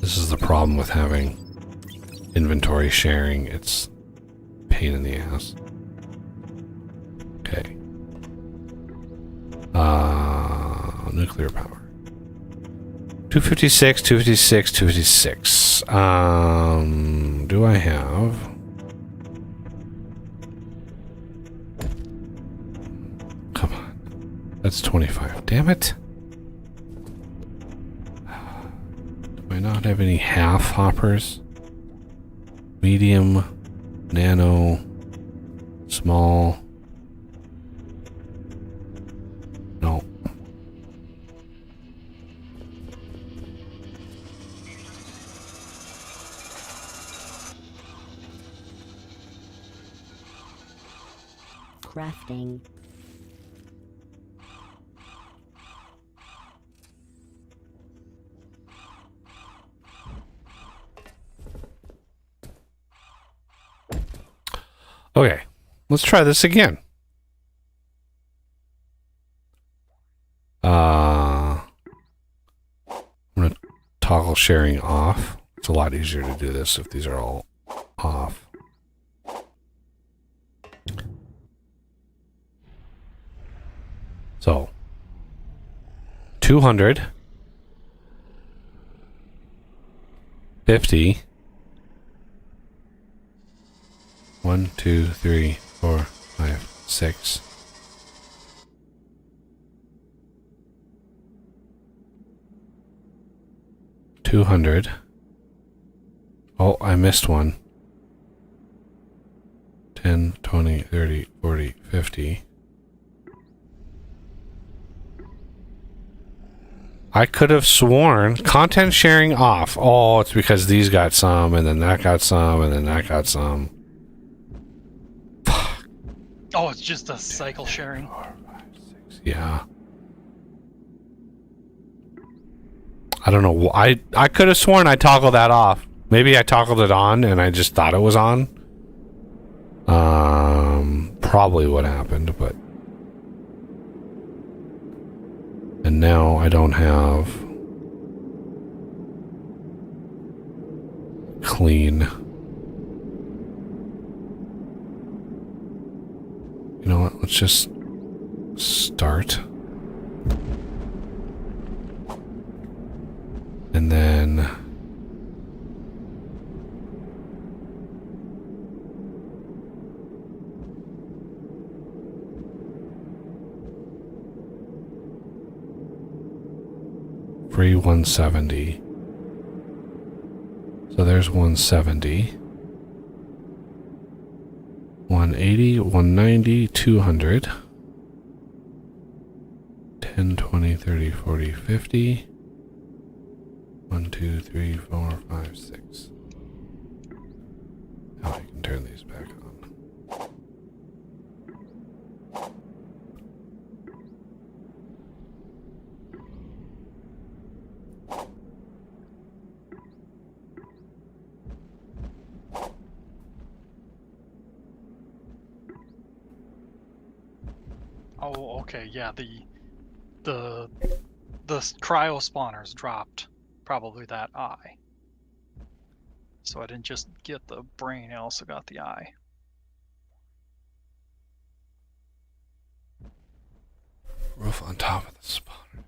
This is the problem with having inventory sharing. It's a pain in the ass. Okay. Nuclear power. 256, 256, 256. Do I have... Come on. That's 25. Damn it. Do I not have any half hoppers? Medium, nano, small. No. Crafting. Okay, let's try this again. I'm gonna toggle sharing off. It's a lot easier to do this if these are all off. So 200, 50. 1, 2, 3, 4, 5, 6. $200. Oh, I missed one. 10, 20, 30, 40, 50. I could have sworn content sharing off. Oh, it's because these got some, and then that got some, and then that got some. Oh, it's just a cycle sharing. 4, 5, 6. Yeah. I don't know. I could have sworn I toggled that off. Maybe I toggled it on and I just thought it was on. Probably what happened, but... And now I don't have... clean... let's just start. And then free 170. So there's 170. 180, 190, 200. 10, 20, 30, 40, 50. 1, 2, 3, 4, 5, 6. Now I can turn these back on. Oh, okay, yeah, the cryo spawners dropped probably that eye. So I didn't just get the brain, I also got the eye. Roof on top of the spawner.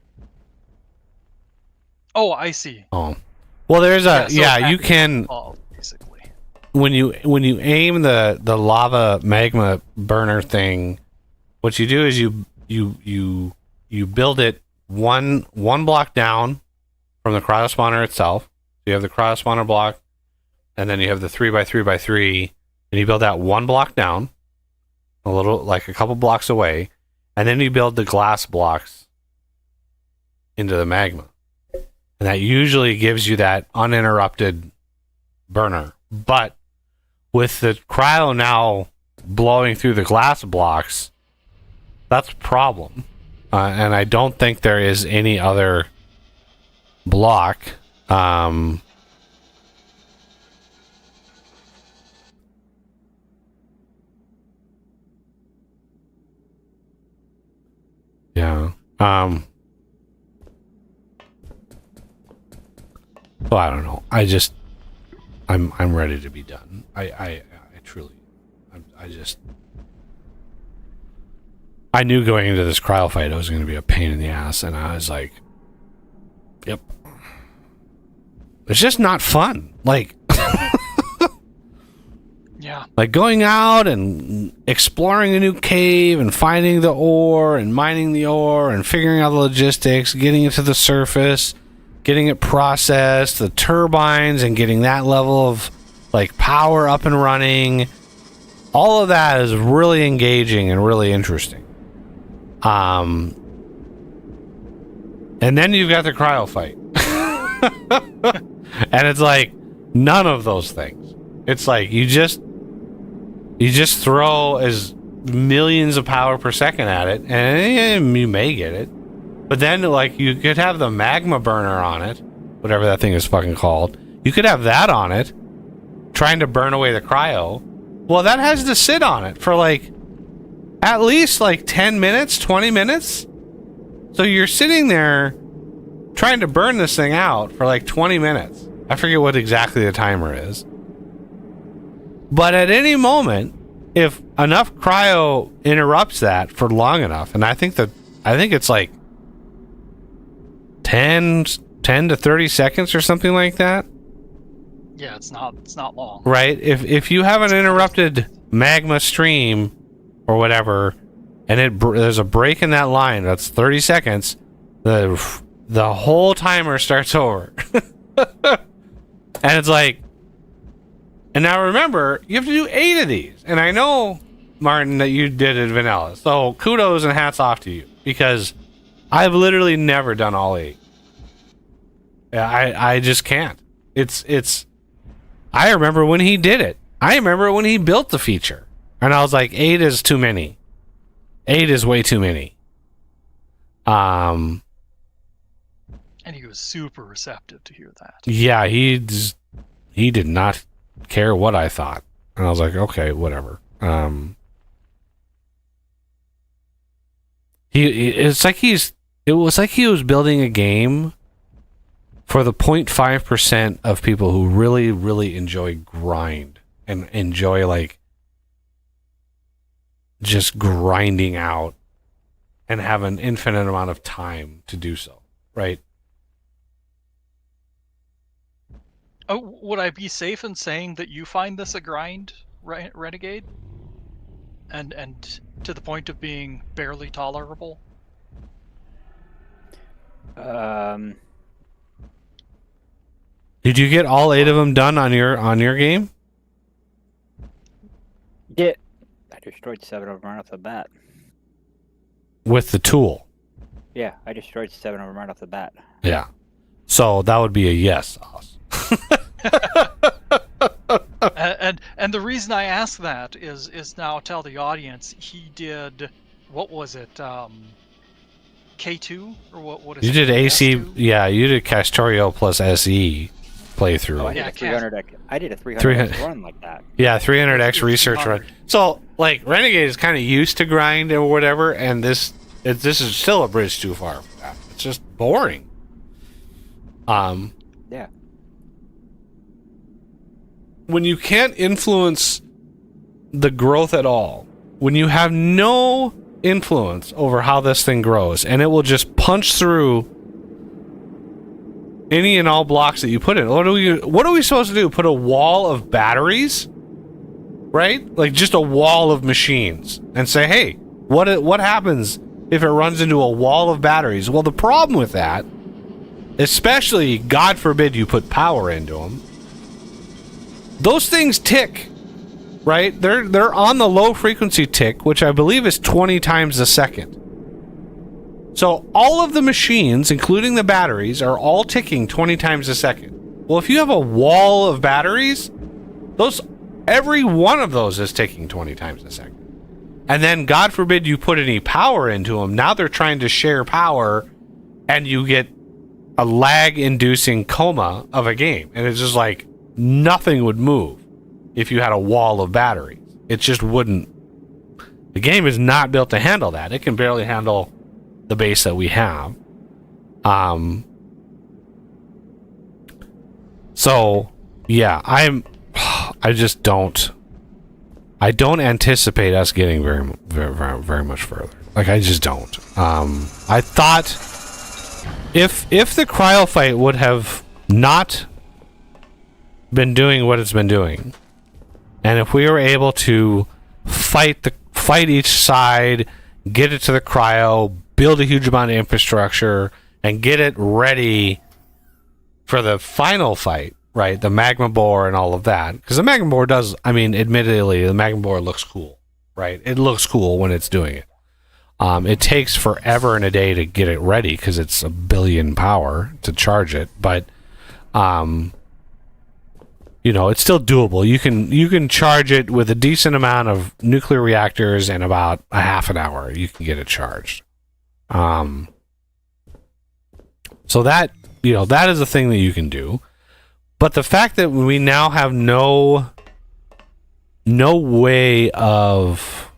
Oh, I see. Oh. Well, there's a so yeah, you can basically. when you aim the lava magma burner thing, what you do is you build it one block down from the cryo spawner itself. You have the cryo spawner block, and then you have the 3x3x3, and you build that one block down, a little like a couple blocks away, and then you build the glass blocks into the magma, and that usually gives you that uninterrupted burner. But with the cryo now blowing through the glass blocks, that's a problem. And I don't think there is any other block. Yeah. Well, I don't know. I'm ready to be done. I truly, I knew going into this cryo fight it was going to be a pain in the ass, and I was like, yep. It's just not fun. Like, Yeah. like going out and exploring a new cave and finding the ore and mining the ore and figuring out the logistics, getting it to the surface, getting it processed, the turbines, and getting that level of like power up and running. All of that is really engaging and really interesting. And then you've got the cryo fight. And it's like none of those things. It's like you just throw as millions of power per second at it and you may get it. But then like you could have the magma burner on it, whatever that thing is fucking called. You could have that on it trying to burn away the cryo. Well, that has to sit on it for like at least like 10 minutes, 20 minutes. So you're sitting there trying to burn this thing out for like 20 minutes. I forget what exactly the timer is. But at any moment, if enough cryo interrupts that for long enough, and I think it's like 10 to 30 seconds or something like that. Yeah, it's not long. Right? If you have an interrupted magma stream or whatever, and there's a break in that line, that's 30 seconds, the whole timer starts over. And it's like, and now remember, you have to do 8 of these. And I know, Martin, that you did it vanilla. So kudos and hats off to you, because I've literally never done all 8. I just can't. I remember when he did it. I remember when he built the feature. And I was like, 8 is too many. 8 is way too many. And he was super receptive to hear that. Yeah, he did not care what I thought. And I was like, okay, whatever. It was like he was building a game for the 0.5% of people who really, really enjoy grind and enjoy like just grinding out and have an infinite amount of time to do so, right? Oh, would I be safe in saying that you find this a grind, Renegade? And to the point of being barely tolerable? Did you get all 8 of them done on your game? Yeah. I destroyed 7 of them right off the bat. With the tool? Yeah, I destroyed 7 of them right off the bat. Yeah. So that would be a yes. And the reason I ask that is now tell the audience he did, what was it, K2 or what is You it? did AC, S2? yeah, you did Castorio plus SE playthrough. Oh, I did Yeah, a 300x. I did a 300 300x run like that. Yeah, 300x research run. 300. So, like, Renegade is kind of used to grind or whatever, and this is still a bridge too far for that. It's just boring. Yeah. When you can't influence the growth at all, when you have no influence over how this thing grows, and it will just punch through any and all blocks that you put in. What are we supposed to do? Put a wall of batteries? Right? Like just a wall of machines and say, "Hey, what happens if it runs into a wall of batteries?" Well, the problem with that, especially God forbid you put power into them, those things tick. Right? They're on the low frequency tick, which I believe is 20 times a second. So all of the machines, including the batteries, are all ticking 20 times a second. Well, if you have a wall of batteries, every one of those is ticking 20 times a second. And then, God forbid, you put any power into them. Now they're trying to share power, and you get a lag-inducing coma of a game. And it's just like nothing would move if you had a wall of batteries. It just wouldn't. The game is not built to handle that. It can barely handle the base that we have. So yeah, I just don't anticipate us getting very, very, very much further. Like, I just don't. I thought if the cryo fight would have not been doing what it's been doing, and if we were able to fight each side, get it to the cryo, build a huge amount of infrastructure, and get it ready for the final fight, right? The magma bore and all of that. Because the magma bore does, I mean, admittedly, the magma bore looks cool, right? It looks cool when it's doing it. It takes forever and a day to get it ready because it's 1 billion power to charge it, but it's still doable. You can charge it with a decent amount of nuclear reactors in about a half an hour. You can get it charged. So that is a thing that you can do. But the fact that we now have no way of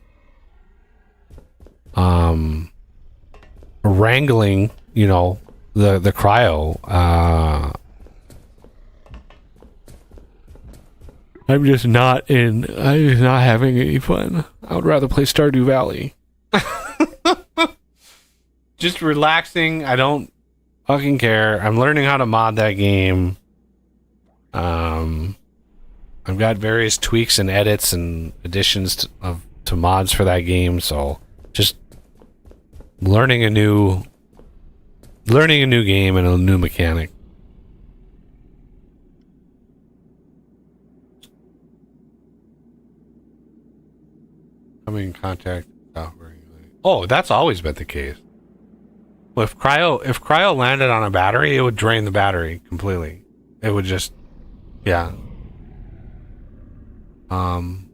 wrangling, the cryo, I'm just not having any fun. I would rather play Stardew Valley. Just relaxing. I don't fucking care. I'm learning how to mod that game. I've got various tweaks and edits and additions to mods for that game, so just learning a new game and a new mechanic. Coming in contact. Oh, that's always been the case. Well, if cryo landed on a battery, it would drain the battery completely. It would just, yeah. Project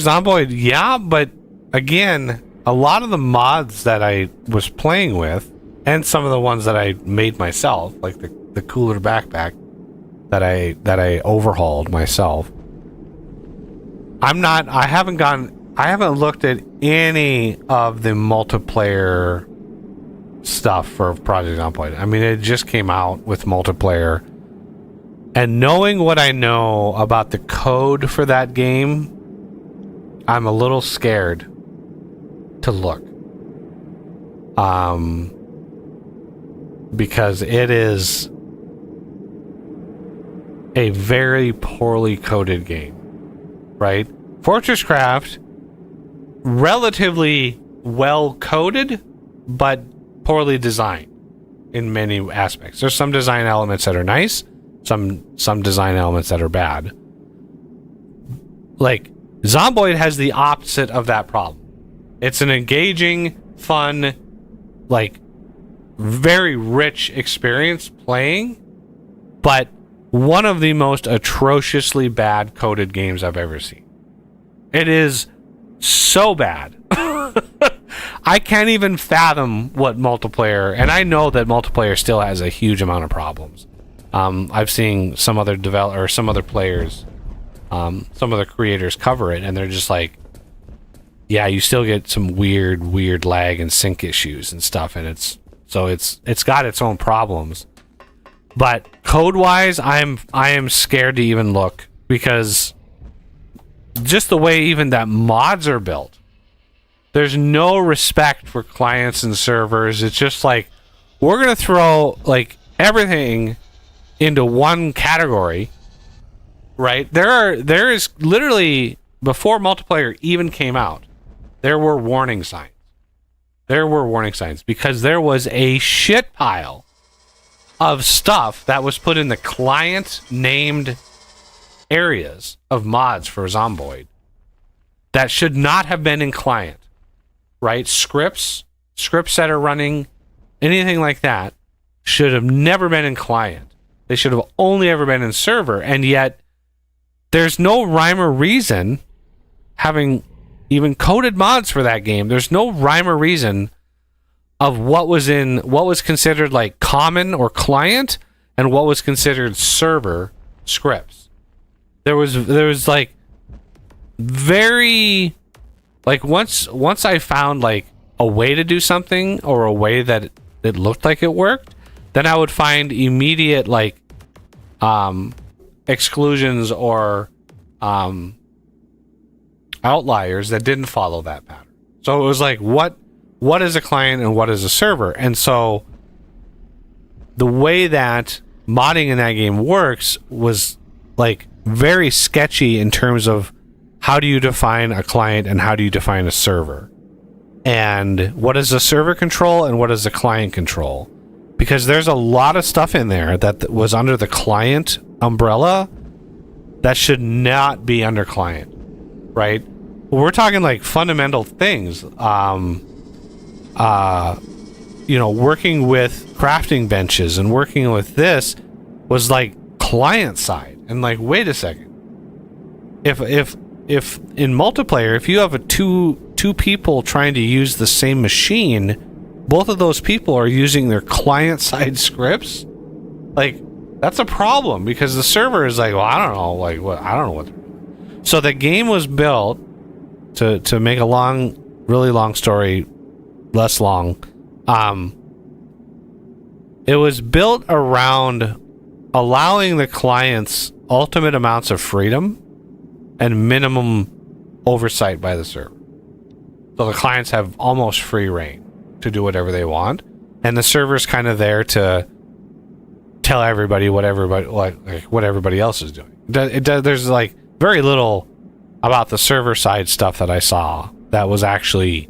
Zomboid, yeah, but again, a lot of the mods that I was playing with, and some of the ones that I made myself, like the cooler backpack that I overhauled myself. I haven't looked at any of the multiplayer stuff for Project Zomboid. I mean, it just came out with multiplayer. And knowing what I know about the code for that game, I'm a little scared to look. Because it is a very poorly coded game, right? Fortress Craft, relatively well coded, but poorly designed in many aspects. There's some design elements that are nice, some design elements that are bad. Like, Zomboid has the opposite of that problem. It's an engaging, fun, like, very rich experience playing, but one of the most atrociously bad coded games I've ever seen. It is so bad. I can't even fathom what multiplayer, and I know that multiplayer still has a huge amount of problems. I've seen some other some other players, some other creators cover it, and they're just like, yeah, you still get some weird lag and sync issues and stuff, and it's got its own problems. But code-wise, I am scared to even look, because just the way even that mods are built, there's no respect for clients and servers. It's just like, we're gonna throw like everything into one category, right? There is literally, before multiplayer even came out, there were warning signs. There were warning signs because there was a shit pile of stuff that was put in the client named areas of mods for Zomboid that should not have been in client, right? Scripts that are running, anything like that should have never been in client. They should have only ever been in server, and yet there's no rhyme or reason, having even coded mods for that game, there's no rhyme or reason of what was considered like common or client and what was considered server scripts. There was like very, like, once I found like a way to do something, or a way that it looked like it worked, then I would find immediate like exclusions or outliers that didn't follow that pattern. So it was like, what is a client and what is a server? And so the way that modding in that game works was like very sketchy in terms of how do you define a client and how do you define a server, and what does the server control and what does the client control, because there's a lot of stuff in there that was under the client umbrella that should not be under client, right? We're talking like fundamental things. Working with crafting benches and working with this was like client side. And like, wait a second. If in multiplayer, if you have two people trying to use the same machine, both of those people are using their client side scripts, like, that's a problem, because the server is like, well, I don't know, like, what, I don't know what they're doing. So the game was built to make a really long story less long. It was built around allowing the clients ultimate amounts of freedom and minimum oversight by the server. So the clients have almost free reign to do whatever they want, and the server's kind of there to tell everybody what everybody else is doing. There's like very little about the server side stuff that I saw that was actually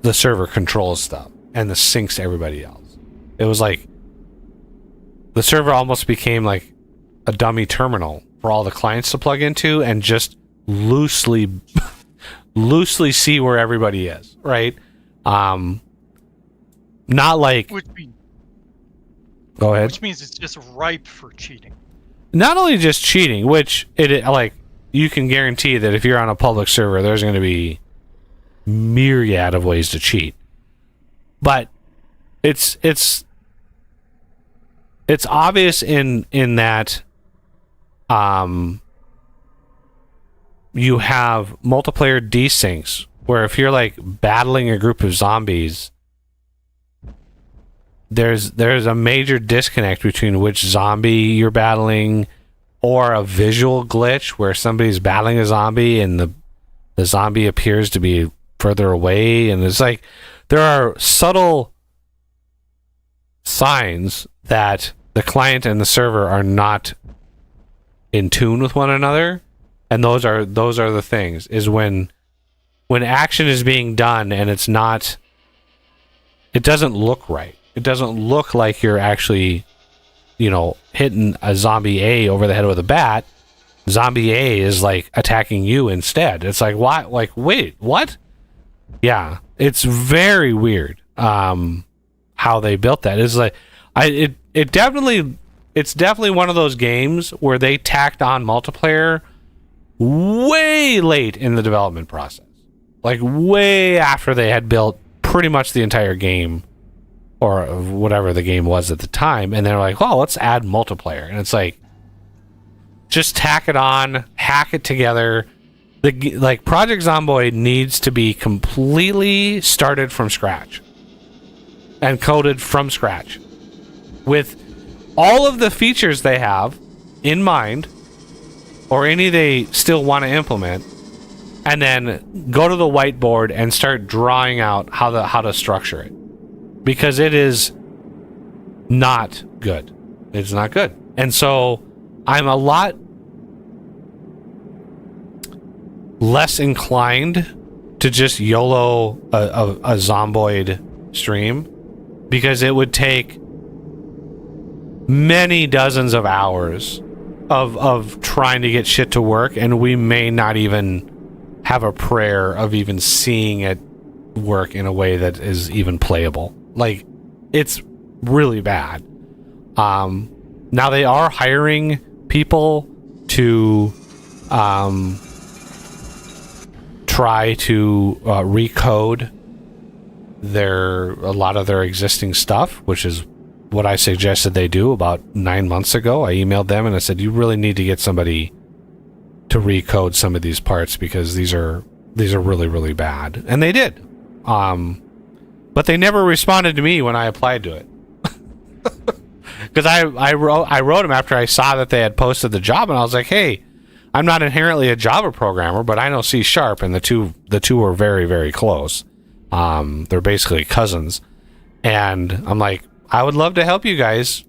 the server controls stuff and the syncs everybody else. It was like the server almost became like a dummy terminal for all the clients to plug into and just loosely see where everybody is, right? Not like, go ahead. Which means it's just ripe for cheating. Not only just cheating, which it like, you can guarantee that if you're on a public server, there's going to be myriad of ways to cheat. But it's obvious in that you have multiplayer desyncs where if you're like battling a group of zombies, there's a major disconnect between which zombie you're battling, or a visual glitch where somebody's battling a zombie and the zombie appears to be further away, and it's like there are subtle signs that the client and the server are not in tune with one another, and those are the things. Is when action is being done and it doesn't look right. It doesn't look like you're actually, hitting a zombie A over the head with a bat. Zombie A is like attacking you instead. It's like, why? Like, wait, what? Yeah, it's very weird. How they built that. It's like, it's definitely one of those games where they tacked on multiplayer way late in the development process, like way after they had built pretty much the entire game, or whatever the game was at the time, and they're like, "Oh, let's add multiplayer," and it's like, just tack it on, hack it together. Like Project Zomboid needs to be completely started from scratch and coded from scratch with all of the features they have in mind, or any they still want to implement, and then go to the whiteboard and start drawing out how to structure it, because it is not good. It's not good. And so I'm a lot less inclined to just YOLO a Zomboid stream, because it would take many dozens of hours of trying to get shit to work, and we may not even have a prayer of even seeing it work in a way that is even playable. Like, it's really bad. Now they are hiring people to try to recode a lot of their existing stuff, which is what I suggested they do about 9 months ago. I emailed them and I said, you really need to get somebody to recode some of these parts, because these are really, really bad. And they did. But they never responded to me when I applied to it. Because I wrote them after I saw that they had posted the job, and I was like, hey, I'm not inherently a Java programmer, but I know C#, and the two are very, very close. They're basically cousins. And I'm like, I would love to help you guys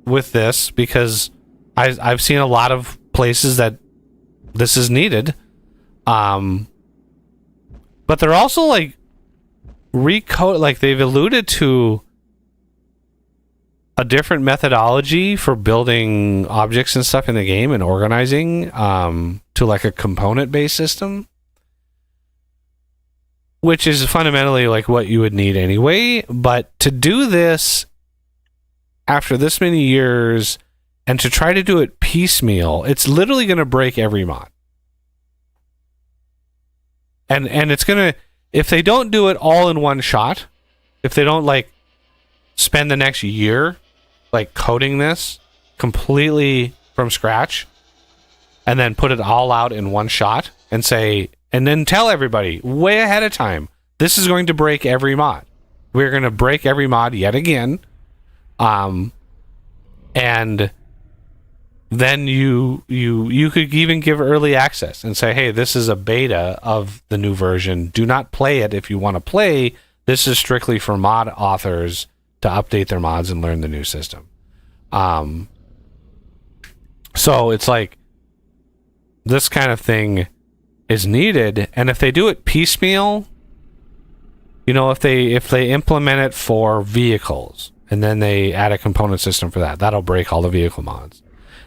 with this, because I've seen a lot of places that this is needed. But they're also like recode, like they've alluded to a different methodology for building objects and stuff in the game and organizing, to like a component based system, which is fundamentally like what you would need anyway. But to do this after this many years and to try to do it piecemeal, it's literally going to break every mod. And it's going to, if they don't do it all in one shot, if they don't like spend the next year like coding this completely from scratch and then put it all out in one shot and say, and then tell everybody way ahead of time, this is going to break every mod. We're going to break every mod yet again. And then you could even give early access and say, hey, this is a beta of the new version. Do not play it if you want to play. This is strictly for mod authors to update their mods and learn the new system. So it's like this kind of thing is needed, and if they do it piecemeal, if they implement it for vehicles and then they add a component system for that, that'll break all the vehicle mods.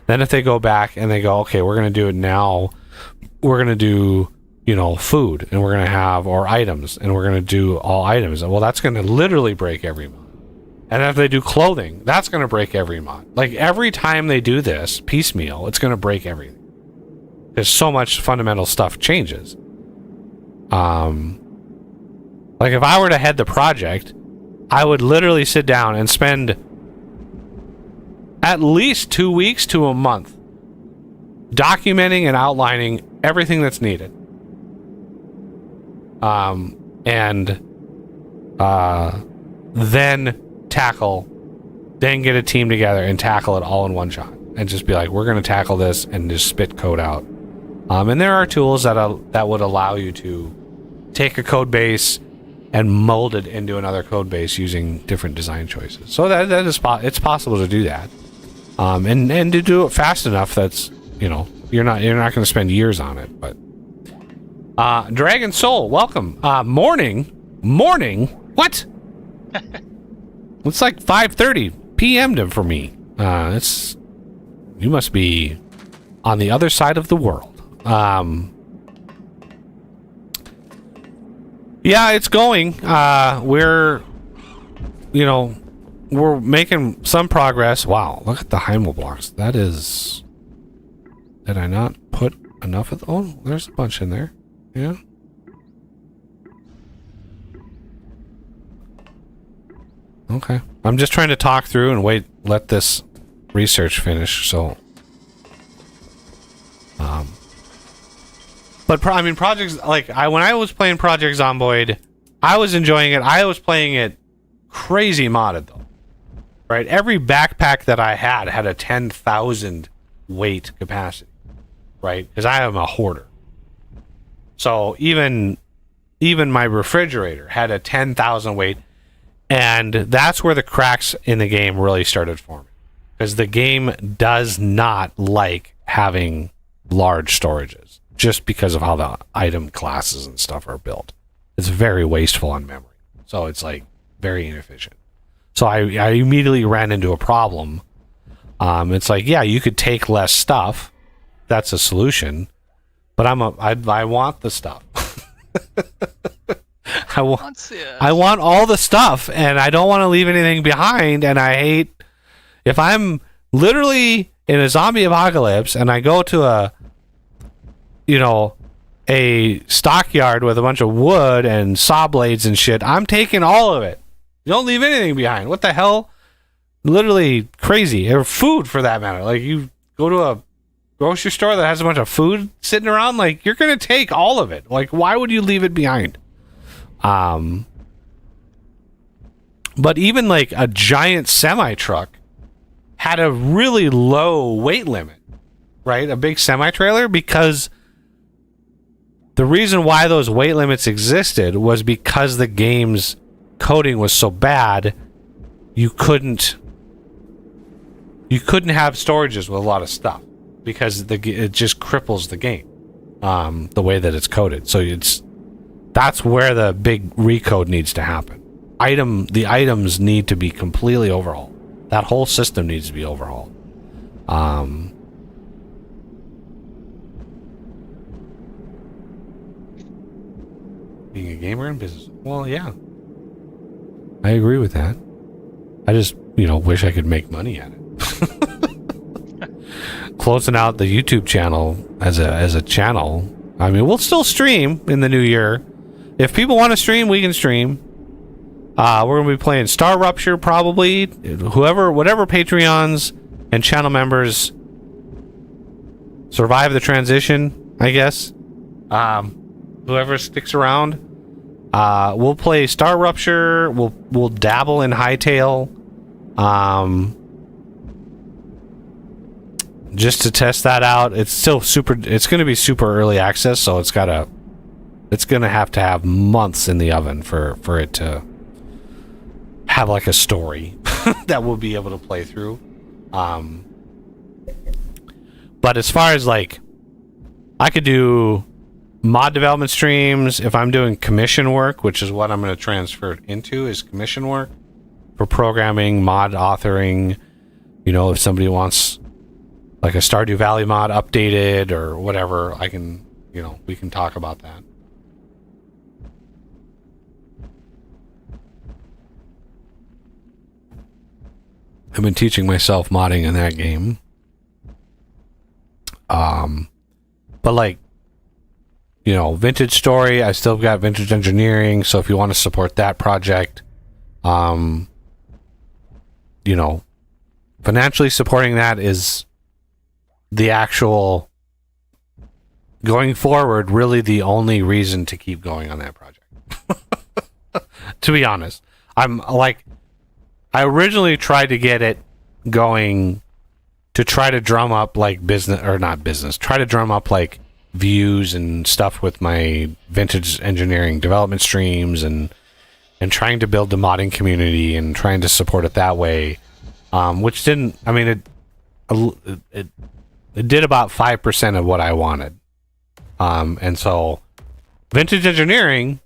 Then if they go back and they go, okay, we're going to do it now, we're going to do, food, and we're going to have, or items, and we're going to do all items. Well, that's going to literally break every mod. And if they do clothing, that's going to break every mod. Like, every time they do this piecemeal, it's going to break everything. There's so much fundamental stuff changes. Like, if I were to head the project, I would literally sit down and spend at least 2 weeks to a month documenting and outlining everything that's needed. Then get a team together and tackle it all in one shot, and just be like, we're going to tackle this, and just spit code out And there are tools that would allow you to take a code base and mold it into another code base using different design choices. So that is it's possible to do that, and to do it fast enough that's, you know, you're not going to spend years on it. But Dragon Soul, welcome. Morning. What? It's like 5:30 p.m. for me. You must be on the other side of the world. Yeah, it's going. We're making some progress. Wow, look at the Heimel blocks. That is... Did I not put enough of... Oh, there's a bunch in there. Yeah. Okay. I'm just trying to talk through and let this research finish, so... But projects like when I was playing Project Zomboid, I was enjoying it. I was playing it crazy modded though, right? Every backpack that I had a 10,000 weight capacity, right? Because I am a hoarder. So even my refrigerator had a 10,000 weight, and that's where the cracks in the game really started forming, because the game does not like having large storages. Just because of how the item classes and stuff are built. It's very wasteful on memory. So it's like very inefficient. So I immediately ran into a problem. It's like, yeah, you could take less stuff. That's a solution. But I want the stuff. I want all the stuff, and I don't want to leave anything behind, and I hate if I'm literally in a zombie apocalypse and I go to a stockyard with a bunch of wood and saw blades and shit, I'm taking all of it. You don't leave anything behind. What the hell? Literally crazy. Or food, for that matter. Like, you go to a grocery store that has a bunch of food sitting around, like, you're going to take all of it. Like, why would you leave it behind? But even, like, a giant semi-truck had a really low weight limit, right? A big semi-trailer, because... The reason why those weight limits existed was because the game's coding was so bad, you couldn't have storages with a lot of stuff, because it just cripples the game, the way that it's coded. So that's where the big recode needs to happen. The items need to be completely overhauled. That whole system needs to be overhauled. Being a gamer in business. Well, yeah. I agree with that. I just, wish I could make money at it. Closing out the YouTube channel as a channel. I mean, we'll still stream in the new year. If people want to stream, we can stream. We're going to be playing Star Rupture, probably. Whatever Patreons and channel members survive the transition, I guess. Whoever sticks around. We'll play Star Rupture. We'll dabble in Hytale, just to test that out. It's still it's going to be super early access, so it's going to have months in the oven for it to have like a story that we'll be able to play through. But as far as like, I could do mod development streams if I'm doing commission work, which is what I'm going to transfer it into, is commission work for programming, mod authoring. If somebody wants like a Stardew Valley mod updated or whatever, I can, we can talk about that. I've been teaching myself modding in that game. But like, Vintage Story, I still got Vintage Engineering, so if you want to support that project, financially supporting that is the actual, going forward, really the only reason to keep going on that project. To be honest, I originally tried to get it going to try to drum up like try to drum up like views and stuff with my vintage engineering development streams and trying to build the modding community and trying to support it that way, which didn't. I mean, it did about 5% of what I wanted, and so vintage engineering,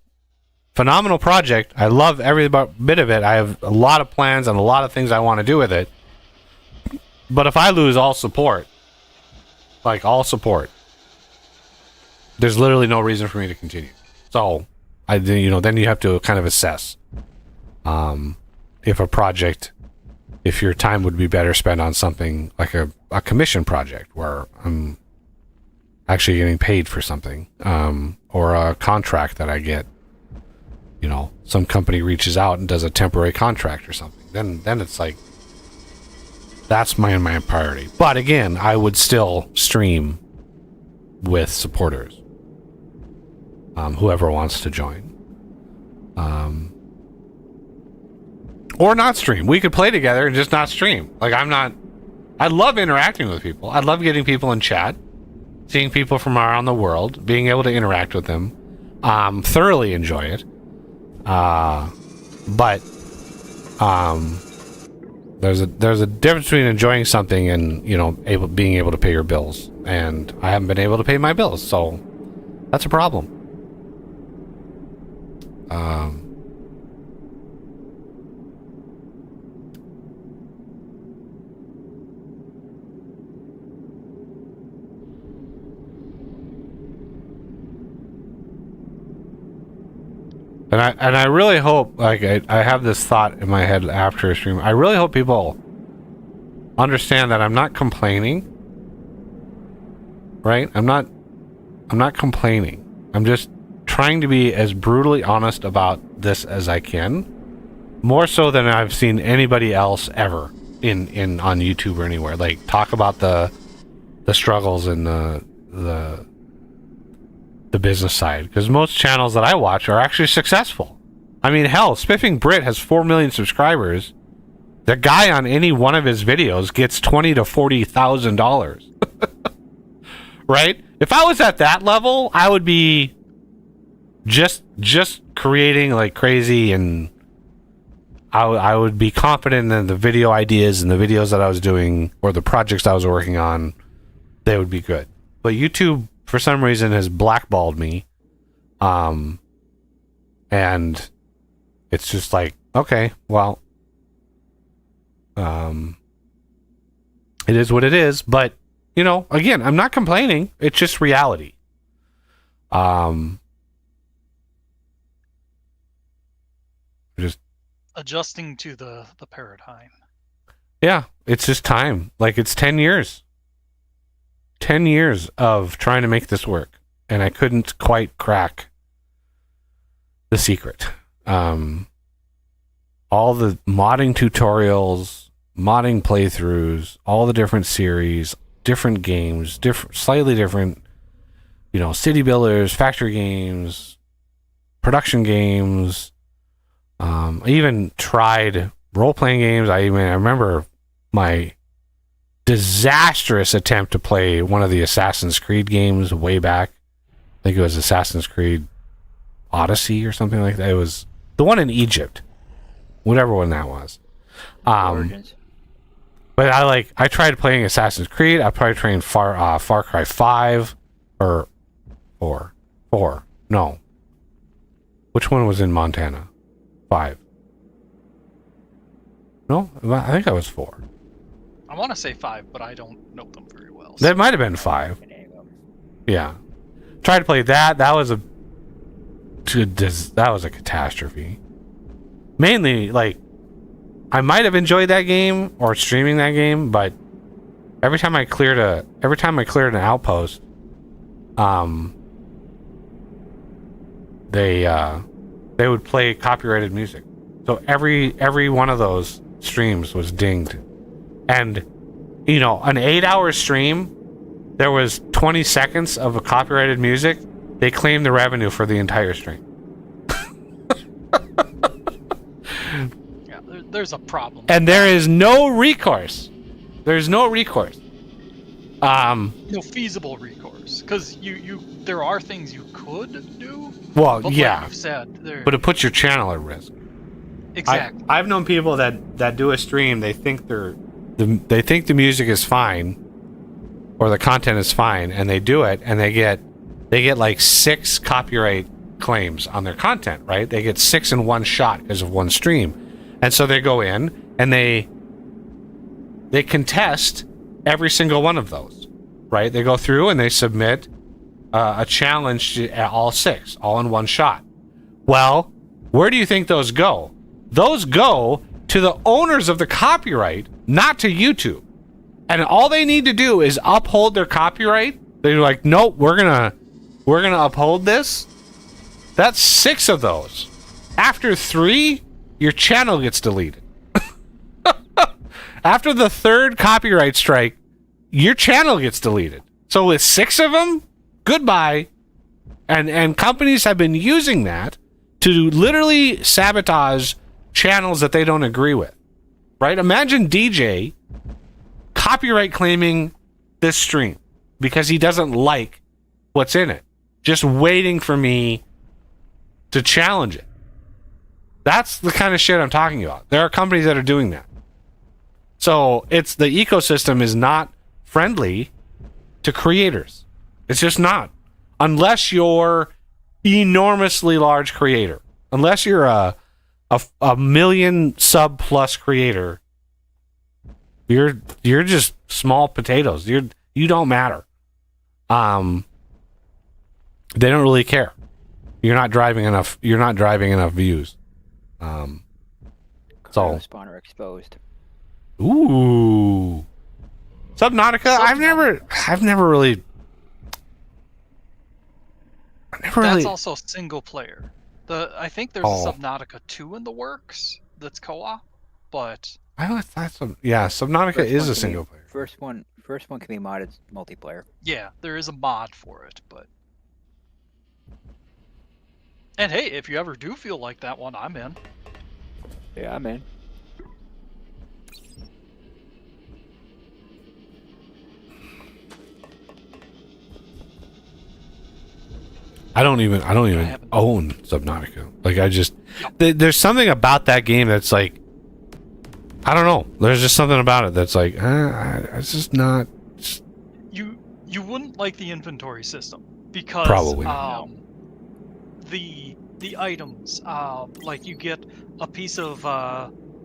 phenomenal project. I love every bit of it. I have a lot of plans and a lot of things I want to do with it. But if I lose all support, like all support, there's literally no reason for me to continue. So, then you have to kind of assess if a project, if your time would be better spent on something like a commission project where I'm actually getting paid for something, or a contract that I get. Some company reaches out and does a temporary contract or something. Then it's like, that's my priority. But again, I would still stream with supporters. Whoever wants to join. Or not stream. We could play together and just not stream. Like, I love interacting with people. I love getting people in chat, seeing people from around the world, being able to interact with them. Thoroughly enjoy it. But there's a difference between enjoying something and being able to pay your bills, and I haven't been able to pay my bills, so that's a problem. And I really hope, like, I have this thought in my head after a stream. I really hope people understand that I'm not complaining. Right? I'm not complaining. I'm just trying to be as brutally honest about this as I can. More so than I've seen anybody else ever in on YouTube or anywhere. Like, talk about the struggles and the business side, because most channels that I watch are actually successful. I mean, hell, Spiffing Brit has 4 million subscribers. The guy on any one of his videos gets $20,000 to $40,000. Right? If I was at that level, I would be just creating like crazy, and I would be confident in the video ideas and the videos that I was doing or the projects I was working on. They would be good. But YouTube, for some reason, has blackballed me, and it's just like, okay, well, it is what it is. But again, I'm not complaining. It's just reality. Just Adjusting to the paradigm. yeah, it's just time. Like, it's 10 years. 10 years of trying to make this work, and I couldn't quite crack the secret. All the modding tutorials, modding playthroughs, all the different series, different games, slightly different, city builders, factory games, production games. I even tried role-playing games. I remember my disastrous attempt to play one of the Assassin's Creed games way back. I think it was Assassin's Creed Odyssey or something like that. It was the one in Egypt, whatever one that was. Origins. But I tried playing Assassin's Creed. I probably trained Far Cry 5 or 4. No. Which one was in Montana? 5. No, I think that was 4. I want to say 5, but I don't know them very well. That might have been 5. Yeah. Tried to play that. That was a catastrophe. Mainly, like, I might have enjoyed that game or streaming that game, but every time I cleared an outpost, they would play copyrighted music. So every one of those streams was dinged. And, an 8-hour stream, there was 20 seconds of a copyrighted music. They claimed the revenue for the entire stream. Yeah, there's a problem. And there is no recourse. There's no recourse. No feasible recourse, because there are things you could do. Well, But yeah, like you've said, there but it puts your channel at risk. exactly. I've known people that do a stream. They think they think the music is fine, or the content is fine, and they do it, and they get like 6 copyright claims on their content. Right? They get 6 in one shot because of one stream, and so they go in and they contest every single one of those. Right? They go through and they submit a challenge to all 6, all in one shot. Well, where do you think those go? Those go to the owners of the copyright, not to YouTube. And all they need to do is uphold their copyright. They're like, nope, we're gonna uphold this. That's 6 of those. After 3, your channel gets deleted. After the 3rd copyright strike, your channel gets deleted. So with 6 of them, goodbye. And companies have been using that to literally sabotage channels that they don't agree with. Right? Imagine DJ copyright claiming this stream because he doesn't like what's in it, just waiting for me to challenge it. That's the kind of shit I'm talking about. There are companies that are doing that. So it's the ecosystem is not friendly to creators. It's just not. Unless you're enormously large creator. Unless you're a million sub plus creator, you're just small potatoes. You don't matter. They don't really care. You're not driving enough views. So Cryo spawner exposed. Ooh. Subnautica, I've never really That's also single player. I think there's Oh. a Subnautica 2 in the works that's co-op, but I thought Subnautica First is one a can single be- player. First one can be modded multiplayer. yeah, there is a mod for it, but and hey, if you ever do feel like that one, I'm in. Yeah, I'm in. I don't even haven't- own Subnautica. Like there's something about that game that's like, I don't know. There's just something about it that's like, it's just not. You wouldn't like the inventory system because Probably. the items like you get a piece of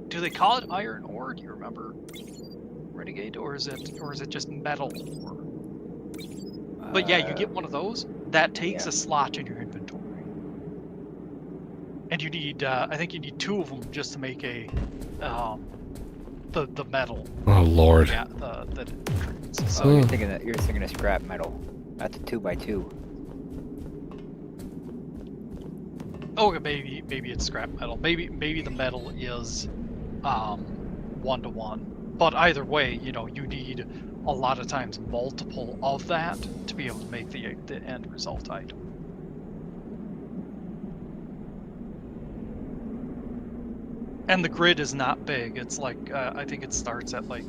do they call it iron ore? Do you remember, Renegade, or is it just metal ore? But yeah, you get one of those that takes yeah. a slot in your inventory, and you need I think you need 2 of them just to make a the metal. Oh Lord. Yeah, that it creates. So, Oh, you're thinking of scrap metal. That's a 2x2. oh, maybe it's scrap metal. Maybe the metal is 1-to-1. But either way, you need a lot of times multiple of that to be able to make the end result item. And the grid is not big. It's like I think it starts at like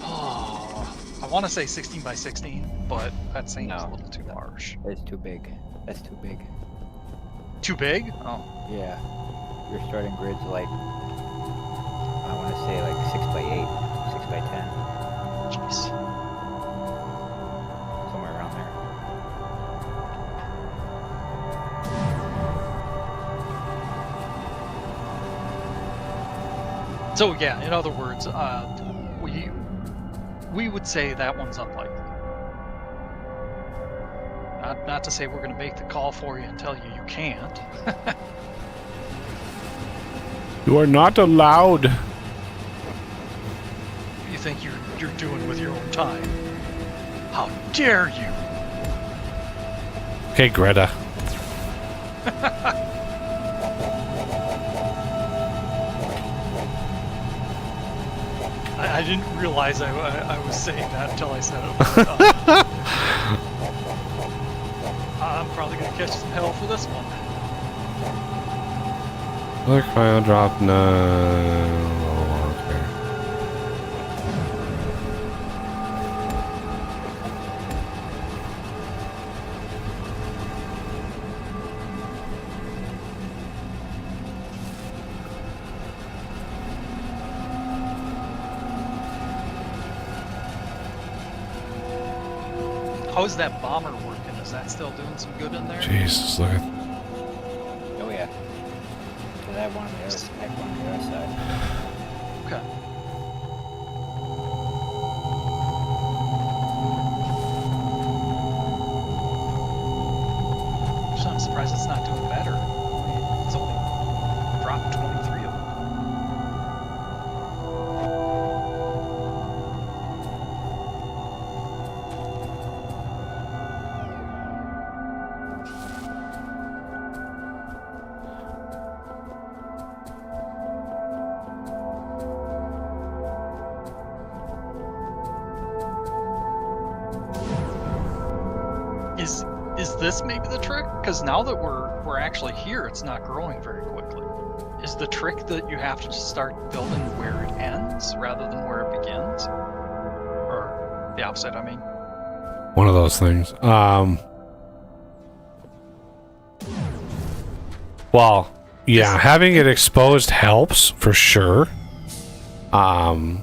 I want to say 16 by 16, but that seems No. a little too harsh. That's too big. That's too big. Too big? Oh, Yeah. Your starting grid's like, I want to say like 6x8, 6x10, jeez. somewhere around there. So yeah, in other words, we would say that one's unlikely. Not to say we're going to make the call for you and tell you you can't. You are not allowed. You think you're doing with your own time? How dare you! Okay, Greta. I didn't realize I was saying that until I said it. I'm probably going to catch some hell for this one. Look, Cryo drop no. Okay. How's that bomber working? Is that still doing some good in there? Jesus, look at. Oh yeah. Cause I have one on the other, I have one on the other side. Okay. I'm surprised it's not doing better. It's only dropped 23 of them. Is this maybe the trick? Because now that we're actually here, it's not growing very quickly. Is the trick that you have to just start building where it ends rather than where it begins? Or the opposite, I mean. One of those things. Well, yeah, having it exposed helps for sure. But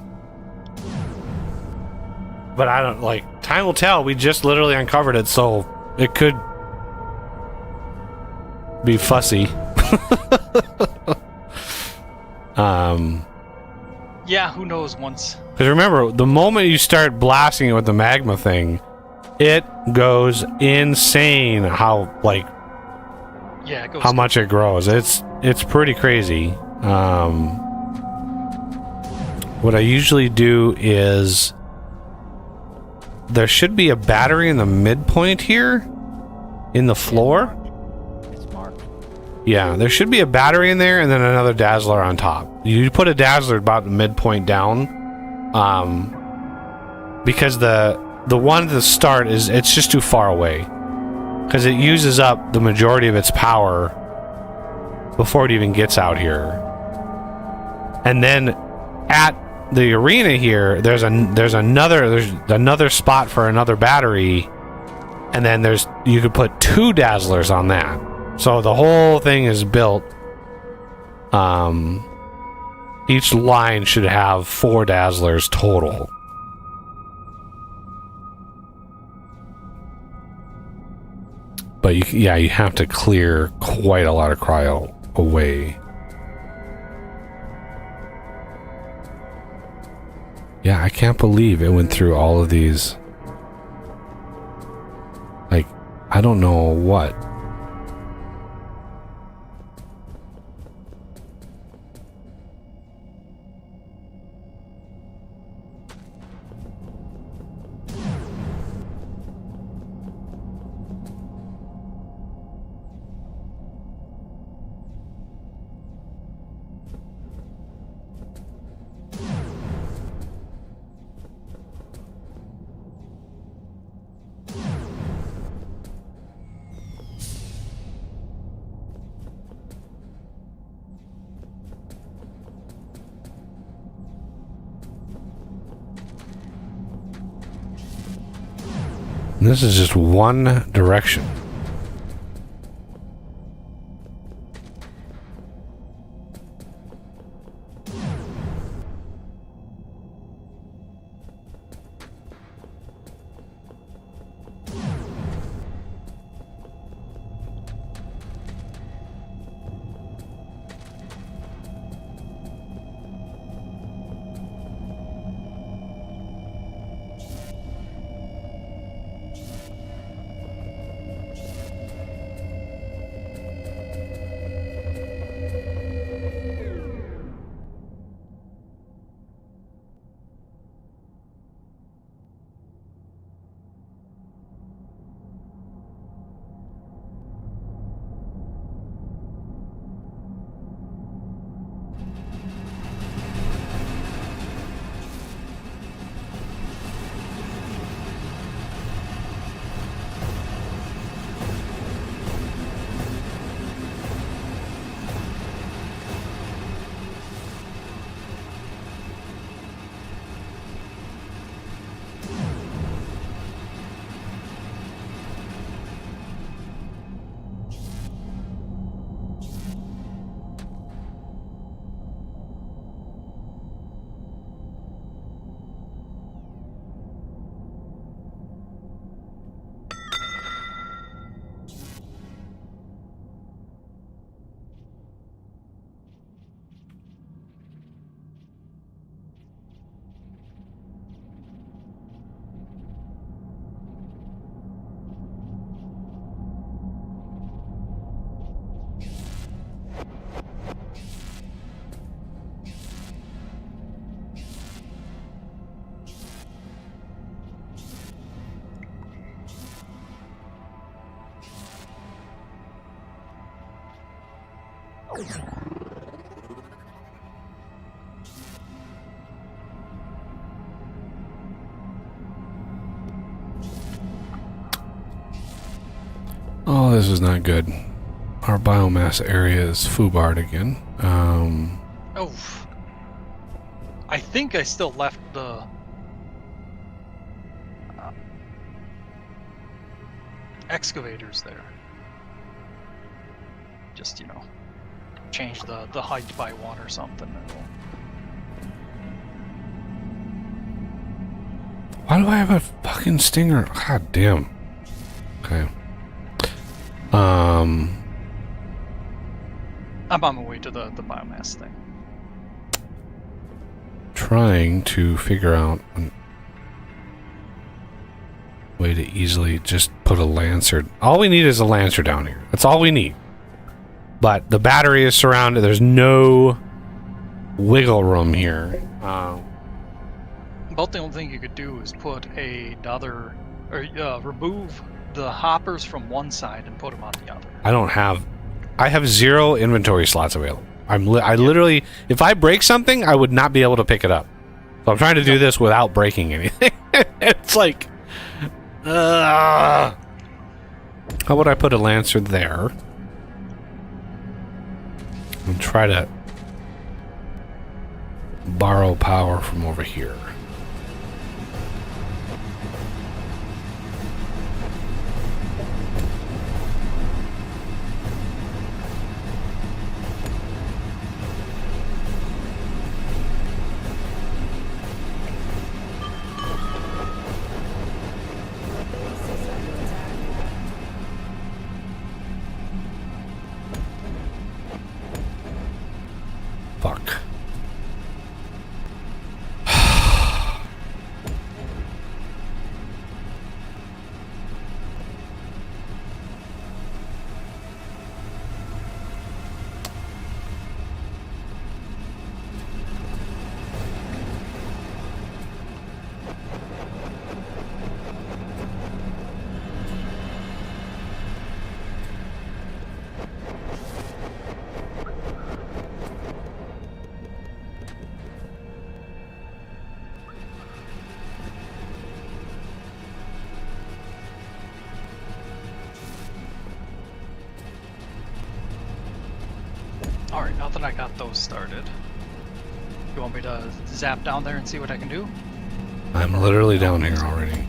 I don't like. Time will tell. We just literally uncovered it, so it could be fussy. Yeah, who knows once. Because remember, the moment you start blasting it with the magma thing, it goes insane. How like Yeah, it goes. how much it grows. It's pretty crazy. What I usually do is there should be a battery in the midpoint here in the floor. It's marked. Yeah, there should be a battery in there and then another dazzler on top. You put a dazzler about the midpoint down, because the one at the start it's just too far away, because it uses up the majority of its power before it even gets out here. And then at the arena here, there's another spot for another battery, and then you could put 2 dazzlers on that. So the whole thing is built. Each line should have 4 dazzlers total. But you have to clear quite a lot of cryo away. Yeah, I can't believe it went through all of these. Like, I don't know what. This is just one direction. Oh, this is not good. Our biomass area is foobarred again. Oh. I think I still left the excavators there. Just, you know, change the height by one or something. Why do I have a fucking stinger? God damn. Okay. I'm on my way to the biomass thing. Trying to figure out a way to easily just put a Lancer. All we need is a Lancer down here. That's all we need. But the battery is surrounded. There's no wiggle room here. About the only thing you could do is put another, or remove the hoppers from one side and put them on the other. I have 0 inventory slots available. I literally, if I break something, I would not be able to pick it up. So I'm trying to do this without breaking anything. It's like, how would I put a Lancer there? And try to borrow power from over here. Fuck. Alright, now that I got those started, you want me to zap down there and see what I can do? I'm literally down here already.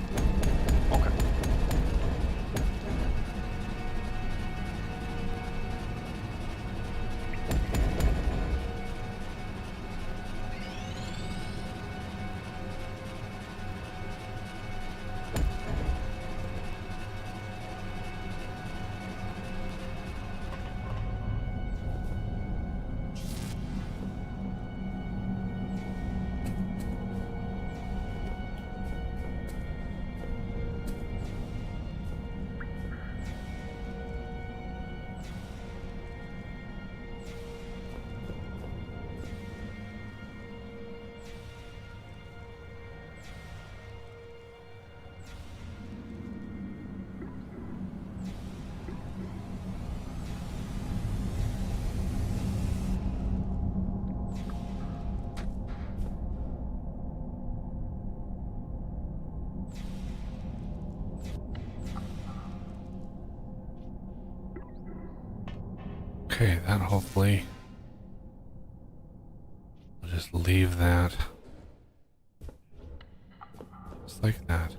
Okay. Okay, that hopefully. I'll just leave that. Just like that.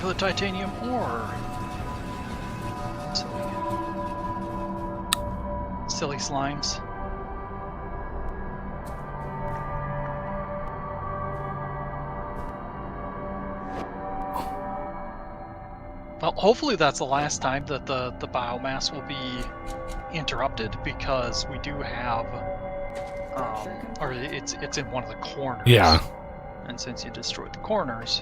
for the titanium ore. Silly slimes. Well, hopefully that's the last time that the biomass will be interrupted, because we do have, or it's in one of the corners. Yeah. And since you destroyed the corners,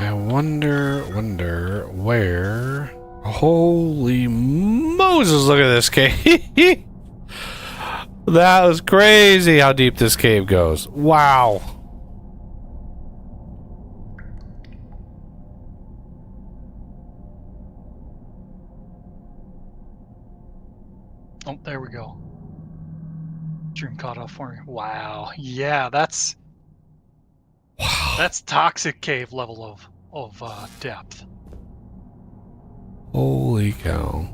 I wonder where. Holy Moses! Look at this cave. That was crazy how deep this cave goes. Wow. oh, there we go. Dream caught off for me. Wow. Yeah, that's toxic cave level of depth. Holy cow.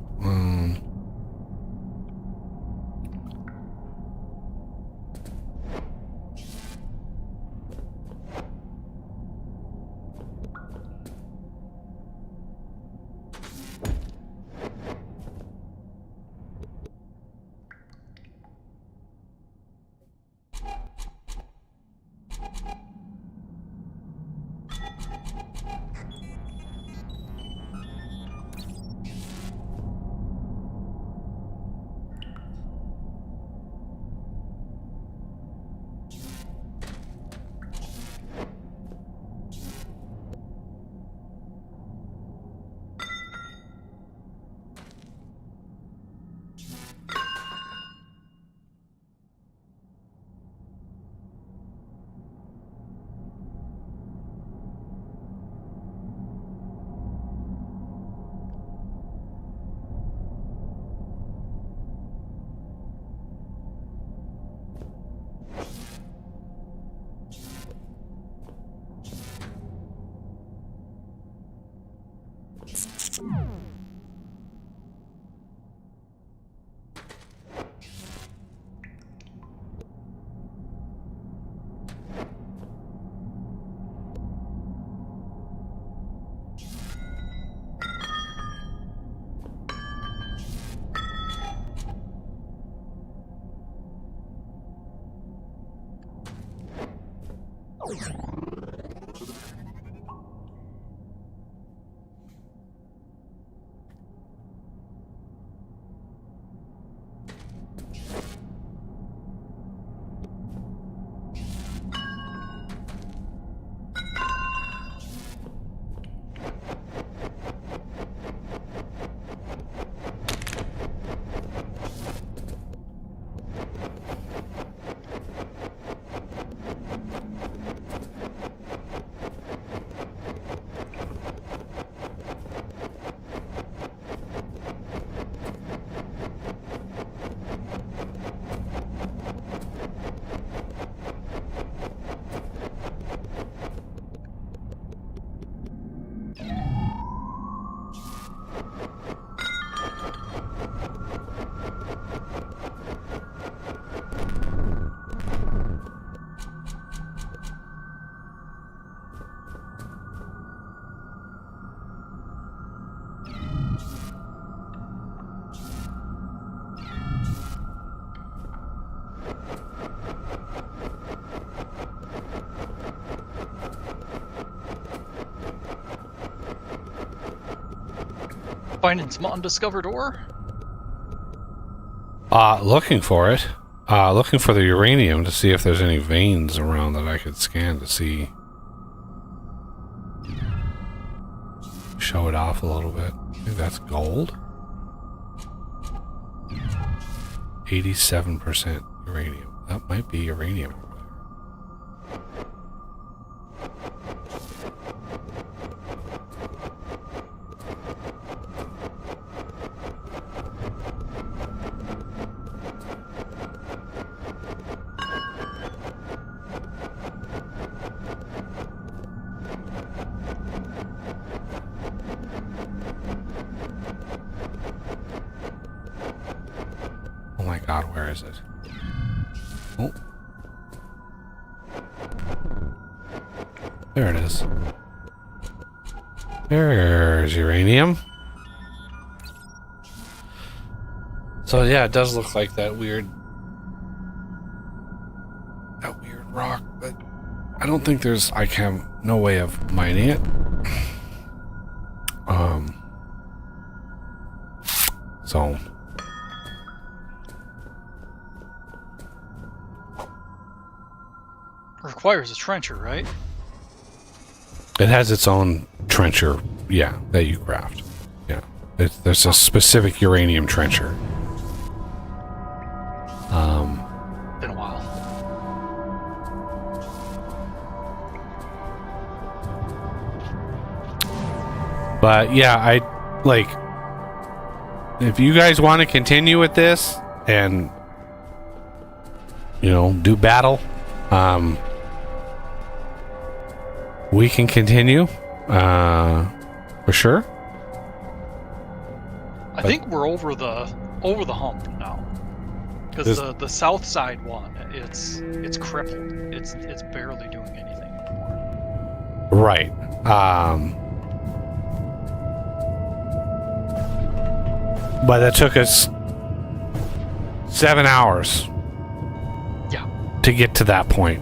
Finding some undiscovered ore? Looking for it. Looking for the uranium to see if there's any veins around that I could scan to see show it off a little bit. I think that's gold. 87% uranium. That might be uranium over there. Oh my god, where is it? Oh. There it is. There's uranium. So yeah, it does look like that weird rock, but I don't think there's no way of mining it. So Requires a trencher, right? it has its own trencher, yeah, that you craft. Yeah. There's a specific uranium trencher. Been a while. But yeah, if you guys want to continue with this and do battle, we can continue for sure. I think we're over the hump now. Because the south side one, it's crippled. It's barely doing anything anymore. Right. But that took us 7 hours. Yeah. To get to that point.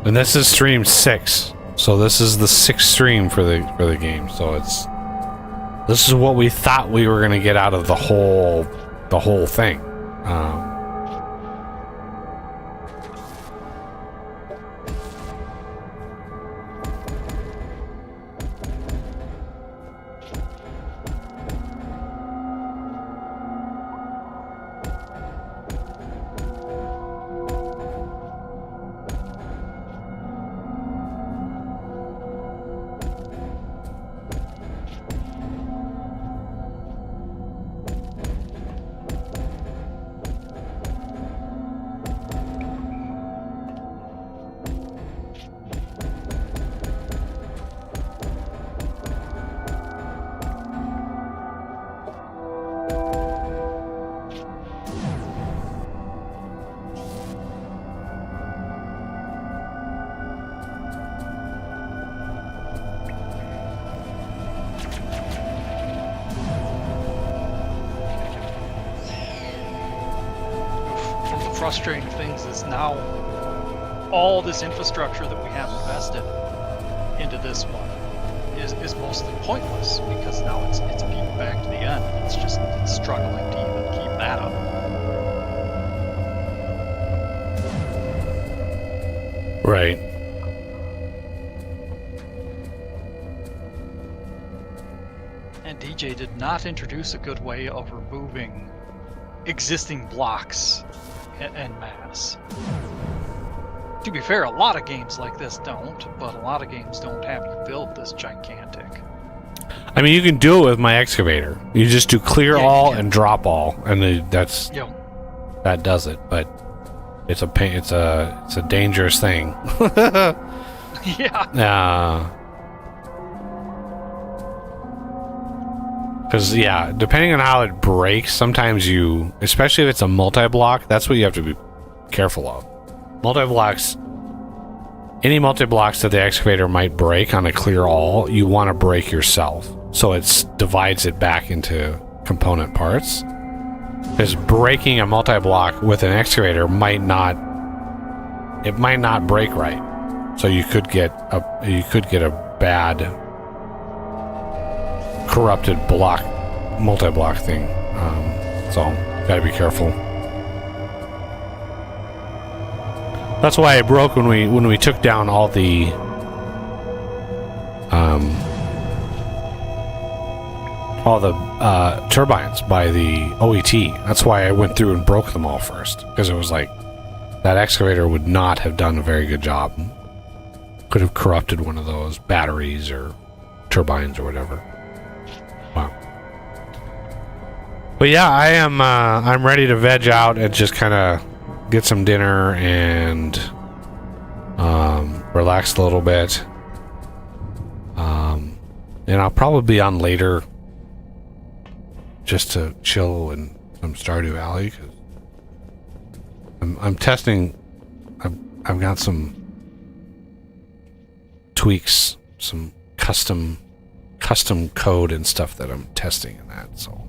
And this is stream 6. So this is the 6th stream for the game. So this is what we thought we were gonna get out of the whole thing. Frustrating things is now all this infrastructure that we have invested into this one is mostly pointless because now it's beaten back to the end. It's struggling to even keep that up. Right. And DJ did not introduce a good way of removing existing blocks en masse. To be fair, a lot of games like this don't, but a lot of games don't have you build this gigantic. I mean, you can do it with my excavator. You just do clear Yeah, all yeah. and drop all, and that does it. But it's a pain. It's a dangerous thing. Yeah. Because depending on how it breaks, sometimes especially if it's a multi-block, that's what you have to be careful of. Multi-blocks, any multi-blocks that the excavator might break on a clear all, you want to break yourself. So it divides it back into component parts. Because breaking a multi-block with an excavator might not break right. So you could get a bad corrupted multi-block thing. So gotta be careful. That's why it broke when we took down all the all the turbines by the OET. That's why I went through and broke them all first, because it was like that excavator would not have done a very good job. Could have corrupted one of those batteries or turbines or whatever. Wow. But yeah, I am. I'm ready to veg out and just kind of get some dinner and relax a little bit. And I'll probably be on later just to chill in some Stardew Valley, because I'm testing. I've got some tweaks, some custom code and stuff that I'm testing in that. So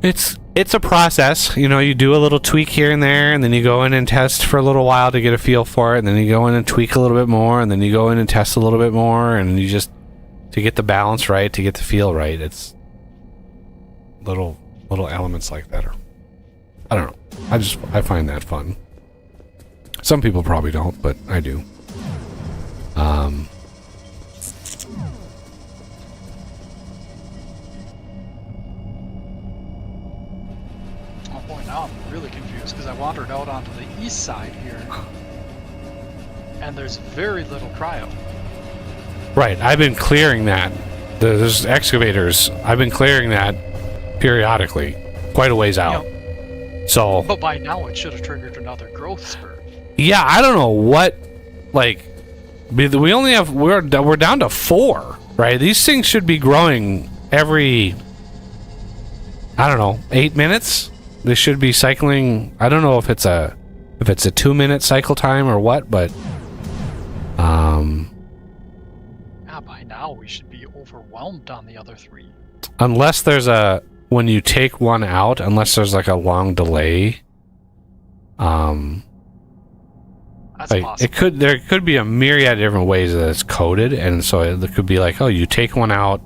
it's a process, you know. You do a little tweak here and there, and then you go in and test for a little while to get a feel for it, and then you go in and tweak a little bit more, and then you go in and test a little bit more, and you just, to get the balance right, to get the feel right. It's little elements like that. Or I don't know. I find that fun. Some people probably don't, but I do. Oh boy, now I'm really confused because I wandered out onto the east side here, and there's very little cryo. Right, I've been clearing that. There's excavators. I've been clearing that periodically, quite a ways out. So, But by now it should have triggered another growth spurt. yeah, I don't know what, like, we only have, we're down to 4, right? These things should be growing every, I don't know, 8 minutes. They should be cycling. I don't know if it's a 2-minute cycle time or what, but By now we should be overwhelmed on the other 3. unless there's when you take one out, unless there's like a long delay, That's like possible. there could be a myriad of different ways that it's coded, and so it could be like, oh, you take one out,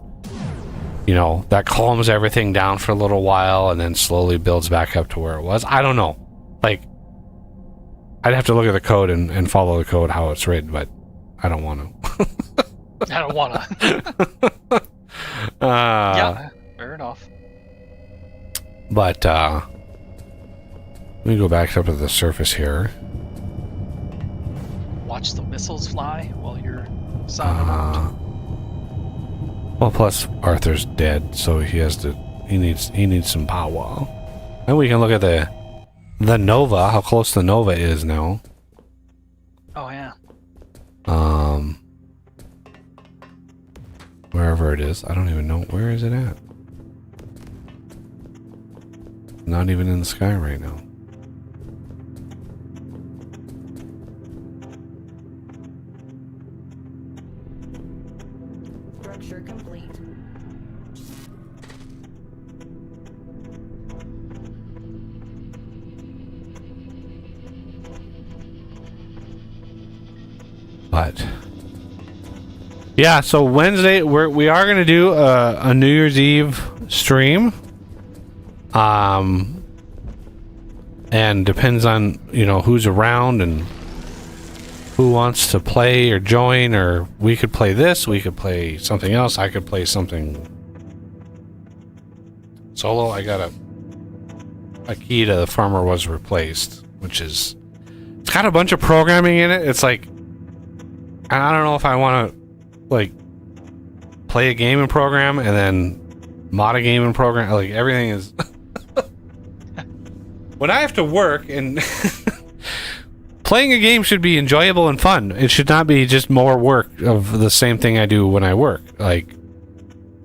you know, that calms everything down for a little while and then slowly builds back up to where it was. I don't know. Like, I'd have to look at the code and follow the code how it's written, but I don't want to. I don't wanna. Yeah, fair enough. But let me go back up to the surface here. Watch the missiles fly while you're sounding out. Well, plus Arthur's dead, so he needs some power. And we can look at the Nova, how close the Nova is now. Oh yeah. Wherever it is, I don't even know, where is it at? Not even in the sky right now. Structure complete. But yeah, so Wednesday we are gonna do a New Year's Eve stream. And depends on, you know, who's around and who wants to play or join, or we could play this, we could play something else, I could play something solo. I got a key to the Farmer Was Replaced, which is, it's got a bunch of programming in it. It's like, and I don't know if I want to like play a game and program and then mod a game and program. Like, everything is when I have to work, and playing a game should be enjoyable and fun. It should not be just more work of the same thing I do when I work. Like,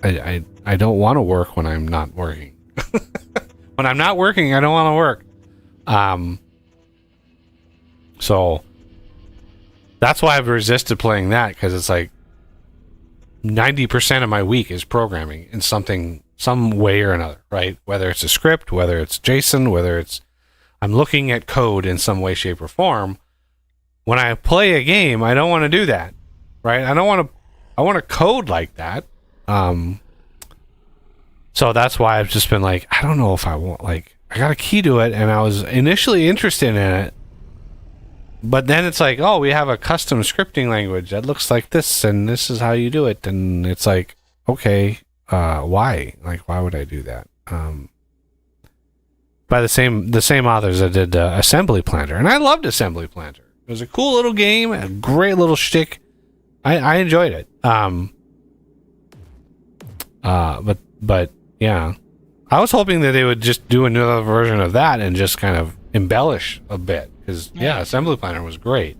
I don't want to work when I'm not working. When I'm not working, I don't want to work. So that's why I've resisted playing that, because it's like 90% of my week is programming in some way or another, right? Whether it's a script, whether it's JSON, whether it's I'm looking at code in some way, shape, or form. When I play a game, I don't want to do that, right? I want to code like that. So that's why I've just been like, I don't know if I want, like, I got a key to it, and I was initially interested in it, but then it's like, oh, we have a custom scripting language that looks like this, and this is how you do it. And it's like, okay, why? Like, why would I do that? By the same authors that did Assembly Planter, and I loved Assembly Planter. It was a cool little game, a great little shtick. I enjoyed it. But yeah, I was hoping that they would just do another version of that and just kind of embellish a bit, because Assembly Planter was great.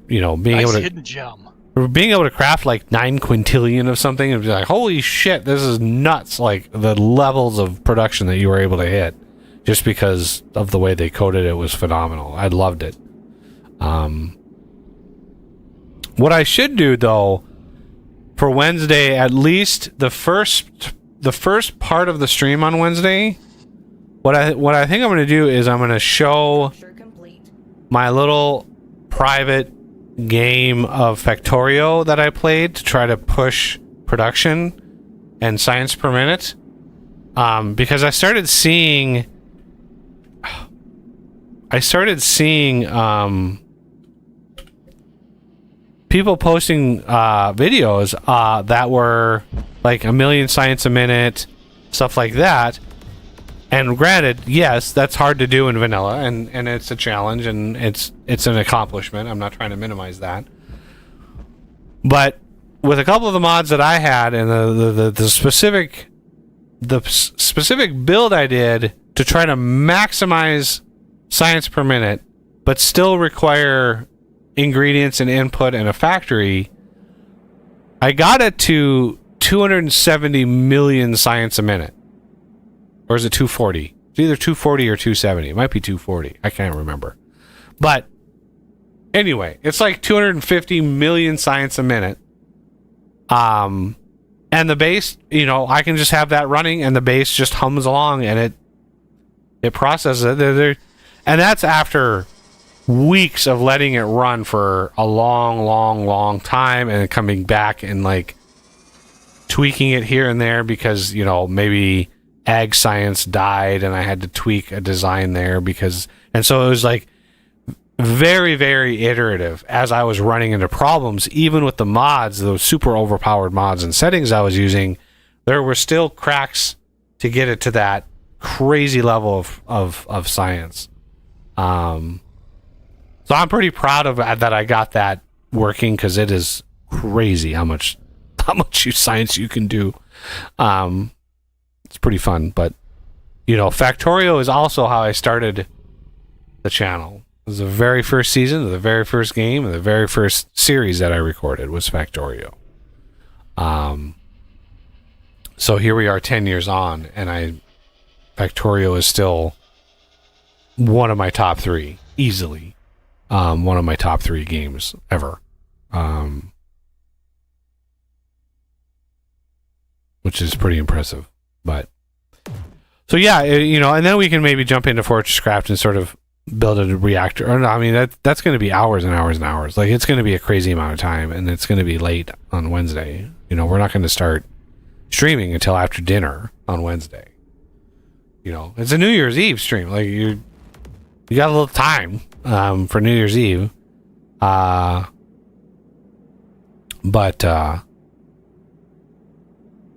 You know, being able to hidden gem. craft like 9 quintillion of something and be like, holy shit, this is nuts! Like the levels of production that you were able to hit, just because of the way they coded it was phenomenal. I loved it. What I should do though, for Wednesday, at least the first part of the stream on Wednesday, what I think I'm going to do is I'm going to show Structure complete. my little private game of Factorio that I played to try to push production and science per minute, because I started seeing people posting videos that were like 1 million science a minute, stuff like that. And granted, yes, that's hard to do in vanilla, and it's a challenge, and it's an accomplishment. I'm not trying to minimize that. But with a couple of the mods that I had, and the specific build I did to try to maximize science per minute, but still require ingredients and input in a factory, I got it to 270 million science a minute. Or is it 240? It's either 240 or 270. It might be 240. I can't remember. But anyway, it's like 250 million science a minute. And the base, you know, I can just have that running and the base just hums along and it processes it. And that's after weeks of letting it run for a long time and coming back and like tweaking it here and there because, you know, maybe ag science died and I had to tweak a design there and so it was like very, very iterative as I was running into problems. Even with the mods, those super overpowered mods and settings I was using, there were still cracks to get it to that crazy level of science. So I'm pretty proud of that I got that working, because it is crazy how much science you can do. It's pretty fun, but you know, Factorio is also how I started the channel. It was the very first season of the very first game and the very first series that I recorded was Factorio. So here we are 10 years on, and Factorio is still one of my top 3, easily. One of my top 3 games ever. Which is pretty impressive. But so yeah, you know, and then we can maybe jump into Fortresscraft and sort of build a reactor. Or no, I mean that's going to be hours and hours and hours. Like it's going to be a crazy amount of time, and it's going to be late on Wednesday. You know, we're not going to start streaming until after dinner on Wednesday. You know, it's a New Year's Eve stream. Like you got a little time for New Year's Eve. But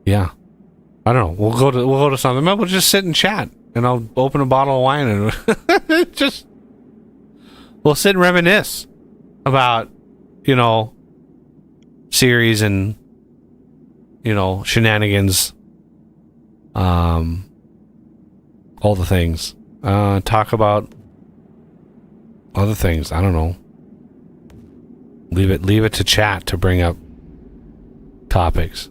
yeah. I don't know. We'll go to something. Maybe we'll just sit and chat, and I'll open a bottle of wine and we'll sit and reminisce about, you know, series and, you know, shenanigans, all the things. Talk about other things. I don't know. Leave it to chat to bring up topics.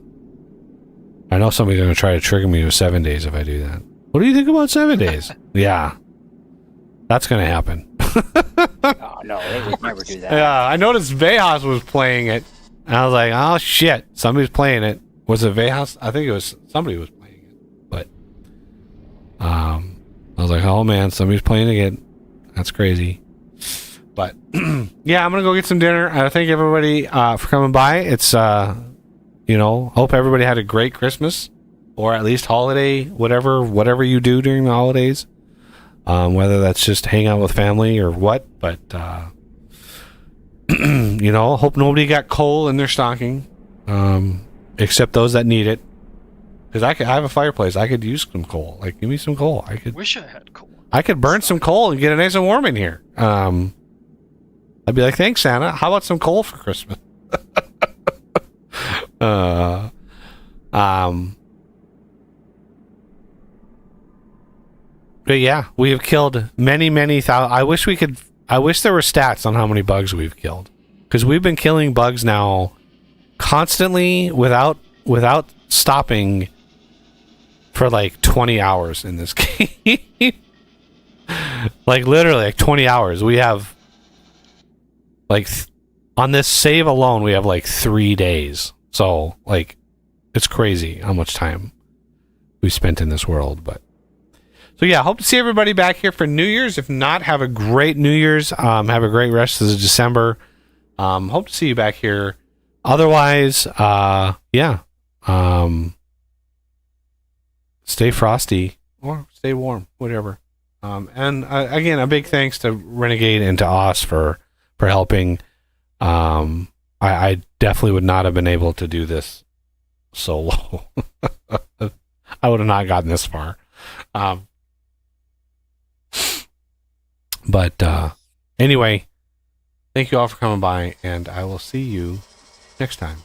I know somebody's going to try to trigger me with 7 days if I do that. What do you think about 7 days? Yeah. That's going to happen. Oh, no, they would never do that. Yeah, I noticed Vejas was playing it. And I was like, oh, shit. Somebody's playing it. Was it Vejas? I think it was somebody was playing it. But I was like, oh, man, somebody's playing it. That's crazy. But yeah, I'm going to go get some dinner. I thank everybody for coming by. It's... you know, hope everybody had a great Christmas, or at least holiday, whatever you do during the holidays. whether that's just hang out with family or what. But you know, hope nobody got coal in their stocking, except those that need it. Because I have a fireplace. I could use some coal. Like, give me some coal. Wish I had coal. I could burn some coal and get it nice and warm in here. I'd be like, thanks, Santa. How about some coal for Christmas? But yeah, we have killed many thousands. I wish there were stats on how many bugs we've killed, because we've been killing bugs now constantly without stopping for like 20 hours in this game. Like literally like 20 hours. We have like on this save alone we have like 3 days. So like it's crazy how much time we spent in this world. But so yeah, hope to see everybody back here for New Year's. If not, have a great New Year's. Have a great rest of December. Hope to see you back here. Otherwise, yeah. Stay frosty or stay warm, whatever. And again, a big thanks to Renegade and to Oz for helping. I definitely would not have been able to do this solo. I would have not gotten this far. But anyway, thank you all for coming by, and I will see you next time.